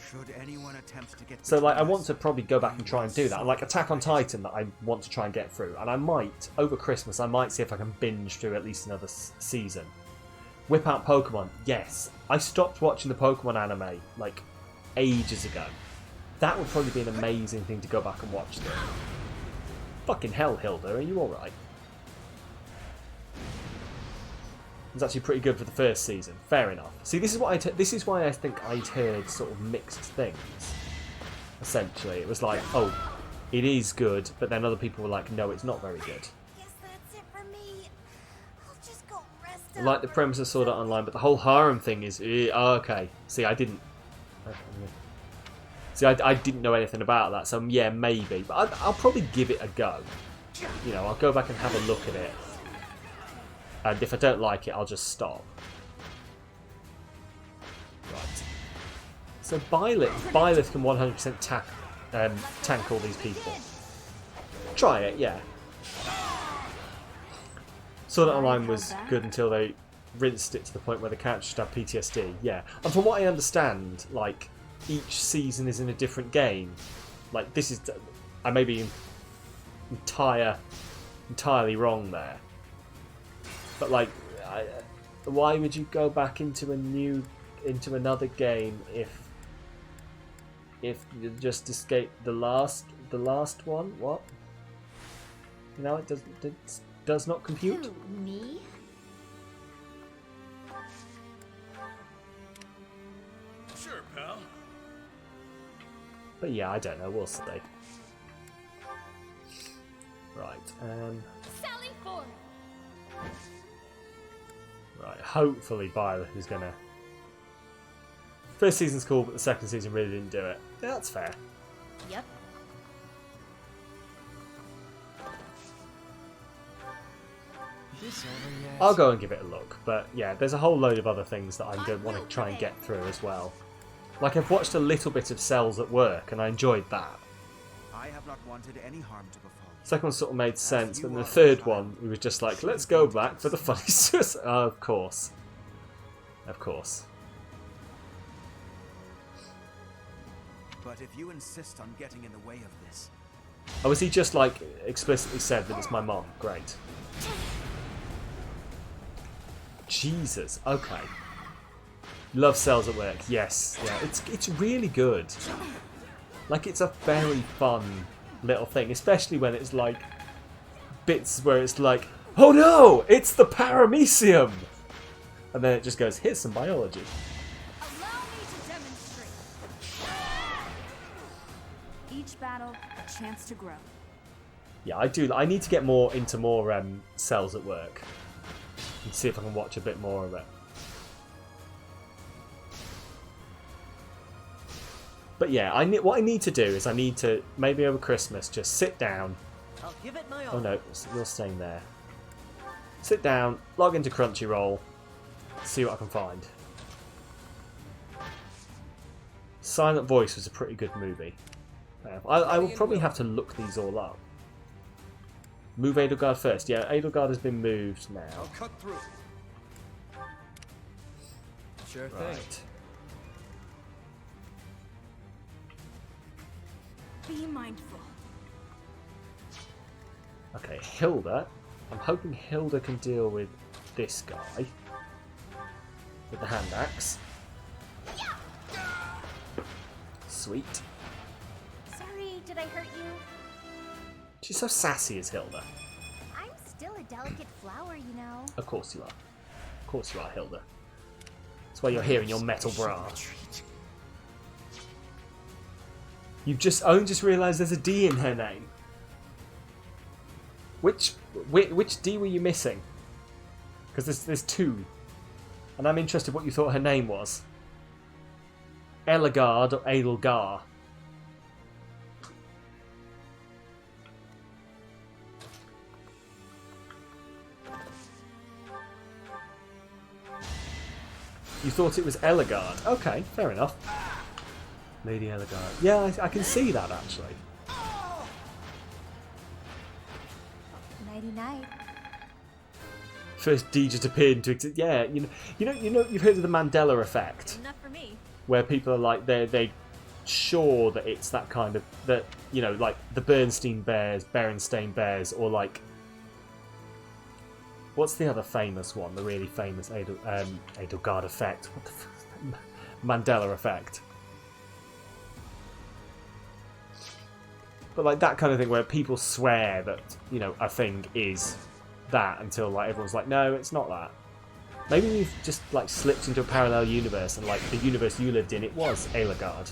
S21: Should anyone attempt to get
S1: So, like, I want to probably go back and try and do that. Like, Attack on Titan that I want to try and get through. And I might, over Christmas, I might see if I can binge through at least another season. Whip out Pokemon. Yes. I stopped watching the Pokemon anime, like, ages ago. That would probably be an amazing thing to go back and watch still. Fucking hell, Hilda, are you alright? It was actually pretty good for the first season. Fair enough. See, this is what this is why I think I'd heard sort of mixed things. Essentially, it was like, oh, it is good, but then other people were like, no, it's not very good. I like the premise of Sword Art Online, but the whole harem thing is oh, okay. See, I didn't. See, I didn't know anything about that, so yeah, maybe. But I'll probably give it a go. You know, I'll go back and have a look at it. And if I don't like it, I'll just stop. Right. So Byleth can 100% tank all these people. Try it, yeah. Sword Art Online was good until they rinsed it to the point where the characters should have PTSD. Yeah, and from what I understand, like, each season is in a different game. Like, this is, I may be entirely wrong there. But like, why would you go back into another game if you just escape the last one? What? No, it does not compute.
S8: Who, me?
S3: Sure, pal.
S1: But yeah, I don't know. We'll see. Right.
S2: Sally forth.
S1: Right. Hopefully, Byleth is gonna. First season's cool, but the second season really didn't do it. Yeah, that's fair.
S8: Yep.
S1: I'll go and give it a look, but yeah, there's a whole load of other things that I'm going to want to try and get through as well. Like, I've watched a little bit of Cells at Work, and I enjoyed that.
S21: I have not wanted any harm to befall.
S1: Second one sort of made sense, but then the third one, we were just like, let's go back for the funny of course. Of course.
S21: But if you insist on getting in the way of this...
S1: Oh, has he just, like, explicitly said that it's my mom? Great. Jesus, okay. Love Cells at Work, yes. Yeah, it's really good. Like, it's a very fun little thing, especially when it's like bits where it's like, oh no, it's the paramecium! And then it just goes, here's some biology.
S2: Allow me to demonstrate.
S7: Each battle, a chance to grow.
S1: Yeah, I do. I need to get more into more Cells at Work. And see if I can watch a bit more of it. But yeah, what I need to do is I need to, maybe over Christmas, just sit down.
S4: I'll give it my all.
S1: Oh no, you're staying there. Sit down, log into Crunchyroll, see what I can find. Silent Voice was a pretty good movie. I will probably have to look these all up. Move Edelgard first. Yeah, Edelgard has been moved now.
S12: I'll cut through.
S15: Sure thing.
S1: Right.
S7: Be mindful.
S1: Okay, Hilda. I'm hoping Hilda can deal with this guy. With the hand axe. Sweet.
S16: Sorry, did I hurt you?
S1: She's so sassy as Hilda.
S16: I'm still a delicate flower, you know.
S1: Of course you are. Of course you are, Hilda. That's why you're here in your metal bra. You've only just realised there's a D in her name. Which D were you missing? Because there's two. And I'm interested what you thought her name was. Edelgard or Edelgar. You thought it was Ellegaard. Okay, fair enough. Lady Ellegaard. Yeah, I can see that actually.
S13: Nighty-night.
S1: First D just appeared into existence. Yeah, you've heard of the Mandela effect,
S13: Enough for me.
S1: where people are like they sure that it's that kind of that like the Berenstain Bears, or like what's the other famous one? The really famous Edelgard effect. What the Mandela effect. But like that kind of thing where people swear that a thing is that until like everyone's like, no, it's not that. Maybe we've just like slipped into a parallel universe and like the universe you lived in, it was Ellegaard.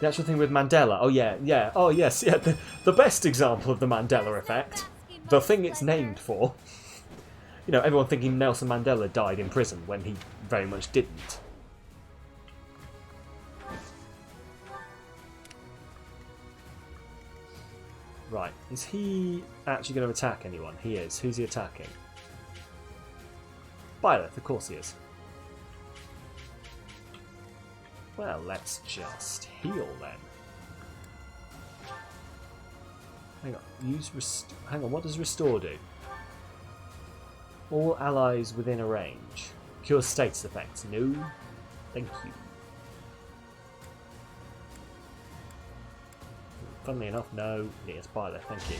S1: The actual thing with Mandela. Oh yeah. Oh yes, yeah. The best example of the Mandela effect. The thing it's named for. Everyone thinking Nelson Mandela died in prison when he very much didn't. Right, is he actually going to attack anyone? He is. Who's he attacking? Byleth, of course he is. Well, let's just heal then. Hang on, hang on, what does restore do? All allies within a range. Cure status effects. No, thank you. Funnily enough, no. Yes, Byleth, thank you.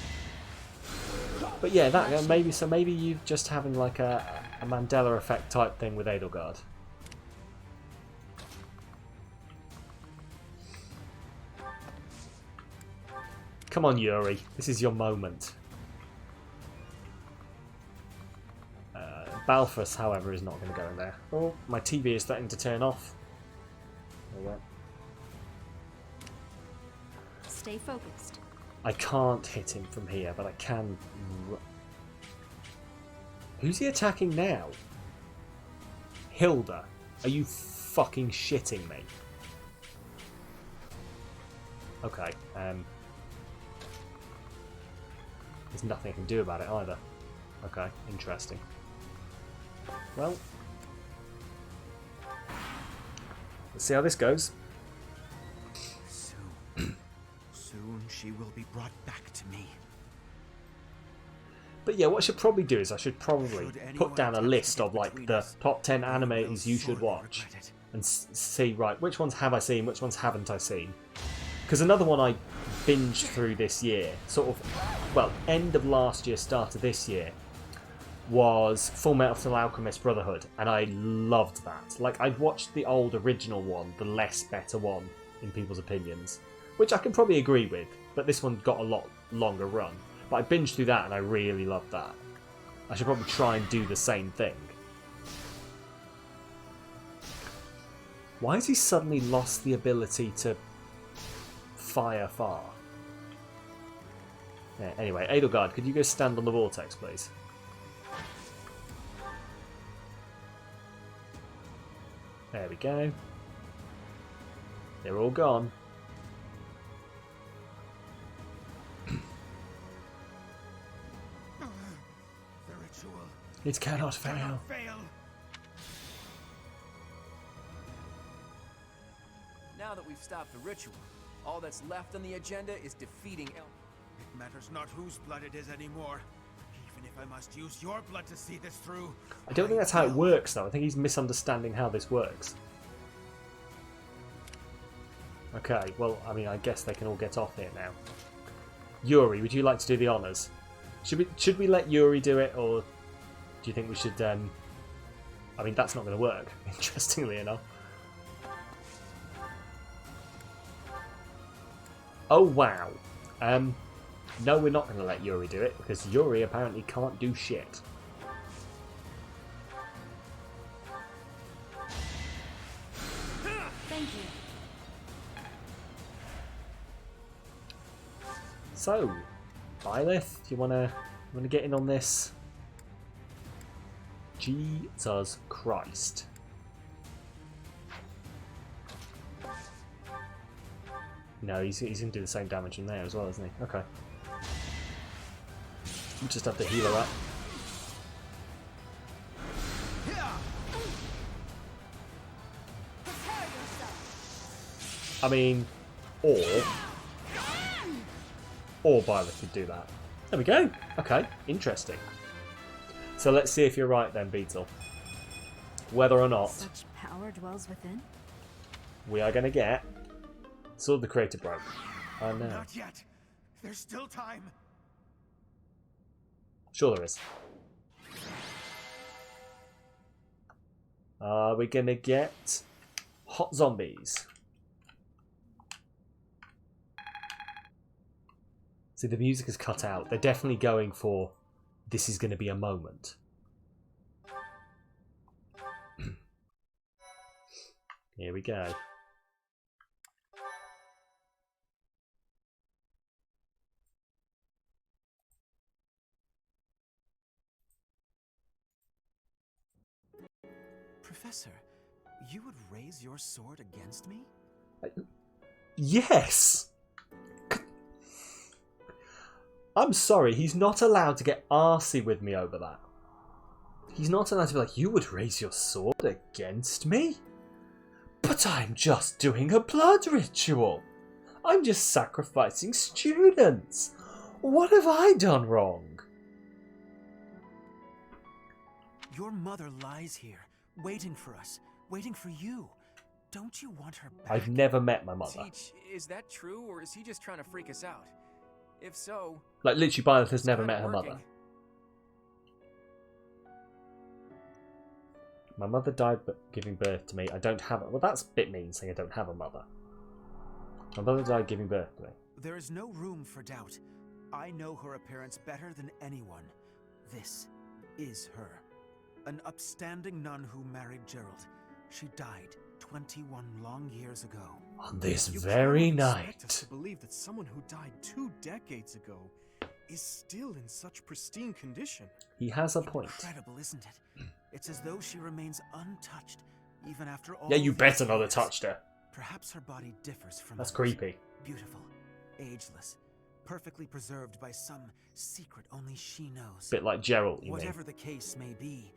S1: But yeah, that maybe you're just having like a Mandela effect type thing with Edelgard. Come on, Yuri. This is your moment. Balthus, however, is not going to go in there. Oh, my TV is threatening to turn off. There we go.
S13: Stay focused.
S1: I can't hit him from here, but I can... Who's he attacking now? Hilda. Are you fucking shitting me? Okay, there's nothing I can do about it either. Okay, interesting. Well, let's see how this goes.
S21: Soon she will be brought back to me.
S1: But yeah, what I should probably do is I should probably put down a list of like the top 10 animes you should watch and see, right, which ones have I seen, which ones haven't I seen. Because another one I binged through this year, sort of, well, end of last year, start of this year, was Full Metal Alchemist Brotherhood, and I loved that. Like, I'd watched the old original one, the less better one, in people's opinions, which I can probably agree with, but this one got a lot longer run. But I binged through that and I really loved that. I should probably try and do the same thing. Why has he suddenly lost the ability to fire far? Yeah, anyway, Edelgard, could you go stand on the vortex, please? There we go. They're all gone. It cannot fail.
S18: Now that we've stopped the ritual, all that's left on the agenda is defeating
S22: It matters not whose blood it is anymore. Even if I must use your blood to see this through.
S1: I don't think that's how it works, though. I think he's misunderstanding how this works. Okay, well, I mean, I guess they can all get off here now. Yuri, would you like to do the honours? Should we let Yuri do it, or do you think we should... I mean, that's not going to work, interestingly enough. Oh, wow. No, we're not going to let Yuri do it, because Yuri apparently can't do shit.
S13: Thank you.
S1: So, Byleth, do you wanna get in on this? Jesus Christ. No, he's gonna do the same damage in there as well, isn't he? Okay. We'll just have to heal her up. I mean, or Violet could do that. There we go. Okay, interesting. So let's see if you're right then, Beetle. Whether or not
S7: Such power dwells within.
S1: we are going to get Sword of the Creator broke. I know.
S6: Not yet. There's still time.
S1: Sure there is. Are we going to get Hot Zombies? See, the music is cut out. They're definitely going for this is going to be a moment. Here we go.
S22: Professor, you would raise your sword against me?
S1: Yes! I'm sorry, he's not allowed to get arsey with me over that. He's not allowed to be like, you would raise your sword against me? But I'm just doing a blood ritual. I'm just sacrificing students. What have I done wrong?
S22: Your mother lies here, waiting for us, waiting for you. Don't you want her back?
S1: I've never met my mother.
S18: Teach, is that true, or is he just trying to freak us out? If so...
S1: Like, literally, Violet has never met her mother. My mother died giving birth to me. I don't have... Well, that's a bit mean, saying I don't have a mother. My mother died giving birth to me.
S22: There is no room for doubt. I know her appearance better than anyone. This is her. An upstanding nun who married Gerald. She died 21 long years ago.
S1: On this very night.
S6: Expect us to believe that someone who died 2 decades ago is still in such pristine condition.
S1: He has a point.
S22: Incredible, isn't it? It's as though she remains untouched, even after all.
S1: Yeah, you
S22: these
S1: better not have
S22: years.
S1: touched her.
S22: Perhaps her body differs from
S1: That's
S22: ours.
S1: creepy.
S22: Beautiful, ageless, perfectly preserved by some secret only she knows.
S1: Bit like Gerald, you mean?
S22: Whatever the case may be,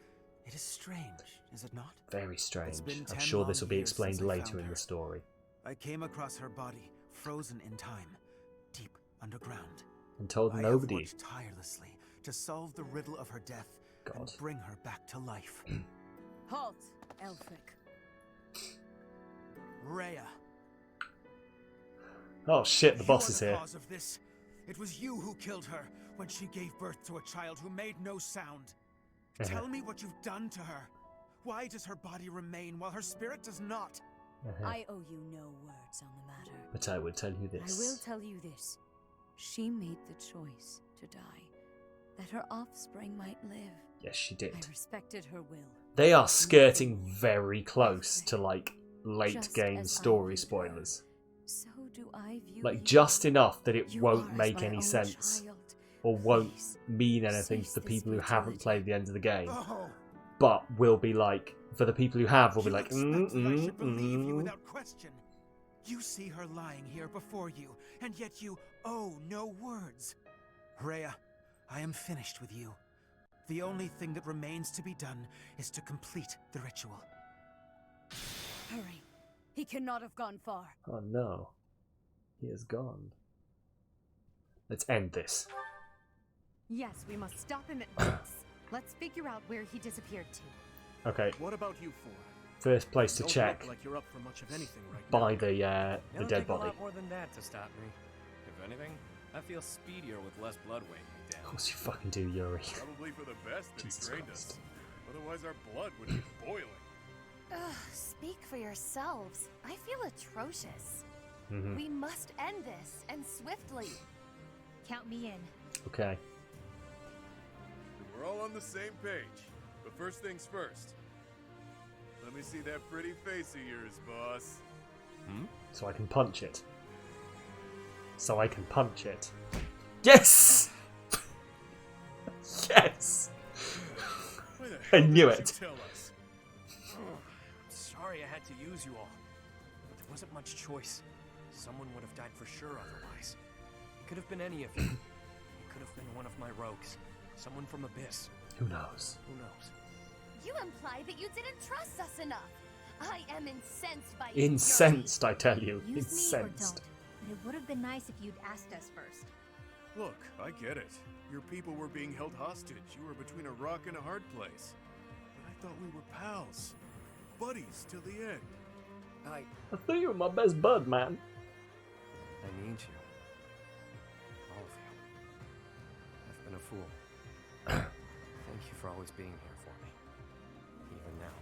S22: it is strange, is it not?
S1: Very strange.
S22: It's been
S1: I'm
S22: 10
S1: sure this will
S22: long
S1: be
S22: years
S1: explained
S22: since I
S1: later
S22: found
S1: in
S22: her.
S1: the story.
S22: I came across her body, frozen in time, deep underground.
S1: And told
S22: I
S1: nobody.
S22: have worked tirelessly to solve the riddle of her death and bring her back to life.
S14: Halt, Elfric.
S22: Rhea.
S1: Oh shit, the boss
S22: You are
S1: is
S22: the
S1: here.
S22: cause of this. It was you who killed her when she gave birth to a child who made no sound. Tell me what you've done to her. Why does her body remain while her spirit does not?
S14: I owe you no words on the matter.
S1: But I will tell you
S14: I
S1: this.
S14: will tell you this. She made the choice to die, that her offspring might live.
S1: Yes, she did.
S14: I respected her will.
S1: They are skirting very close to like late
S14: Just
S1: game
S14: as I
S1: story
S14: viewed
S1: spoilers.
S14: So do I view
S1: Like
S14: you.
S1: just enough that it
S14: You
S1: won't
S14: are as
S1: make
S14: my
S1: any
S14: own
S1: sense
S14: child.
S1: or won't mean anything
S14: cease
S1: to the
S14: this
S1: people who haven't
S14: futility.
S1: played the end of the game.
S22: Oh,
S1: But will be like, for the people who have, will be
S22: you
S1: like,
S22: expect that I should believe you without question. You see her lying here before you, and yet you owe no words. Rhea, I am finished with you. The only thing that remains to be done is to complete the ritual.
S14: Hurry. He cannot have gone far.
S1: Oh no, he is gone. Let's end this.
S19: Yes, we must stop him at once. Let's figure out where he disappeared to.
S1: Okay,
S6: What about you four?
S1: first place to
S6: Don't
S1: check
S6: look like you're up for much of anything right
S1: by
S6: now.
S1: the
S9: It'll
S1: dead
S9: take
S1: body.
S9: a lot more than that to stop me. If anything, I feel speedier with less blood weighing me
S1: Of
S9: down.
S1: course you fucking do, Yuri.
S3: Probably for the best that
S1: Jesus
S3: he trained
S1: Christ.
S3: us. Otherwise our blood would be boiling.
S2: Ugh, speak for yourselves. I feel atrocious.
S1: Mhm.
S2: We must end this, and swiftly.
S13: Count me in.
S1: Okay.
S3: We're all on the same page. But first things first. Let me see that pretty face of yours, boss.
S1: So I can punch it. So I can punch it. Yes! Yes!
S3: Why the
S1: I
S3: hell
S1: knew
S3: didn't
S1: it.
S3: you tell us?
S9: I'm sorry I had to use you all. But there wasn't much choice. Someone would have died for sure otherwise. It could have been any of you. It could have been one of my rogues. Someone from Abyss.
S1: Who knows?
S9: Who knows?
S2: You imply that you didn't trust us enough. I am incensed by
S1: Incensed, I tell you.
S13: Use me or don't,
S1: Incensed.
S13: but it would have been nice if you'd asked us first.
S3: Look, I get it. Your people were being held hostage. You were between a rock and a hard place. But I thought we were pals. Buddies till the end.
S1: I thought you were my best bud, man.
S9: I need you. All of you. I've been a fool. Thank you for always being here for me. Even now.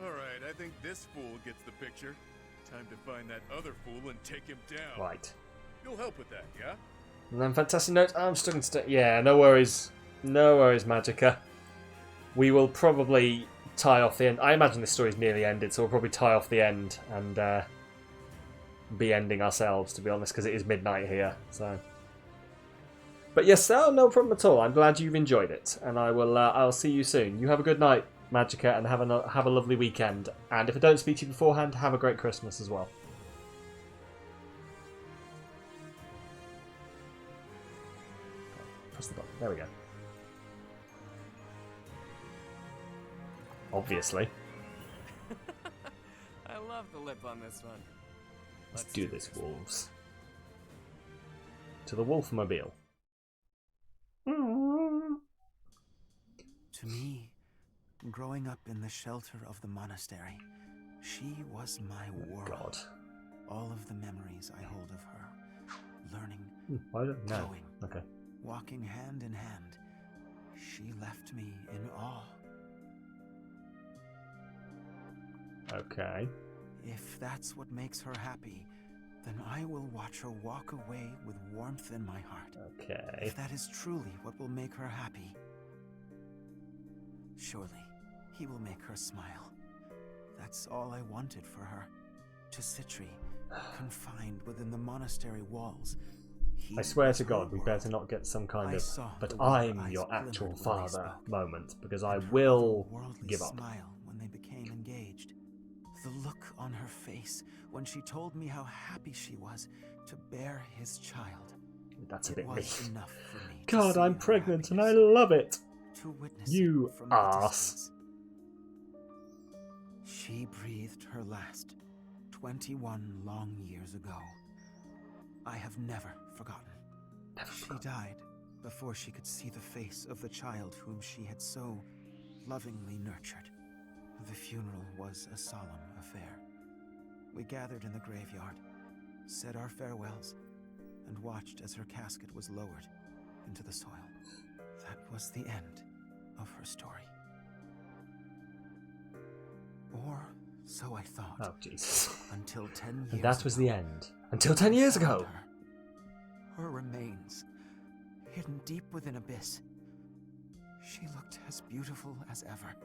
S3: Alright, I think this fool gets the picture. Time to find that other fool and take him down.
S1: Right.
S3: You'll help with that, yeah?
S1: And then fantastic notes. I'm stuck in yeah, no worries. No worries, Magica. We will probably tie off the end. I imagine this story is nearly ended, so we'll probably tie off the end and be ending ourselves, to be honest, because it is midnight here. So, but yes, no problem at all. I'm glad you've enjoyed it, and I will. I'll see you soon. You have a good night, Magica, and have a lovely weekend. And if I don't speak to you beforehand, have a great Christmas as well. Press the button. There we go. Obviously.
S18: I love the lip on this one.
S1: Let's do this, wolves. To the Wolfmobile.
S22: To me, growing up in the shelter of the monastery, she was my world.
S1: God.
S22: All of the memories I hold of her. Learning,
S1: I don't know.
S22: growing,
S1: Okay.
S22: walking hand in hand. She left me in awe.
S1: Okay.
S22: If that's what makes her happy, then I will watch her walk away with warmth in my heart.
S1: Okay.
S22: If that is truly what will make her happy, surely he will make her smile. That's all I wanted for her. To Citri, confined within the monastery walls.
S1: I swear to God, we better not get some kind of "but I'm your actual father" moment, because I will give up.
S22: Smile when they became engaged. The look on her face when she told me how happy she was to bear his child.
S1: That's a bit mean.
S22: Enough for me.
S1: God, I'm pregnant and I love it.
S22: To witness
S1: You
S22: it from
S1: arse.
S22: She breathed her last 21 long years ago. I have never forgotten. She died before she could see the face of the child whom she had so lovingly nurtured. The funeral was a solemn affair. We gathered in the graveyard, said our farewells, and watched as her casket was lowered into the soil. That was the end of her story. Or so I thought.
S1: Oh, Jesus.
S22: Until 10 years
S1: And that was
S22: ago,
S1: the end. Until 10 years ago.
S22: her remains, hidden deep within abyss. She looked as beautiful as ever.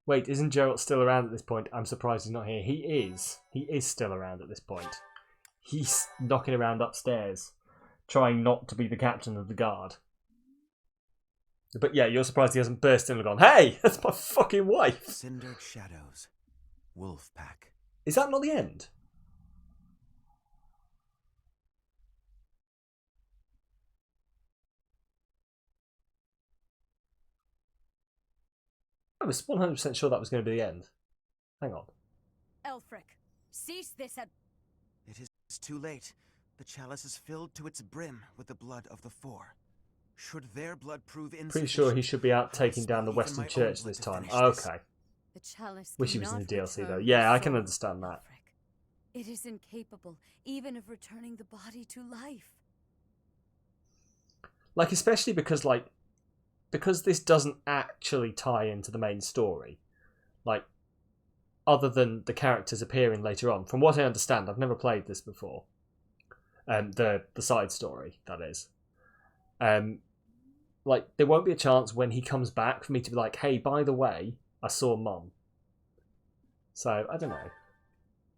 S1: Wait, isn't Geralt still around at this point? I'm surprised he's not here. He is. He is still around at this point. He's knocking around upstairs, trying not to be the captain of the guard. But yeah, you're surprised he hasn't burst in and gone, "Hey, that's my fucking wife!"
S22: Cindered shadows. Wolf pack.
S1: Is that not the end? I was 100% sure that was going to be the end. Hang on.
S14: Elfric, cease this at...
S22: It is too late. The chalice is filled to its brim with the blood of the four. Should their blood prove insufficient...
S1: Pretty sure he should be out taking down the Western Church this time. Okay.
S14: The chalice
S1: Wish he was in the
S14: cannot
S1: DLC though.
S14: return
S1: Yeah,
S14: the
S1: I can
S14: soul,
S1: understand that.
S14: It is incapable even of returning the body to life.
S1: Like, especially because, like, because this doesn't actually tie into the main story. Like, other than the characters appearing later on. From what I understand, I've never played this before. The side story, that is. Like, there won't be a chance when he comes back for me to be like, "Hey, by the way, I saw Mum." So, I don't know.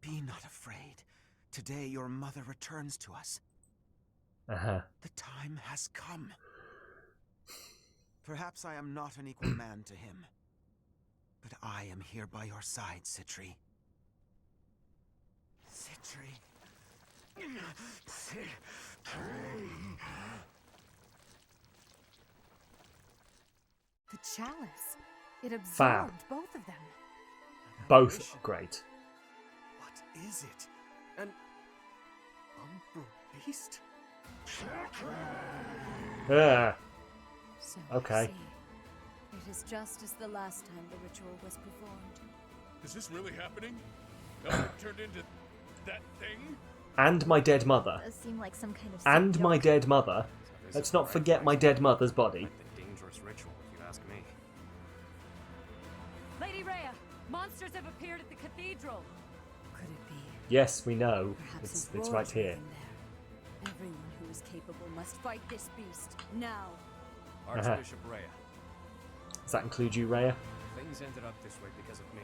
S22: Be not afraid. Today your mother returns to us.
S1: Uh-huh.
S22: The time has come. Perhaps I am not an equal man to him, but I am here by your side, Citri. Citri.
S19: The chalice. It
S1: Fab.
S19: absorbed both of them.
S1: Both are great.
S6: What is it? An umbral beast?
S1: Ah.
S14: So
S1: Okay.
S14: I see. It is just as the last time the ritual was performed.
S3: Is this really happening? Elfric turned into that thing?
S1: And my dead mother.
S13: Does seem like some kind of
S1: And
S13: sick
S1: my
S13: joke.
S1: dead mother. Let's not forget my dead mother's body.
S9: A dangerous ritual, if you ask me.
S10: Lady Rhea, monsters have appeared at the cathedral.
S14: Could it be?
S1: Yes, we know.
S14: Perhaps
S1: It's right here.
S14: Everyone who is capable must fight this beast now.
S9: Archbishop Rhea.
S1: Does that include you, Rhea?
S9: Things ended up this way because of me.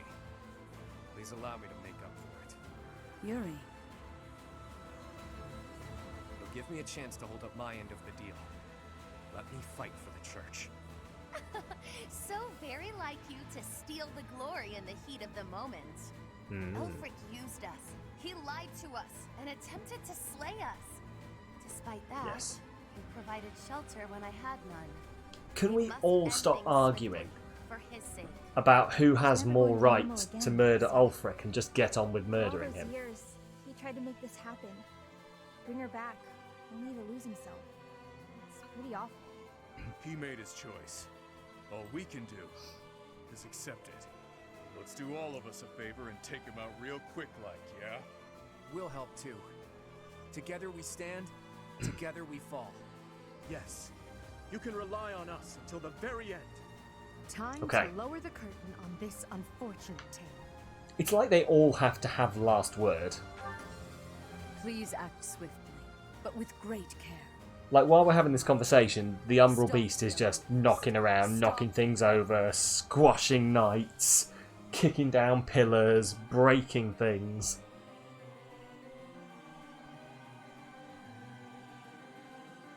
S9: Please allow me to make up for it.
S14: Yuri.
S9: You'll give me a chance to hold up my end of the deal. Let me fight for the church.
S2: So very like you to steal the glory in the heat of the moment. Elfric used us. He lied to us and attempted to slay us. Despite that,
S1: Yes.
S2: he provided shelter when I had none.
S1: Can we all stop arguing
S2: For his sake.
S1: about who has
S13: Never
S1: more
S13: going normal
S1: right
S13: again,
S1: to murder
S13: so-
S1: Ulfric and just get on with
S13: All
S1: murdering
S13: those
S1: him?
S13: years, he tried to make this happen. Bring her back, only to lose himself. It's pretty awful.
S3: He made his choice. All we can do is accept it. Let's do all of us a favor and take him out real quick like, yeah?
S18: We'll help too. Together we stand, together we fall.
S6: Yes. You can rely on us until the very end.
S19: Time
S1: Okay.
S19: to lower the curtain on this unfortunate tale.
S1: It's like they all have to have the last word.
S14: Please act swiftly, but with great care.
S1: Like, while we're having this conversation, the Umbral Beast is just knocking around, knocking things over, squashing knights, kicking down pillars, breaking things.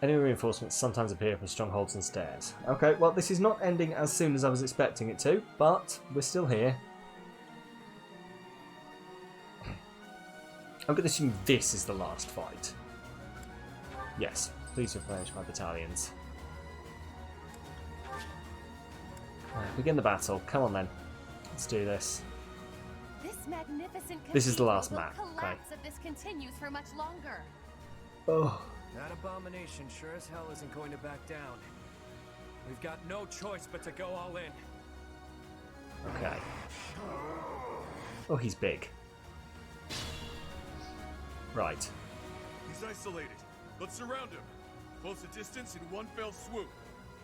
S1: Enemy reinforcements sometimes appear from strongholds and stairs. Okay, well, this is not ending as soon as I was expecting it to, but we're still here. I'm going to assume this is the last fight. Yes, please replenish my battalions. Right, begin the battle. Come on then. Let's do this.
S2: This magnificent
S1: This is the
S2: cathedral
S1: last
S2: will
S1: map, okay.
S2: collapse if this continues for much longer.
S1: Oh.
S18: That abomination sure as hell isn't going to back down. We've got no choice but to go all in.
S1: Okay. Oh, he's big. Right.
S3: He's isolated. Let's surround him. Close the distance in one fell swoop.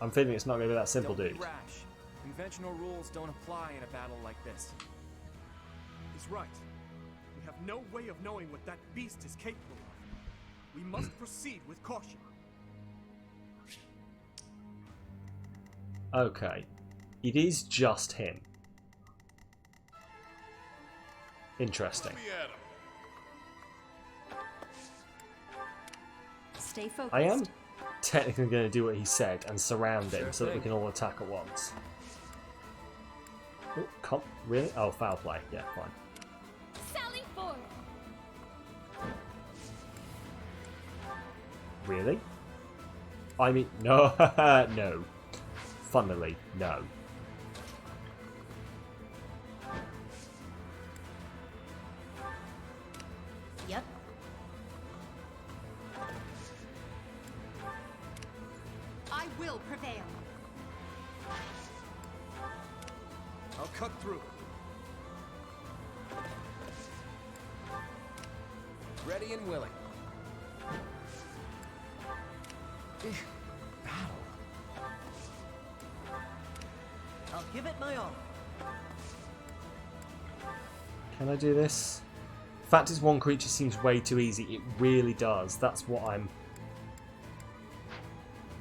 S1: I'm feeling it's not going to be that simple,
S18: Don't be
S1: dude.
S18: rash. Conventional rules don't apply in a battle like this.
S6: He's right. We have no way of knowing what that beast is capable of. We must proceed with caution.
S1: Okay. It is just him. Interesting.
S19: Stay focused.
S1: I am technically going to do what he said and surround him so that we can all attack at once. Oh, really? Oh, foul play. Yeah, fine.
S2: Sally forth!
S1: Really? I mean, no, no. Funnily, no.
S19: Yep. I will prevail.
S6: I'll cut through.
S18: Ready and willing.
S4: I'll give it my all.
S1: Can I do this? The fact is, one creature seems way too easy. It really does. That's what I'm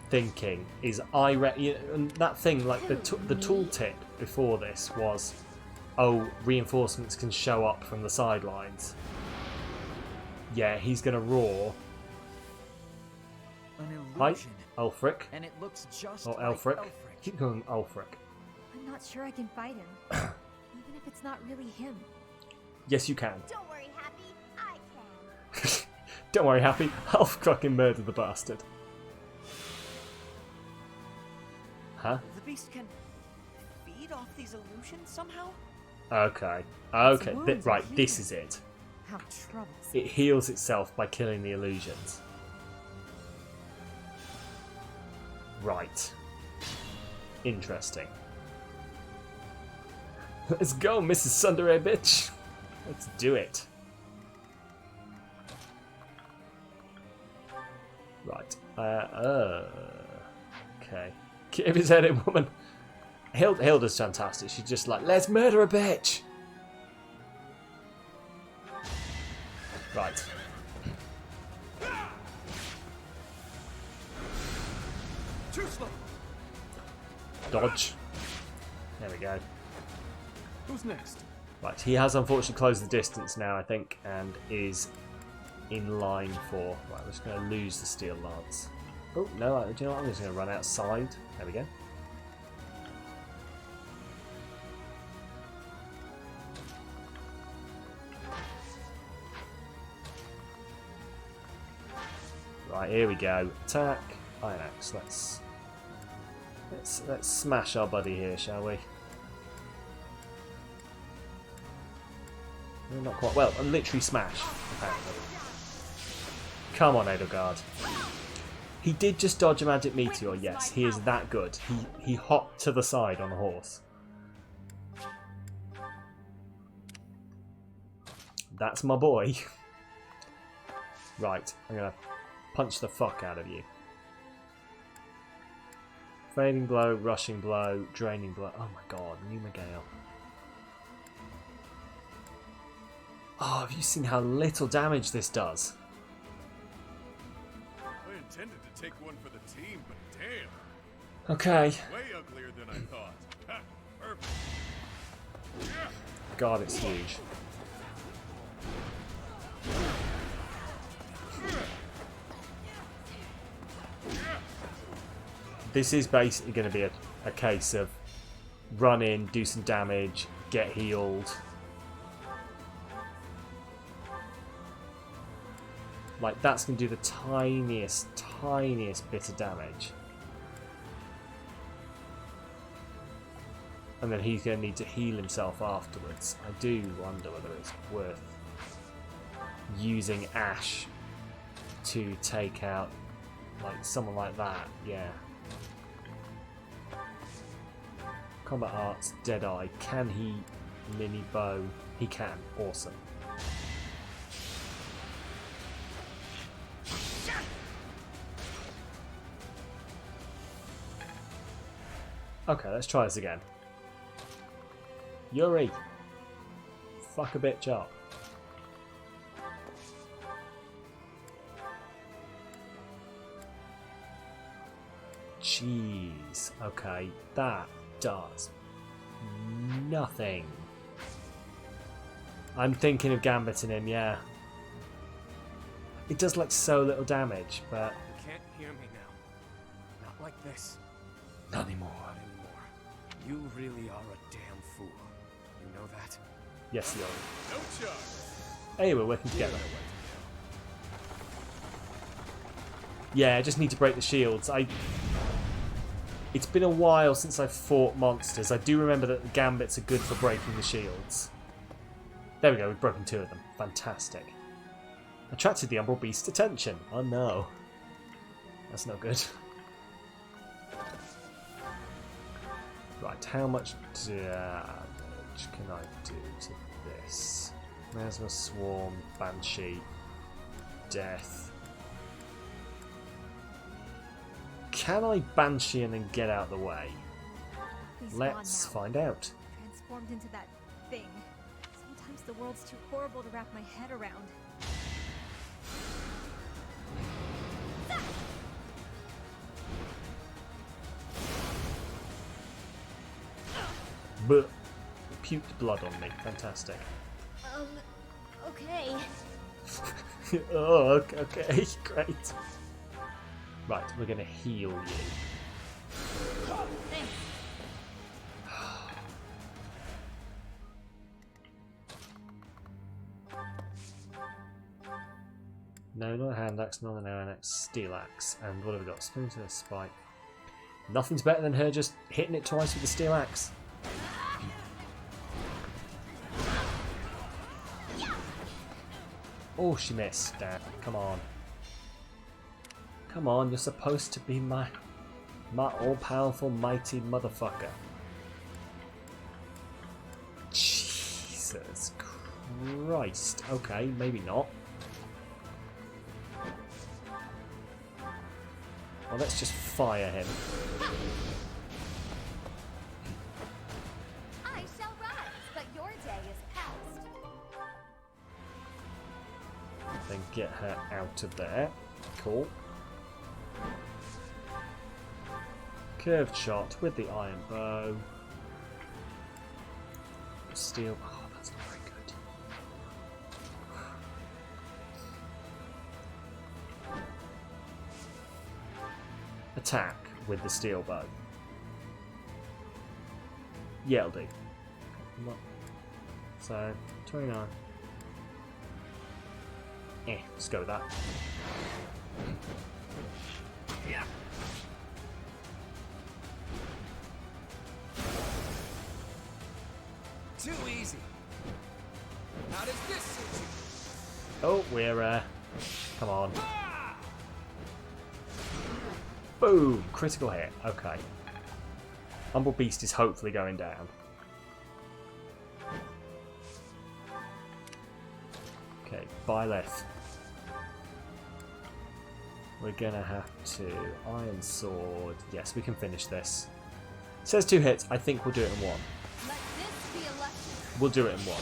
S1: thinking. Is and that thing, like the tooltip before this was, oh, reinforcements can show up from the sidelines. Yeah, he's gonna roar.
S5: An
S1: Hi,
S5: illusion.
S1: Ulfric.
S5: And it looks just
S1: Or
S5: like
S1: Elfric.
S5: Elfric.
S1: Keep going, Ulfric.
S13: I'm not sure I can fight him, even if it's not really him.
S1: Yes, you can.
S16: Don't worry, Happy. I can.
S1: Don't worry, Happy. I'll fucking murder the bastard. Huh?
S4: The beast can feed off these illusions somehow?
S1: Okay. Okay. Right, this is it.
S19: How troublesome.
S1: It heals itself by killing the illusions. Right. Interesting. Let's go, Mrs. Sundere, bitch. Let's do it. Right. Okay. Give his head in, woman. Hilda's fantastic. She's just like, let's murder a bitch. Right.
S6: Too slow.
S1: Dodge. There we go.
S6: Who's next?
S1: Right, he has unfortunately closed the distance now, I think, and is in line for... Right, we're just going to lose the steel lance. Oh, no, do you know what? I'm just going to run outside. There we go. Right, here we go. Attack. Iron Axe. Let's smash our buddy here, shall we? Not quite. Well, literally smash, apparently. Come on, Edelgard. He did just dodge a magic meteor, yes. He is that good. He hopped to the side on a horse. That's my boy. Right, I'm going to punch the fuck out of you. Fading blow, rushing blow, draining blow. Oh my god, Numagale. Oh, have you seen how little damage this does?
S3: I intended to take one for the team, but damn.
S1: Okay.
S3: Way uglier than I thought. Ha, perfect.
S1: God, it's huge. This is basically going to be a case of run in, do some damage, get healed. Like, that's going to do the tiniest bit of damage. And then he's going to need to heal himself afterwards. I do wonder whether it's worth using Ash to take out, like, someone like that. Yeah. Combat Arts, Deadeye. Can he mini bow? He can. Awesome. Okay, let's try this again. Yuri! Fuck a bitch up. Jeez. Okay, that does nothing. I'm thinking of gambiting him, yeah. It does like so little damage, but...
S18: You can't hear me now. Not like this.
S1: Not anymore.
S18: You really are a damn fool. You know that?
S1: Yes, Yuri.
S3: No charge.
S1: Hey, we're working together. Yeah, I just need to break the shields. It's been a while since I've fought monsters. I do remember that the gambits are good for breaking the shields. There we go, we've broken 2 of them. Fantastic. Attracted the Umbral Beast's attention. Oh no. That's not good. Right, how much damage can I do to this? Miasma, Swarm, Banshee, Death. Can I Banshee and then get out of the way? Let's find out.
S13: Transformed into that thing. Sometimes the world's too horrible to wrap my head around.
S1: But puked blood on me. Fantastic.
S2: Okay.
S1: Oh, okay, great. Right, we're gonna heal you.
S2: Thanks.
S1: No, not a hand axe, not an iron axe, steel axe. And what have we got? Splinter, spike. Nothing's better than her just hitting it twice with the steel axe. Oh, she missed. Damn. Come on. Come on, you're supposed to be my all-powerful, mighty motherfucker. Jesus Christ. Okay, maybe not. Well, let's just fire him.
S2: I shall rise, but your day is past.
S1: Then get her out of there. Cool. Curved shot with the iron bow. Steel. Oh, that's not very good. Attack with the steel bow. Yeah, it'll do. So, 29. Let's go with that. Yeah.
S5: Too easy. How does this suit you?
S1: Oh, we're come on. Boom! Critical hit. Okay. Humble Beast is hopefully going down. Okay, Byleth. We're gonna have to Iron Sword. Yes, we can finish this. It says 2 hits. I think we'll do it in 1.
S2: Let this be a lesson.
S1: We'll do it in 1.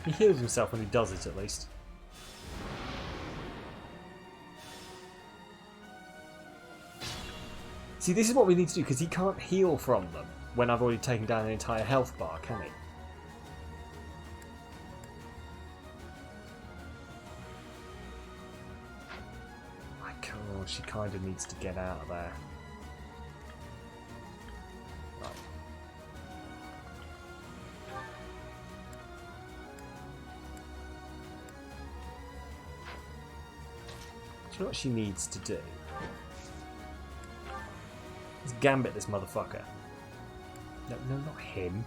S1: He heals himself when he does it, at least. See, this is what we need to do, because he can't heal from them when I've already taken down an entire health bar, can he? My God, she kind of needs to get out of there. Right. Do you know what she needs to do? Let's gambit this motherfucker. No, not him.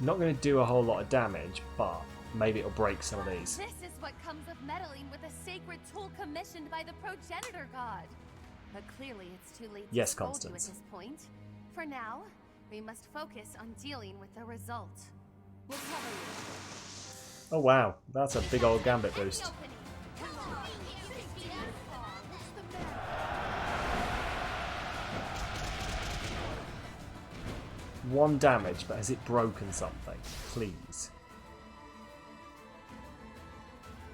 S1: Not going to do a whole lot of damage, but maybe it'll break some of these.
S2: This is what comes of meddling with a sacred tool commissioned by the progenitor god. But clearly it's too late to scold you at this point. For now, we must focus on dealing with the result. We'll cover you.
S1: Oh wow, that's a big old gambit boost. One damage, but has it broken something? Please.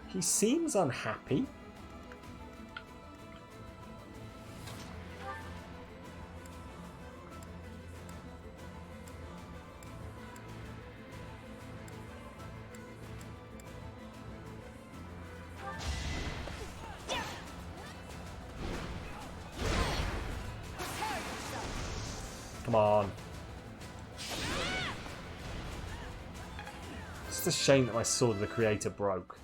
S1: He seems unhappy. Come on. It's a shame that my Sword of the Creator broke.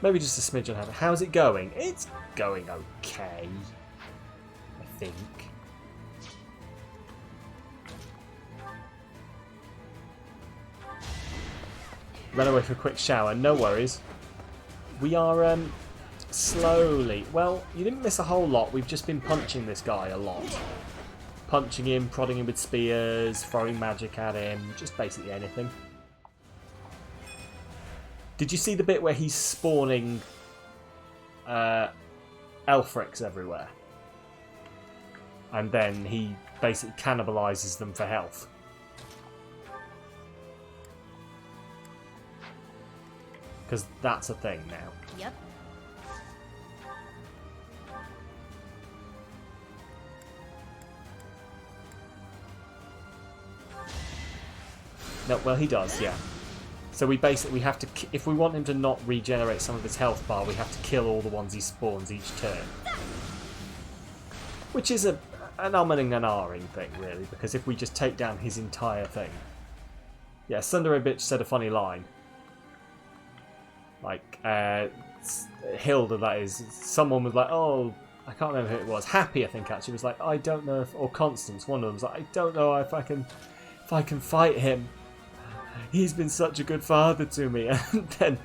S1: Maybe just a smidge on how. How's it going? It's going okay, I think. Ran away for a quick shower, no worries. We are slowly... Well, you didn't miss a whole lot. We've just been punching this guy a lot. Punching him, prodding him with spears, throwing magic at him, just basically anything. Did you see the bit where he's spawning Elfrics everywhere? And then he basically cannibalizes them for health. Because that's a thing now.
S2: Yep.
S1: No, well, he does, yeah. So we have to, if we want him to not regenerate some of his health bar, we have to kill all the ones he spawns each turn. Which is an umming and ahhing thing, really, because if we just take down his entire thing. Yeah, Sundere Bitch said a funny line. Like, Hilda, that is, someone was like, oh, I can't remember who it was. Happy, I think, actually, was like, I don't know if, or Constance, one of them was like, I don't know if I can fight him. He's been such a good father to me. And then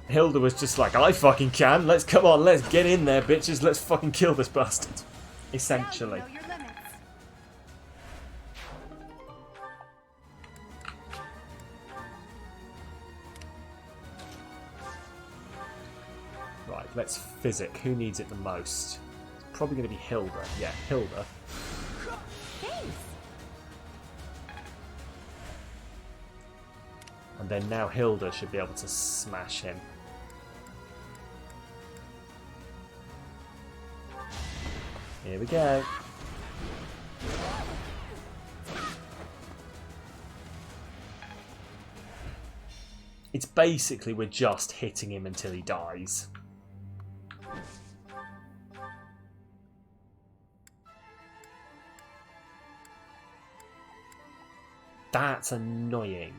S1: Hilda was just like, I fucking can. Let's get in there, bitches. Let's fucking kill this bastard. Essentially.
S16: Now you know your limits.
S1: Right, let's physic. Who needs it the most? It's probably going to be Hilda. Yeah, Hilda.
S16: Thanks.
S1: And then now Hilda should be able to smash him. Here we go. It's basically we're just hitting him until he dies. That's annoying.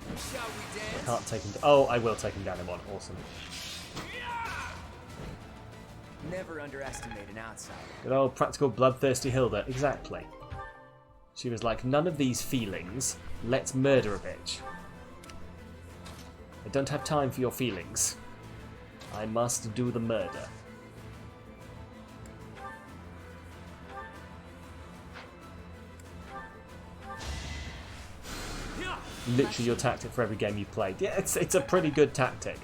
S1: I can't take him down. Oh, I will take him down in one. Awesome.
S18: Never underestimate an outsider.
S1: Good old practical bloodthirsty Hilda. Exactly. She was like, none of these feelings. Let's murder a bitch. I don't have time for your feelings. I must do the murder. Literally your tactic for every game you've played. Yeah, it's a pretty good tactic.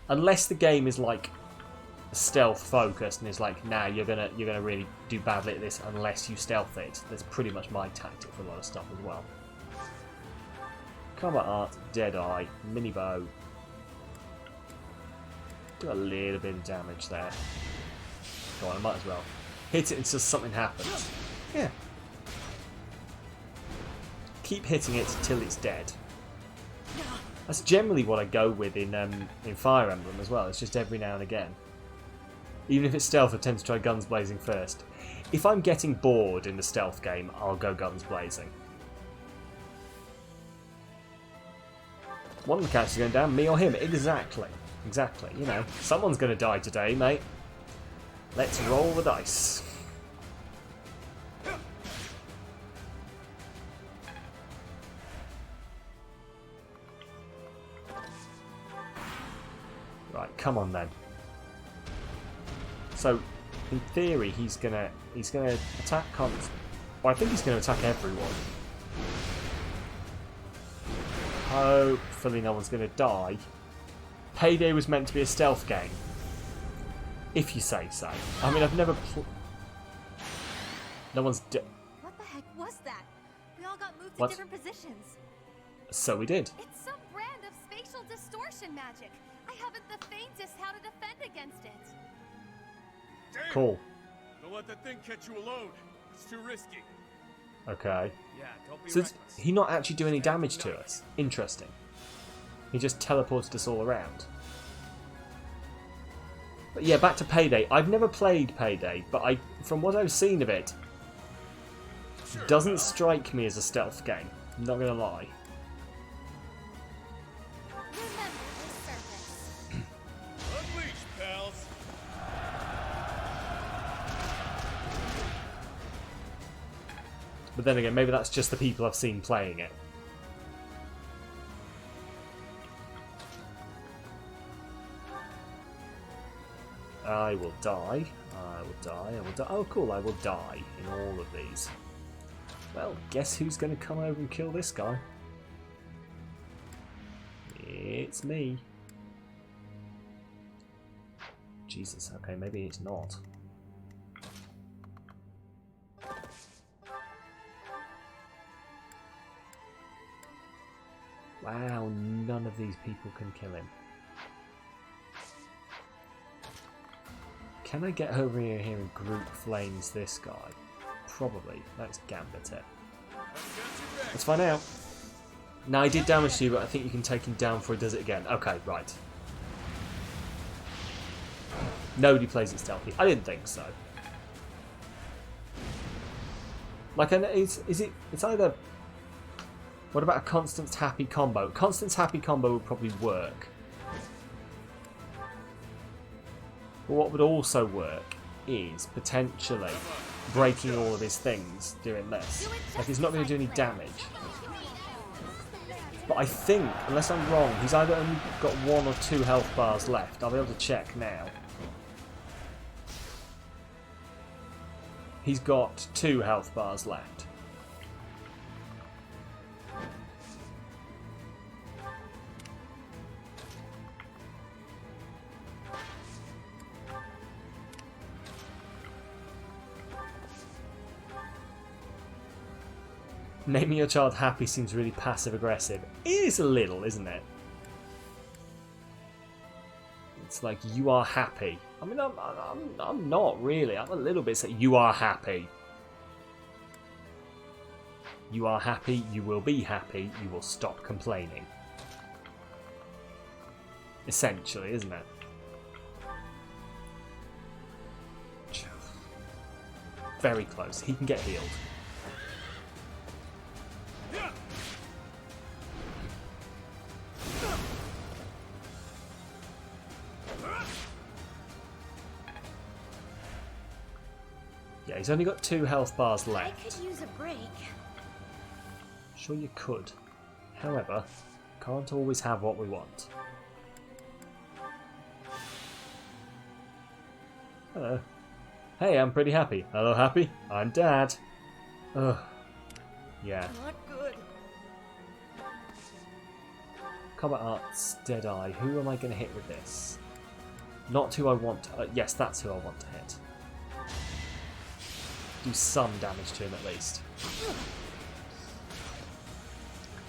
S1: Unless the game is like stealth focused and is like, nah, you're gonna really do badly at this unless you stealth it. That's pretty much my tactic for a lot of stuff as well. Combat art, Deadeye, mini bow. Do a little bit of damage there. Go on, I might as well. Hit it until something happens. Yeah. Keep hitting it till it's dead. That's generally what I go with in Fire Emblem as well. It's just every now and again. Even if it's stealth, I tend to try guns blazing first. If I'm getting bored in the stealth game, I'll go guns blazing. One of the characters going down, me or him. Exactly. Exactly. You know, someone's going to die today, mate. Let's roll the dice. Right, come on then. So, in theory, he's gonna attack Cons. Well, I think he's gonna attack everyone. Hopefully, no one's gonna die. Payday was meant to be a stealth game, if you say so. I mean, I've never. No one's.
S16: What the heck was that? We all got moved
S1: What?
S16: to different positions.
S1: So we did.
S2: It's some brand of spatial distortion magic. I haven't the faintest how to defend against it.
S3: Damn.
S1: Cool.
S3: Don't let that thing catch you alone. It's too risky.
S1: Okay.
S3: Yeah, don't be
S1: So
S3: reckless.
S1: does he not actually do any damage to us? Interesting. He just teleported us all around. But yeah, back to Payday. I've never played Payday, but from what I've seen of it, doesn't strike me as a stealth game. I'm not gonna lie.
S3: Unleash, pals.
S1: But then again, maybe that's just the people I've seen playing it. I will die. I will die. I will die. Oh, cool. I will die in all of these. Well, guess who's going to come over and kill this guy? It's me. Jesus. Okay, maybe it's not. Wow, none of these people can kill him. Can I get over here and group flames this guy? Probably. Let's gambit it.
S3: I've got you
S1: Let's find out. Now, he did damage to you, but I think you can take him down before he does it again. Okay, right. Nobody plays it stealthy. I didn't think so. Like, is it? It's either. What about a Constance Happy combo? Constance Happy combo would probably work. But what would also work is potentially breaking all of his things doing this. Like, he's not going to do any damage. But I think, unless I'm wrong, he's either only got 1 or 2 health bars left. I'll be able to check now. He's got 2 health bars left. Naming your child Happy seems really passive-aggressive. It is a little, isn't it? It's like, you are happy. I mean, I'm not really. I'm a little bit saying, you are happy. You are happy, you will be happy, you will stop complaining. Essentially, isn't it? Very close. He can get healed. Yeah, he's only got 2 health bars left.
S8: I could use a break.
S1: Sure you could. However, can't always have what we want. Hello. Hey, I'm pretty happy. Hello, Happy? I'm Dad. Ugh. Yeah.
S8: Not good.
S1: Combat Arts, Deadeye. Who am I going to hit with this? Not who I want. Yes, that's who I want to hit. Do some damage to him at least.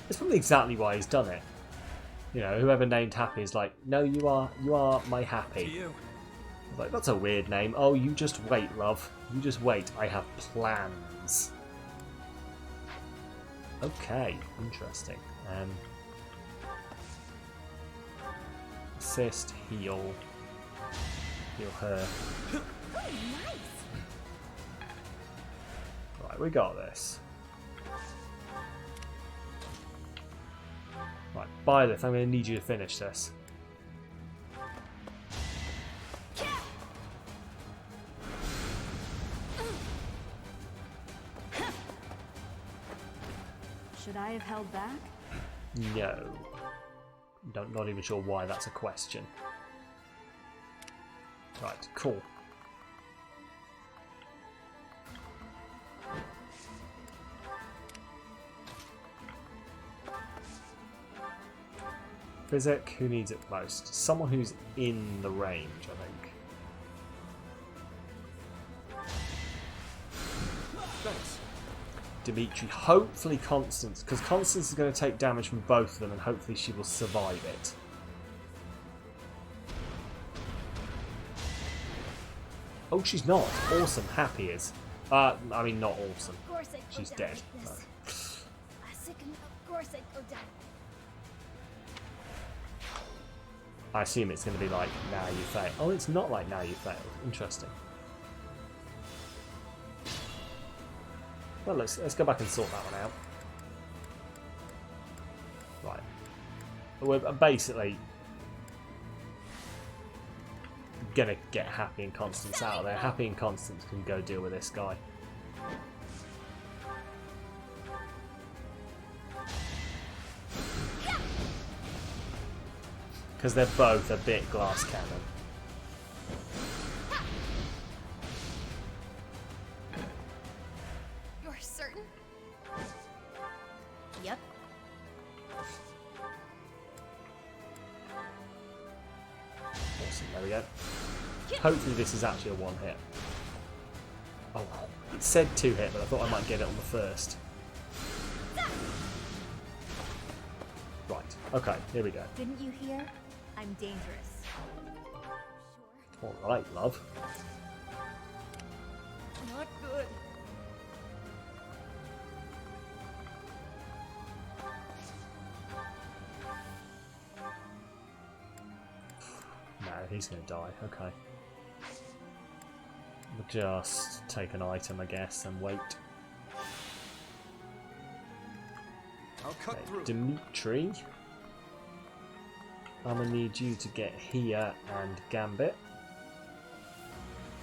S1: It's probably exactly why he's done it. You know, whoever named Happy is like, no, you are my Happy. Like, that's a weird name. Oh, you just wait, love. You just wait. I have plans. Okay, interesting. Assist, heal. Heal her. Right, we got this. Right, Byleth, I'm going to need you to finish this.
S7: Should I have held back?
S1: No. Not even sure why that's a question. Right, cool. Physic, who needs it most? Someone who's in the range, I think.
S6: Thanks.
S1: Dimitri, hopefully Constance, because Constance is going to take damage from both of them and hopefully she will survive it. Oh, she's not. Awesome. Happy is. I mean, not awesome.
S16: Of course I'd
S1: She's
S16: go down
S1: dead.
S16: like this. Of course I'd go down.
S1: I assume it's going to be like, now you fail. Oh, it's not like now you failed. Interesting. Well, let's go back and sort that one out. Right. We're basically gonna get Happy and Constance out of there. Happy and Constance can go deal with this guy. Because they're both a bit glass cannon.
S2: You're certain?
S8: Yep.
S1: Awesome, there we go. Hopefully this is actually a one hit. Oh, it said 2 hit, but I thought I might get it on the first. Right, okay, here we go.
S13: Didn't you hear? I'm dangerous.
S1: Alright, love.
S8: Not good.
S1: he's going to die. Okay. We'll just take an item, I guess, and wait.
S6: I'll cut through.
S1: Dimitri, I'm going to need you to get here and Gambit.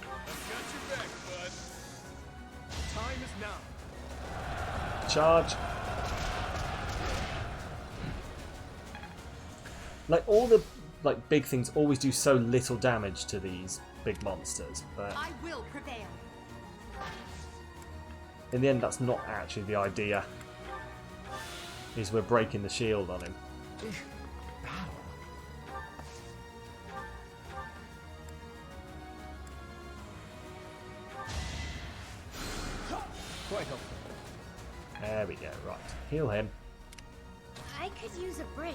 S3: I've got your back, bud.
S6: Time is now.
S1: Charge. Like, all the big things always do so little damage to these big monsters, but
S8: I will prevail.
S1: in the end that's not actually the idea. Is we're breaking the shield on him.
S6: Quite helpful.
S1: There we go, right. Heal him.
S16: I could use a break.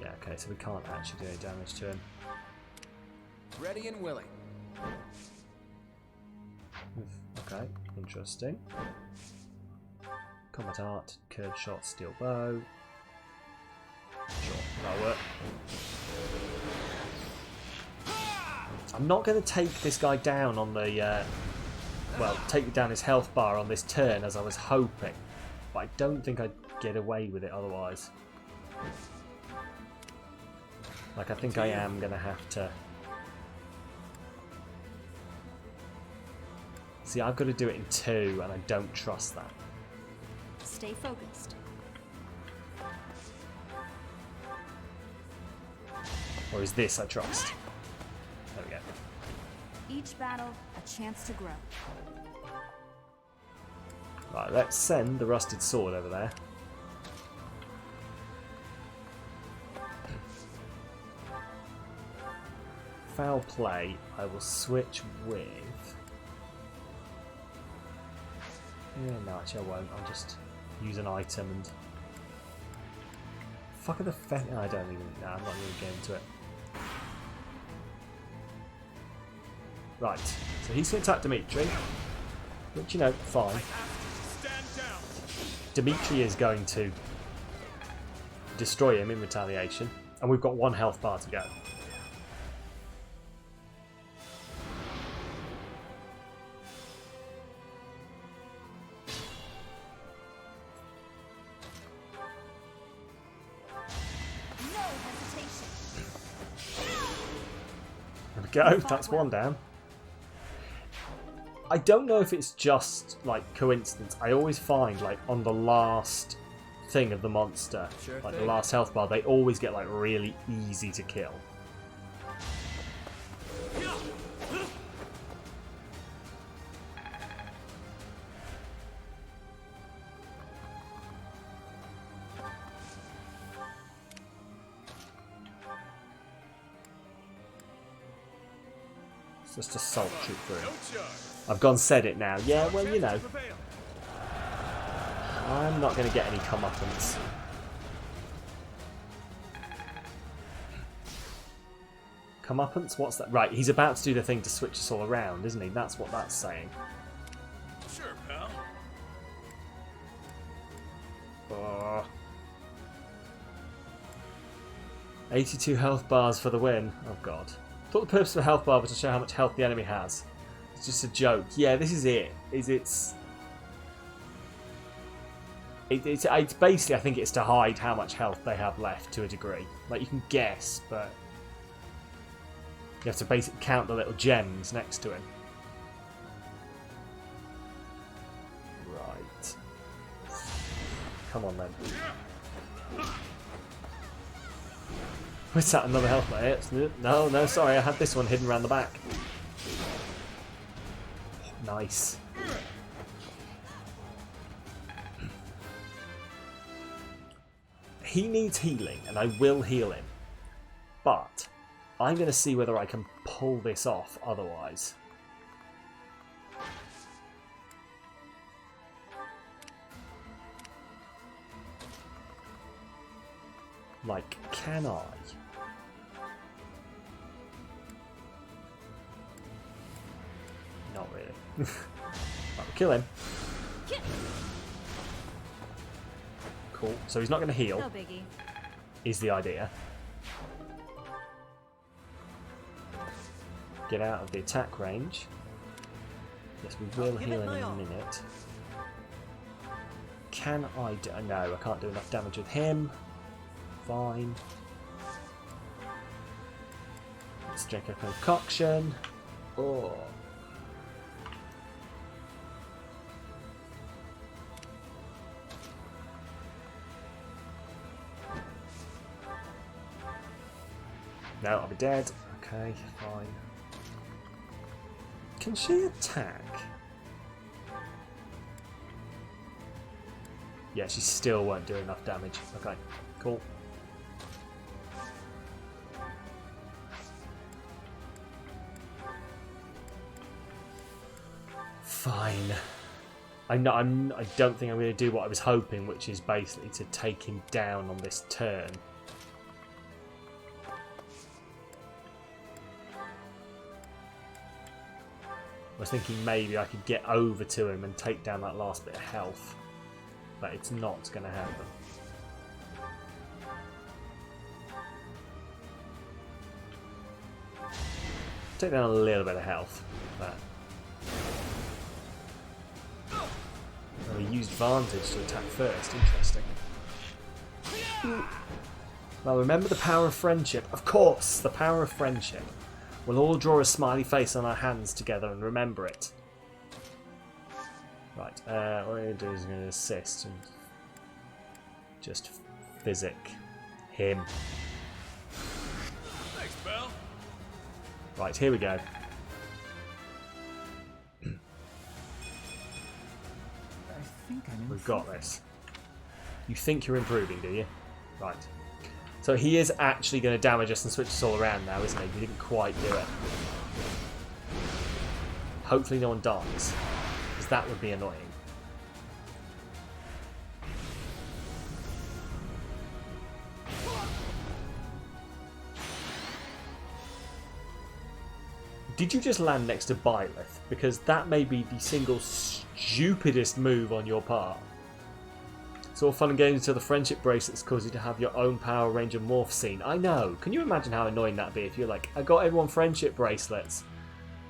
S1: Yeah, okay, so we can't actually do any damage to him.
S18: Ready and willing.
S1: Okay, interesting. Combat art, curved shot, steel bow. Sure, that'll work. I'm not going to take this guy down on the... well, take down his health bar on this turn as I was hoping. But I don't think I'd get away with it otherwise. Like, I think I am going to have to... See, I've got to do it in 2, and I don't trust that.
S7: Stay focused.
S1: Or is this I trust? There we go.
S7: Each battle, a chance to grow.
S1: Right, let's send the rusted sword over there. Foul play, I will switch with... Yeah, no, actually I won't. I'll just use an item and... Fuck are the no, I don't even... No, I'm not really getting into it. Right, so he's going to attack Dimitri. Which, you know, fine. Dimitri is going to destroy him in retaliation. And we've got 1 health bar to go. Go, that's 1 down. I don't know if it's just like coincidence. I always find like on the last thing of the monster, like the last health bar, they always get like really easy to kill. Just assault troop through. I've gone said it now. Yeah, well, you know. I'm not going to get any comeuppance. Comeuppance? What's that? Right, he's about to do the thing to switch us all around, isn't he? That's what that's saying.
S3: Sure, pal.
S1: 82 health bars for the win. Oh, God. I thought the purpose of a health bar was to show how much health the enemy has. It's just a joke. Yeah, this is it. It's basically, I think it's to hide how much health they have left to a degree. Like, you can guess, but you have to basically count the little gems next to him. Right. Come on, then. What's that? Another health bar? No, sorry, I had this one hidden around the back. Nice. He needs healing, and I will heal him. But I'm going to see whether I can pull this off otherwise. Like, can I? Not really. Right, we'll kill him. Cool. So he's not going to heal.
S7: No biggie.
S1: is the idea. Get out of the attack range. Yes, we will heal in a minute. Can I do... No, I can't do enough damage with him. Fine. Let's drink a concoction. Oh. No, I'll be dead. Okay, fine. Can she attack? Yeah, she still won't do enough damage. Okay, cool. Fine. I don't think I'm going to do what I was hoping, which is basically to take him down on this turn. I was thinking maybe I could get over to him and take down that last bit of health, but it's not going to happen. Take down a little bit of health, but I used Vantage to attack first. Interesting. Well, remember the power of friendship. Of course, the power of friendship. We'll all draw a smiley face on our hands together and remember it. Right, what I'm going to do is I'm going to assist and just physic him.
S3: Thanks, pal.
S1: Right, here we go. We've got this. You think you're improving, do you? Right. So he is actually going to damage us and switch us all around now, isn't he? We didn't quite do it. Hopefully no one dies, because that would be annoying. Did you just land next to Byleth? Because that may be the single stupidest move on your part. It's all fun and games until the friendship bracelets cause you to have your own Power Ranger morph scene. I know. Can you imagine how annoying that'd be if you're like, I got everyone friendship bracelets,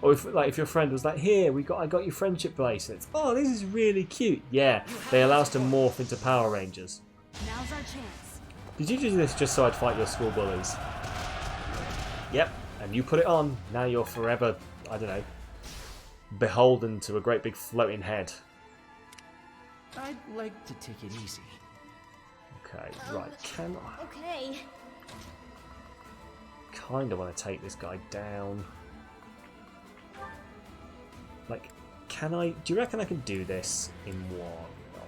S1: or if your friend was like, here, I got you friendship bracelets. Oh, this is really cute. Yeah, they allow us to morph into Power Rangers.
S7: Now's our chance.
S1: Did you do this just so I'd fight your school bullies? Yep. And you put it on. Now you're forever, I don't know, beholden to a great big floating head.
S5: I'd like to take it easy.
S1: Okay, right. Can I?
S16: Okay.
S1: Kind of want to take this guy down. Like, can I? Do you reckon I can do this in one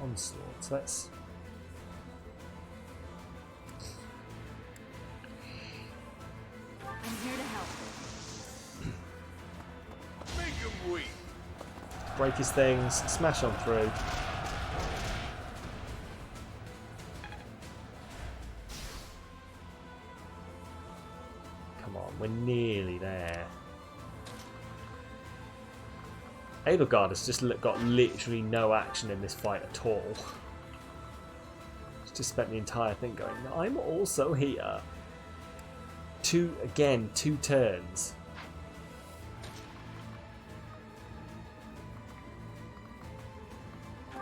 S1: onslaught? So let's.
S7: I'm here to help.
S3: Make him weak.
S1: Break his things. Smash on through. We're nearly there. Edelgard has just got literally no action in this fight at all. He's just spent the entire thing going, I'm also here. Two turns.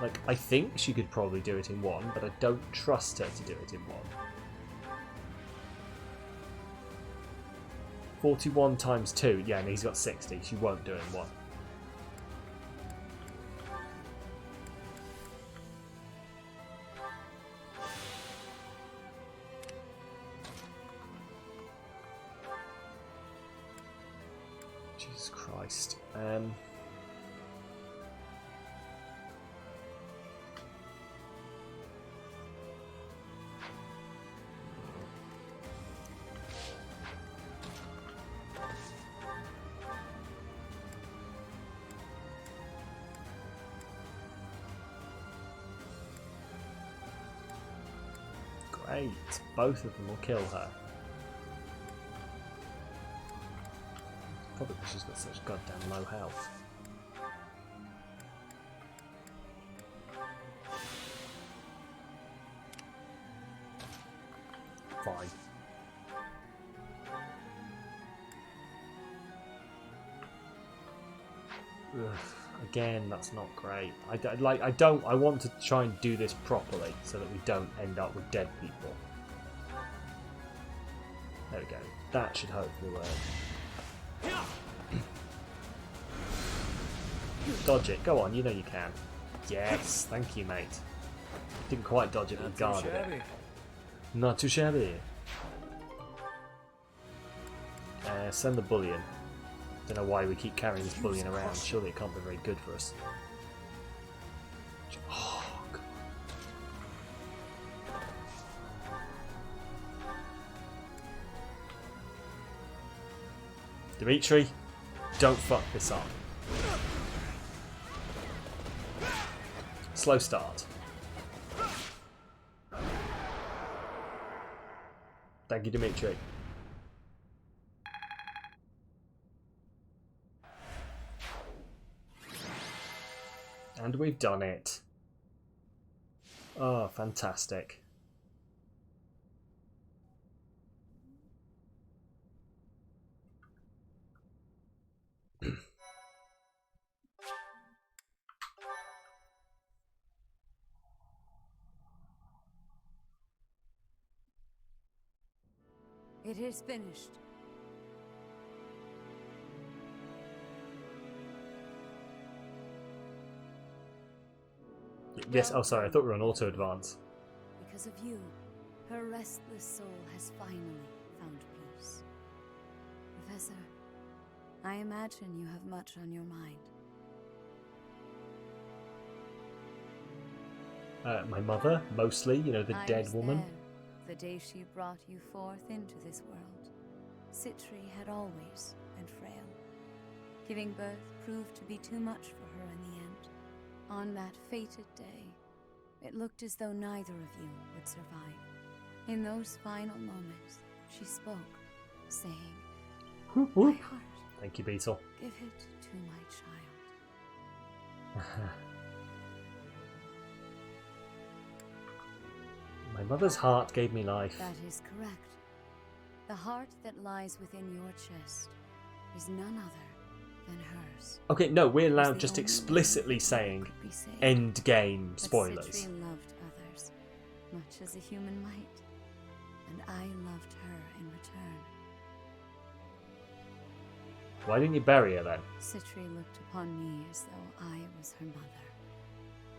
S1: Like, I think she could probably do it in one, but I don't trust her to do it in one. 41 times 2. Yeah, and he's got 60. She won't do it in one. Jesus Christ. Great. Both of them will kill her. Probably because she's got such goddamn low health. Fine. Again, that's not great. I want to try and do this properly so that we don't end up with dead people. There we go. That should hopefully work. Dodge it. Go on, you know you can. Yes, thank you, mate. Didn't quite dodge it, but guarded it. Not too shabby. Send the bullion. Don't know why we keep carrying this bullion around. Surely it can't be very good for us. Oh, God. Dimitri, don't fuck this up. Slow start. Thank you, Dimitri. And we've done it. Oh, fantastic.
S14: It is finished.
S1: Yes, oh sorry, I thought we were on auto advance.
S14: Because of you, her restless soul has finally found peace. Professor, I imagine you have much on your mind.
S1: My mother, mostly, you know, the dead woman.
S14: There, the day she brought you forth into this world. Citri had always been frail. Giving birth proved to be too much for her in the end. On that fated day, it looked as though neither of you would survive. In those final moments, she spoke, saying,
S1: Whoop, whoop.
S14: My heart,
S1: thank you, Beetle.
S14: give it to my child.
S1: My mother's heart gave me life.
S14: That is correct. The heart that lies within your chest is none other than hers.
S1: Okay, no, we're now just explicitly saying end game spoilers.
S14: Citri loved others, much as a human might, and I loved her in return.
S1: Why didn't you bury her then?
S14: Citri looked upon me as though I was her mother,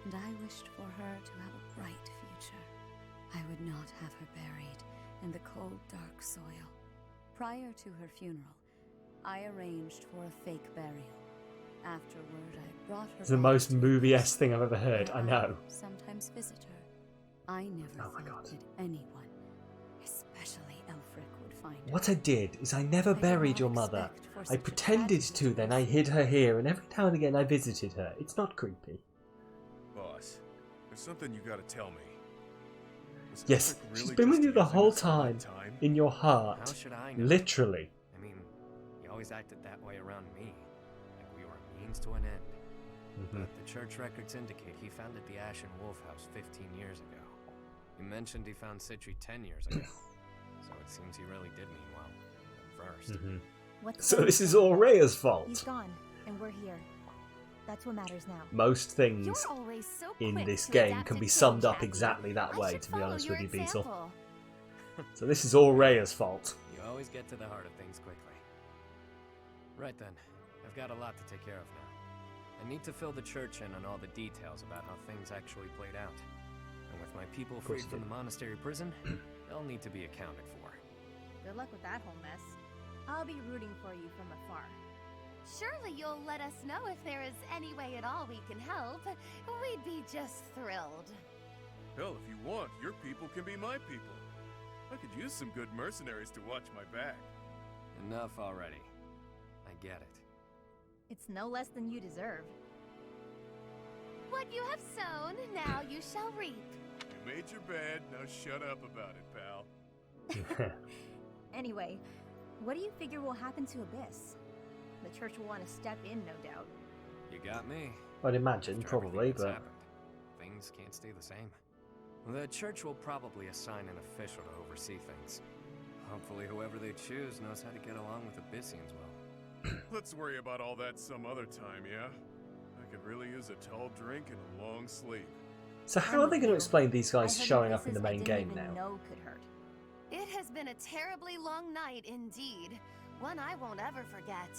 S14: and I wished for her to have a bright future. I would not have her buried in the cold, dark soil. Prior to her funeral, I arranged for a fake burial. Afterward, I brought her.
S1: It's the most movie-esque thing I've ever heard. I know.
S14: Sometimes visit her. I never thought that anyone, especially Elfric, would find her.
S1: What I did is I never buried your mother. I pretended to, then I hid her here, and every now and again I visited her. It's not creepy.
S3: Boss, there's something you gotta tell me.
S1: Yes, she's been with you the whole time, in your heart.
S9: How should I know?
S1: Literally.
S9: I mean, you always acted that way around me, like we were a means to an end. But the church records indicate he founded the Ashen Wolf House 15 years ago. You mentioned he found Citri 10 years ago, so it seems he really did mean well at first.
S1: So this is all Rhea's fault.
S13: He's gone, and we're here. That's what matters now.
S1: Most things in this game can be summed up exactly that way, to be honest with you, Beetle. So this is all Rhea's fault.
S9: You always get to the heart of things quickly. Right then, I've got a lot to take care of now. I need to fill the church in on all the details about how things actually played out. And with my people freed from the monastery prison, they'll need to be accounted for.
S13: Good luck with that whole mess. I'll be rooting for you from afar.
S2: Surely you'll let us know if there is any way at all we can help. We'd be just thrilled.
S3: Hell, if you want, your people can be my people. I could use some good mercenaries to watch my back.
S9: Enough already. I get it.
S13: It's no less than you deserve.
S2: What you have sown, now you shall reap.
S3: You made your bed, now shut up about it, pal.
S13: Anyway, what do you figure will happen to Abyss? The church will want to step in, no doubt.
S9: You got me.
S1: I'd imagine, probably, but...
S9: Things can't stay the same. The church will probably assign an official to oversee things. Hopefully whoever they choose knows how to get along with Abyssians well.
S3: Let's worry about all that some other time, yeah? I could really use a tall drink and a long sleep.
S1: So how are they going to explain these guys showing up in the main game now?
S2: Know could hurt. It has been a terribly long night indeed. One I won't ever forget.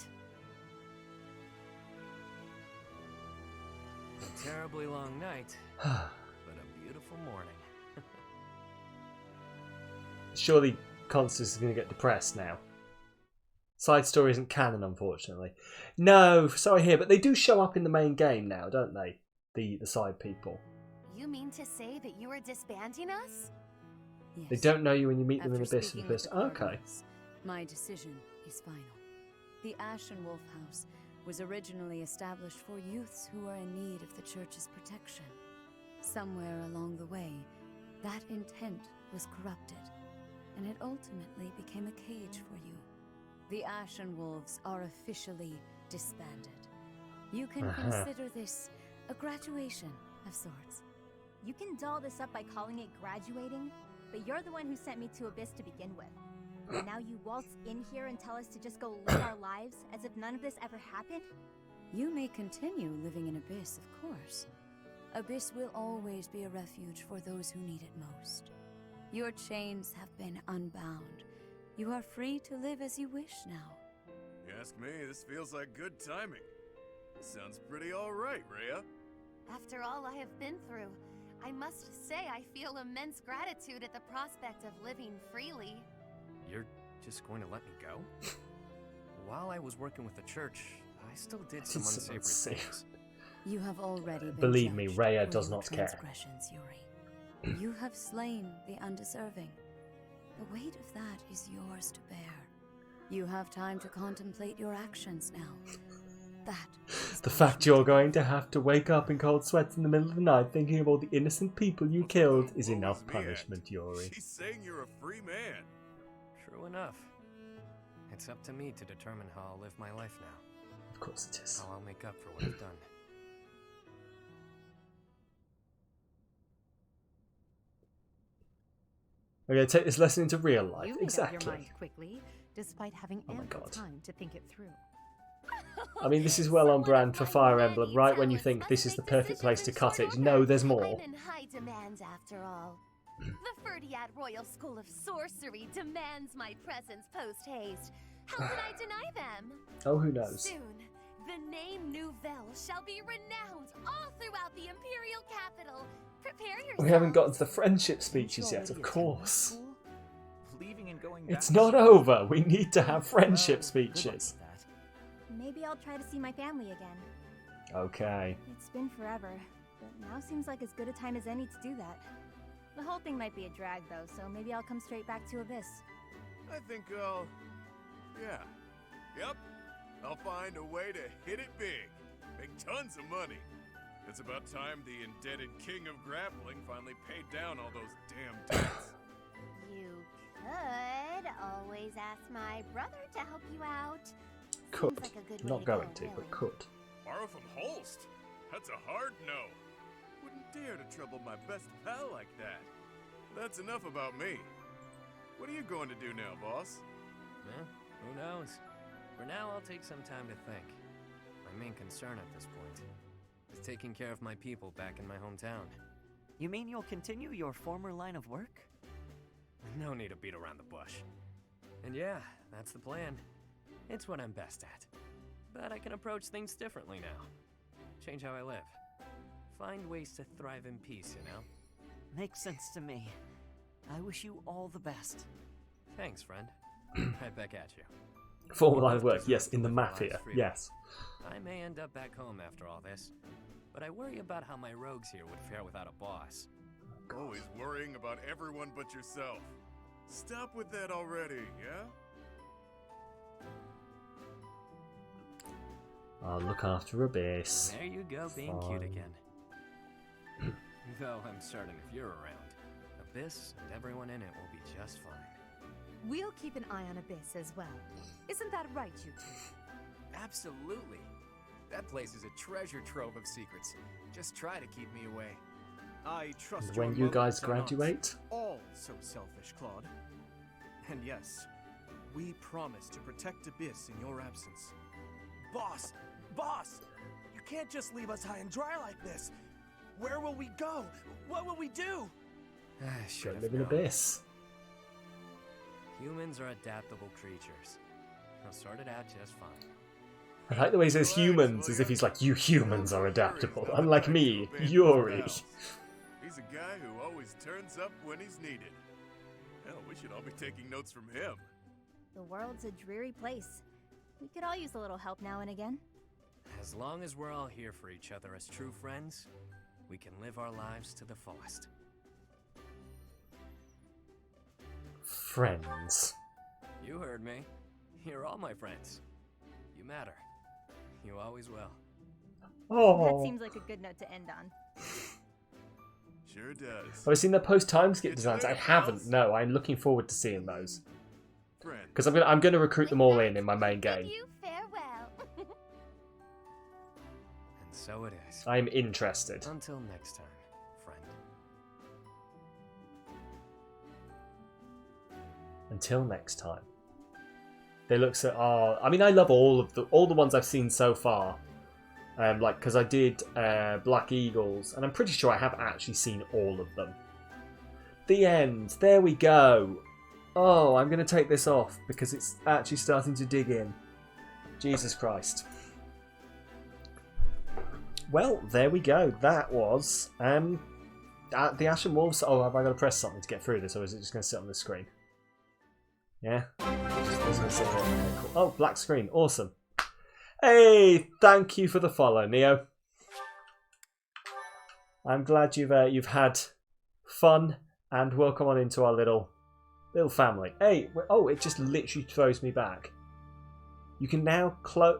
S15: A terribly long night, but a beautiful morning.
S1: Surely Constance is going to get depressed now. Side story isn't canon, unfortunately. No, sorry here, but they do show up in the main game now, don't they? The side people.
S2: You mean to say that you are disbanding us?
S14: Yes.
S1: They don't know you when you meet them in
S14: After
S1: Abyss for the first.
S14: speaking with the
S1: Okay.
S14: Cardinals, my decision is final. The Ashen Wolf House was originally established for youths who are in need of the Church's protection. Somewhere along the way, that intent was corrupted, and it ultimately became a cage for you. The Ashen Wolves are officially disbanded. You can consider this a graduation of sorts.
S13: You can doll this up by calling it graduating, but you're the one who sent me to Abyss to begin with. And now you waltz in here and tell us to just go live our lives as if none of this ever happened?
S14: You may continue living in Abyss, of course. Abyss will always be a refuge for those who need it most. Your chains have been unbound. You are free to live as you wish now.
S3: You ask me, this feels like good timing. Sounds pretty alright, Rhea.
S2: After all I have been through, I must say I feel immense gratitude at the prospect of living freely.
S9: You're just going to let me go? While I was working with the church, I still did some unsavory things.
S14: You have already been
S1: Believe me,
S14: judged
S1: Rhea
S14: for
S1: does
S14: your
S1: not care.
S14: transgressions, Yuri. You have slain the undeserving. The weight of that is yours to bear. You have time to contemplate your actions now. That is
S1: The fact you're going to have to wake up in cold sweats in the middle of the night thinking of all the innocent people you killed is enough punishment, Yuri.
S3: She's saying you're a free man.
S9: True enough. It's up to me to determine how I'll live my life now.
S1: Of course it is.
S9: How I'll make up for what I've done.
S1: We're going to take this lesson into real life.
S19: You made up
S1: Exactly.
S19: your mind quickly, despite having
S1: Oh my
S19: ample
S1: God.
S19: time to think it through.
S1: I mean, this is well on brand for Fire Emblem, right when you think this is the perfect place to cut it. No, there's more.
S2: I'm in high demand after all. The Ferdiad Royal School of Sorcery demands my presence post-haste. How can I deny them?
S1: Oh, who knows?
S2: Soon, the name Nouvelle shall be renowned all throughout the Imperial capital. Prepare yourself.
S1: We haven't gotten to the friendship speeches yet, of course.
S22: Leaving and going
S1: It's
S22: back
S1: not
S22: to
S1: over. We need to have friendship speeches.
S13: Maybe I'll try to see my family again.
S1: Okay.
S13: It's been forever, but now seems like as good a time as any to do that. The whole thing might be a drag though, so maybe I'll come straight back to Abyss.
S3: I think I'll... yeah. Yep. I'll find a way to hit it big. Make tons of money. It's about time the indebted king of grappling finally paid down all those damn debts.
S16: You could always ask my brother to help you out.
S1: Could.
S16: Seems like a good way
S1: Not
S16: to
S1: going
S16: go,
S1: to, but
S16: really.
S1: could.
S3: Borrow from Holst? That's a hard no. Wouldn't dare to trouble my best pal like that. That's enough about me. What are you going to do now, boss?
S9: Who knows? For now, I'll take some time to think. My main concern at this point is taking care of my people back in my hometown.
S4: You mean you'll continue your former line of work?
S9: No need to beat around the bush. And yeah, that's the plan. It's what I'm best at. But I can approach things differently now. Change how I live. Find ways to thrive in peace, you know?
S4: Makes sense to me. I wish you all the best.
S9: Thanks, friend. Right back at you.
S1: Former line of work, yes, in the Mafia, yes.
S9: I may end up back home after all this, but I worry about how my rogues here would fare without a boss.
S3: Always worrying about everyone but yourself. Stop with that already, yeah?
S1: I'll look after Abyss.
S9: There you go, being cute
S1: Fine.
S9: again. Though I'm certain if you're around, Abyss and everyone in it will be just fine.
S19: We'll keep an eye on Abyss as well. Isn't that right, you two?
S18: Absolutely. That place is a treasure trove of secrets. Just try to keep me away.
S6: I trust
S1: When
S6: your
S1: you guys
S6: motives are not
S1: graduate?
S6: all so selfish, Claude. And yes, we promise to protect Abyss in your absence.
S12: Boss! Boss! You can't just leave us high and dry like this. Where will we go? What will we do?
S9: Should
S1: live in abyss.
S9: Humans are adaptable creatures. They'll sort it out just fine.
S1: I like the way he says humans, as if he's like, you humans are adaptable. Unlike me, Yuri.
S3: He's a guy who always turns up when he's needed. Hell, we should all be taking notes from him.
S13: The world's a dreary place. We could all use a little help now and again.
S9: As long as we're all here for each other as true friends, we can live our lives to the fullest.
S1: Friends.
S9: You heard me. You're all my friends. You matter. You always will.
S1: Oh.
S13: That seems like a good note to end on.
S3: Sure does.
S1: Have I seen the post-time skip designs? I haven't. No, I'm looking forward to seeing those. Because I'm gonna recruit them all in my main game.
S16: Farewell.
S9: And so it is.
S1: I'm interested.
S9: Until next time, friend.
S1: Until next time. They look so. Oh, I mean, I love all the ones I've seen so far. Like, because I did Black Eagles, and I'm pretty sure I have actually seen all of them. The end. There we go. Oh, I'm going to take this off because it's actually starting to dig in. Jesus Christ. Well, there we go. That was the Ashen Wolves. Oh, have I got to press something to get through this, or is it just going to sit on the screen? Yeah. Just gonna sit here. Okay, cool. Oh, black screen. Awesome. Hey, thank you for the follow, Neo. I'm glad you've had fun and welcome on into our little family. Hey, oh, it just literally throws me back. You can now clothe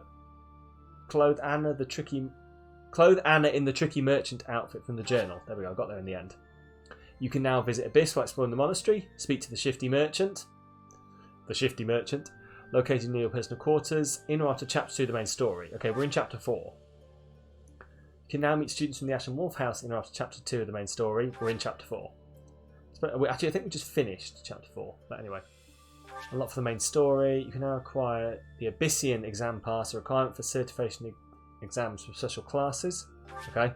S1: Anna in the tricky merchant outfit from the journal. There we go. I got there in the end. You can now visit Abyss while exploring the monastery. Speak to the shifty merchant, located near your personal quarters. In or after chapter 2 of the main story. Okay, we're in chapter 4. You can now meet students from the Ashen Wolf House in or after chapter 2 of the main story. We're in chapter 4. Actually, I think we just finished chapter 4. But anyway. A lot for the main story. You can now acquire the Abyssian exam pass, a requirement for certification exams for special classes. Okay.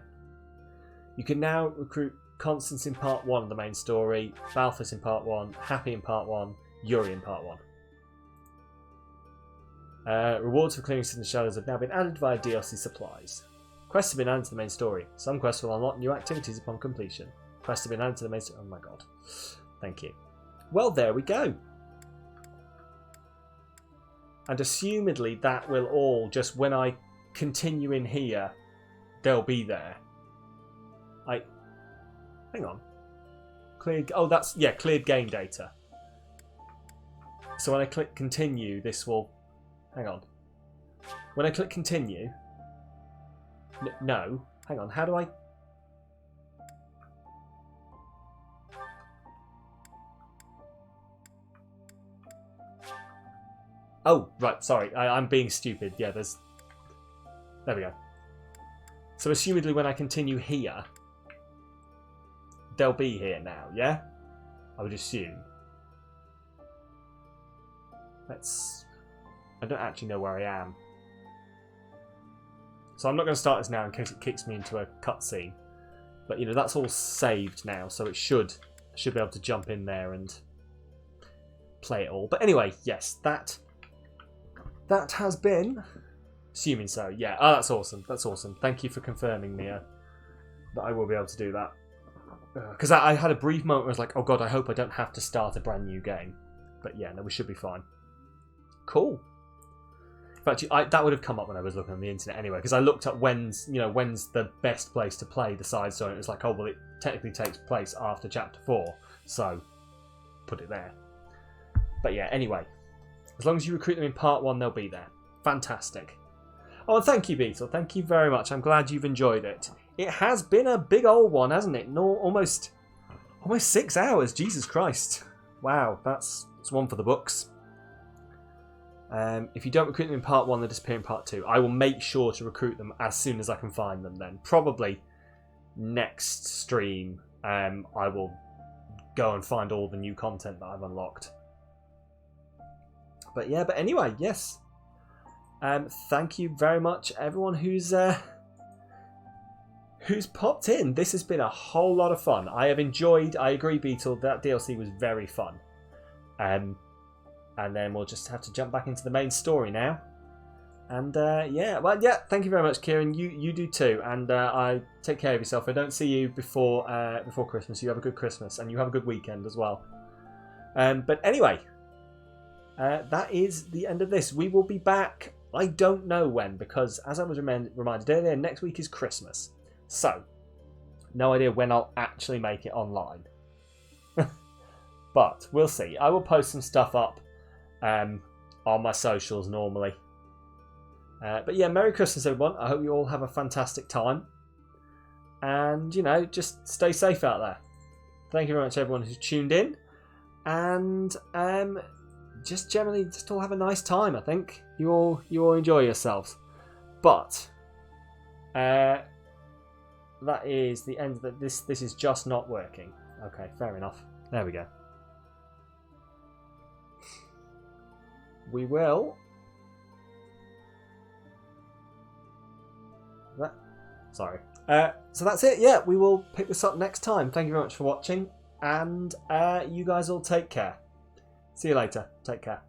S1: You can now recruit Constance in part 1 of the main story, Balthus in part 1, Happy in part 1, Yuri in part 1. Rewards for clearing Citizen Shadows have now been added via DLC supplies. Quests have been added to the main story. Some quests will unlock new activities upon completion. Quests have been added to the main story. Oh my god. Thank you. Well, there we go. And assumedly that will all, just when I continue in here, they'll be there. Hang on. Cleared. Oh, that's, yeah, cleared game data. So when I click continue, this will... Hang on. When I click continue... No. Hang on. How do I... Oh, right. Sorry. I'm being stupid. Yeah, there's... There we go. So assumedly when I continue here... They'll be here now, yeah? I would assume. I don't actually know where I am. So I'm not going to start this now in case it kicks me into a cutscene. But, you know, that's all saved now, so I should be able to jump in there and play it all. But anyway, yes, that has been... Assuming so, yeah. Oh, that's awesome. That's awesome. Thank you for confirming, Mia, that I will be able to do that. Because I had a brief moment where I was like, oh god, I hope I don't have to start a brand new game. But yeah, no, we should be fine. Cool. In fact, that would have come up when I was looking on the internet anyway, because I looked at when's the best place to play the side story, and it was like, oh, well, it technically takes place after chapter 4, so put it there. But yeah, anyway, as long as you recruit them in part 1, they'll be there. Fantastic. Oh, and thank you, Beetle. Thank you very much. I'm glad you've enjoyed it. It has been a big old one, hasn't it? No, almost 6 hours. Jesus Christ. Wow, that's one for the books. If you don't recruit them in part 1, they'll disappear in part 2. I will make sure to recruit them as soon as I can find them then. Probably next stream, I will go and find all the new content that I've unlocked. But yeah, but anyway, yes. Thank you very much, everyone who's popped in. This has been a whole lot of fun. I have enjoyed. I agree, Beetle. That DLC was very fun. And then we'll just have to jump back into the main story now. And yeah. Thank you very much, Kieran. You do too. And I take care of yourself. I don't see you before Christmas. You have a good Christmas and you have a good weekend as well. But anyway, that is the end of this. We will be back. I don't know when, because as I was reminded earlier, next week is Christmas. So, no idea when I'll actually make it online. But we'll see. I will post some stuff up on my socials normally. But yeah, Merry Christmas, everyone. I hope you all have a fantastic time. And, just stay safe out there. Thank you very much, everyone who's tuned in. And just generally, just all have a nice time, I think. You all enjoy yourselves. But, that is the end of this. This is just not working. Okay, fair enough. There we go. We will... Sorry. So that's it. Yeah, we will pick this up next time. Thank you very much for watching. And you guys all take care. See you later. Take care.